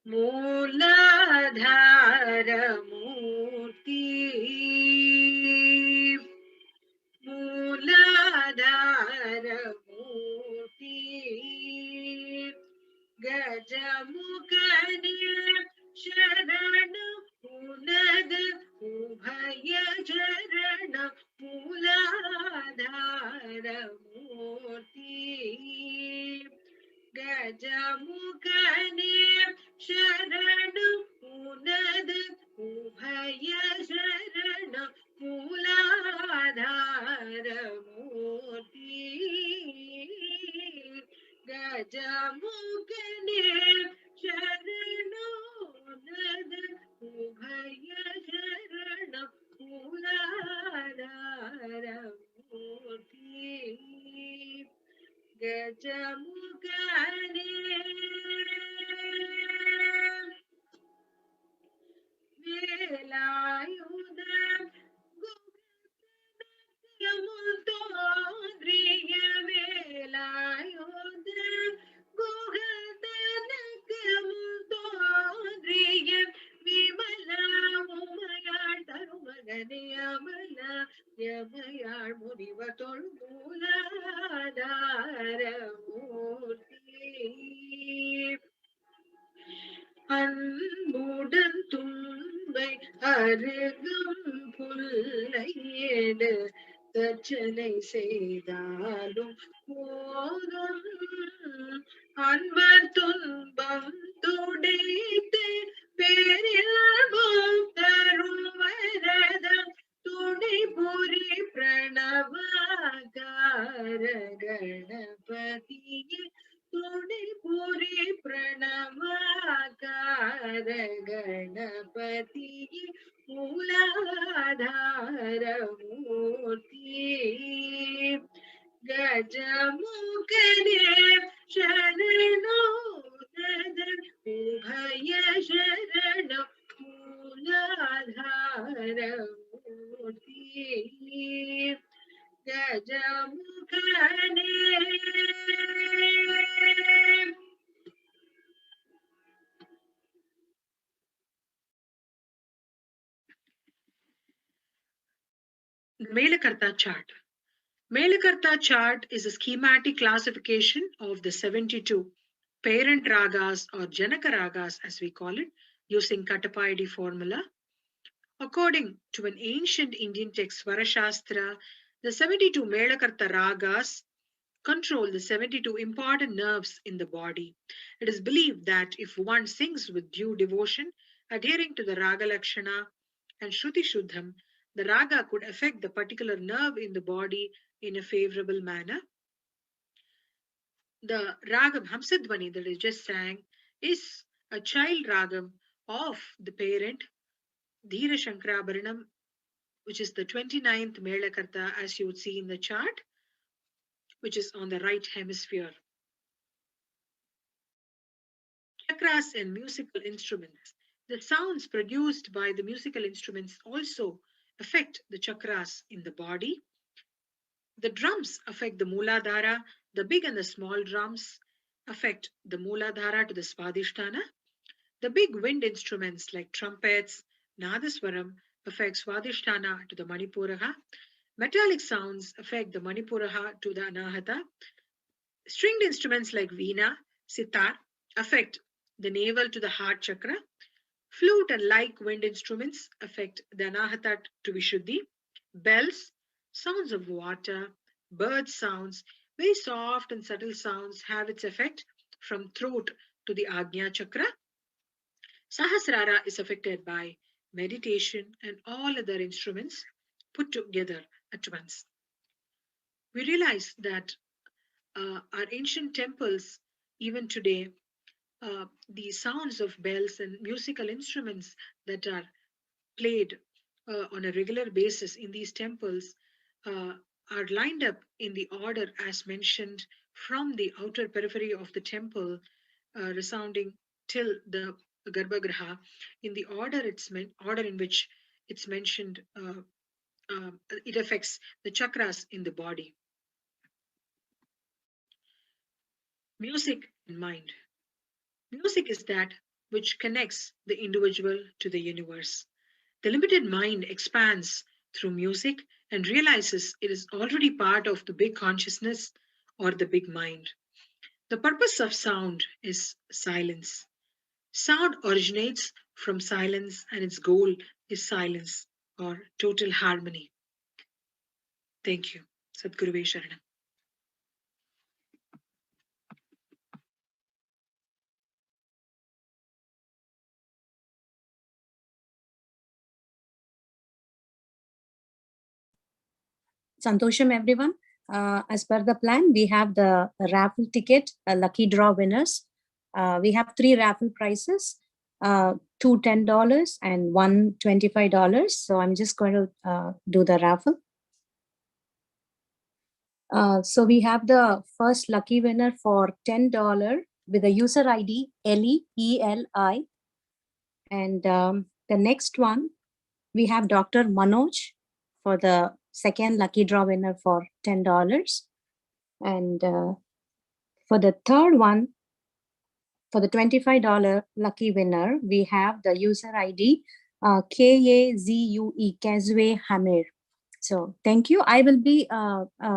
Mooladhara Murti, Mooladhara Murti, Gajamukani Sharana Unad Ubhaya Jarana Mooladhara गजमुखने शरण पुनद उभय शरण मूलाधार मूर्ति गजमुखने शरण पुनद उभय शरण मूलाधार मूर्ति गजमुखने वेलायुध गुहतोन्द्रिय वेलायुध गुहतनकमुतोन्द्रिय विमला उमयाळ तरुमगने अमल यमयाळ मुनिवतोळु मूलाधार मूर्ति அன்புடன் துன்பை அருகும் புல்லையேடு தச்சனை செய்தாலும் போதும் அன்பர் துன்பம் துடைத்து பேரில்பம் தரும் வரதம் துணை புரி பிரணவகார கணபதியே துணை புரி பிரணவகார கணபதியே மூலாதார மூர்த்தி गजमुखने शरणोदद उभय शरण मूलाधार मूर्ति गजमुखने The Melakarta chart. Melakarta chart is a schematic classification of the 72 parent ragas or Janaka ragas as we call it, using Katapayadi formula. According to an ancient Indian text, Svarashastra, the 72 Melakarta ragas control the 72 important nerves in the body. It is believed that if one sings with due devotion, adhering to the raga lakshana and Shruti Shuddham, the raga could affect the particular nerve in the body in a favorable manner. The ragam Hamsadvani that I just sang is a child ragam of the parent Dhira Shankarabharanam, which is the 29th Melakarta as you would see in the chart, which is on the right hemisphere. Chakras and musical instruments. The sounds produced by the musical instruments also affect the chakras in the body. The drums affect the Mooladhara. The big and the small drums affect the Mooladhara to the Swadhisthana. The big wind instruments like trumpets, Nadaswaram affect Swadhisthana to the Manipuraha. Metallic sounds affect the Manipuraha to the Anahata. Stringed instruments like Veena, Sitar affect the navel to the heart chakra. Flute and like wind instruments affect the Anahata to Vishuddhi. Bells, sounds of water, bird sounds, very soft and subtle sounds have its effect from throat to the Agnya chakra. Sahasrara is affected by meditation and all other instruments put together at once. We realize that our ancient temples, even today, the sounds of bells and musical instruments that are played on a regular basis in these temples are lined up in the order as mentioned from the outer periphery of the temple, resounding till the Garbhagriha in the order order in which it's mentioned. It affects the chakras in the body. Music and mind. Music is that which connects the individual to the universe. The limited mind expands through music and realizes it is already part of the big consciousness or the big mind. The purpose of sound is silence. Sound originates from silence and its goal is silence or total harmony. Thank you. Sadguruve Sharanam. Santosham, everyone. As per the plan, we have the raffle ticket, lucky draw winners. We have 3 raffle prizes, 2 $10 and 1 $25. So I'm just going to do the raffle. So we have the first lucky winner for $10 with the user ID Eli, E-L-I. And the next one, we have Dr. Manoj for the second lucky draw winner for $10. And for the third one, for the $25 lucky winner, we have the user ID K-A-Z-U-E, Kazue Hamir. So thank you. I will be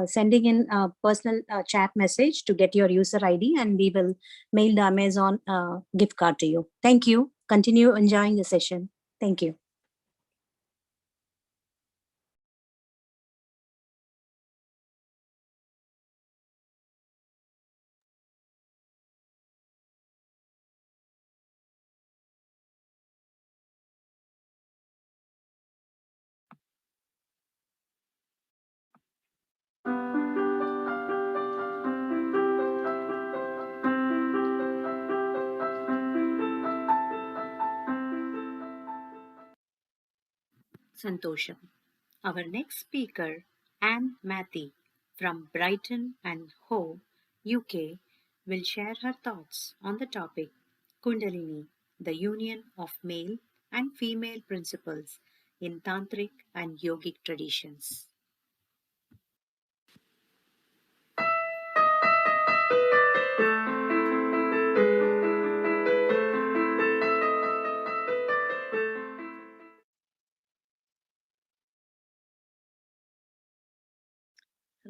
sending in a personal chat message to get your user ID, and we will mail the Amazon gift card to you. Thank you. Continue enjoying the session. Thank you. Santosham. Our next speaker, Anne Mathy from Brighton and Hove, UK, will share her thoughts on the topic Kundalini, the union of male and female principles in Tantric and Yogic traditions.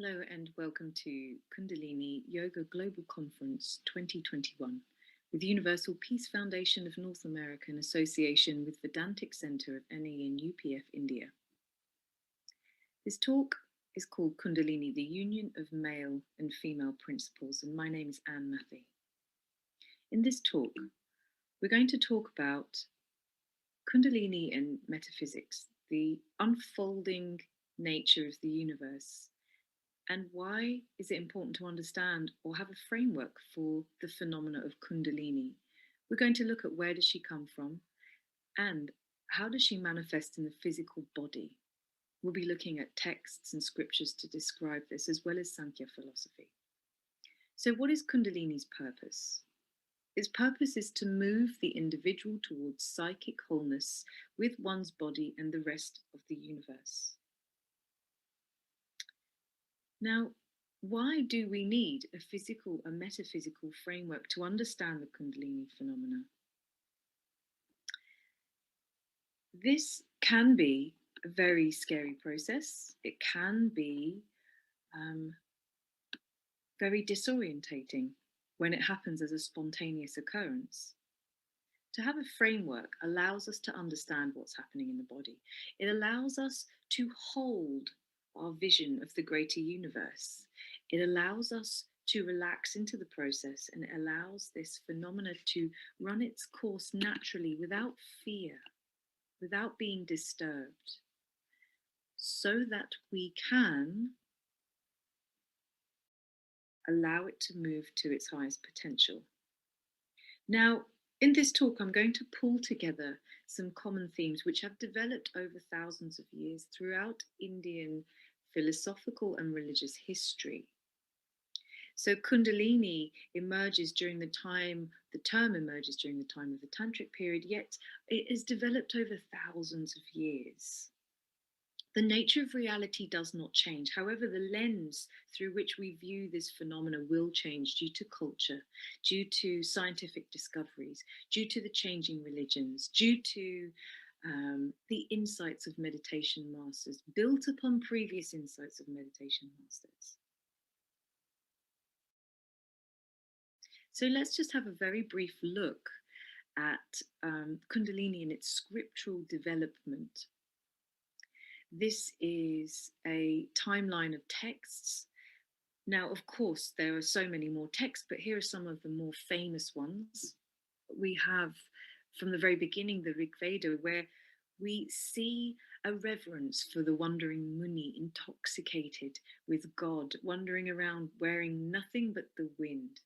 Hello and welcome to Kundalini Yoga Global Conference 2021 with Universal Peace Foundation of North America in association with Vedantic Center of NE in UPF, India. This talk is called Kundalini, the Union of Male and Female Principles, and my name is Anne Mathy. In this talk, we're going to talk about Kundalini and metaphysics, the unfolding nature of the universe. And why is it important to understand or have a framework for the phenomena of Kundalini? We're going to look at where does she come from and how does she manifest in the physical body. We'll be looking at texts and scriptures to describe this, as well as Sankhya philosophy. So what is Kundalini's purpose? Its purpose is to move the individual towards psychic wholeness with one's body and the rest of the universe. Now, why do we need a metaphysical framework to understand the Kundalini phenomena? This can be a very scary process. It can be very disorientating when it happens as a spontaneous occurrence. To have a framework allows us to understand what's happening in the body. It allows us to hold our vision of the greater universe. It allows us to relax into the process, and it allows this phenomena to run its course naturally without fear, without being disturbed, so that we can allow it to move to its highest potential. Now, in this talk, I'm going to pull together some common themes which have developed over thousands of years throughout Indian philosophical and religious history. So Kundalini emerges during the term emerges during the time of the Tantric period, yet it has developed over thousands of years. The nature of reality does not change. However, the lens through which we view this phenomena will change due to culture, due to scientific discoveries, due to the changing religions, due to the insights of meditation masters, built upon previous insights of meditation masters. So let's just have a very brief look at Kundalini and its scriptural development. This is a timeline of texts. Now, of course, there are so many more texts, but here are some of the more famous ones. We have, from the very beginning, the Rig Veda, where we see a reverence for the wandering Muni, intoxicated with God, wandering around wearing nothing but the wind.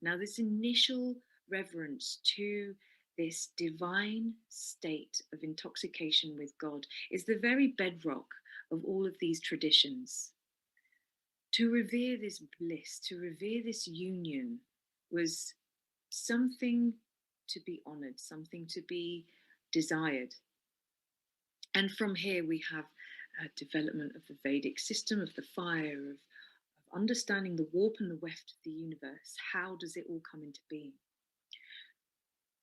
Now, this initial reverence to this divine state of intoxication with God is the very bedrock of all of these traditions. To revere this bliss, to revere this union, was something to be honored, something to be desired. And from here we have a development of the Vedic system, of the fire, of understanding the warp and the weft of the universe. How does it all come into being?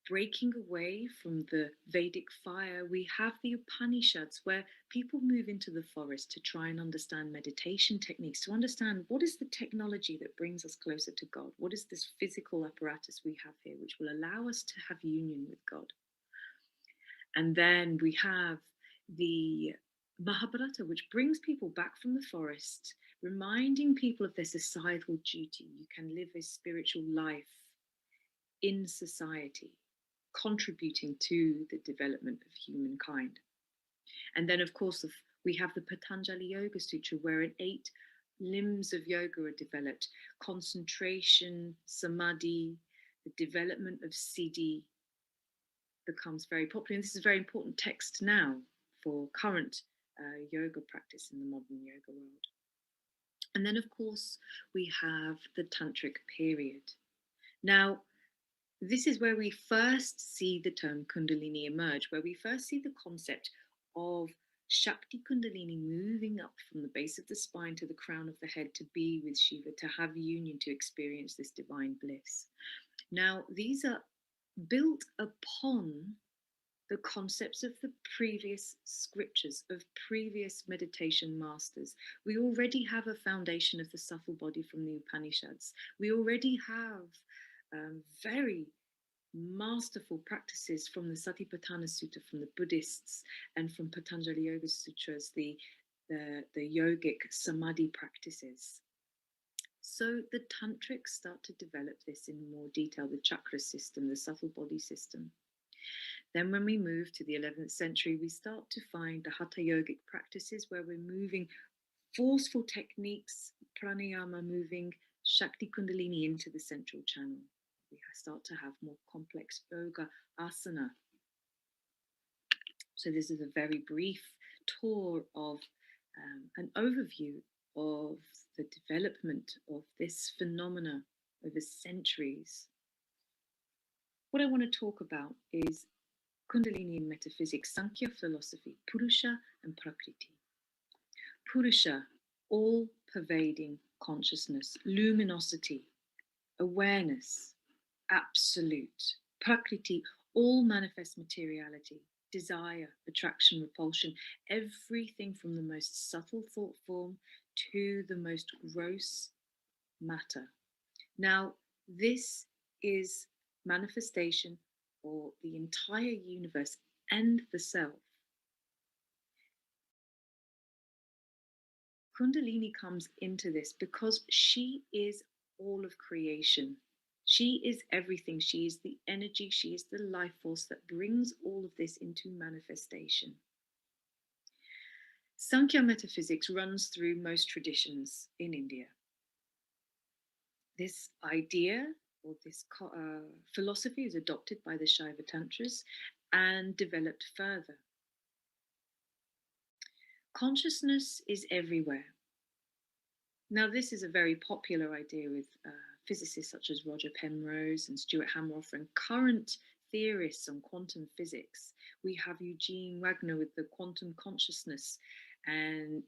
Breaking away from the Vedic fire, we have the Upanishads, where people move into the forest to try and understand meditation techniques, to understand what is the technology that brings us closer to God? What is this physical apparatus we have here, which will allow us to have union with God? And then we have the Mahabharata, which brings people back from the forest, reminding people of their societal duty. You can live a spiritual life in society, contributing to the development of humankind. And then, of course, we have the Patanjali Yoga Sutra, where 8 limbs of yoga are developed: concentration, samadhi, the development of siddhi becomes very popular. And this is a very important text now for current yoga practice in the modern yoga world. And then, of course, we have the Tantric period. Now, this is where we first see the term Kundalini emerge, where we first see the concept of Shakti Kundalini moving up from the base of the spine to the crown of the head to be with Shiva, to have union, to experience this divine bliss. Now, these are built upon the concepts of the previous scriptures, of previous meditation masters. We already have a foundation of the subtle body from the Upanishads. We already have very masterful practices from the Satipatthana Sutta, from the Buddhists, and from Patanjali Yoga Sutras, the yogic samadhi practices. So the tantrics start to develop this in more detail, the chakra system, the subtle body system. Then when we move to the 11th century, we start to find the Hatha yogic practices, where we're moving forceful techniques, pranayama, moving Shakti Kundalini into the central channel. We start to have more complex yoga, asana. So this is a very brief tour of an overview of the development of this phenomena over centuries. What I want to talk about is Kundalini in metaphysics, Sankhya philosophy, Purusha and Prakriti. Purusha, all-pervading consciousness, luminosity, awareness, absolute. Prakriti, all manifest materiality, desire, attraction, repulsion, everything from the most subtle thought form to the most gross matter. Now, this is manifestation for the entire universe and the self. Kundalini comes into this because she is all of creation. She is everything. She is the energy. She is the life force that brings all of this into manifestation. Sankhya metaphysics runs through most traditions in India. This idea or this philosophy is adopted by the Shaiva Tantras and developed further. Consciousness is everywhere. Now, this is a very popular idea with physicists such as Roger Penrose and Stuart Hameroff, and current theorists on quantum physics. We have Eugene Wagner with the quantum consciousness, and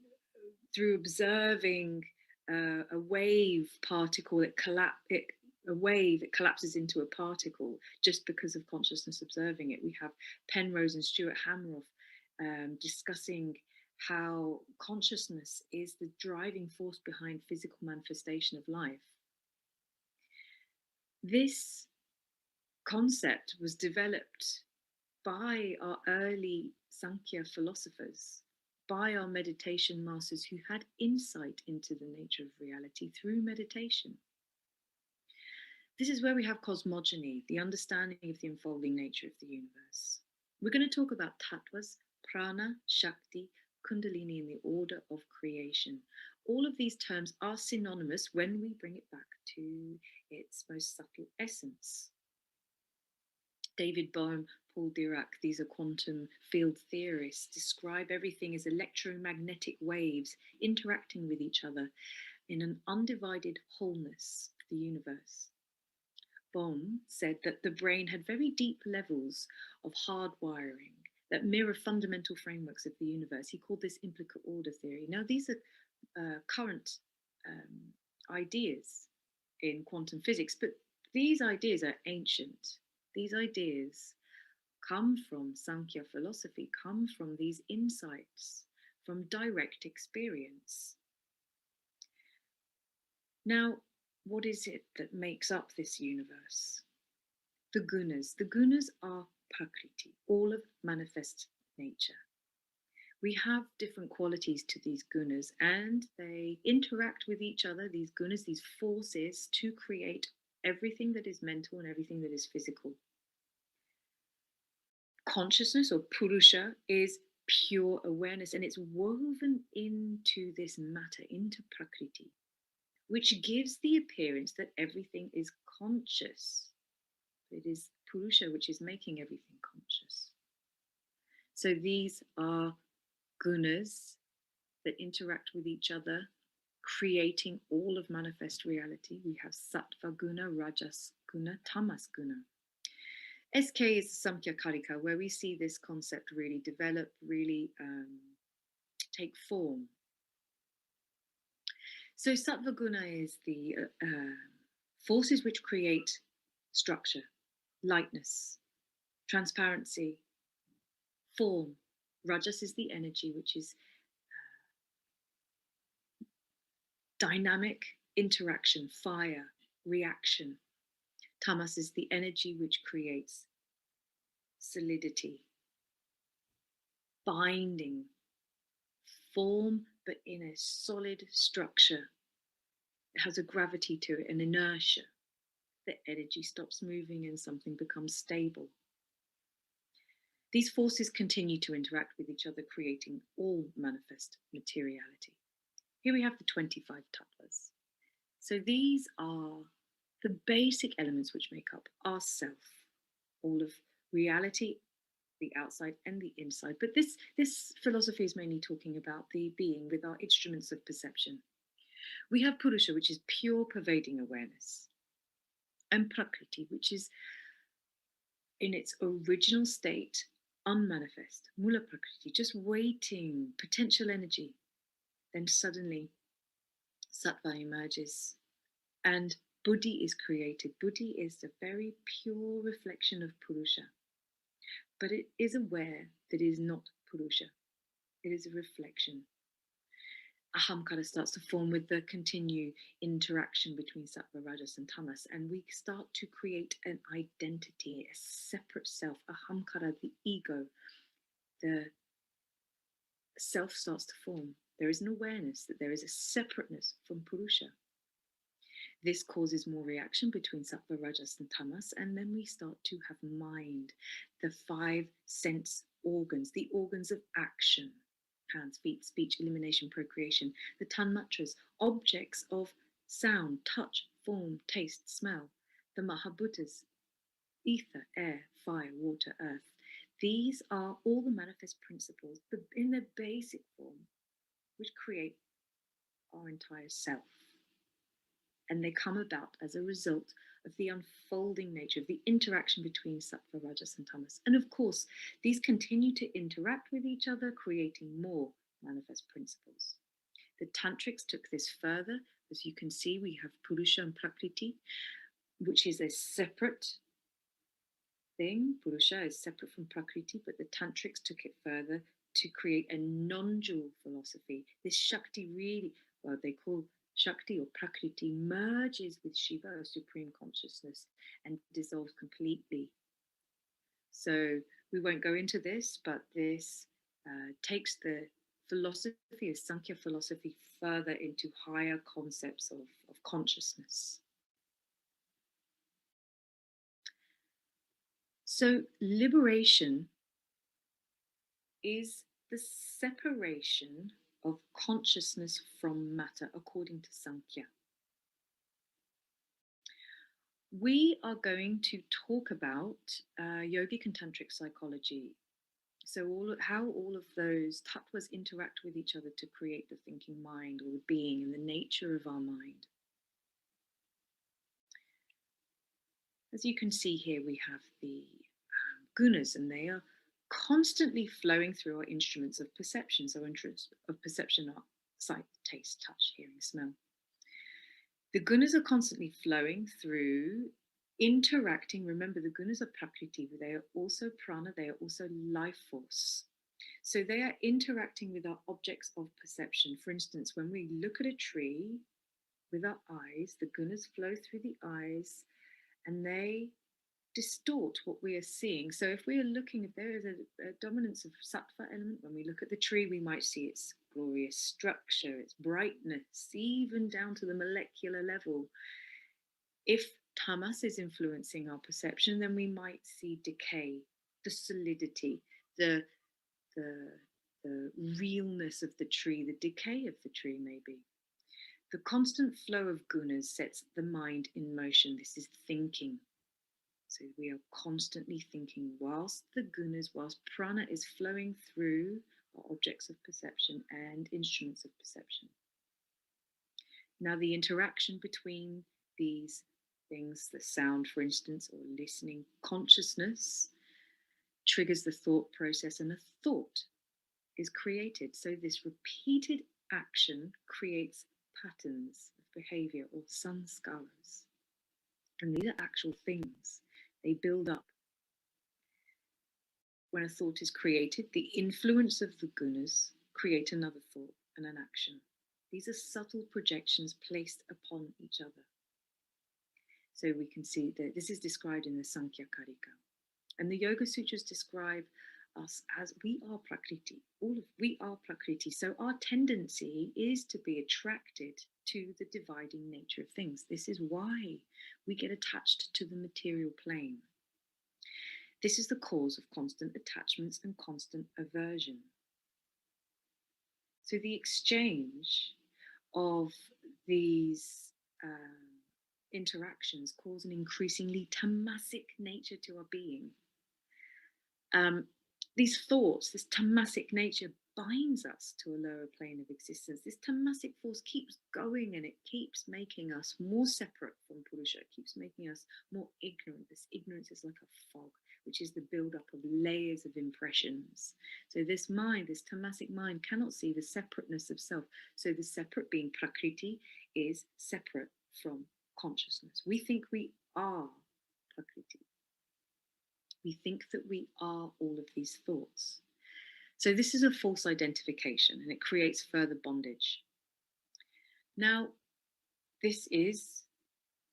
through observing a wave particle, it collapses into a particle just because of consciousness observing it. We have Penrose and Stuart Hameroff discussing how consciousness is the driving force behind physical manifestation of life. This concept was developed by our early Sankhya philosophers, by our meditation masters who had insight into the nature of reality through meditation. This is where we have cosmogony, the understanding of the unfolding nature of the universe. We're going to talk about tattvas, prana, shakti, kundalini in the order of creation. All of these terms are synonymous when we bring it back to its most subtle essence. David Bohm, Paul Dirac, these are quantum field theorists, describe everything as electromagnetic waves interacting with each other in an undivided wholeness of the universe. Bohm said that the brain had very deep levels of hardwiring that mirror fundamental frameworks of the universe. He called this implicate order theory. Now, these are current ideas in quantum physics, but these ideas are ancient. These ideas come from Sankhya philosophy, come from these insights, from direct experience. Now, what is it that makes up this universe? The gunas. The gunas are prakriti, all of manifest nature. We have different qualities to these gunas, and they interact with each other, these gunas, these forces, to create everything that is mental and everything that is physical. Consciousness, or purusha, is pure awareness, and it's woven into this matter, into prakriti, which gives the appearance that everything is conscious. It is purusha which is making everything conscious. So these are gunas that interact with each other, creating all of manifest reality. We have sattva guna, rajas guna, tamas guna. SK is Samkhya Karika, where we see this concept really develop, really take form. So sattva guna is the forces which create structure, lightness, transparency, form. Rajas is the energy which is dynamic, interaction, fire, reaction. Tamas is the energy which creates solidity, binding, form, but in a solid structure. It has a gravity to it, an inertia. The energy stops moving and something becomes stable. These forces continue to interact with each other, creating all manifest materiality. Here we have the 25 tattvas. So these are the basic elements which make up our self, all of reality, the outside and the inside. But this philosophy is mainly talking about the being with our instruments of perception. We have Purusha, which is pure pervading awareness, and Prakriti, which is in its original state, unmanifest, Mula Prakriti, just waiting, potential energy. Then suddenly Sattva emerges and Buddhi is created. Buddhi is the very pure reflection of Purusha, but it is aware that it is not Purusha. It is a reflection. Ahamkara starts to form with the continued interaction between Sattva, Rajas, and Tamas, and we start to create an identity, a separate self. Ahamkara, the ego, the self starts to form. There is an awareness that there is a separateness from Purusha. This causes more reaction between Sattva, Rajas, and Tamas, and then we start to have mind, the 5 sense organs, the organs of action. Hands, feet, speech, elimination, procreation, the tanmatras, objects of sound, touch, form, taste, smell, the mahabhutas, ether, air, fire, water, earth. These are all the manifest principles, but in their basic form, which create our entire self. And they come about as a result of the unfolding nature of the interaction between Sattva, Rajas, and Tamas. And of course, these continue to interact with each other, creating more manifest principles. The Tantrics took this further. As you can see, we have Purusha and Prakriti, which is a separate thing. Purusha is separate from Prakriti, but the Tantrics took it further to create a non-dual philosophy. This Shakti really, well, they call Shakti or Prakriti merges with Shiva, or supreme consciousness, and dissolves completely. So we won't go into this, but this takes the philosophy, a Sankhya philosophy, further into higher concepts of consciousness. So liberation is the separation of consciousness from matter, according to Sankhya. We are going to talk about yogic and tantric psychology. So how all of those tattvas interact with each other to create the thinking mind, or the being and the nature of our mind. As you can see here, we have the gunas, and they are constantly flowing through our instruments of perception. So of perception are sight, taste, touch, hearing, smell. The gunas are constantly flowing through, interacting. Remember, the gunas are prakriti, they are also prana, they are also life force. So they are interacting with our objects of perception. For instance, when we look at a tree with our eyes, the gunas flow through the eyes and they distort what we are seeing. So if we are looking, if there is a dominance of sattva element, when we look at the tree, we might see its glorious structure, its brightness, even down to the molecular level. If tamas is influencing our perception, then we might see decay, the solidity, the realness of the tree, the decay of the tree maybe. The constant flow of gunas sets the mind in motion. This is thinking. So we are constantly thinking whilst prana is flowing through our objects of perception and instruments of perception. Now the interaction between these things, the sound, for instance, or listening, consciousness triggers the thought process, and a thought is created. So this repeated action creates patterns of behavior, or sanskaras. And these are actual things. They build up. When a thought is created, the influence of the gunas create another thought and an action. These are subtle projections placed upon each other. So we can see that this is described in the Sankhya Karika. And the Yoga Sutras describe us as we are prakriti. We are prakriti. So our tendency is to be attracted to the dividing nature of things. This is why we get attached to the material plane. This is the cause of constant attachments and constant aversion. So the exchange of these interactions cause an increasingly tamasic nature to our being. These thoughts, this tamasic nature binds us to a lower plane of existence. This tamasic force keeps going, and it keeps making us more separate from Purusha. It keeps making us more ignorant. This ignorance is like a fog, which is the build-up of layers of impressions. So this mind, this tamasic mind, cannot see the separateness of self. So the separate being, prakriti, is separate from consciousness. We think we are prakriti. We think that we are all of these thoughts. So this is a false identification, and it creates further bondage. Now, this is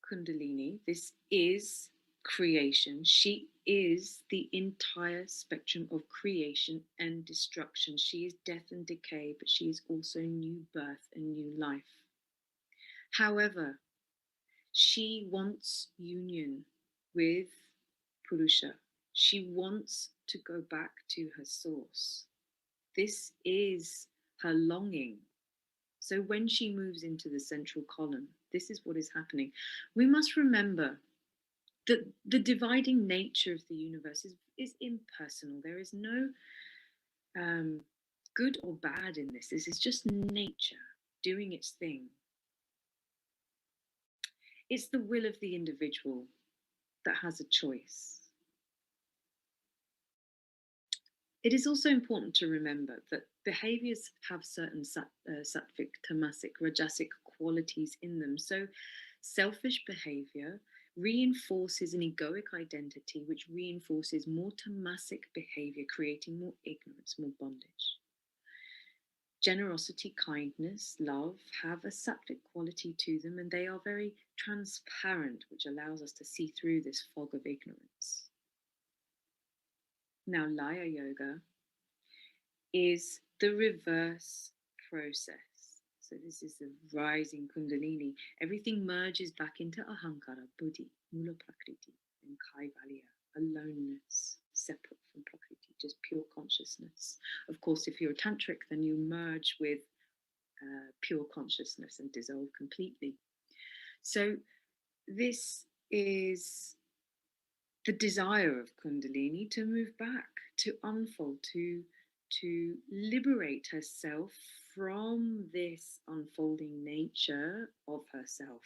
Kundalini. This is creation. She is the entire spectrum of creation and destruction. She is death and decay, but she is also new birth and new life. However, she wants union with Purusha. She wants to go back to her source. This is her longing. So when she moves into the central column, this is what is happening. We must remember that the dividing nature of the universe is impersonal. There is no good or bad in this. This is just nature doing its thing. It's the will of the individual that has a choice. It is also important to remember that behaviors have certain sattvic, tamasic, rajasic qualities in them. So selfish behavior reinforces an egoic identity, which reinforces more tamasic behavior, creating more ignorance, more bondage. Generosity, kindness, love have a sattvic quality to them, and they are very transparent, which allows us to see through this fog of ignorance. Now, Laya Yoga is the reverse process. So this is the rising Kundalini. Everything merges back into Ahankara, Buddhi, Mula Prakriti, and Kaivalya, aloneness, separate from Prakriti, just pure consciousness. Of course, if you're a tantric, then you merge with pure consciousness and dissolve completely. So this is the desire of Kundalini to move back, to unfold, to liberate herself from this unfolding nature of herself.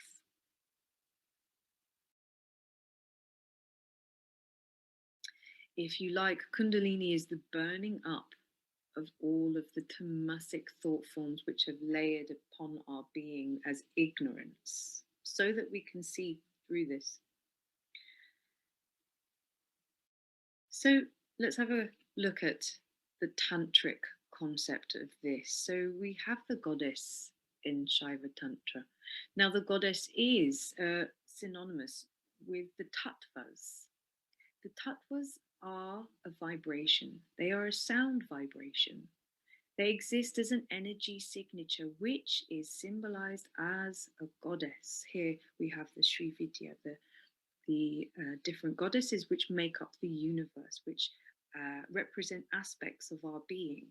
If you like, Kundalini is the burning up of all of the tamasic thought forms which have layered upon our being as ignorance, so that we can see through this. So let's have a look at the tantric concept of this. So we have the goddess in Shaiva Tantra. Now the goddess is synonymous with the tattvas. The tattvas are a vibration. They are a sound vibration. They exist as an energy signature, which is symbolized as a goddess. Here we have the Sri Vidya, the different goddesses which make up the universe, which represent aspects of our being.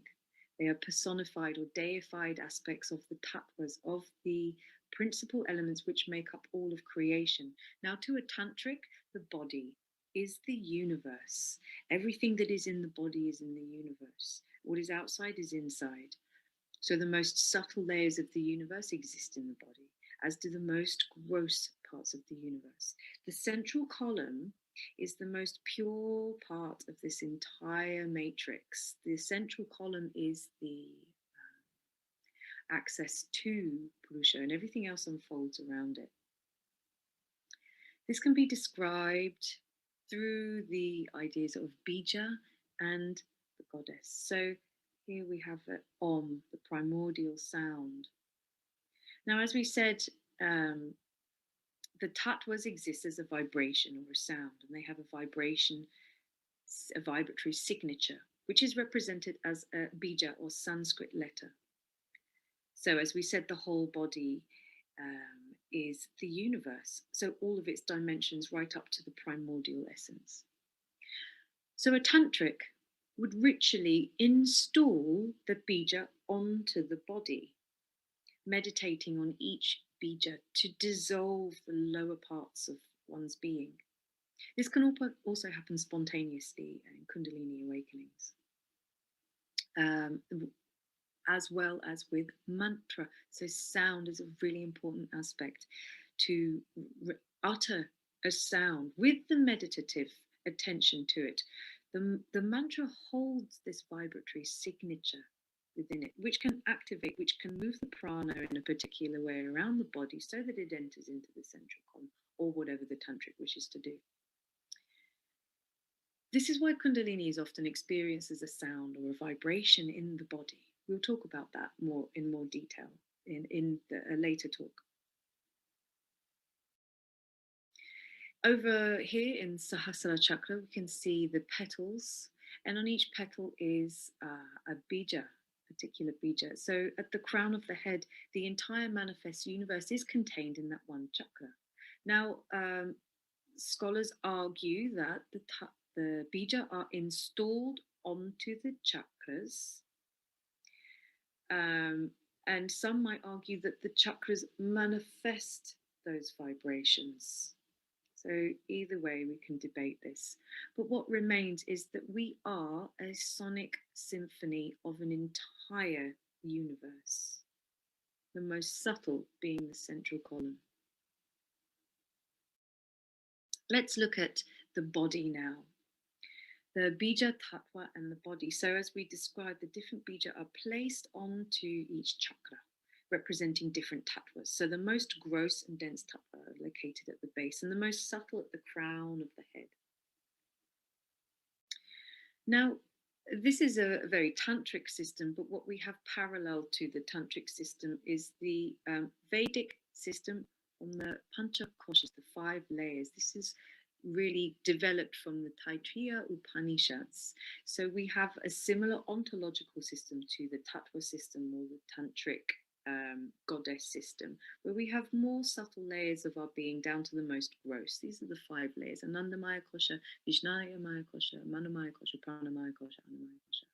They are personified or deified aspects of the tattvas, of the principal elements which make up all of creation. Now, to a tantric, the body is the universe. Everything that is in the body is in the universe. What is outside is inside. So the most subtle layers of the universe exist in the body, as do the most gross parts of the universe. The central column is the most pure part of this entire matrix. The central column is the access to Purusha, and everything else unfolds around it. This can be described through the ideas of bija and the goddess. So here we have the Om, the primordial sound. Now, as we said, the tattvas exist as a vibration or a sound, and they have a vibration, a vibratory signature, which is represented as a bija or Sanskrit letter. So as we said, the whole body is the universe. So all of its dimensions right up to the primordial essence. So a tantric would ritually install the bija onto the body, meditating on each bija to dissolve the lower parts of one's being. This can also happen spontaneously in Kundalini awakenings, as well as with mantra. So sound is a really important aspect, to utter a sound with the meditative attention to it. The mantra holds this vibratory signature within it, which can activate, which can move the prana in a particular way around the body so that it enters into the central column, or whatever the tantric wishes to do. This is why Kundalini is often experienced as a sound or a vibration in the body. We'll talk about that in more detail in a later talk. Over here in Sahasrara Chakra, we can see the petals, and on each petal is a bija, particular bija. So at the crown of the head, the entire manifest universe is contained in that one chakra. Now, scholars argue that the bija are installed onto the chakras, and some might argue that the chakras manifest those vibrations. So either way, we can debate this. But what remains is that we are a sonic symphony of an entire universe, the most subtle being the central column. Let's look at the body now. The bija tattva and the body. So as we described, the different bija are placed onto each chakra, representing different tattvas. So the most gross and dense tattva are located at the base, and the most subtle at the crown of the head. Now, this is a very tantric system, but what we have parallel to the tantric system is the Vedic system on the pancha koshas, the 5 layers. This is really developed from the Taittiriya Upanishads. So we have a similar ontological system to the Tattva system or the Tantric goddess system, where we have more subtle layers of our being down to the most gross. These are the 5 layers: Anandamaya Kosha, Vijnanamaya Kosha, Manomaya Kosha, Pranamaya Kosha, Annamaya Kosha.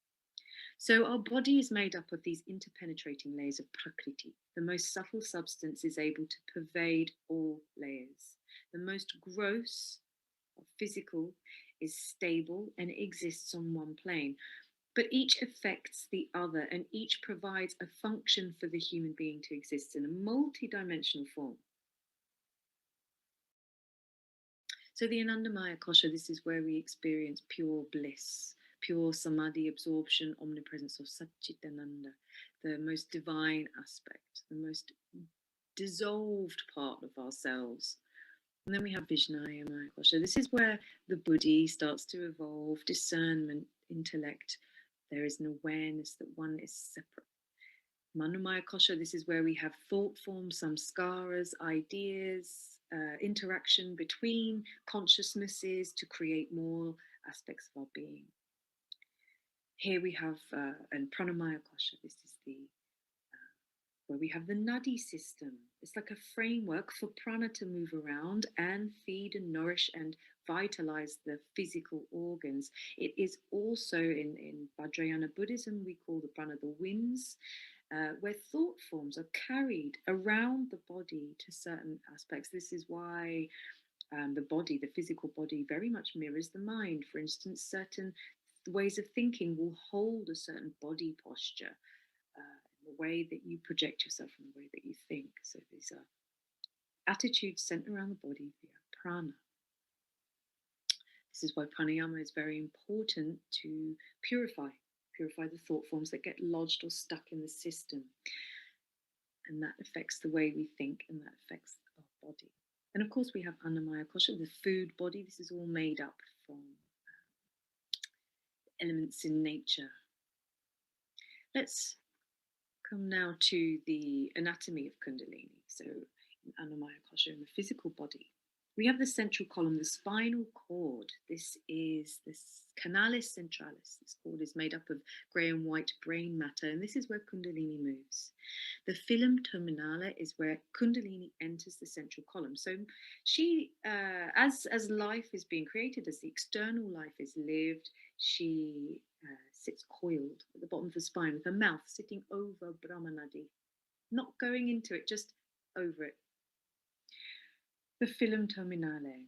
So our body is made up of these interpenetrating layers of Prakriti. The most subtle substance is able to pervade all layers. The most gross or physical is stable and exists on one plane, but each affects the other, and each provides a function for the human being to exist in a multi-dimensional form. So the Anandamaya Kosha, this is where we experience pure bliss, pure samadhi, absorption, omnipresence of Satchitananda, the most divine aspect, the most dissolved part of ourselves. And then we have Vijnanamaya Kosha. This is where the buddhi starts to evolve, discernment, intellect. There is an awareness that one is separate. Manomaya Kosha, this is where we have thought forms, samskaras, ideas, interaction between consciousnesses to create more aspects of our being. Here we have, and Pranamaya Kosha, this is the where we have the nadi system. It's like a framework for prana to move around and feed and nourish and vitalize the physical organs. It is also in Vajrayana Buddhism, we call the prana the winds, where thought forms are carried around the body to certain aspects. This is why the body, the physical body, very much mirrors the mind. For instance, certain ways of thinking will hold a certain body posture, the way that you project yourself and the way that you think. So these are attitudes centered around the body via prana. This is why pranayama is very important to purify the thought forms that get lodged or stuck in the system. And that affects the way we think, and that affects our body. And of course, we have Annamaya Kosha, the food body. This is all made up from elements in nature. Let's come now to the anatomy of Kundalini. So in Annamaya Kosha, in the physical body, we have the central column, the spinal cord. This is this canalis centralis. This cord is made up of grey and white brain matter, and this is where Kundalini moves. The filum terminale is where Kundalini enters the central column. So she, as life is being created, as the external life is lived, she sits coiled at the bottom of the spine with her mouth sitting over Brahmanadi, not going into it, just over it. The filum terminale.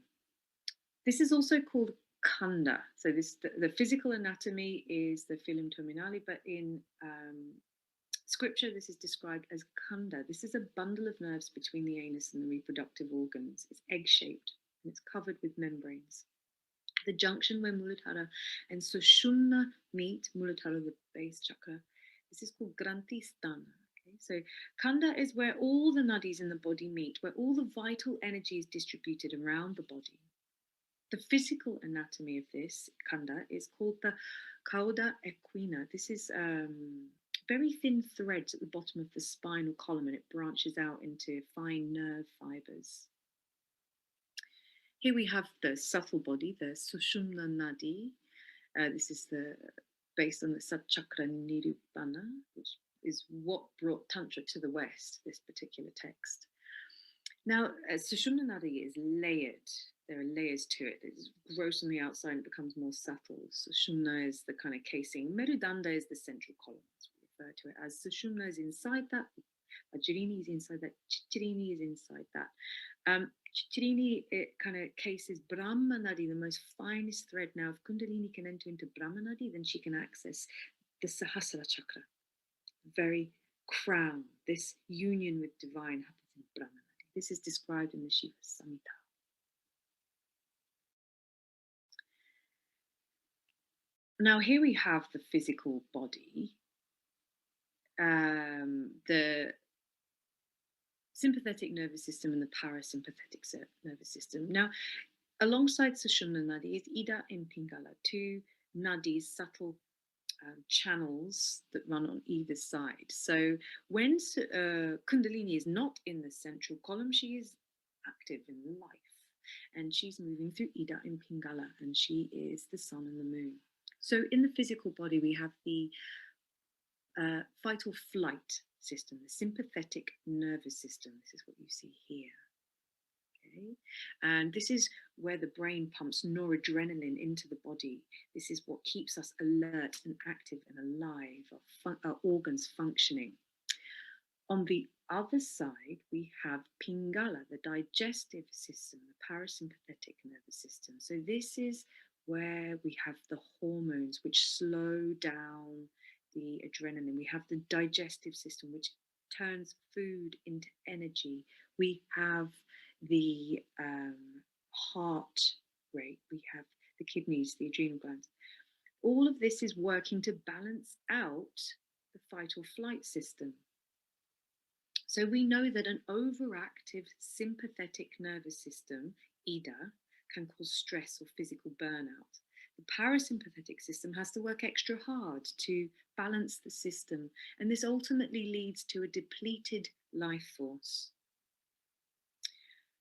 This is also called khanda. So the physical anatomy is the filum terminale, but in scripture this is described as khanda. This is a bundle of nerves between the anus and the reproductive organs. It's egg-shaped and it's covered with membranes. The junction where Muladhara and Sushumna meet, Muladhara, the base chakra, this is called Granthi Sthana. So khanda is where all the nadis in the body meet, where all the vital energy is distributed around the body. The physical anatomy of this khanda is called the cauda equina. This is very thin threads at the bottom of the spinal column, and it branches out into fine nerve fibers. Here we have the subtle body, the Sushumna Nadi. This is based on the Satchakra Nirupana, which is what brought Tantra to the West, this particular text. Now, Sushumna Nadi is layered. There are layers to it. It's gross on the outside and it becomes more subtle. Sushumna is the kind of casing. Merudanda is the central column, as we refer to it as. Sushumna is inside that. Vajrini is inside that. Chittarini is inside that. Chittarini, it kind of cases Brahmanadi, the most finest thread. Now, if Kundalini can enter into Brahmanadi, then she can access the Sahasrara chakra. Very crown, this union with divine happens in Brahmanadi. This is described in the Shiva Samhita. Now here we have the physical body, the sympathetic nervous system and the parasympathetic nervous system. Now, alongside Sushumna Nadi is Ida and Pingala, two nadis, subtle channels that run on either side. So when Kundalini is not in the central column, she is active in life. and she's moving through Ida and Pingala, and she is the sun and the moon. So in the physical body, we have the fight or flight system, the sympathetic nervous system. This is what you see here. Okay, and this is where the brain pumps noradrenaline into the body. This is what keeps us alert and active and alive, our organs functioning. On the other side, we have Pingala, the digestive system, the parasympathetic nervous system. So this is where we have the hormones which slow down the adrenaline. We have the digestive system which turns food into energy. We have the heart rate. We have the kidneys, the adrenal glands. All of this is working to balance out the fight or flight system. So we know that an overactive sympathetic nervous system, Ida, can cause stress or physical burnout. The parasympathetic system has to work extra hard to balance the system, and this ultimately leads to a depleted life force.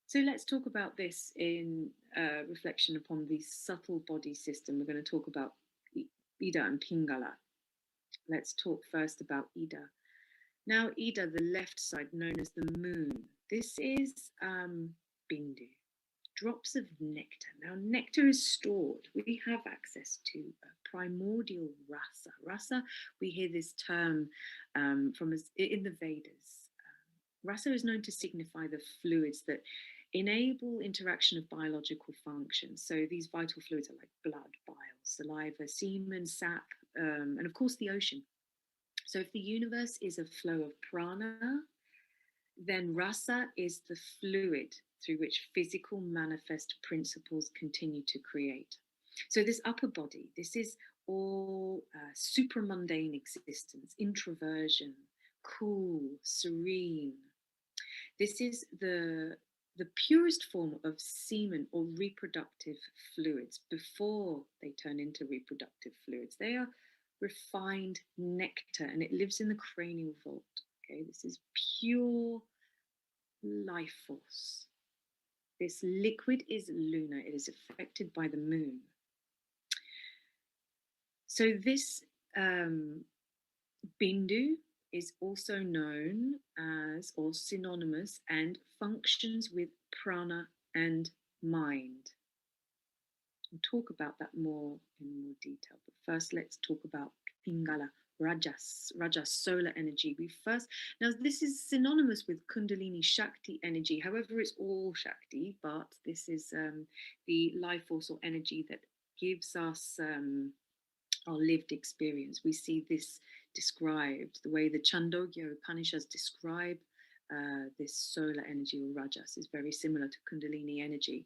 So let's talk about this in reflection upon the subtle body system. We're going to talk about Ida and Pingala. Let's talk first about Ida. Now, Ida, the left side, known as the moon. This is Bindu, drops of nectar. Now, nectar is stored. We have access to primordial rasa. Rasa, we hear this term in the Vedas. Rasa is known to signify the fluids that enable interaction of biological functions. So these vital fluids are like blood, bile, saliva, semen, sap, and of course the ocean. So if the universe is a flow of prana, then rasa is the fluid through which physical manifest principles continue to create. So this upper body, this is all supramundane existence, introversion, cool, serene. This is the purest form of semen or reproductive fluids before they turn into reproductive fluids. They are refined nectar, and it lives in the cranial vault. Okay, this is pure life force. This liquid is lunar, it is affected by the moon. So this Bindu is also known as, or synonymous, and functions with prana and mind. We'll talk about that more in more detail. But first, let's talk about Pingala, Rajas, solar energy. Now this is synonymous with Kundalini Shakti energy. However, it's all Shakti, but this is the life force or energy that gives us our lived experience. We see this described, the way the Chandogya Upanishads describe this solar energy or Rajas is very similar to Kundalini energy.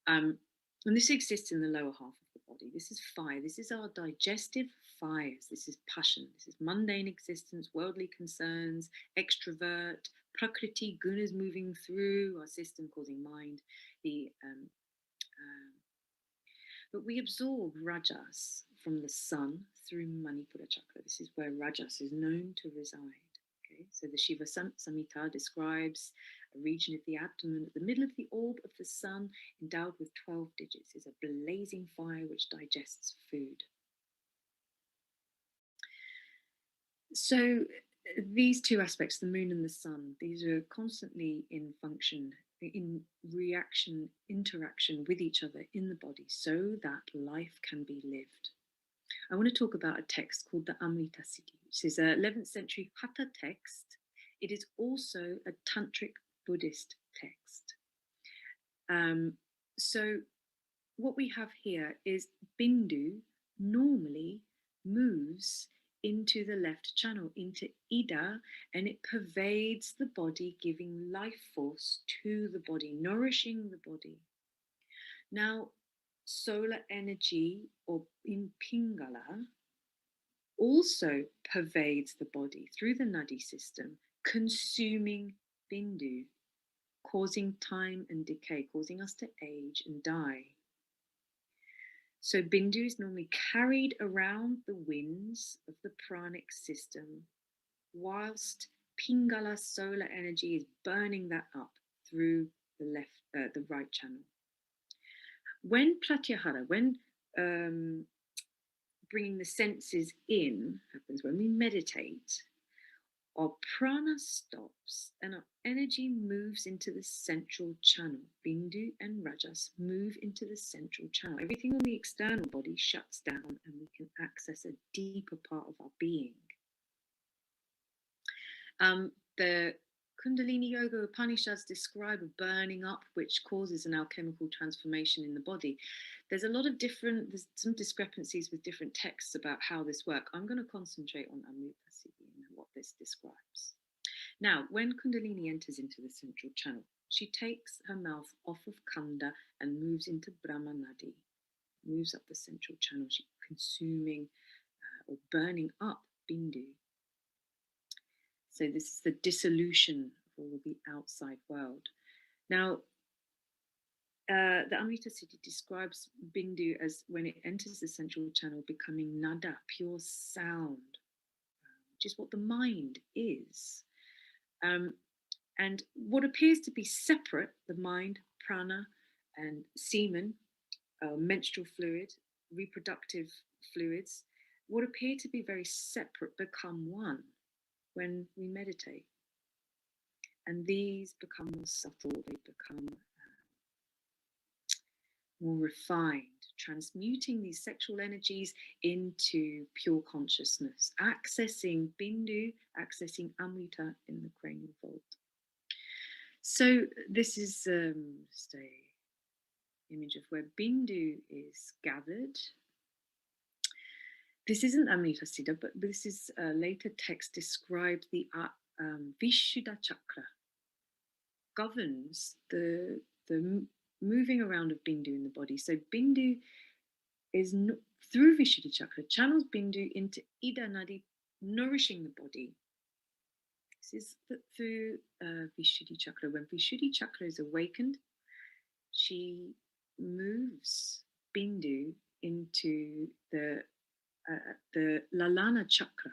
And this exists in the lower half of the body. This is fire. This is our digestive fires. This is passion. This is mundane existence, worldly concerns, extrovert, prakriti, gunas moving through our system, causing mind. But we absorb Rajas from the sun through Manipura chakra. This is where Rajas is known to reside. Okay, so the Shiva Samhita describes a region of the abdomen at the middle of the orb of the sun, endowed with 12 digits, is a blazing fire which digests food. So these two aspects, the moon and the sun, these are constantly in function, in interaction with each other in the body so that life can be lived. I want to talk about a text called the Amrita Siddhi, which is an 11th century Hatha text. It is also a tantric Buddhist text. So what we have here is Bindu normally moves into the left channel, into Ida, and it pervades the body, giving life force to the body, nourishing the body. Now, solar energy, or in Pingala, also pervades the body through the nadi system, consuming Bindu, causing time and decay, causing us to age and die. So Bindu is normally carried around the winds of the pranic system, whilst Pingala solar energy is burning that up through the right channel. When pratyahara, when bringing the senses in happens, when we meditate, our prana stops and our energy moves into the central channel. Bindu and Rajas move into the central channel. Everything on the external body shuts down and we can access a deeper part of our being. The Kundalini Yoga Upanishads describe a burning up which causes an alchemical transformation in the body. There's some discrepancies with different texts about how this works. I'm going to concentrate on Amrita Siddhi and what this describes. Now, when Kundalini enters into the central channel, she takes her mouth off of Kanda and moves into Brahma Nadi, moves up the central channel. She's consuming or burning up Bindu. So this is the dissolution of all the outside world. Now, the Amrita Siddhi describes Bindu as when it enters the central channel becoming nada, pure sound, which is what the mind is. And what appears to be separate, the mind, prana, and semen, menstrual fluid, reproductive fluids, what appear to be very separate become one when we meditate. And these become more subtle, they become more refined, transmuting these sexual energies into pure consciousness, accessing Bindu, accessing Amrita in the cranial vault. So this is just a image of where Bindu is gathered. This isn't Amrita Siddha, but this is a later text described the Vishuddha Chakra governs the moving around of Bindu in the body. So Bindu is through Vishuddha Chakra, channels Bindu into Ida Nadi, nourishing the body. This is through Vishuddha Chakra. When Vishuddha Chakra is awakened, she moves Bindu into the Lalana Chakra.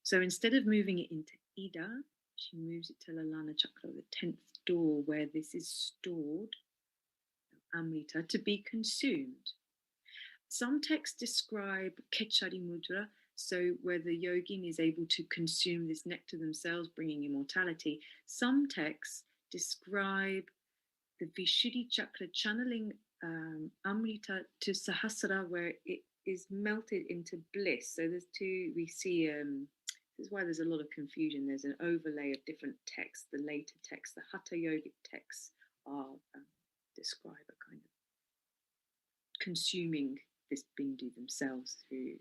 So instead of moving it into Ida, she moves it to Lalana Chakra, the 10th door, where this is stored, Amrita, to be consumed. Some texts describe Kechari Mudra, so where the yogin is able to consume this nectar themselves, bringing immortality. Some texts describe the Vishuddha Chakra channeling Amrita to Sahasrara, where it is melted into bliss. So there's two, we see, this is why there's a lot of confusion. There's an overlay of different texts. The later texts, the Hatha yogic texts, are describe a kind of consuming this Bindu themselves through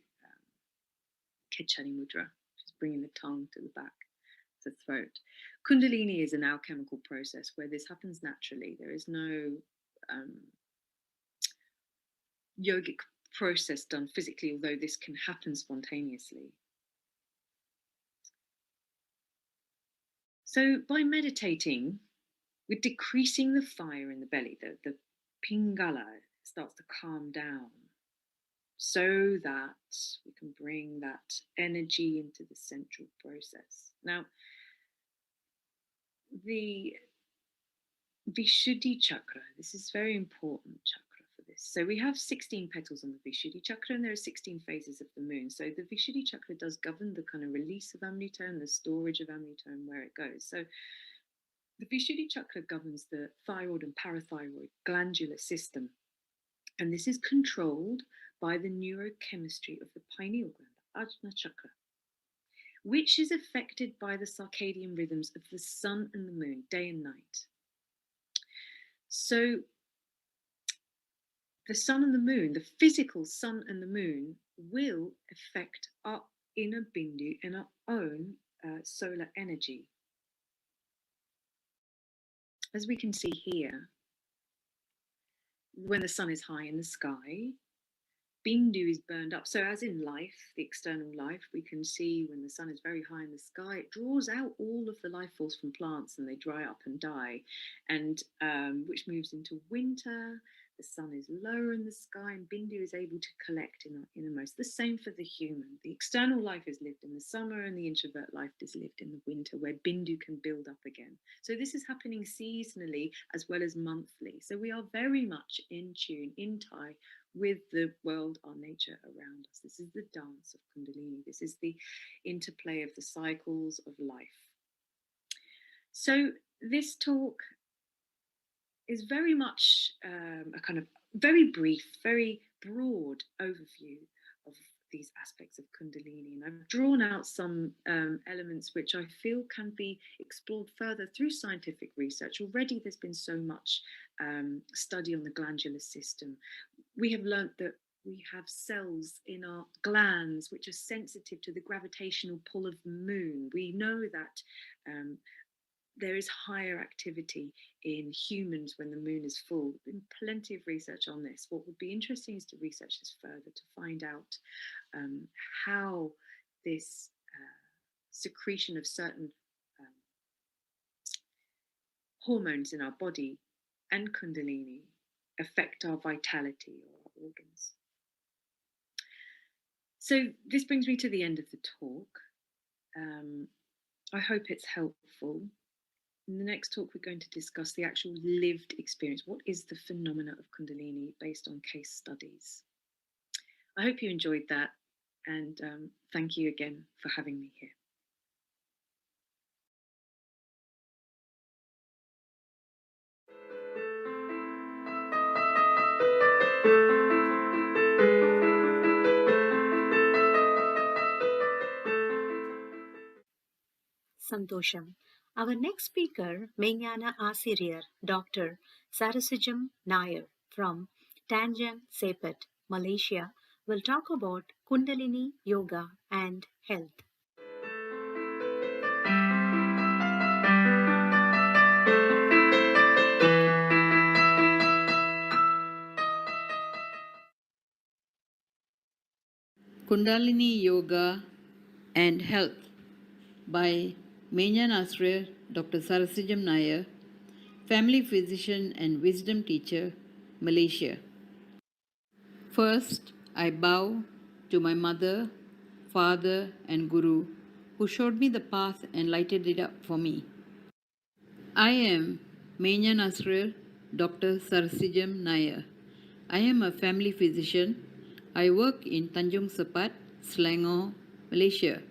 Kechari Mudra, which is bringing the tongue to the back of the throat. Kundalini is an alchemical process where this happens naturally. There is no yogic process done physically, although this can happen spontaneously. So by meditating, we're decreasing the fire in the belly. The pingala starts to calm down so that we can bring that energy into the central process. Now, the Vishuddha Chakra, this is very important chakra for this. So we have 16 petals on the Vishuddha Chakra, and there are 16 phases of the moon. So the Vishuddha Chakra does govern the kind of release of Amrita and the storage of Amrita and where it goes. So the Vishuddha Chakra governs the thyroid and parathyroid glandular system. And this is controlled by the neurochemistry of the pineal gland, Ajna Chakra, which is affected by the circadian rhythms of the sun and the moon, day and night. So the sun and the moon, the physical sun and the moon, will affect our inner Bindu and our own solar energy. As we can see here, when the sun is high in the sky, Bindu is burned up. So as in life, the external life, we can see when the sun is very high in the sky, it draws out all of the life force from plants and they dry up and die, and which moves into winter. the sun is lower in the sky and Bindu is able to collect in our innermost. The same for the human. The external life is lived in the summer and the introvert life is lived in the winter, where Bindu can build up again. So this is happening seasonally as well as monthly. So we are very much in tune, in tie with the world, our nature around us. This is the dance of Kundalini. This is the interplay of the cycles of life. So this talk is very much a kind of very brief, very broad overview of these aspects of Kundalini. And I've drawn out some elements which I feel can be explored further through scientific research. Already there's been so much study on the glandular system. We have learnt that we have cells in our glands which are sensitive to the gravitational pull of the moon. We know that there is higher activity in humans when the moon is full. There's been plenty of research on this. What would be interesting is to research this further to find out how this secretion of certain hormones in our body and Kundalini affect our vitality or our organs. So this brings me to the end of the talk. I hope it's helpful. In the next talk, we're going to discuss the actual lived experience. What is the phenomena of Kundalini based on case studies? I hope you enjoyed that, and thank you again for having me here. Santosham. Our next speaker, Menyana Asiriyar, Dr. Sarasijam Nair from Tanjung Sepet, Malaysia, will talk about Kundalini Yoga and health. Kundalini Yoga and Health by Mahan Asrir, Dr. Sarasijam Nair, family physician and wisdom teacher, Malaysia. First, I bow to my mother, father, and guru who showed me the path and lighted it up for me. I am Mahan Asrir, Dr. Sarasijam Nair. I am a family physician. I work in Tanjung Sepet, Selangor, Malaysia.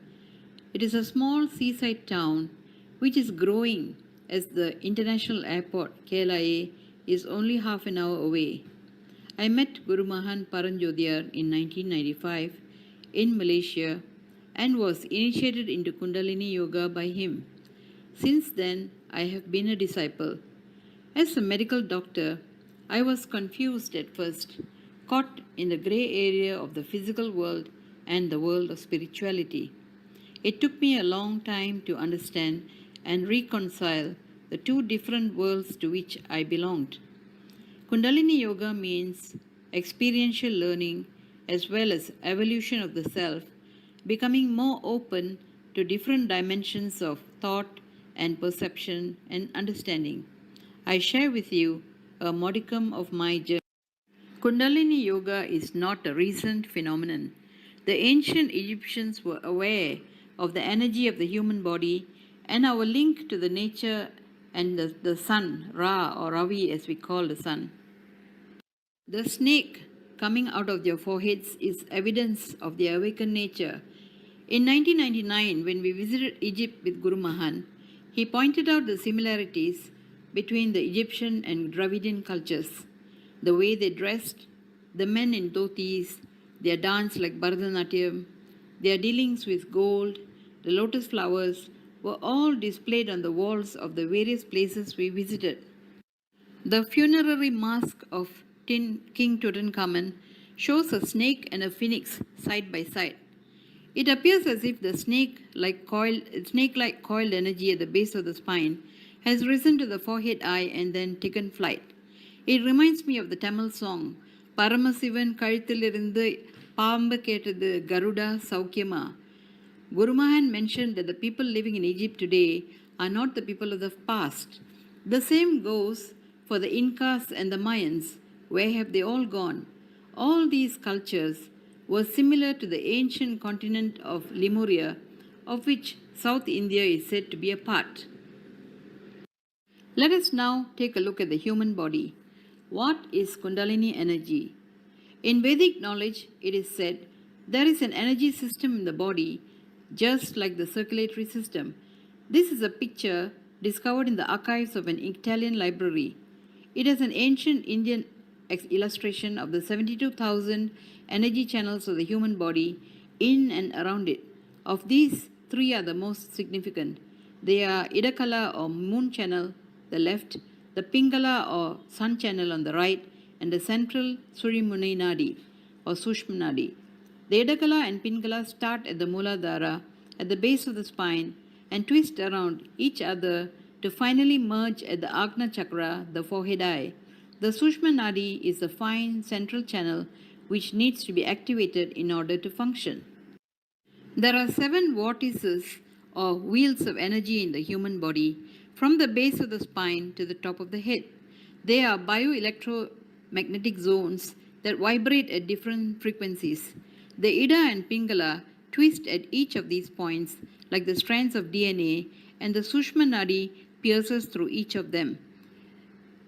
It is a small seaside town which is growing as the international airport, KLIA, is only half an hour away. I met Guru Mahan Paranjodhiyar in 1995 in Malaysia and was initiated into Kundalini Yoga by him. Since then, I have been a disciple. As a medical doctor, I was confused at first, caught in the grey area of the physical world and the world of spirituality. It took me a long time to understand and reconcile the two different worlds to which I belonged. Kundalini Yoga means experiential learning as well as evolution of the self, becoming more open to different dimensions of thought and perception and understanding. I share with you a modicum of my journey. Kundalini Yoga is not a recent phenomenon. The ancient Egyptians were aware of the energy of the human body and our link to the nature and the sun, Ra or Ravi as we call the sun. The snake coming out of their foreheads is evidence of their awakened nature. In 1999, when we visited Egypt with Guru Mahan, he pointed out the similarities between the Egyptian and Dravidian cultures. The way they dressed, the men in dhotis, their dance like Bharatanatyam, their dealings with gold, the lotus flowers were all displayed on the walls of the various places we visited. The funerary mask of King Tutankhamun shows a snake and a phoenix side by side. It appears as if the snake-like coiled energy at the base of the spine has risen to the forehead eye and then taken flight. It reminds me of the Tamil song, Paramasivan Kazhuthilirundhu Paambu Kettathu Garuda Saukyama. Guru Mahan mentioned that the people living in Egypt today are not the people of the past. The same goes for the Incas and the Mayans, Where have they all gone? All these cultures were similar to the ancient continent of Lemuria, of which South India is said to be a part. Let us now take a look at the human body. What is Kundalini energy? In Vedic knowledge, it is said there is an energy system in the body just like the circulatory system. This is a picture discovered in the archives of an Italian library. It is an ancient Indian illustration of the 72,000 energy channels of the human body in and around it. Of these, 3 are the most significant. They are Idakala or moon channel, the left, the Pingala or sun channel on the right, and the central Surya Nadi or Sushma Nadi. The Idakala and Pingala start at the Muladhara at the base of the spine and twist around each other to finally merge at the Agna Chakra, the forehead eye. The Sushma Nadi is the fine central channel which needs to be activated in order to function. There are 7 vortices or wheels of energy in the human body from the base of the spine to the top of the head. They are bioelectromagnetic zones that vibrate at different frequencies. The Ida and Pingala twist at each of these points like the strands of DNA, and the Sushma Nadi pierces through each of them.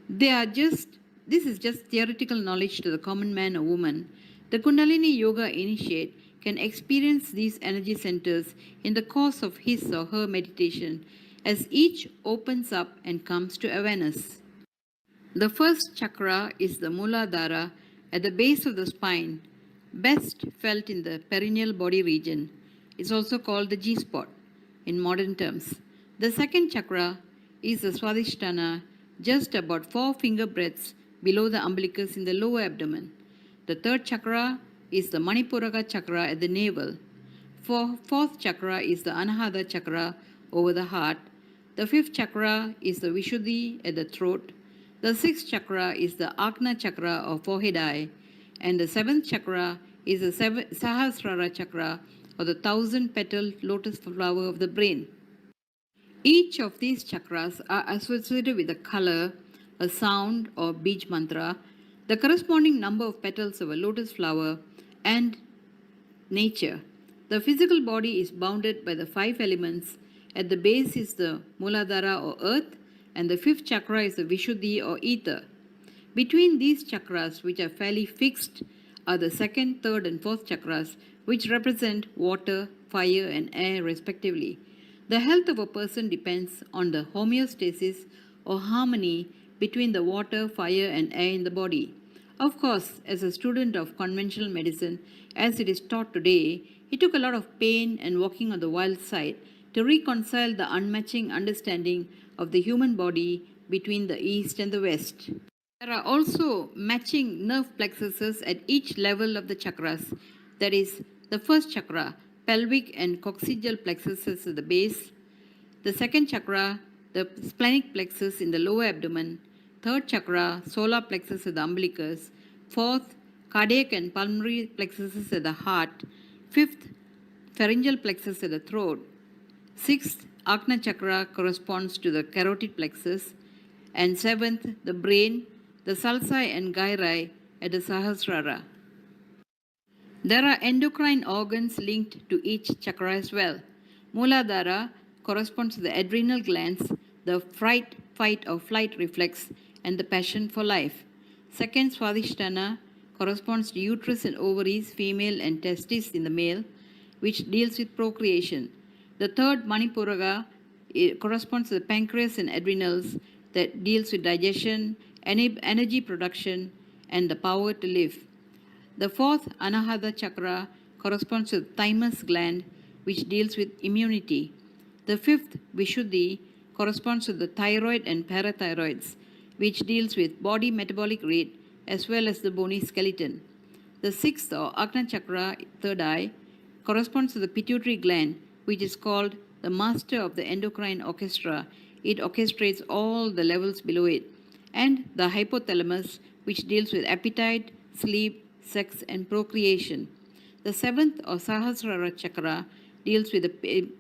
This is just theoretical knowledge to the common man or woman. The Kundalini Yoga initiate can experience these energy centers in the course of his or her meditation as each opens up and comes to awareness. The first chakra is the Muladhara at the base of the spine, best felt in the perineal body region. It's also called the G-spot in modern terms. The second chakra is the Swadhisthana, just about 4 finger breadths below the umbilicus in the lower abdomen. The third chakra is the Manipuraka chakra at the navel. Fourth chakra is the Anahata chakra over the heart. The fifth chakra is the Vishuddhi at the throat. The sixth chakra is the Agna chakra or forehead eye. And the seventh chakra is the Sahasrara chakra or the 1,000-petaled lotus flower of the brain. Each of these chakras are associated with a color, a sound or bij mantra, the corresponding number of petals of a lotus flower, and nature. The physical body is bounded by the 5 elements. At the base is the Muladhara or earth, and the 5th chakra is the Vishuddhi or ether. Between these chakras, which are fairly fixed, are the 2nd, 3rd, and 4th chakras, which represent water, fire, and air respectively. The health of a person depends on the homeostasis or harmony between the water, fire, and air in the body. Of course, as a student of conventional medicine, as it is taught today, it took a lot of pain and walking on the wild side to reconcile the unmatching understanding of the human body between the East and the West. There are also matching nerve plexuses at each level of the chakras. That is, the first chakra, pelvic and coccygeal plexuses at the base. The second chakra, the splenic plexus in the lower abdomen. Third chakra, solar plexus at the umbilicus. Fourth, cardiac and pulmonary plexuses at the heart. Fifth, pharyngeal plexus at the throat. Sixth, Agna chakra corresponds to the carotid plexus. And seventh, the brain, the Salsai and Gairai at the Sahasrara. There are endocrine organs linked to each chakra as well. Muladhara corresponds to the adrenal glands, the fright, fight or flight reflex, and the passion for life. Second, Swadhisthana corresponds to uterus and ovaries, female, and testes in the male, which deals with procreation. The third, Manipuraka, corresponds to the pancreas and adrenals that deals with digestion, energy production, and the power to live. The fourth, Anahata chakra, corresponds to the thymus gland, which deals with immunity. The fifth, Vishuddhi, corresponds to the thyroid and parathyroids, which deals with body metabolic rate as well as the bony skeleton. The sixth, or Agna chakra, third eye, corresponds to the pituitary gland, which is called the master of the endocrine orchestra. It orchestrates all the levels below it. And the hypothalamus, which deals with appetite, sleep, sex, and procreation. The seventh, or Sahasrara chakra,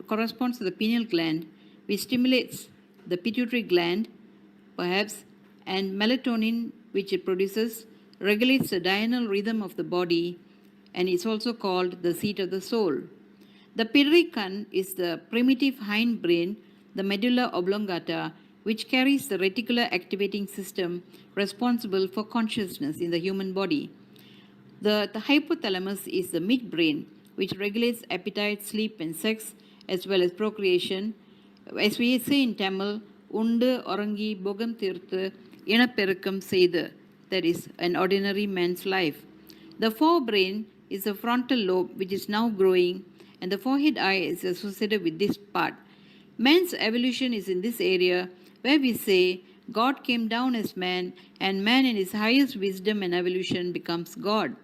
corresponds to the pineal gland, which stimulates the pituitary gland, perhaps, and melatonin, which it produces, regulates the diurnal rhythm of the body, and is also called the seat of the soul. The pituitary kan is the primitive hindbrain, the medulla oblongata, which carries the reticular activating system responsible for consciousness in the human body. The hypothalamus is the midbrain, which regulates appetite, sleep, and sex, as well as procreation. As we say in Tamil, undu orangi bogam tirthu inaperukam seithu, that is, an ordinary man's life. The forebrain is the frontal lobe, which is now growing, and the forehead eye is associated with this part. Man's evolution is in this area where we say God came down as man, and man in his highest wisdom and evolution becomes God.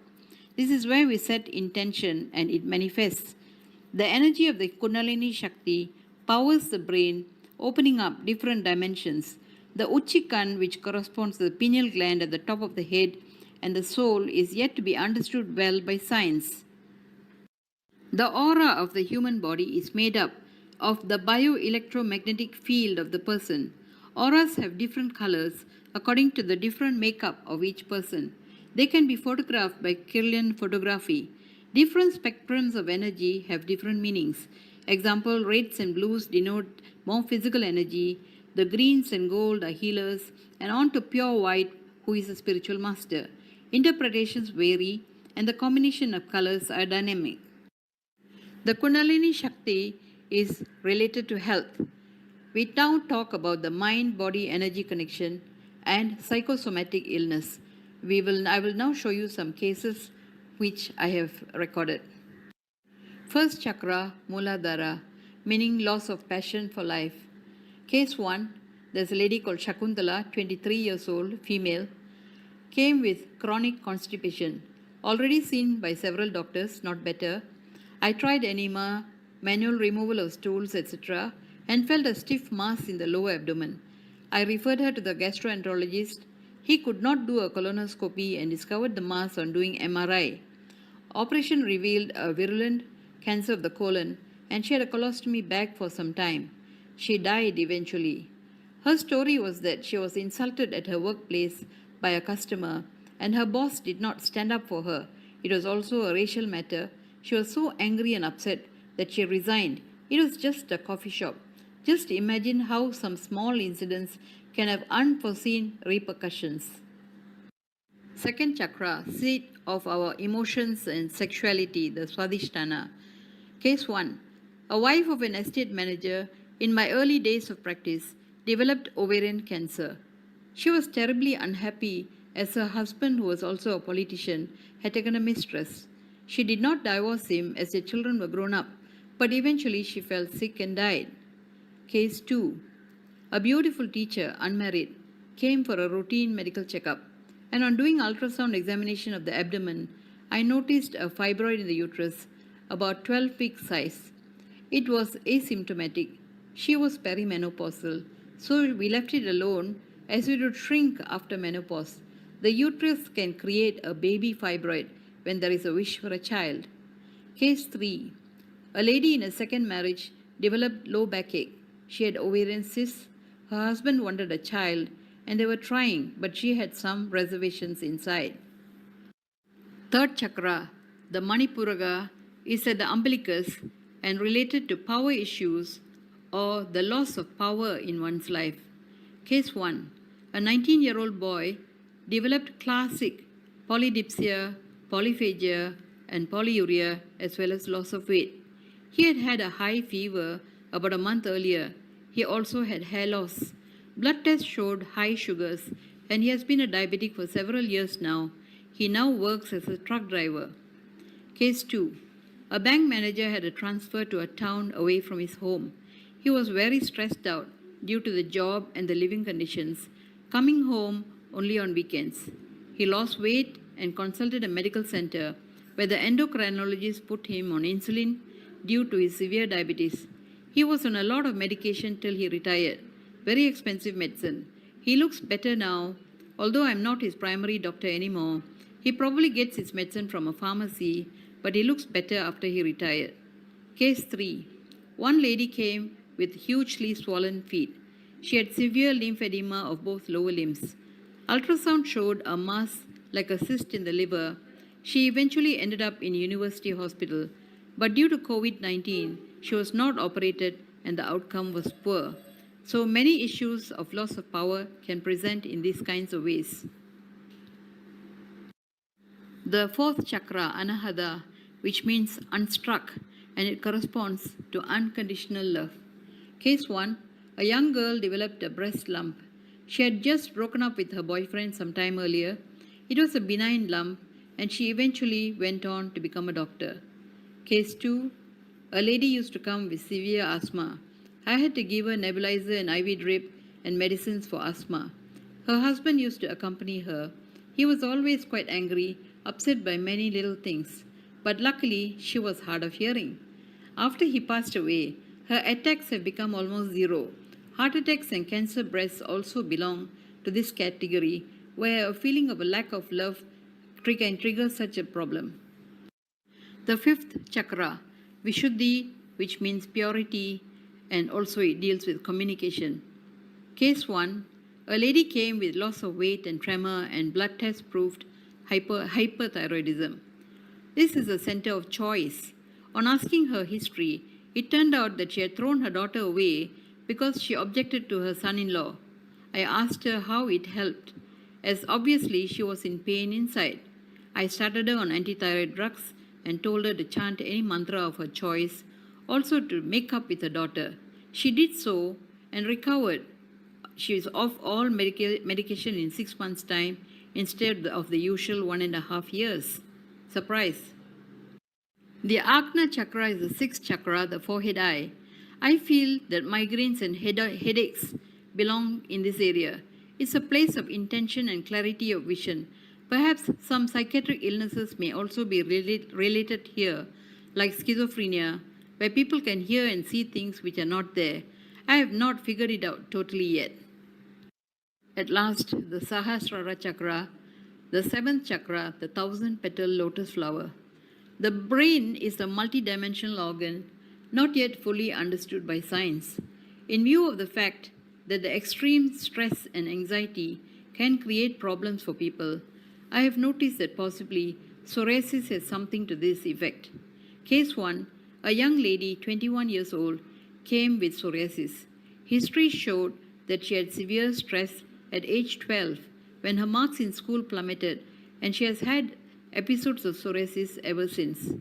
This is where we set intention and it manifests. The energy of the Kundalini Shakti powers the brain, opening up different dimensions. The Uchikan, which corresponds to the pineal gland at the top of the head, and the soul, is yet to be understood well by science. The aura of the human body is made up of the bioelectromagnetic field of the person. Auras have different colors according to the different makeup of each person. They can be photographed by Kirlian photography. Different spectrums of energy have different meanings. Example, reds and blues denote more physical energy, the greens and gold are healers, and on to pure white, who is a spiritual master. Interpretations vary, and the combination of colors are dynamic. The Kundalini Shakti is related to health. We now talk about the mind-body energy connection and psychosomatic illness. I will now show you some cases which I have recorded. First chakra, Muladhara, meaning loss of passion for life. Case 1, there's a lady called Shakuntala, 23 years old, female, came with chronic constipation, already seen by several doctors, not better. I tried enema, manual removal of stools, etc., and felt a stiff mass in the lower abdomen. I referred her to the gastroenterologist. He could not do a colonoscopy and discovered the mass on doing MRI. Operation revealed a virulent cancer of the colon, and she had a colostomy bag for some time. She died eventually. Her story was that she was insulted at her workplace by a customer, and her boss did not stand up for her. It was also a racial matter. She was so angry and upset that she resigned. It was just a coffee shop. Just imagine how some small incidents can have unforeseen repercussions. Second chakra, seat of our emotions and sexuality, the Swadhisthana. Case 1. A wife of an estate manager in my early days of practice developed ovarian cancer. She was terribly unhappy as her husband, who was also a politician, had taken a mistress. She did not divorce him as their children were grown up, but eventually she fell sick and died. Case 2. A beautiful teacher, unmarried, came for a routine medical checkup, and on doing ultrasound examination of the abdomen, I noticed a fibroid in the uterus, about 12 week size. It was asymptomatic. She was perimenopausal, so we left it alone as it would shrink after menopause. The uterus can create a baby fibroid when there is a wish for a child. Case 3. A lady in a second marriage developed low backache. She had ovarian cysts. Her husband wanted a child, and they were trying, but she had some reservations inside. Third chakra, the Manipuraga, is at the umbilicus and related to power issues or the loss of power in one's life. Case 1. A 19-year-old boy developed classic polydipsia, polyphagia, and polyuria, as well as loss of weight. He had had a high fever about a month earlier. He also had hair loss. Blood tests showed high sugars, and he has been a diabetic for several years now. He now works as a truck driver. Case 2. A bank manager had a transfer to a town away from his home. He was very stressed out due to the job and the living conditions, coming home only on weekends. He lost weight and consulted a medical center where the endocrinologist put him on insulin due to his severe diabetes. He was on a lot of medication till he retired. Very expensive medicine. He looks better now, although I'm not his primary doctor anymore. He probably gets his medicine from a pharmacy, but he looks better after he retired. Case 3. One lady came with hugely swollen feet. She had severe lymphedema of both lower limbs. Ultrasound showed a mass like a cyst in the liver. She eventually ended up in university hospital, but due to COVID-19, she was not operated and the outcome was poor. So many issues of loss of power can present in these kinds of ways. The fourth chakra, Anahata, which means unstruck, and it corresponds to unconditional love. Case 1, a young girl developed a breast lump. She had just broken up with her boyfriend some time earlier. It was a benign lump, and she eventually went on to become a doctor. Case 2, a lady used to come with severe asthma. I had to give her nebulizer and IV drip and medicines for asthma. Her husband used to accompany her. He was always quite angry, upset by many little things, but luckily she was hard of hearing. After he passed away, her attacks have become almost zero. Heart attacks and cancer breasts also belong to this category, where a feeling of a lack of love can trigger such a problem. The fifth chakra, Vishuddhi, which means purity, and also it deals with communication. Case 1, a lady came with loss of weight and tremor, and blood tests proved hyperthyroidism. This is a center of choice. On asking her history, it turned out that she had thrown her daughter away because she objected to her son-in-law. I asked her how it helped, as obviously she was in pain inside. I started her on anti-thyroid drugs and told her to chant any mantra of her choice, also to make up with her daughter. She did so and recovered. She is off all medication in 6 months' time instead of the usual 1.5 years. Surprise. The Ajna chakra is the sixth chakra, the forehead eye. I feel that migraines and headaches belong in this area. It's a place of intention and clarity of vision. Perhaps some psychiatric illnesses may also be related here, like schizophrenia, where people can hear and see things which are not there. I have not figured it out totally yet. At last, the Sahasrara chakra, the seventh chakra, the 1,000-petal lotus flower. The brain is a multidimensional organ not yet fully understood by science. In view of the fact that the extreme stress and anxiety can create problems for people, I have noticed that possibly psoriasis has something to this effect. Case 1, a young lady, 21 years old, came with psoriasis. History showed that she had severe stress at age 12 when her marks in school plummeted, and she has had episodes of psoriasis ever since.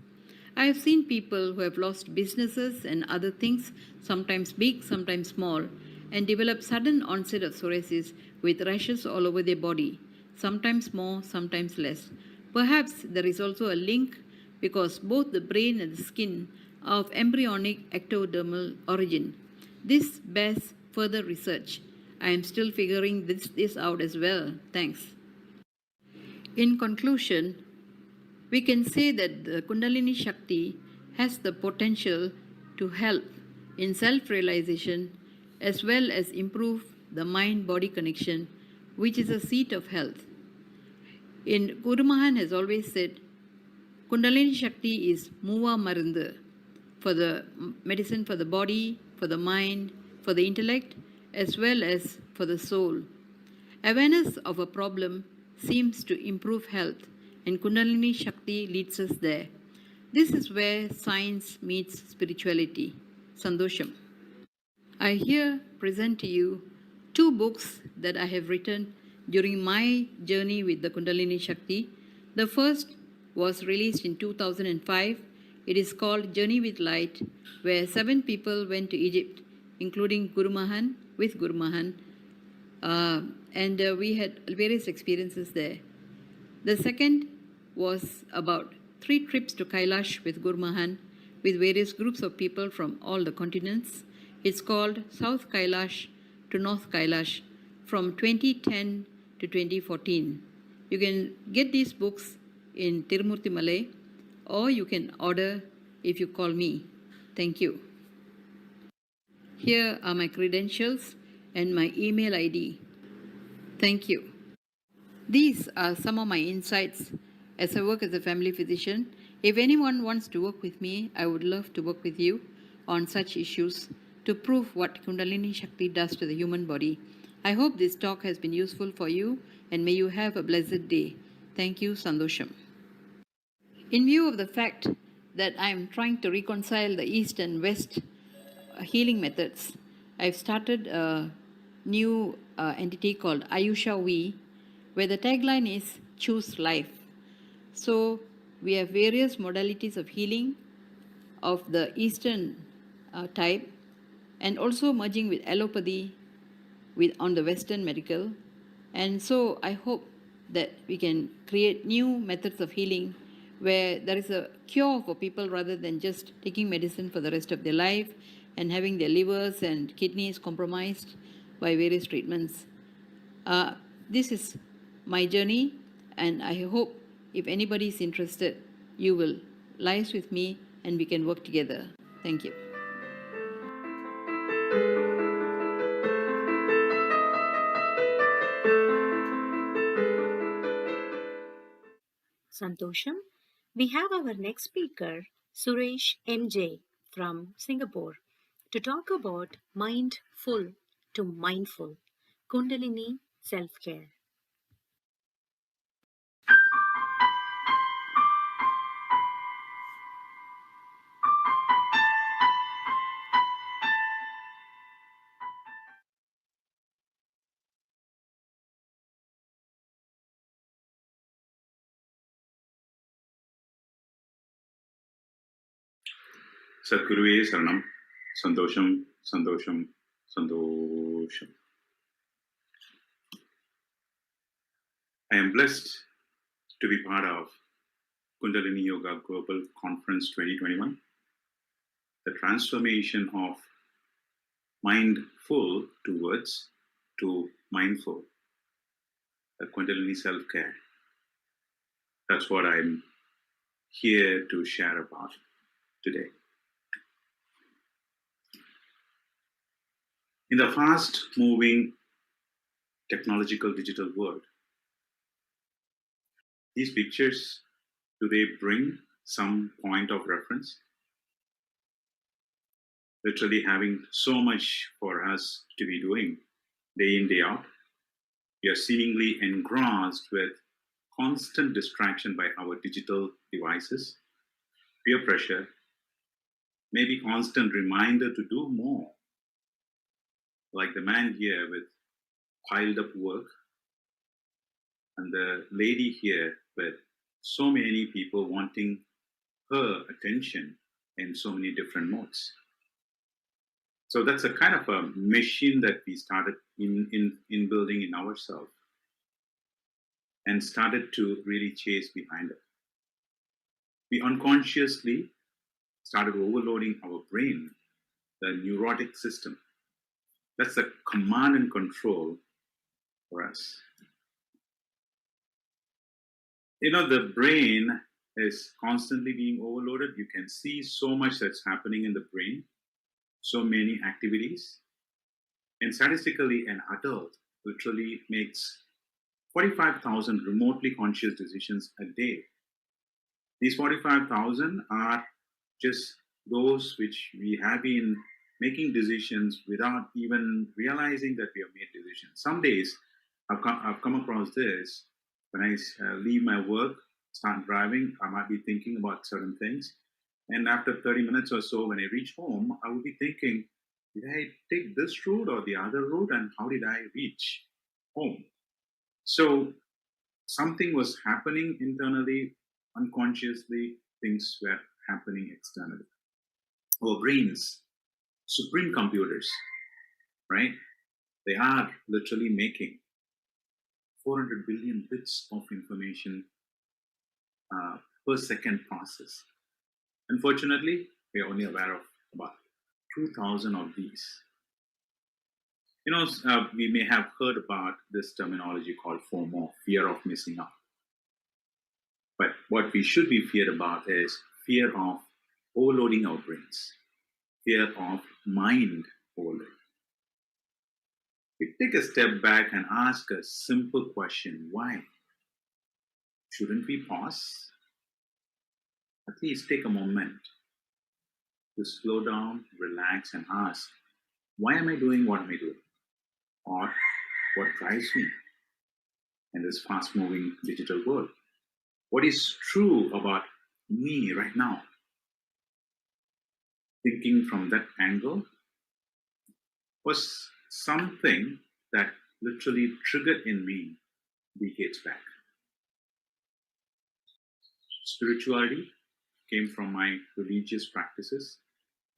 I have seen people who have lost businesses and other things, sometimes big, sometimes small, and develop sudden onset of psoriasis with rashes all over their body, sometimes more, sometimes less. Perhaps there is also a link because both the brain and the skin are of embryonic ectodermal origin. This bears further research. I am still figuring this out as well. Thanks. In conclusion, we can say that the Kundalini Shakti has the potential to help in self-realization as well as improve the mind-body connection, which is a seat of health. Guru Mahan has always said, Kundalini Shakti is Muva Marundu, for the medicine for the body, for the mind, for the intellect, as well as for the soul. Awareness of a problem seems to improve health, and Kundalini Shakti leads us there. This is where science meets spirituality. Sandosham. I here present to you 2 books that I have written during my journey with the Kundalini Shakti. The first was released in 2005. It is called Journey with Light, where 7 people went to Egypt, including Guru Mahan, with Guru Mahan, and we had various experiences there. The second was about 3 trips to Kailash with Guru Mahan, with various groups of people from all the continents. It's called South Kailash to North Kailash from 2010 to 2014. You can get these books in Tirumurti Malay, or you can order if you call me. Thank you. Here are my credentials and my email ID. Thank you. These are some of my insights as I work as a family physician. If anyone wants to work with me, I would love to work with you on such issues to prove what Kundalini Shakti does to the human body. I hope this talk has been useful for you, and may you have a blessed day. Thank you, Sandosham. In view of the fact that I am trying to reconcile the East and West healing methods, I've started a new entity called Ayusha We, where the tagline is Choose Life. So we have various modalities of healing of the Eastern type, and also merging with allopathy on the Western medical. And so I hope that we can create new methods of healing where there is a cure for people rather than just taking medicine for the rest of their life and having their livers and kidneys compromised by various treatments. This is my journey, and I hope if anybody is interested, you will liaise with me and we can work together. Thank you. Santosham. We have our next speaker, Suresh MJ from Singapore, to talk about mindful to mindful, Kundalini self-care. Sadhguruve Saranam, Sandosham, Sandosham, Sandosham. I am blessed to be part of Kundalini Yoga Global Conference 2021, the transformation of mindful towards to mindful, the Kundalini self-care. That's what I'm here to share about today. In the fast-moving technological digital world, these pictures, do they bring some point of reference? Literally having so much for us to be doing day in, day out. We are seemingly engrossed with constant distraction by our digital devices, peer pressure, maybe constant reminder to do more. Like the man here with piled up work, and the lady here with so many people wanting her attention in so many different modes. So that's a kind of a machine that we started in building in ourselves and started to really chase behind it. We unconsciously started overloading our brain, the neurotic system. That's the command and control for us. You know, the brain is constantly being overloaded. You can see so much that's happening in the brain, so many activities. And statistically, an adult literally makes 45,000 remotely conscious decisions a day. These 45,000 are just those which we have been making decisions without even realizing that we have made decisions. Some days I've come across this. When I leave my work, start driving, I might be thinking about certain things. And after 30 minutes or so, when I reach home, I will be thinking, did I take this route or the other route? And how did I reach home? So something was happening internally, unconsciously, things were happening externally. Our brains, supreme computers, right? They are literally making 400 billion bits of information per second process. Unfortunately, we are only aware of about 2,000 of these. You know, we may have heard about this terminology called FOMO, fear of missing out. But what we should be feared about is fear of overloading our brains, fear of mind overload. We take a step back and ask a simple question: why? Shouldn't we pause? At least take a moment to slow down, relax, and ask, why am I doing what am I doing? Or what drives me in this fast-moving digital world? what is true about me right now. Thinking from that angle was something that literally triggered in me decades back. Spirituality came from my religious practices.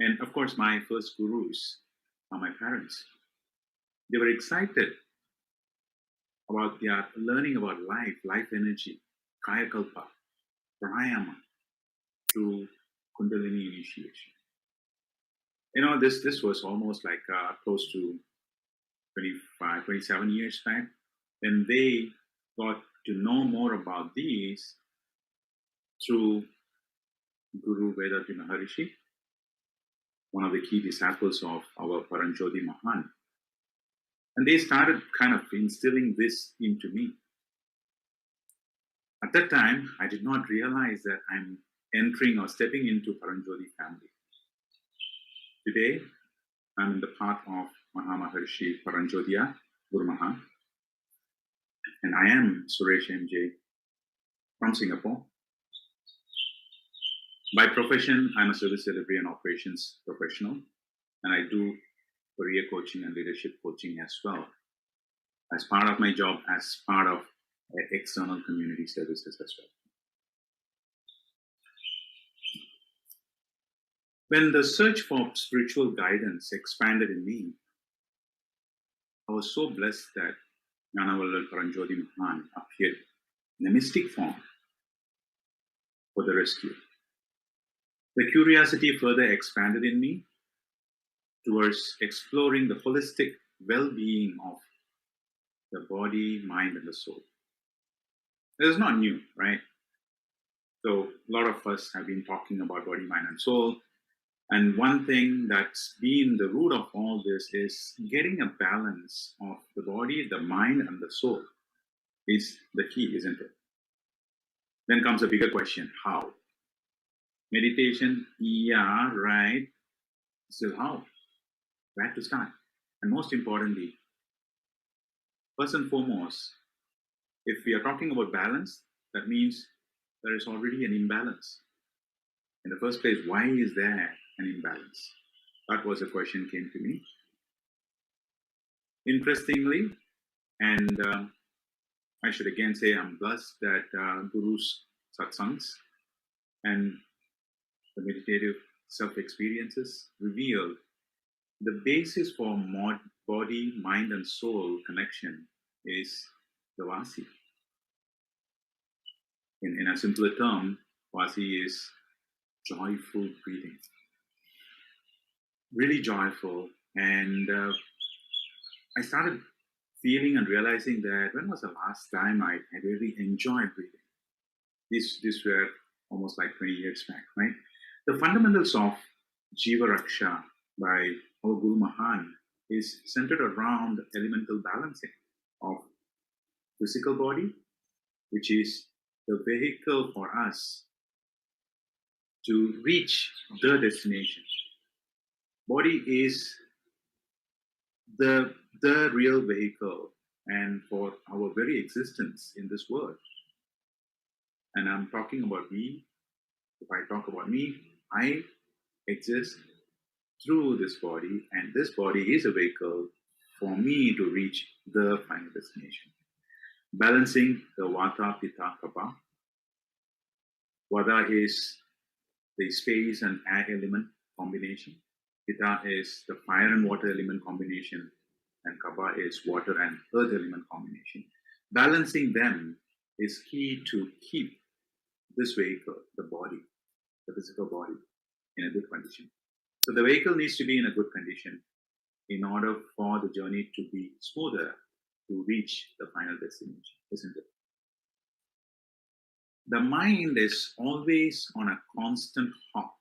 And of course, my first gurus are my parents. They were excited about their learning about life energy, kaya kalpa, pranayama, through Kundalini initiation. You know, this was almost like close to 25, 27 years back. And they got to know more about these through Guru Vedanta Maharishi, one of the key disciples of our Paranjoti Mahan. And they started kind of instilling this into me. At that time, I did not realize that I'm entering or stepping into Paranjoti family. Today, I'm in the path of Maharishi Paranjotiya, Guru Mahan. And I am Suresh MJ from Singapore. By profession, I'm a service delivery and operations professional, and I do career coaching and leadership coaching as well, as part of my job, as part of external community services as well. When the search for spiritual guidance expanded in me, I was so blessed that Gnanavalal Paranjoti Mahan appeared in a mystic form for the rescue. The curiosity further expanded in me towards exploring the holistic well-being of the body, mind, and the soul. It is not new, right? So a lot of us have been talking about body, mind, and soul. And one thing that's been the root of all this is getting a balance of the body, the mind, and the soul is the key, isn't it? Then comes a bigger question, how? Meditation, yeah, right. Still how? Where to start? And most importantly, first and foremost, if we are talking about balance, that means there is already an imbalance. In the first place, why is there an imbalance? That was a question came to me. Interestingly, and I should again say I'm blessed that Guru's satsangs and the meditative self-experiences revealed the basis for body, mind, and soul connection is the Vasi. In a simpler term, Vasi is joyful breathing. Really joyful. And I started feeling and realizing that when was the last time I really enjoyed breathing? These were almost like 20 years back, right? The fundamentals of Jiva Raksha by our Guru Mahan is centered around elemental balancing of physical body, which is the vehicle for us to reach the destination. Body is the real vehicle and for our very existence in this world. And I'm talking about me. If I talk about me, I exist through this body, and this body is a vehicle for me to reach the final destination. Balancing the Vata, Pitta, Kapha. Vata is the space and air element combination. Pitta is the fire and water element combination, and Kapha is water and earth element combination. Balancing them is key to keep this vehicle, the body, the physical body, in a good condition. So the vehicle needs to be in a good condition in order for the journey to be smoother to reach the final destination, isn't it? The mind is always on a constant hop,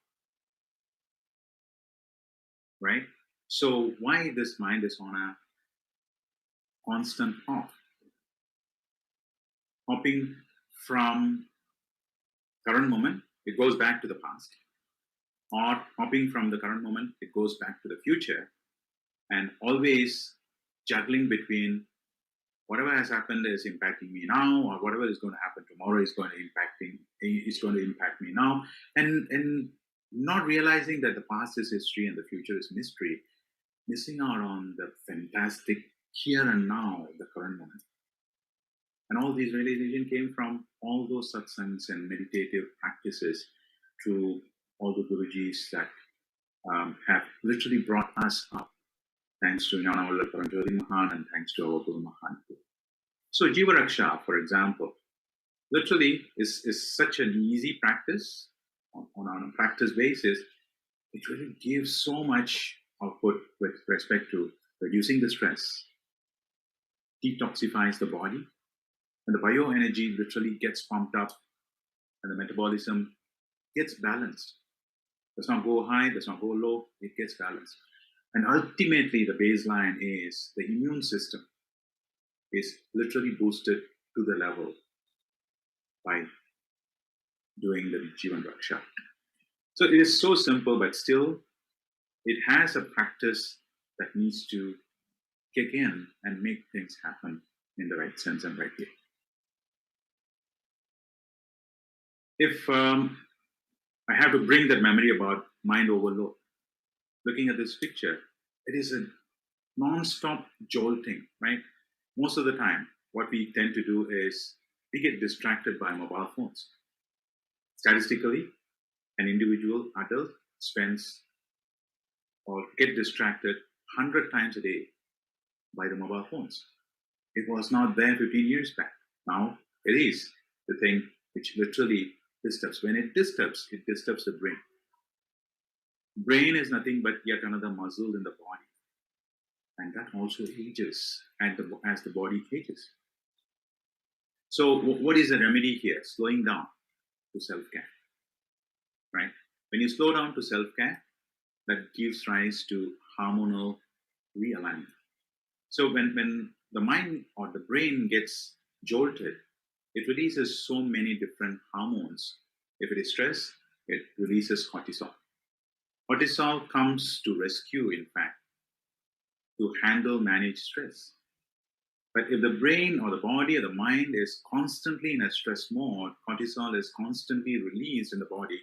right? So why this mind is on a constant hop? Hopping from current moment, it goes back to the past. Or hopping from the current moment, it goes back to the future. And always juggling between whatever has happened is impacting me now, or whatever is going to happen tomorrow is going to impact me now, and not realizing that the past is history and the future is mystery, missing out on the fantastic here and now, the current moment. And all these realizations came from all those satsangs and meditative practices through all the Gurujis that have literally brought us up, thanks to Jnana Paranjoti Mahan and thanks to our Guru Mahan. So Jiva Raksha, for example, literally is such an easy practice on a practice basis. It really gives so much output with respect to reducing the stress, detoxifies the body, and the bioenergy literally gets pumped up, and the metabolism gets balanced. Does not go high, does not go low, it gets balanced. And ultimately, the baseline is the immune system is literally boosted to the level by doing the Jivan Raksha. So it is so simple, but still, it has a practice that needs to kick in and make things happen in the right sense and right way. If I have to bring that memory about mind overload, looking at this picture, it is a non-stop jolting, right? Most of the time, what we tend to do is we get distracted by mobile phones. Statistically, an individual adult spends or get distracted 100 times a day by the mobile phones. It was not there 15 years back. Now it is the thing which literally disturbs. When it disturbs the brain. Brain is nothing but yet another muscle in the body. And that also ages as the body ages. So what is the remedy here? Slowing down to self-care, right? When you slow down to self-care, that gives rise to hormonal realignment. So when the mind or the brain gets jolted, it releases so many different hormones. If it is stress, it releases cortisol. Cortisol comes to rescue, in fact, to handle, manage stress. But if the brain or the body or the mind is constantly in a stress mode, cortisol is constantly released in the body,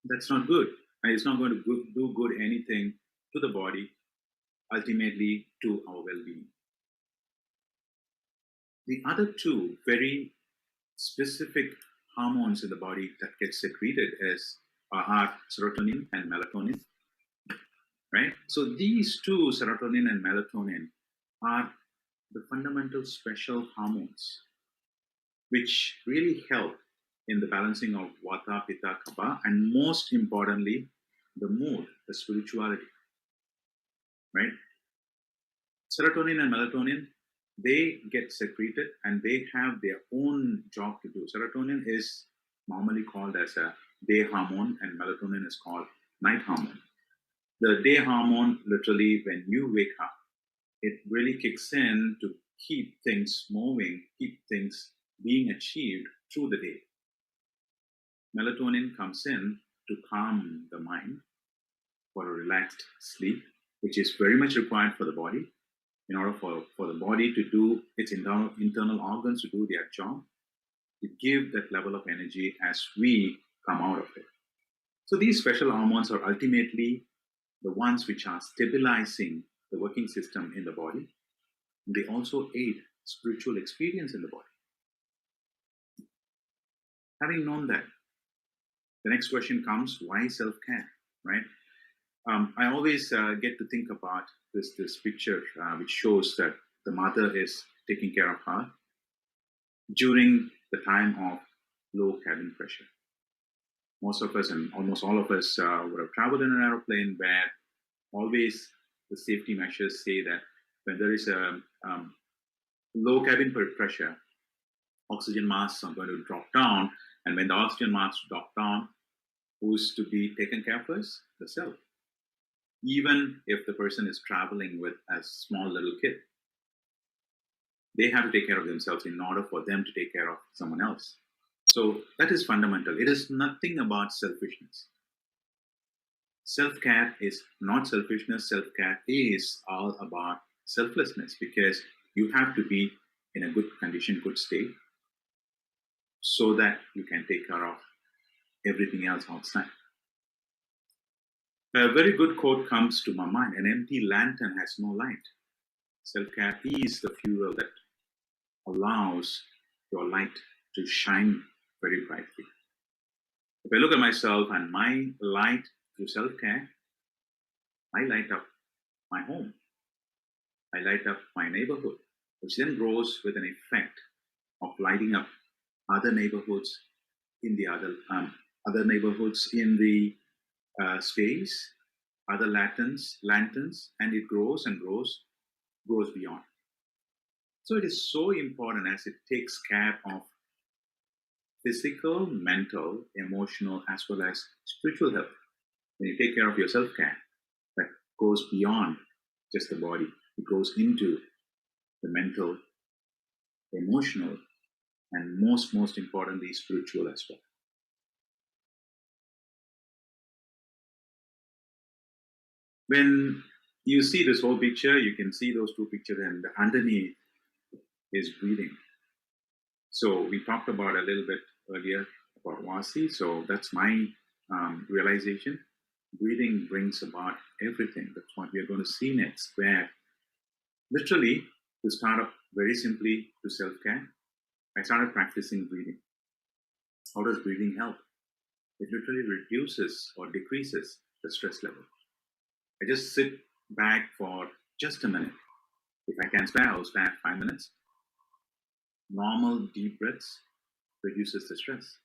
that's not good. And it's not going to do good anything to the body, ultimately to our well-being. The other two very specific hormones in the body that get secreted are serotonin and melatonin, right? So these two, serotonin and melatonin, are the fundamental special hormones which really help in the balancing of Vata, Pitta, Kapha, and most importantly, the mood, the spirituality, right? Serotonin and melatonin, they get secreted and they have their own job to do. Serotonin is normally called as a day hormone and melatonin is called night hormone. The day hormone, literally when you wake up, it really kicks in to keep things moving, keep things being achieved through the day. Melatonin comes in to calm the mind for a relaxed sleep, which is very much required for the body in order for the body to do its internal organs to do their job, to give that level of energy as we come out of it. So these special hormones are ultimately the ones which are stabilizing the working system in the body. They also aid spiritual experience in the body. Having known that, the next question comes, why self-care, right? I always get to think about this picture which shows that the mother is taking care of her during the time of low cabin pressure. Most of us and almost all of us would have traveled in an aeroplane where always the safety measures say that when there is a low cabin pressure, oxygen masks are going to drop down, and when the oxygen masks drop down, who's to be taken care of first? The self. Even if the person is traveling with a small little kid, they have to take care of themselves in order for them to take care of someone else. So that is fundamental. It is nothing about selfishness. Self-care is not selfishness. Self-care is all about selflessness, because you have to be in a good condition, good state, so that you can take care of everything else outside. A very good quote comes to my mind: an empty lantern has no light. Self-care is the fuel that allows your light to shine very brightly. If I look at myself and my light through self-care, I light up my home. I light up my neighborhood, which then grows with an effect of lighting up other neighborhoods in the other neighborhoods in the space, other lanterns, and it grows and grows beyond. So it is so important as it takes care of physical, mental, emotional, as well as spiritual health. When you take care of your self-care, that goes beyond just the body. It goes into the mental, emotional, and most importantly, spiritual as well. When you see this whole picture, you can see those two pictures, and underneath is breathing. So we talked about a little bit earlier about Vasi. So that's my realization. Breathing brings about everything. That's what we are going to see next, where literally, to start up very simply to self-care, I started practicing breathing. How does breathing help? It literally reduces or decreases the stress level. I just sit back for just a minute. If I can spare, I'll spare 5 minutes. Normal deep breaths reduces the stress.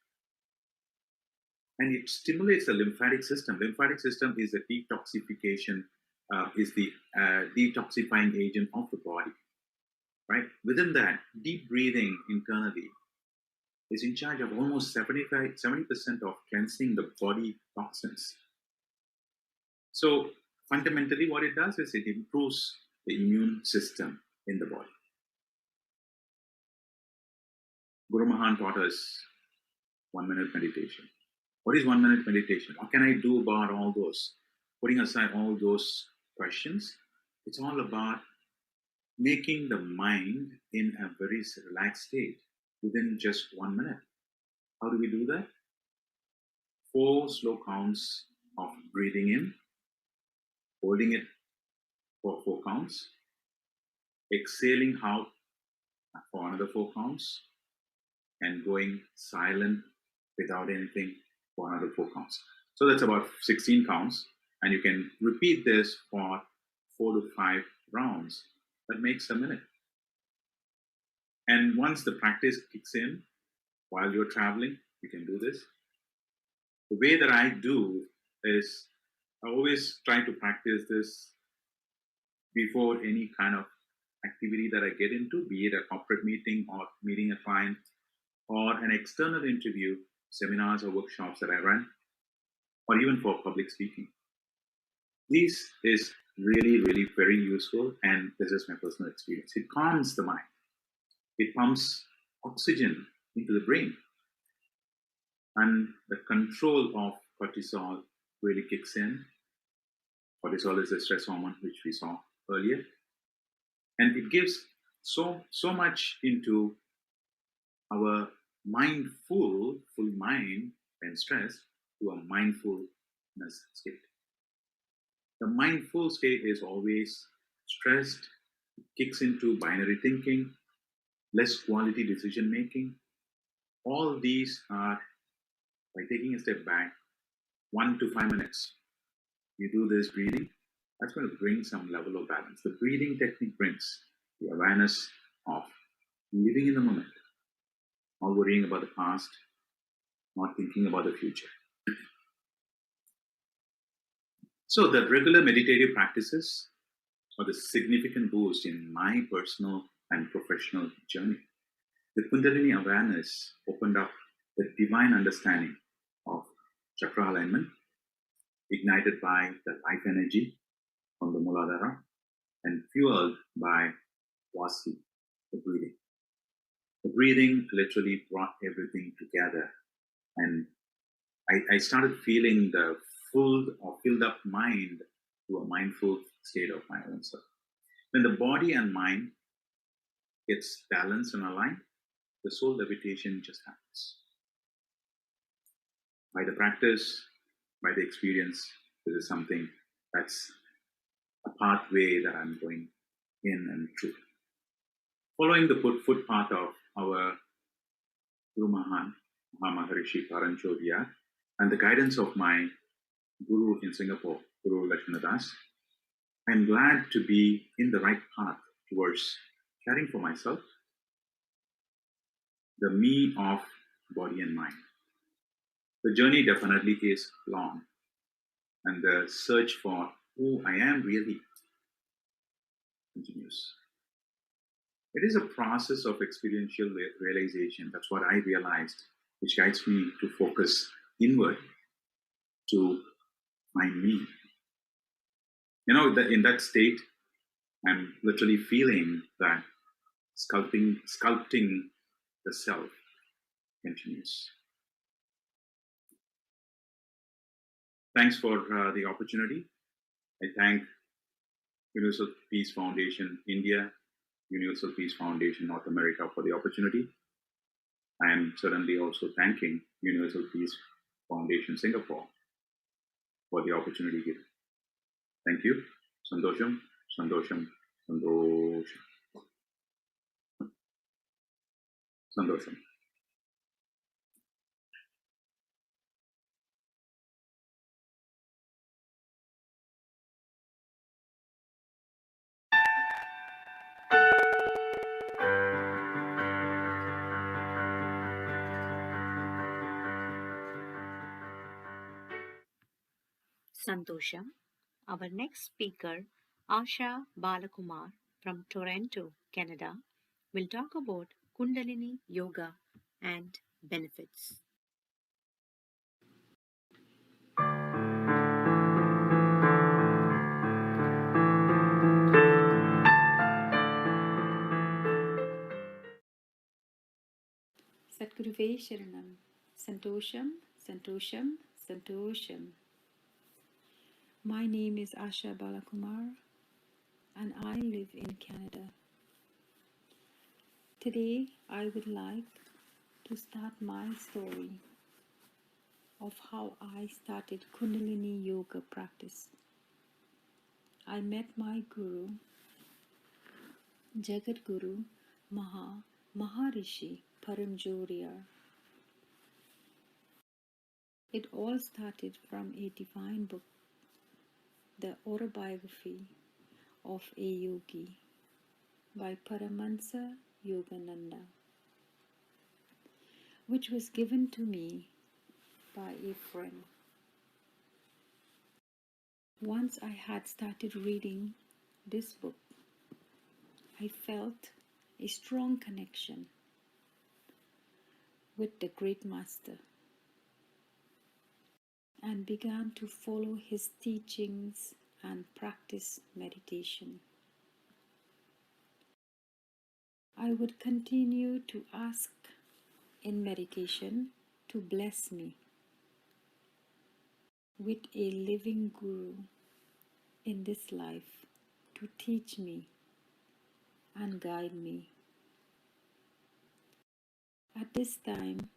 And it stimulates the lymphatic system. Lymphatic system is a detoxification, is the detoxifying agent of the body, right? Within that, deep breathing internally is in charge of almost 70% of cleansing the body toxins. So fundamentally what it does is it improves the immune system in the body. Guru Mahan taught us 1 minute meditation. What is 1 minute meditation? What can I do about all those? Putting aside all those questions, it's all about making the mind in a very relaxed state within just 1 minute. How do we do that? 4 slow counts of breathing in, holding it for 4 counts, exhaling out for another 4 counts, and going silent without anything for another 4 counts. So that's about 16 counts, and you can repeat this for 4 to 5 rounds. That makes a minute. And once the practice kicks in, while you're traveling, you can do this. The way that I do is I always try to practice this before any kind of activity that I get into, be it a corporate meeting or meeting a client or an external interview, seminars or workshops that I run, or even for public speaking. This is really, really very useful, and this is my personal experience. It calms the mind. It pumps oxygen into the brain, and the control of cortisol really kicks in. Cortisol is a stress hormone, which we saw earlier, and it gives so much into our full mind and stress to a mindfulness state. The mindful state is always stressed, kicks into binary thinking, less quality decision making. All these are, by taking a step back, 1 to 5 minutes, you do this breathing, that's going to bring some level of balance. The breathing technique brings the awareness of living in the moment, not worrying about the past, not thinking about the future. So the regular meditative practices are the significant boost in my personal and professional journey. The Kundalini awareness opened up the divine understanding of chakra alignment, ignited by the life energy from the Muladhara and fueled by Vasi, the breathing. The breathing literally brought everything together, and I started feeling the filled up mind to a mindful state of my own self. When the body and mind gets balanced and aligned, the soul levitation just happens. By the practice, by the experience, this is something that's a pathway that I'm going in and through. Following the footpath of our Guru Mahan, Maharishi Paranjodiya, and the guidance of my Guru in Singapore, Guru Lakshmanadas, I'm glad to be in the right path towards caring for myself, the me of body and mind. The journey definitely is long, and the search for who I am really continues. It is a process of experiential realization. That's what I realized, which guides me to focus inward to find me. You know, in that state, I'm literally feeling that sculpting the self continues. Thanks for the opportunity. I thank Universal Peace Foundation India, Universal Peace Foundation North America for the opportunity. I am certainly also thanking Universal Peace Foundation Singapore for the opportunity given. Thank you. Sandosham, Sandosham, Sandosham. Sandosham. Santosham. Our next speaker, Asha Balakumar from Toronto, Canada, will talk about Kundalini Yoga and benefits. Satguruve Sharanam. Santosham, Santosham, Santosham. My name is Asha Balakumar and I live in Canada. Today I would like to start my story of how I started Kundalini Yoga practice. I met my Guru, Jagat Guru Maharishi Paranjodiya. It all started from a divine book, the autobiography of a yogi by Paramahansa Yogananda, which was given to me by a friend. Once I had started reading this book, I felt a strong connection with the great master and began to follow his teachings and practice meditation. I would continue to ask in meditation to bless me with a living Guru in this life to teach me and guide me. At this time,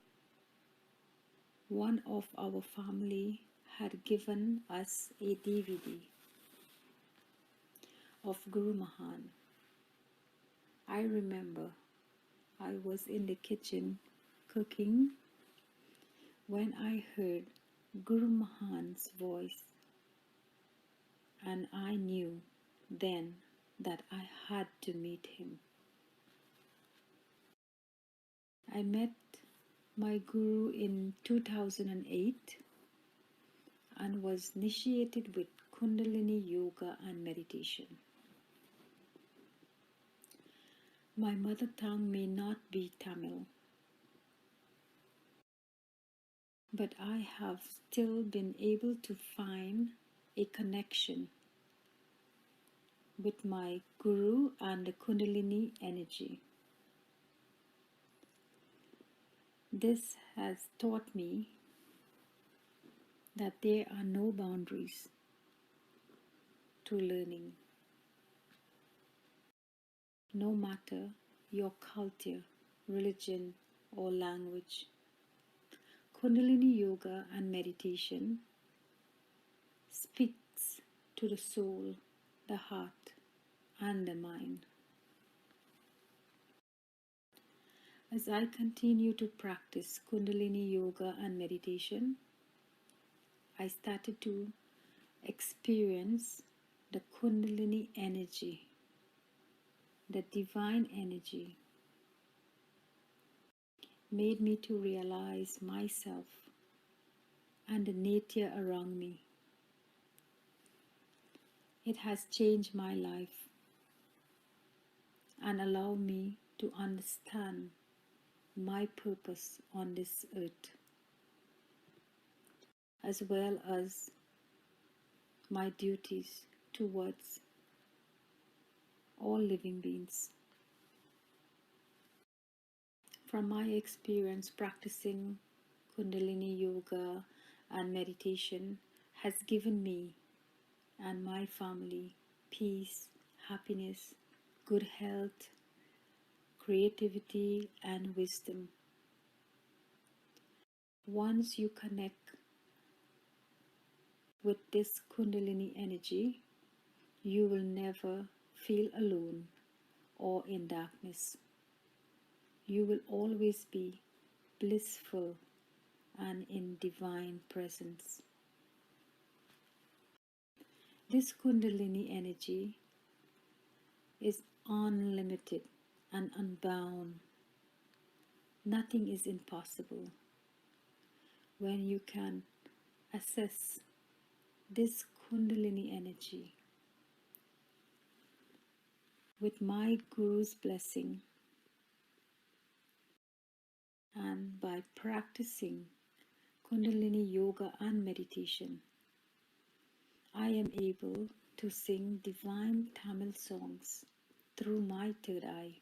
one of our family had given us a DVD of Guru Mahan. I remember I was in the kitchen cooking when I heard Guru Mahan's voice, and I knew then that I had to meet him. I met my Guru in 2008 and was initiated with Kundalini Yoga and meditation. My mother tongue may not be Tamil, but I have still been able to find a connection with my Guru and the Kundalini energy. This has taught me that there are no boundaries to learning, no matter your culture, religion, or language. Kundalini yoga and meditation speaks to the soul, the heart, and the mind. As I continue to practice Kundalini yoga and meditation, I started to experience the Kundalini energy, the divine energy, made me to realize myself and the nature around me. It has changed my life and allowed me to understand my purpose on this earth, as well as my duties towards all living beings. From my experience practicing Kundalini yoga and meditation has given me and my family peace, happiness, good health, creativity, and wisdom. Once you connect with this Kundalini energy, you will never feel alone or in darkness. You will always be blissful and in divine presence. This Kundalini energy is unlimited and unbound. Nothing is impossible when you can assess this Kundalini energy. With my Guru's blessing and by practicing Kundalini yoga and meditation, I am able to sing divine Tamil songs through my third eye.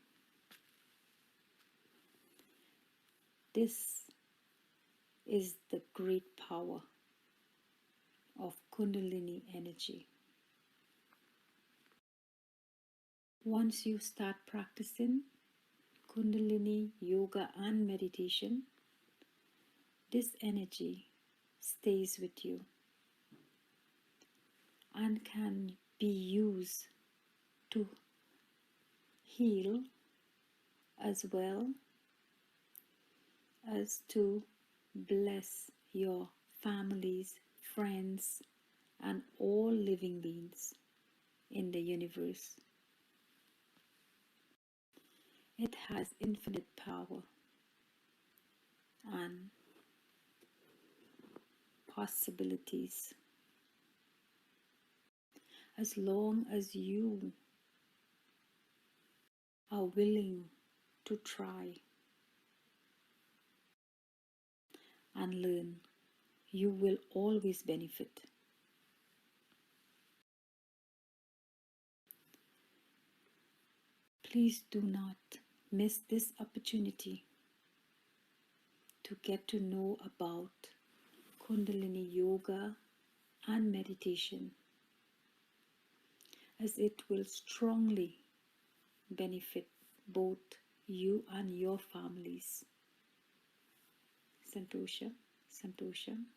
This is the great power of Kundalini energy. Once you start practicing Kundalini yoga and meditation, this energy stays with you and can be used to heal as well as to bless your families, friends, and all living beings in the universe. It has infinite power and possibilities as long as you are willing to try and learn. You will always benefit. Please do not miss this opportunity to get to know about Kundalini yoga and meditation, as it will strongly benefit both you and your families. Santosha, Santosha.